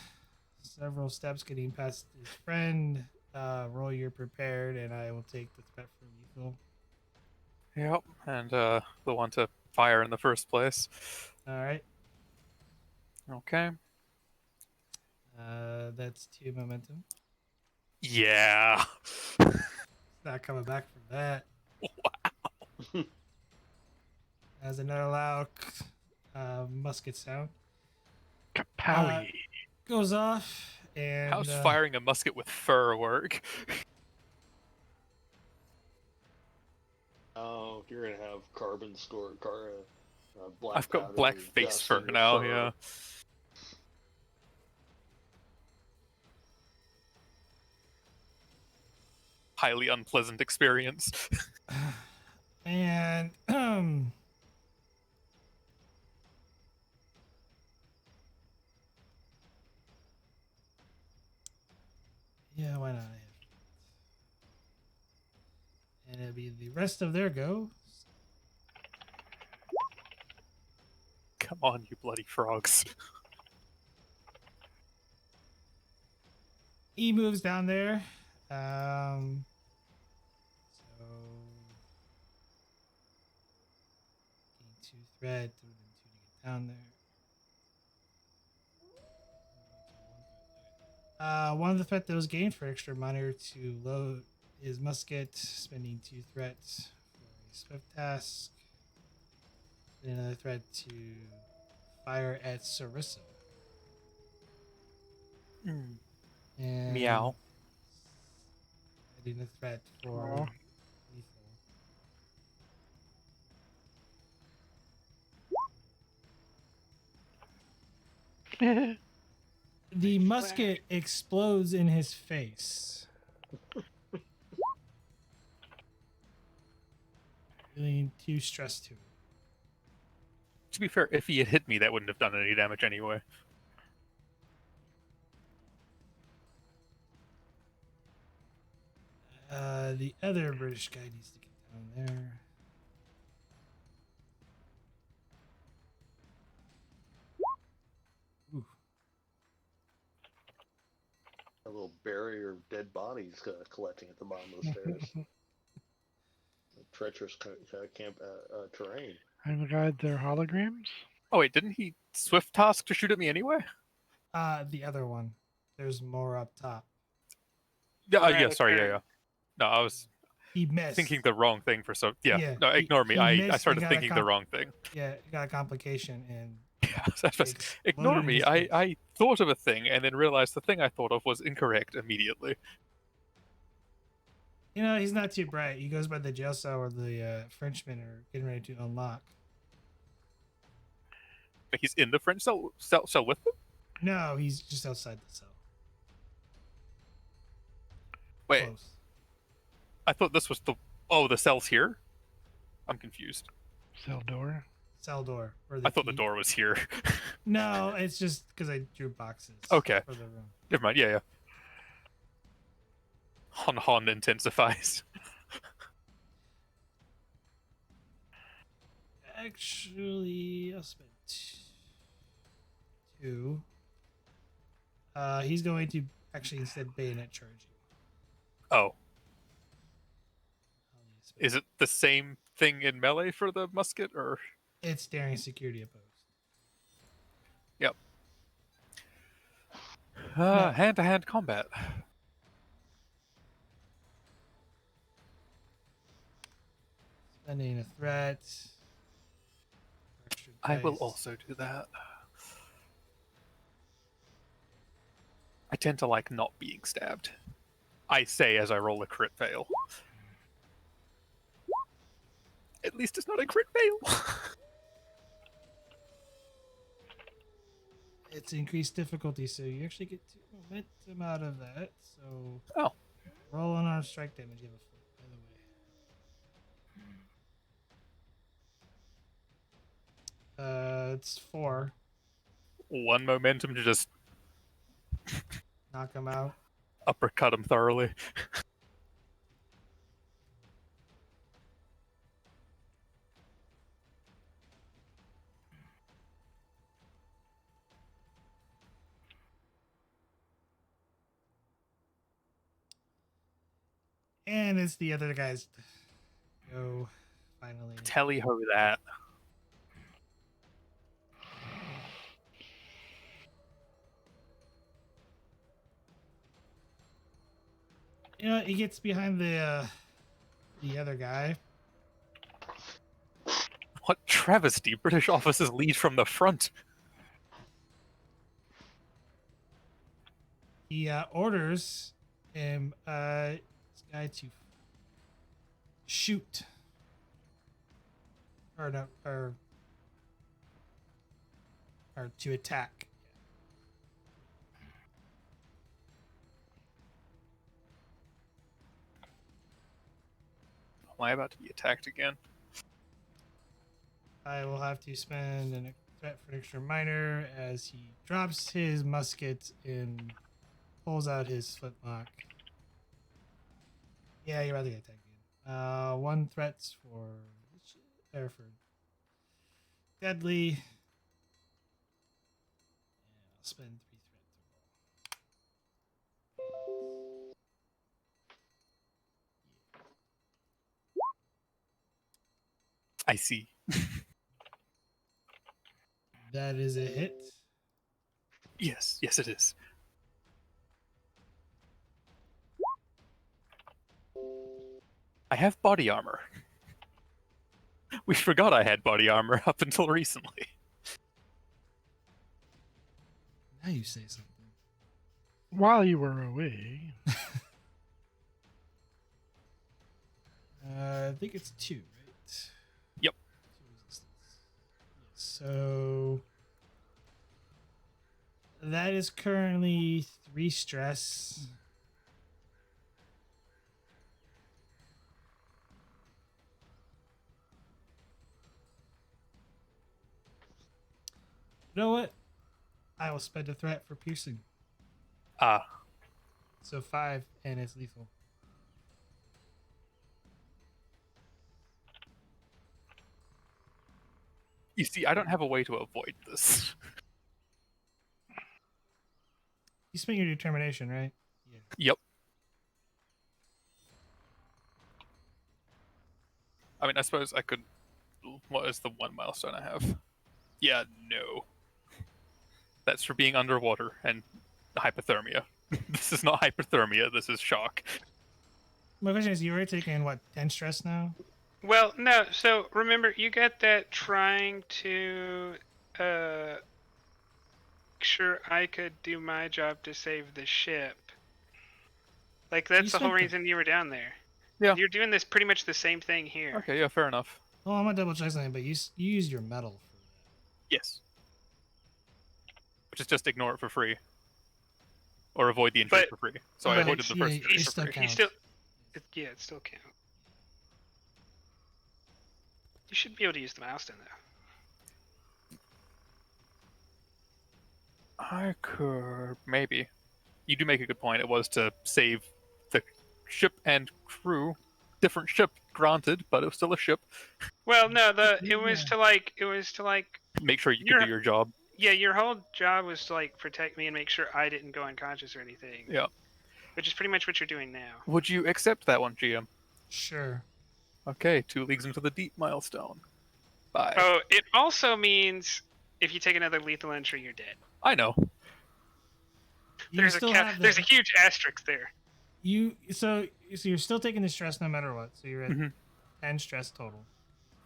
Speaker 1: several steps, getting past his friend. Roll your prepared, and I will take the threat for lethal.
Speaker 5: Yep. And the one to fire in the first place.
Speaker 1: All right.
Speaker 5: Okay.
Speaker 1: That's 2 momentum.
Speaker 5: Yeah.
Speaker 1: Not coming back from that.
Speaker 5: Wow.
Speaker 1: As another loud musket sound
Speaker 3: Kapowie.
Speaker 1: goes off, and
Speaker 5: How's firing a musket with fur work?
Speaker 6: Oh, you're gonna have carbon score, black
Speaker 5: I've got
Speaker 6: powder
Speaker 5: black face
Speaker 6: dust
Speaker 5: fur
Speaker 6: in your
Speaker 5: now,
Speaker 6: fur.
Speaker 5: yeah. Highly unpleasant experience.
Speaker 1: and yeah, why not? And it'll be the rest of their go.
Speaker 5: Come on, you bloody frogs.
Speaker 1: He moves down there. So gain 2 threat, and 2 to get down there. One of the threat that was gained for extra minor to load is musket, spending 2 threats for a swift task. And another threat to fire at Sarissa.
Speaker 5: Mm.
Speaker 1: And
Speaker 5: Meow.
Speaker 1: adding a threat for
Speaker 3: Aw.
Speaker 1: lethal. The musket explodes in his face. Dealing 2 stress to him.
Speaker 5: To be fair, if he had hit me, that wouldn't have done any damage anyway.
Speaker 1: The other British guy needs to get down there. Ooh.
Speaker 6: A little barrier of dead bodies collecting at the bottom of the stairs. Treacherous terrain.
Speaker 3: I'm glad they're holograms.
Speaker 5: Oh wait, didn't he swift task to shoot at me anyway?
Speaker 1: The other one. There's more up top.
Speaker 5: Yeah,
Speaker 7: Or
Speaker 5: yeah.
Speaker 7: out of
Speaker 5: Sorry, yeah,
Speaker 7: turn.
Speaker 5: yeah. No, I was
Speaker 1: He missed.
Speaker 5: thinking the wrong thing for so. Yeah,
Speaker 1: Yeah,
Speaker 5: no, ignore me.
Speaker 1: he
Speaker 5: I
Speaker 1: missed and
Speaker 5: started
Speaker 1: got a
Speaker 5: thinking the wrong thing.
Speaker 1: Yeah, he got a complication and
Speaker 5: Yeah, so I was supposed to-
Speaker 1: exploded
Speaker 5: ignore
Speaker 1: in
Speaker 5: me.
Speaker 1: his face.
Speaker 5: I thought of a thing and then realized the thing I thought of was incorrect immediately.
Speaker 1: You know, he's not too bright. He goes by the jail cell where the Frenchmen are getting ready to unlock.
Speaker 5: But he's in the French cell with them.
Speaker 1: No, he's just outside the cell.
Speaker 5: Wait,
Speaker 1: Close.
Speaker 5: I thought this was the cell's here. I'm confused.
Speaker 3: Cell door.
Speaker 1: Cell door. Or
Speaker 5: I thought the
Speaker 1: key.
Speaker 5: door was here.
Speaker 1: No, it's just because I drew boxes.
Speaker 5: Okay.
Speaker 1: For the room.
Speaker 5: Never mind. Yeah. Hon intensifies.
Speaker 1: Actually, I'll spend two. He's going to actually instead bayonet charge you.
Speaker 5: Oh. Is it the same thing in melee for the musket, or?
Speaker 1: It's daring security opposed.
Speaker 5: Yep.
Speaker 1: No.
Speaker 5: Hand-to-hand combat.
Speaker 1: Spending a threat. Extra
Speaker 5: I will
Speaker 1: dice.
Speaker 5: also do that. I tend to like not being stabbed. I say as I roll a crit fail. At least it's not a crit fail.
Speaker 1: It's increased difficulty, so you actually get 2 momentum out of that. So
Speaker 5: Oh.
Speaker 1: roll on our strike damage. You have a flip, by the way. It's 4.
Speaker 5: One momentum to just
Speaker 1: Knock him out.
Speaker 5: uppercut him thoroughly.
Speaker 1: And it's the other guy's go. Finally.
Speaker 5: Telly ho that.
Speaker 1: You know, he gets behind the other guy.
Speaker 5: What travesty! British officers lead from the front.
Speaker 1: He orders him, this guy to shoot. Or no, or to attack.
Speaker 5: Am I about to be attacked again?
Speaker 1: I will have to spend a threat for an extra minor as he drops his musket and pulls out his flintlock. Yeah, you're about to get attacked again. 1 threat for deadly. And I'll spend 3 threat to roll.
Speaker 5: I see.
Speaker 1: That is a hit.
Speaker 5: Yes, it is. I have body armor. We forgot I had body armor up until recently.
Speaker 1: Now you say something.
Speaker 3: While you were away.
Speaker 1: I think it's 2, right?
Speaker 5: Yep.
Speaker 1: 2 resistance. So that is currently 3 stress. You know what? I will spend a threat for piercing.
Speaker 5: Ah.
Speaker 1: So 5, and it's lethal.
Speaker 5: You see, I don't have a way to avoid this.
Speaker 1: You spent your determination, right? Yeah.
Speaker 5: Yep. I mean, I suppose I could... What is the 1 milestone I have? Yeah, no. That's for being underwater and hypothermia.
Speaker 8: This is not hyperthermia. This is shock.
Speaker 1: My question is, you already taking what 10 stress now?
Speaker 7: Well, no. So remember, you got that trying to make sure I could do my job to save the ship. Like that's the whole
Speaker 1: spent the-
Speaker 7: reason you were down there.
Speaker 8: Yeah.
Speaker 7: You're doing this pretty much the same thing here.
Speaker 8: Okay, yeah, fair enough.
Speaker 1: Oh, I'm gonna double check something, but you use your metal for that.
Speaker 8: Yes. Which is just ignore it for free. Or avoid the injury
Speaker 7: But-
Speaker 8: for free. So I
Speaker 1: But
Speaker 8: avoided the
Speaker 1: yeah,
Speaker 8: first
Speaker 1: it
Speaker 8: injury
Speaker 1: still
Speaker 8: for free.
Speaker 1: counts.
Speaker 7: It still counts. You should be able to use the milestone though.
Speaker 8: I could maybe. You do make a good point. It was to save the ship and crew. Different ship, granted, but it was still a ship.
Speaker 7: Well, no, it was to like
Speaker 8: Make sure you could
Speaker 7: You're-
Speaker 8: do your job.
Speaker 7: yeah, your whole job was to like protect me and make sure I didn't go unconscious or anything.
Speaker 8: Yeah.
Speaker 7: Which is pretty much what you're doing now.
Speaker 8: Would you accept that one, GM?
Speaker 1: Sure.
Speaker 8: Okay, 2 leagues into the deep milestone. Bye.
Speaker 7: Oh, it also means if you take another lethal entry, you're dead.
Speaker 8: I know.
Speaker 1: You
Speaker 7: There's
Speaker 1: still
Speaker 7: a
Speaker 1: have
Speaker 7: there's a huge asterisk there.
Speaker 1: so you're still taking the stress no matter what. So you're at
Speaker 8: Mhm.
Speaker 1: 10 stress total.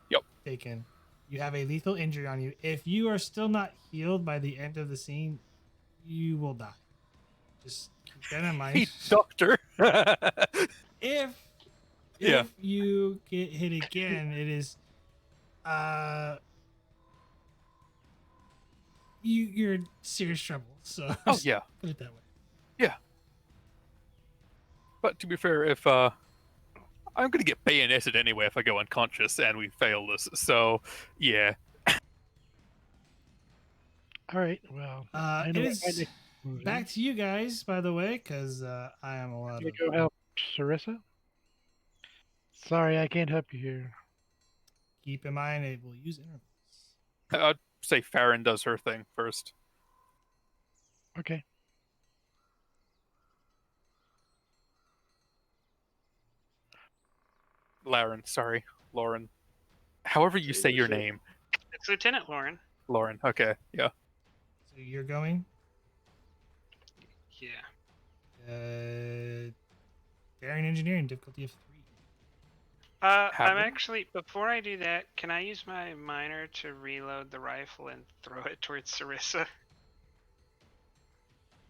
Speaker 8: Yep.
Speaker 1: Taken. You have a lethal injury on you. If you are still not healed by the end of the scene, you will die. Just keep that in mind.
Speaker 8: Hey, doctor.
Speaker 1: if
Speaker 8: Yeah.
Speaker 1: you get hit again, it is you're in serious trouble. So
Speaker 8: Oh yeah.
Speaker 1: put it that way.
Speaker 8: But to be fair, if I'm gonna get bayoneted anyway if I go unconscious and we fail this, so yeah.
Speaker 3: All right. Well,
Speaker 1: It
Speaker 3: what
Speaker 1: is
Speaker 3: my next move is.
Speaker 1: back to you guys, by the way, because I am a lot
Speaker 3: Can
Speaker 1: of
Speaker 3: I go help Sarissa? Sorry, I can't help you here.
Speaker 1: keep in mind it will use intervals.
Speaker 8: I'd say Farron does her thing first.
Speaker 3: Okay.
Speaker 8: Laren, sorry, Lauren. However you say your
Speaker 6: Sure.
Speaker 8: name,
Speaker 7: It's Lieutenant Lauren.
Speaker 8: Lauren. Okay, yeah.
Speaker 1: So you're going.
Speaker 7: Yeah.
Speaker 1: Daring engineering difficulty of 3.
Speaker 7: I'm
Speaker 8: Have you?
Speaker 7: actually before I do that, can I use my miner to reload the rifle and throw it towards Sarissa?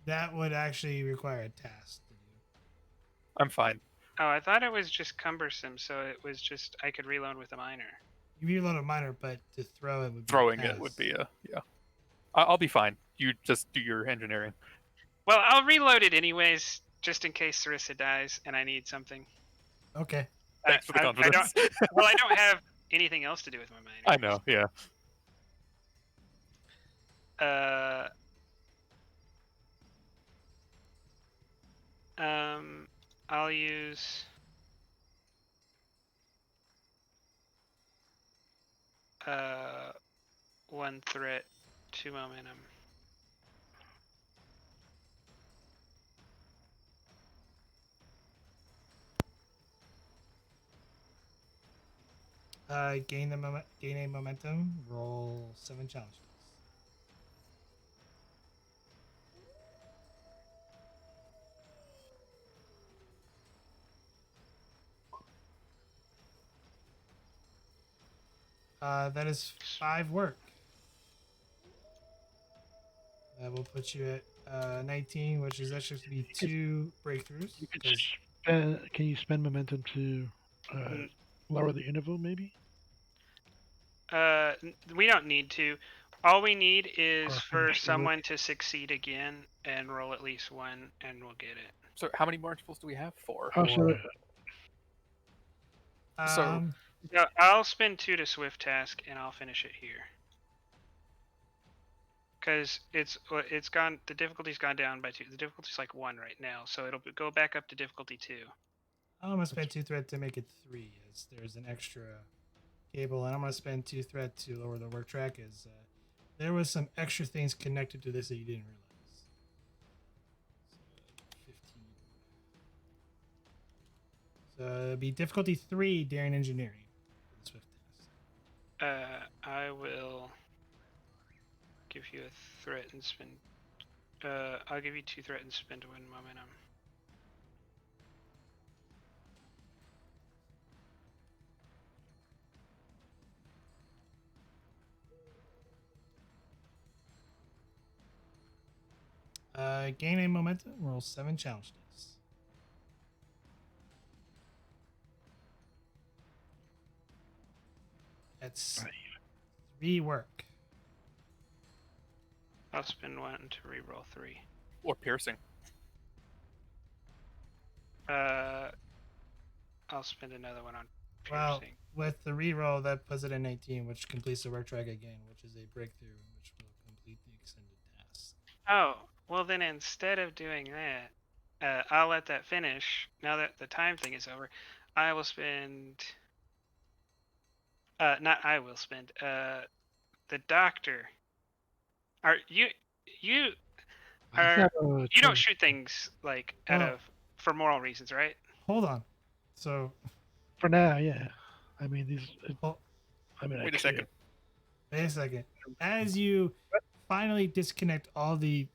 Speaker 1: That would actually require a task to do.
Speaker 8: I'm fine.
Speaker 7: Oh, I thought it was just cumbersome, so it was just I could reload with a miner.
Speaker 1: You reload a minor, but to throw it would be
Speaker 8: Throwing
Speaker 1: a
Speaker 8: it would
Speaker 1: task.
Speaker 8: be a yeah. I'll be fine. You just do your engineering.
Speaker 7: Well, I'll reload it anyways, just in case Sarissa dies and I need something.
Speaker 1: Okay.
Speaker 8: Thanks for the
Speaker 7: I
Speaker 8: confidence.
Speaker 7: Well, I don't have anything else to do with my miner.
Speaker 8: I know. Yeah.
Speaker 7: I'll use one threat, 2 momentum.
Speaker 1: Gain a momentum. Roll 7 challenges. That is 5 work. That will put you at 19, which is actually to be 2 breakthroughs.
Speaker 3: You could
Speaker 1: 'cause-
Speaker 3: can you spend momentum to lower the interval, maybe?
Speaker 7: We don't need to. All we need is
Speaker 3: Or
Speaker 7: for
Speaker 3: finish the
Speaker 7: someone to succeed again and roll at least 1, and we'll get it.
Speaker 8: So how many more intervals do we have? 4.
Speaker 3: Oh, so
Speaker 1: Um,
Speaker 7: No, I'll spend 2 to Swift Task, and I'll finish it here. Because it's gone. The difficulty's gone down by 2. The difficulty's like 1 right now, so it'll go back up to difficulty 2.
Speaker 1: I'm gonna spend 2 thread to make it 3, as there's an extra cable, and I'm gonna spend 2 thread to lower the work track, as there was some extra things connected to this that you didn't realize. So, 15. So it'd be difficulty 3, daring engineering for the Swift task.
Speaker 7: I will give you a threat and spend I'll give you 2 threat and spend 1 momentum.
Speaker 1: Gain a momentum. Roll 7 challenge dice. That's 3 work.
Speaker 7: I'll spend 1 to reroll 3.
Speaker 8: Or piercing.
Speaker 7: I'll spend another 1 on
Speaker 1: Well,
Speaker 7: piercing.
Speaker 1: with the reroll, that puts it at 19, which completes the work track again, which is a breakthrough, which will complete the extended task.
Speaker 7: Oh, well then instead of doing that, I'll let that finish. Now that the time thing is over, I will spend. Not I will spend. The doctor. Are you? You
Speaker 3: He's
Speaker 7: are.
Speaker 3: not
Speaker 7: You don't shoot things like out
Speaker 1: Well-
Speaker 7: of for moral reasons, right?
Speaker 1: Hold on. So,
Speaker 3: for now, yeah. I mean, these.
Speaker 1: well,
Speaker 3: I mean, I
Speaker 8: Wait a
Speaker 3: could-
Speaker 8: second.
Speaker 1: wait a second. As you finally disconnect all the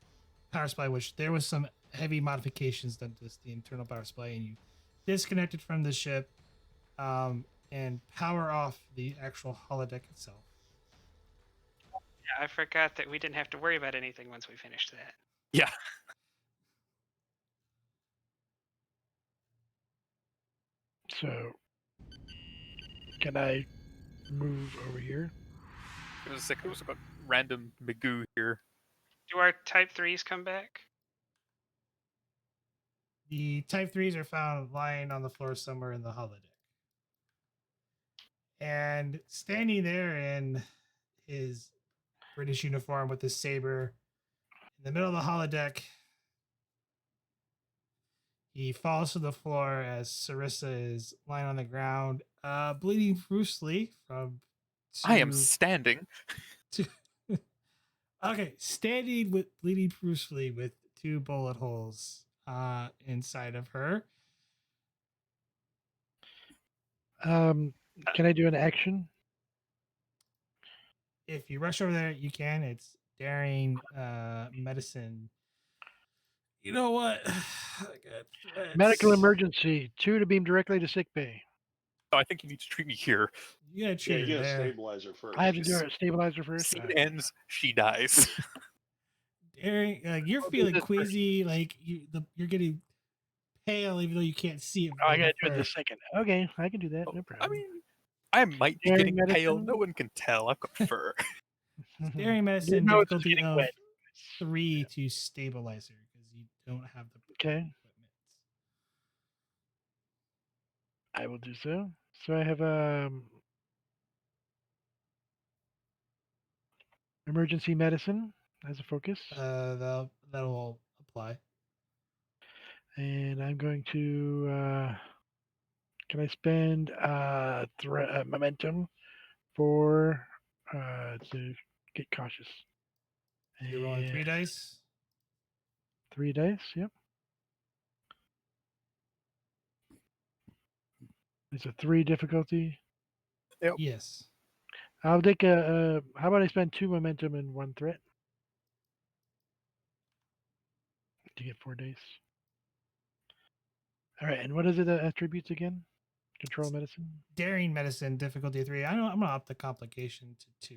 Speaker 1: power supply, which there was some heavy modifications done to the internal power supply, and you disconnect it from the ship, and power off the actual holodeck itself.
Speaker 7: Yeah, I forgot that we didn't have to worry about anything once we finished that.
Speaker 8: Yeah.
Speaker 3: So, can I move over here?
Speaker 8: It was like, it was a random Magoo here.
Speaker 7: Do our Type 3s come back?
Speaker 1: The Type 3s are found lying on the floor somewhere in the holodeck. And standing there in his British uniform with his saber in the middle of the holodeck, he falls to the floor as Sarissa is lying on the ground, bleeding profusely from
Speaker 8: I am standing.
Speaker 1: Okay, standing with bleeding profusely with 2 bullet holes inside of her.
Speaker 3: Can I do an action?
Speaker 1: If you rush over there, you can. It's daring medicine. You know what? I got threats.
Speaker 3: Medical emergency. 2 to beam directly to sick bay.
Speaker 8: Oh, I think you need to treat me here.
Speaker 1: You gotta
Speaker 6: Yeah,
Speaker 1: treat
Speaker 6: you
Speaker 1: her
Speaker 6: get a
Speaker 1: there.
Speaker 6: stabilizer first.
Speaker 3: I have to do a stabilizer first.
Speaker 8: Scene
Speaker 3: Alright.
Speaker 8: ends, she dies.
Speaker 1: Daring, like you're
Speaker 3: I'll do
Speaker 1: feeling
Speaker 3: this first.
Speaker 1: queasy, like you're getting pale, even though you can't see it.
Speaker 3: Oh, I
Speaker 1: from
Speaker 3: gotta do
Speaker 1: the
Speaker 3: it
Speaker 1: fur.
Speaker 3: this second. Okay, I can do that. No
Speaker 8: I
Speaker 3: problem.
Speaker 8: mean, I might be
Speaker 3: Daring
Speaker 8: getting pale.
Speaker 3: medicine?
Speaker 8: No one can tell. I've got fur.
Speaker 1: Daring medicine
Speaker 3: know it's
Speaker 1: difficulty
Speaker 3: getting
Speaker 1: of
Speaker 3: wet.
Speaker 1: 3 to stabilizer because you don't have the
Speaker 3: Okay,
Speaker 1: equipment.
Speaker 3: I will do so. So I have emergency medicine as a focus,
Speaker 1: That'll apply.
Speaker 3: and I'm going to. Can I spend momentum for to get cautious?
Speaker 1: You're rolling 3
Speaker 3: And
Speaker 1: dice.
Speaker 3: 3 dice. Yep. It's a 3 difficulty.
Speaker 1: Yes.
Speaker 3: I'll take a. How about I spend 2 momentum and 1 threat to get 4 dice? All right, and what is it? Attributes again? Control medicine.
Speaker 1: Daring medicine difficulty 3. I'm gonna up the complication to 2.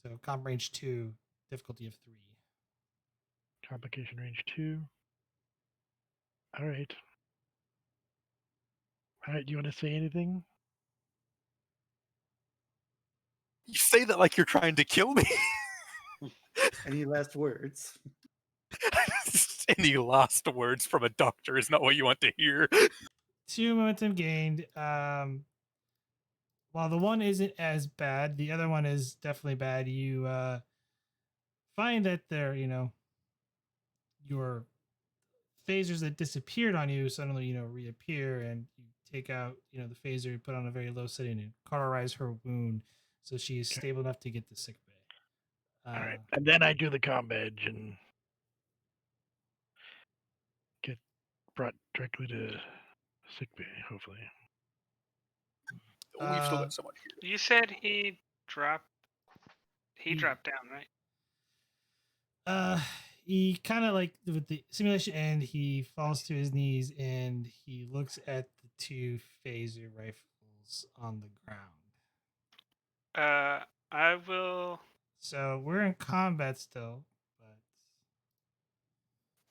Speaker 1: So comp range 2, difficulty of 3.
Speaker 3: Complication range 2. All right. All right. Do you want to say anything?
Speaker 8: You say that like you're trying to kill me.
Speaker 4: Any last words?
Speaker 8: Any last words from a doctor is not what you want to hear.
Speaker 1: 2 momentum gained. While the one isn't as bad, the other one is definitely bad. You find that your phasers that disappeared on you suddenly, reappear, and you take out, the phaser, put on a very low setting, and cauterize her wound, so she is stable enough to get to sick bay.
Speaker 3: All right. And then I do the comm badge and get brought directly to sick bay, hopefully.
Speaker 8: We've still got someone here.
Speaker 7: You said he dropped. He
Speaker 1: He-
Speaker 7: dropped down, right?
Speaker 1: He kind of like with the simulation end, he falls to his knees and he looks at the two phaser rifles on the ground.
Speaker 7: I will.
Speaker 1: So we're in combat still, but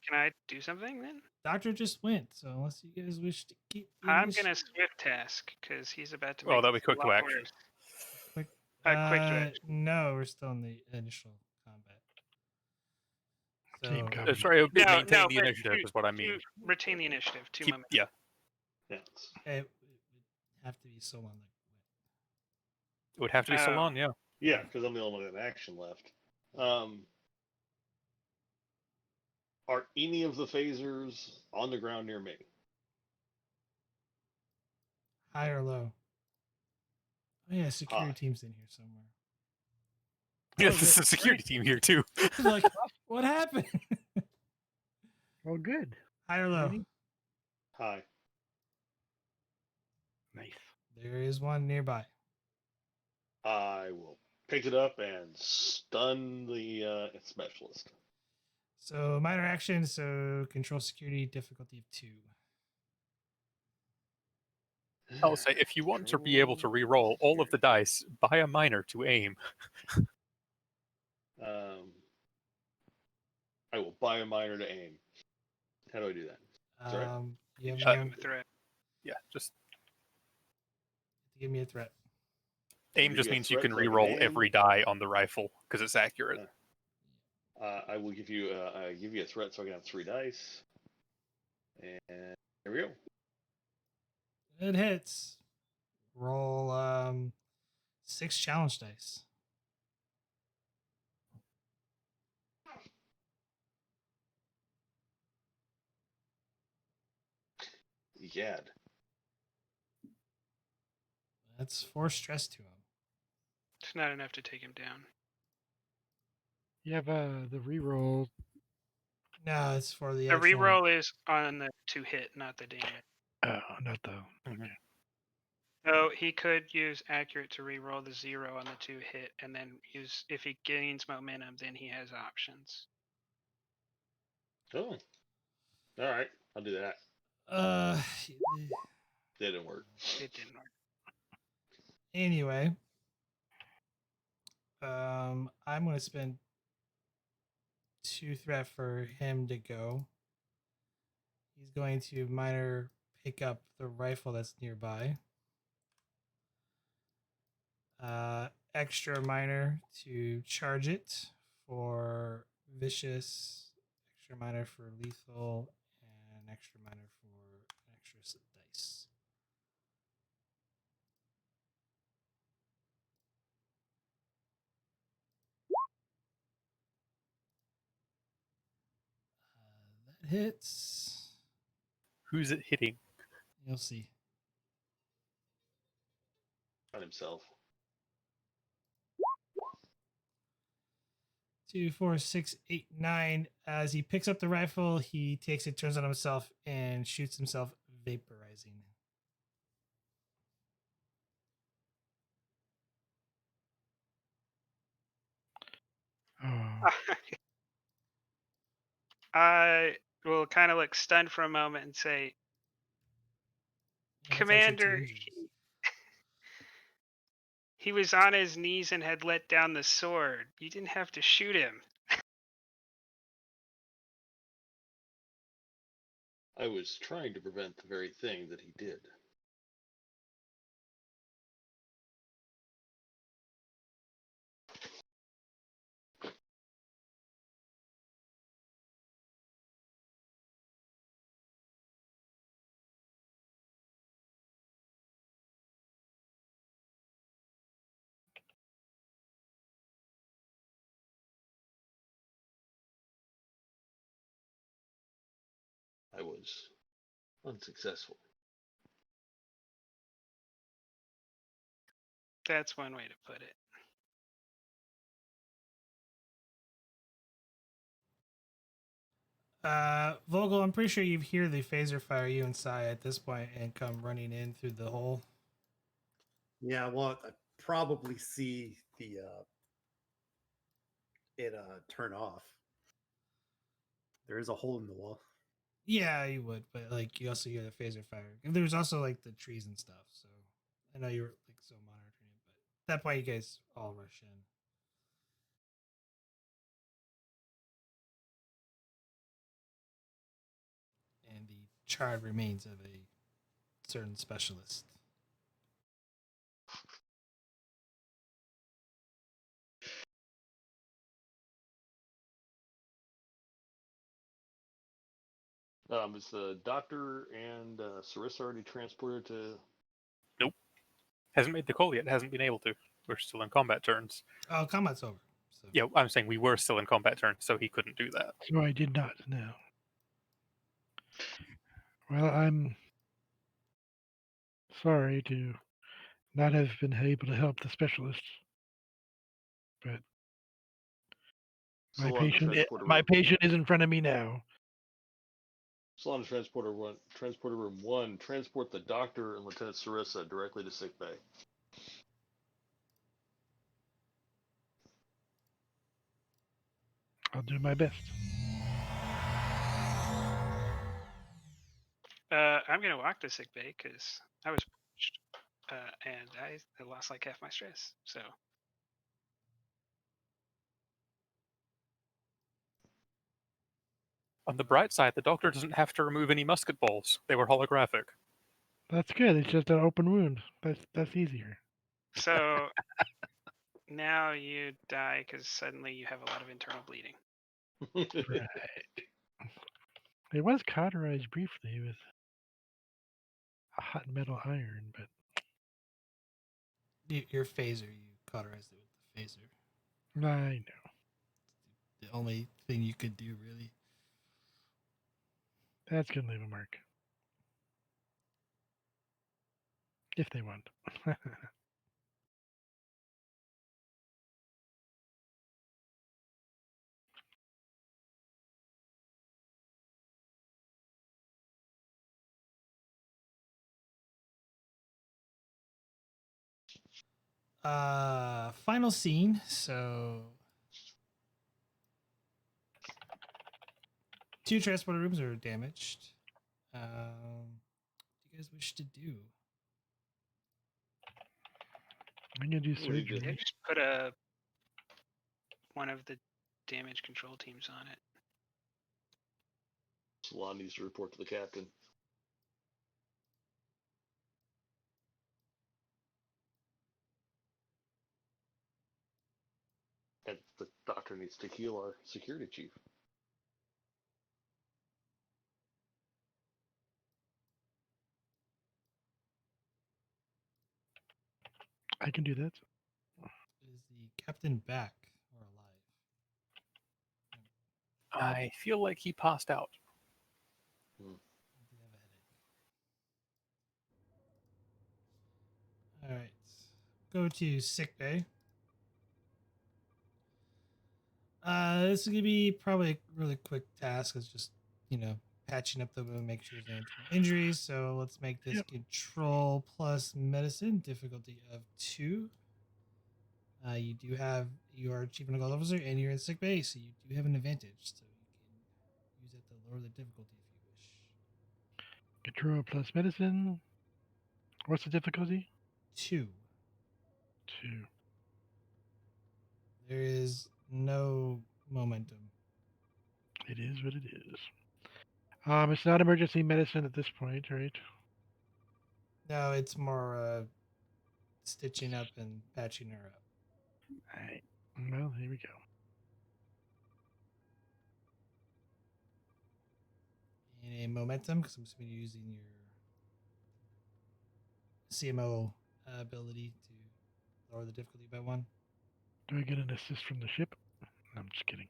Speaker 7: Can I do something then?
Speaker 1: Doctor just went. So unless you guys wish to keep the
Speaker 7: I'm gonna
Speaker 1: initiative-
Speaker 7: swift task because he's about to
Speaker 8: Oh,
Speaker 7: make
Speaker 8: that'd be
Speaker 7: this a
Speaker 8: quick to
Speaker 7: lot
Speaker 8: action.
Speaker 7: worse.
Speaker 1: quick.
Speaker 7: Quick direction.
Speaker 1: No, we're still in the initial combat.
Speaker 3: Team
Speaker 1: So
Speaker 3: combat.
Speaker 8: Sorry, maintain the
Speaker 7: but
Speaker 8: initiative is what I mean.
Speaker 7: Retain the initiative. 2
Speaker 8: Keep,
Speaker 7: moments.
Speaker 8: yeah,
Speaker 6: Yes.
Speaker 1: it would have to be so long.
Speaker 8: it would have to be so
Speaker 7: Oh.
Speaker 8: long. Yeah.
Speaker 6: Yeah, because I'm the only one with action left. Are any of the phasers on the ground near me?
Speaker 1: High or low? Oh yeah, security
Speaker 6: High.
Speaker 1: team's in here somewhere.
Speaker 8: Yeah,
Speaker 1: Oh,
Speaker 8: this is
Speaker 1: good.
Speaker 8: a security team here too.
Speaker 1: Like, what happened?
Speaker 3: Oh, good.
Speaker 1: High or low?
Speaker 3: Ready?
Speaker 6: High.
Speaker 3: Nice.
Speaker 1: There is one nearby.
Speaker 6: I will pick it up and stun the specialist.
Speaker 1: So minor action. So control security difficulty of 2.
Speaker 8: I'll say if you want to be able to re-roll all of the dice, buy a minor to aim.
Speaker 6: I will buy a miner to aim. How do I do that? Sorry.
Speaker 1: You have
Speaker 7: Just
Speaker 1: no,
Speaker 7: give him a threat.
Speaker 8: Yeah, just
Speaker 1: give me a threat.
Speaker 8: aim
Speaker 6: Give
Speaker 8: just
Speaker 6: you a
Speaker 8: means you
Speaker 6: threat
Speaker 8: can
Speaker 6: so I can
Speaker 8: re-roll
Speaker 6: aim?
Speaker 8: every die on the rifle because it's accurate.
Speaker 6: I will give you a threat so I can have 3 dice. And here we go.
Speaker 1: It hits. Roll 6 challenge dice.
Speaker 6: Yad.
Speaker 1: That's 4 stress to him.
Speaker 7: It's not enough to take him down.
Speaker 3: You have the reroll.
Speaker 1: No, it's for the
Speaker 7: The
Speaker 1: actual.
Speaker 7: reroll is on the to hit, not the damage.
Speaker 3: Not the.
Speaker 7: So he could use accurate to reroll the 0 on the 2 hit, and then use if he gains momentum, then he has options.
Speaker 6: Oh. All right. I'll do that.
Speaker 1: Uh,
Speaker 6: Didn't work.
Speaker 7: It didn't work.
Speaker 1: anyway, I'm gonna spend 2 threat for him to go. He's going to minor pick up the rifle that's nearby. Extra minor to charge it for vicious, extra minor for lethal, and extra minor for an extra dice. That hits.
Speaker 8: Who's it hitting?
Speaker 1: You'll see.
Speaker 6: On himself.
Speaker 1: 2, 4, 6, 8, 9. As he picks up the rifle, he takes it, turns on himself, and shoots himself, vaporizing.
Speaker 3: Oh.
Speaker 7: I will kind of look stunned for a moment and say,
Speaker 1: Yeah,
Speaker 7: Commander, he was on his knees and had let down the sword. You didn't have to shoot him.
Speaker 6: I was trying to prevent the very thing that he did. I was unsuccessful.
Speaker 7: That's one way to put it.
Speaker 1: Vogel, I'm pretty sure you hear the phaser fire you inside at this point and come running in through the hole.
Speaker 4: Yeah, well, I probably see the it turn off. There is a hole in the wall.
Speaker 1: Yeah, you would, but like you also hear the phaser fire. And there's also like the trees and stuff. So I know you were like so monitoring it, but at that point you guys all rush in. And the charred remains of a certain specialist.
Speaker 6: Is the doctor and Sarissa already transported to?
Speaker 8: Hasn't made the call yet. Hasn't been able to. We're still in combat turns.
Speaker 1: Oh, combat's over. So
Speaker 8: Yeah, I'm saying we were still in combat turns, so he couldn't do that.
Speaker 3: So I did not. No. Well, I'm sorry to not have been able to help the specialists, but
Speaker 6: Still on the transporter
Speaker 3: my
Speaker 6: room.
Speaker 3: patient is in front of me now.
Speaker 6: Still on the transporter one. Transporter room 1. Transport the doctor and Lieutenant Sarissa directly to sick bay.
Speaker 3: I'll do my best.
Speaker 7: I'm gonna walk to sick bay because I was pushed, and I lost like half my stress. So
Speaker 8: On the bright side, the doctor doesn't have to remove any musket balls. They were holographic.
Speaker 3: That's good. It's just an open wound. That's easier.
Speaker 7: so now you die because suddenly you have a lot of internal bleeding.
Speaker 3: Right. It was cauterized briefly with a hot metal iron, but
Speaker 1: your phaser, you cauterized it with the phaser.
Speaker 3: I know.
Speaker 1: The only thing you could do, really.
Speaker 3: That's gonna leave a mark. If they want.
Speaker 1: Final scene. So 2 transporter rooms are damaged. What do you guys wish to do?
Speaker 3: I'm gonna do
Speaker 6: What do you do?
Speaker 3: surgery.
Speaker 7: They just put one of the damage control teams on it.
Speaker 6: Salon needs to report to the captain. And the doctor needs to heal our security chief.
Speaker 3: I can do that.
Speaker 1: Is the captain back or alive?
Speaker 8: I feel like he passed out.
Speaker 1: I do have a headache. All right. Go to sick bay. This is gonna be probably a really quick task. It's just patching up the wound, make sure there's no internal injuries. So let's make this
Speaker 3: Yep.
Speaker 1: control plus medicine difficulty of 2. You are chief medical officer and you're in sick bay, so you do have an advantage. So you can use that to lower the difficulty if you wish.
Speaker 3: Control plus medicine. What's the difficulty?
Speaker 1: 2.
Speaker 3: 2.
Speaker 1: There is no momentum.
Speaker 3: It is what it is. It's not emergency medicine at this point, right?
Speaker 1: No, it's more stitching up and patching her up.
Speaker 3: All right. Well, here we go.
Speaker 1: In a momentum, because I'm assuming you're using your CMO ability to lower the difficulty by 1.
Speaker 3: Do I get an assist from the ship? No, I'm just kidding.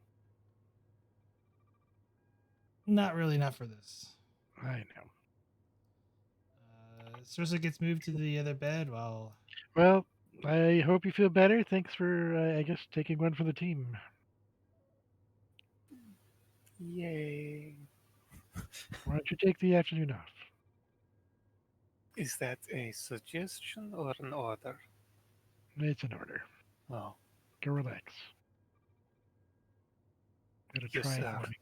Speaker 1: Not really, not for this.
Speaker 3: I know.
Speaker 1: Sarissa gets moved to the other bed while
Speaker 3: Well, I hope you feel better. Thanks for, I guess, taking one for the team.
Speaker 8: Yay.
Speaker 3: Why don't you take the afternoon off?
Speaker 5: Is that a suggestion or an order?
Speaker 3: It's an order.
Speaker 5: Oh,
Speaker 3: Go relax. Gotta
Speaker 5: yes,
Speaker 3: try in the
Speaker 5: sir.
Speaker 3: morning.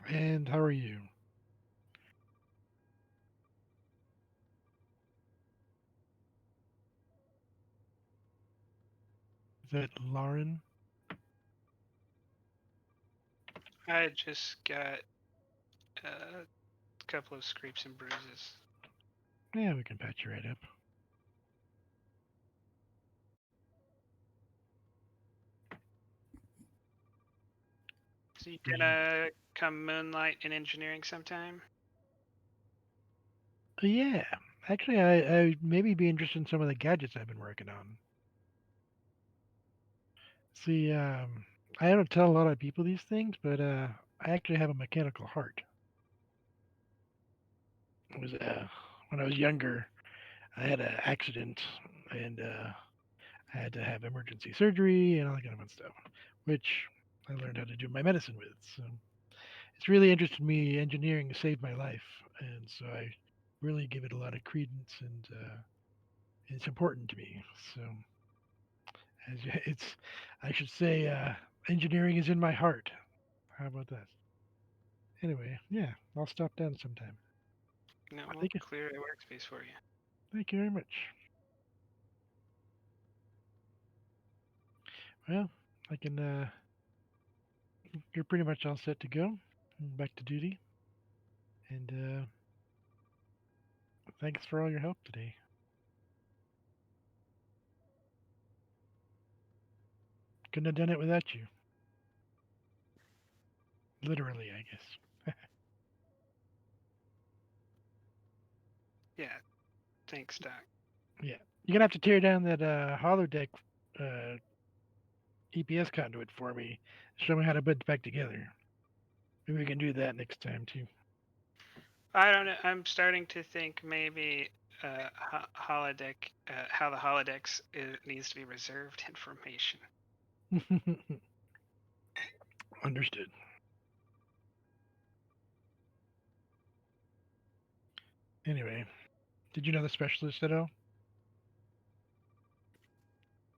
Speaker 3: And how are you? Is that Laren?
Speaker 7: I just got a couple of scrapes and bruises.
Speaker 3: Yeah, we can patch you right up.
Speaker 7: So you gonna come moonlight in engineering sometime?
Speaker 3: Yeah, actually, I maybe be interested in some of the gadgets I've been working on. See, I don't tell a lot of people these things, but I actually have a mechanical heart. It was when I was younger, I had an accident and I had to have emergency surgery and all that kind of fun stuff, which I learned how to do my medicine with. So it's really interested me. Engineering saved my life, and so I really give it a lot of credence, and it's important to me. So it's, I should say, engineering is in my heart. How about that? Anyway, yeah, I'll stop down sometime.
Speaker 7: No, we'll
Speaker 3: Thank you.
Speaker 7: clear a workspace for you.
Speaker 3: Thank you very much. Well, I can. You're pretty much all set to go. Back to duty. And thanks for all your help today. Couldn't have done it without you. Literally, I guess.
Speaker 7: Yeah, thanks, Doc.
Speaker 3: Yeah. You're gonna have to tear down that holodeck EPS conduit for me. Show me how to put it back together. Maybe we can do that next time too.
Speaker 7: I don't know. I'm starting to think maybe holodeck, how the holodecks needs to be reserved information.
Speaker 3: Understood. Anyway, did you know the specialist at all?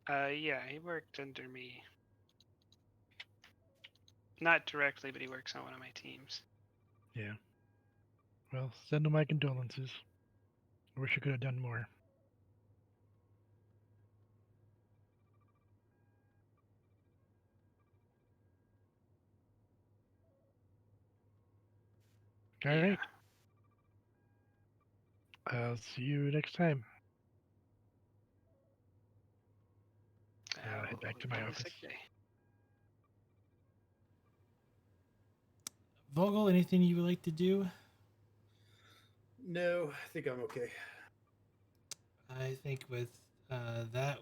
Speaker 7: Yeah, he worked under me. Not directly, but he works on one of my teams.
Speaker 3: Yeah. Well, send him my condolences. I wish I could have done more. All
Speaker 7: Yeah.
Speaker 3: right. I'll see you next time. I'll head back to my
Speaker 7: Have a
Speaker 3: office.
Speaker 7: sick day.
Speaker 1: Vogel, anything you would like to do?
Speaker 4: No, I think I'm okay.
Speaker 1: I think with that,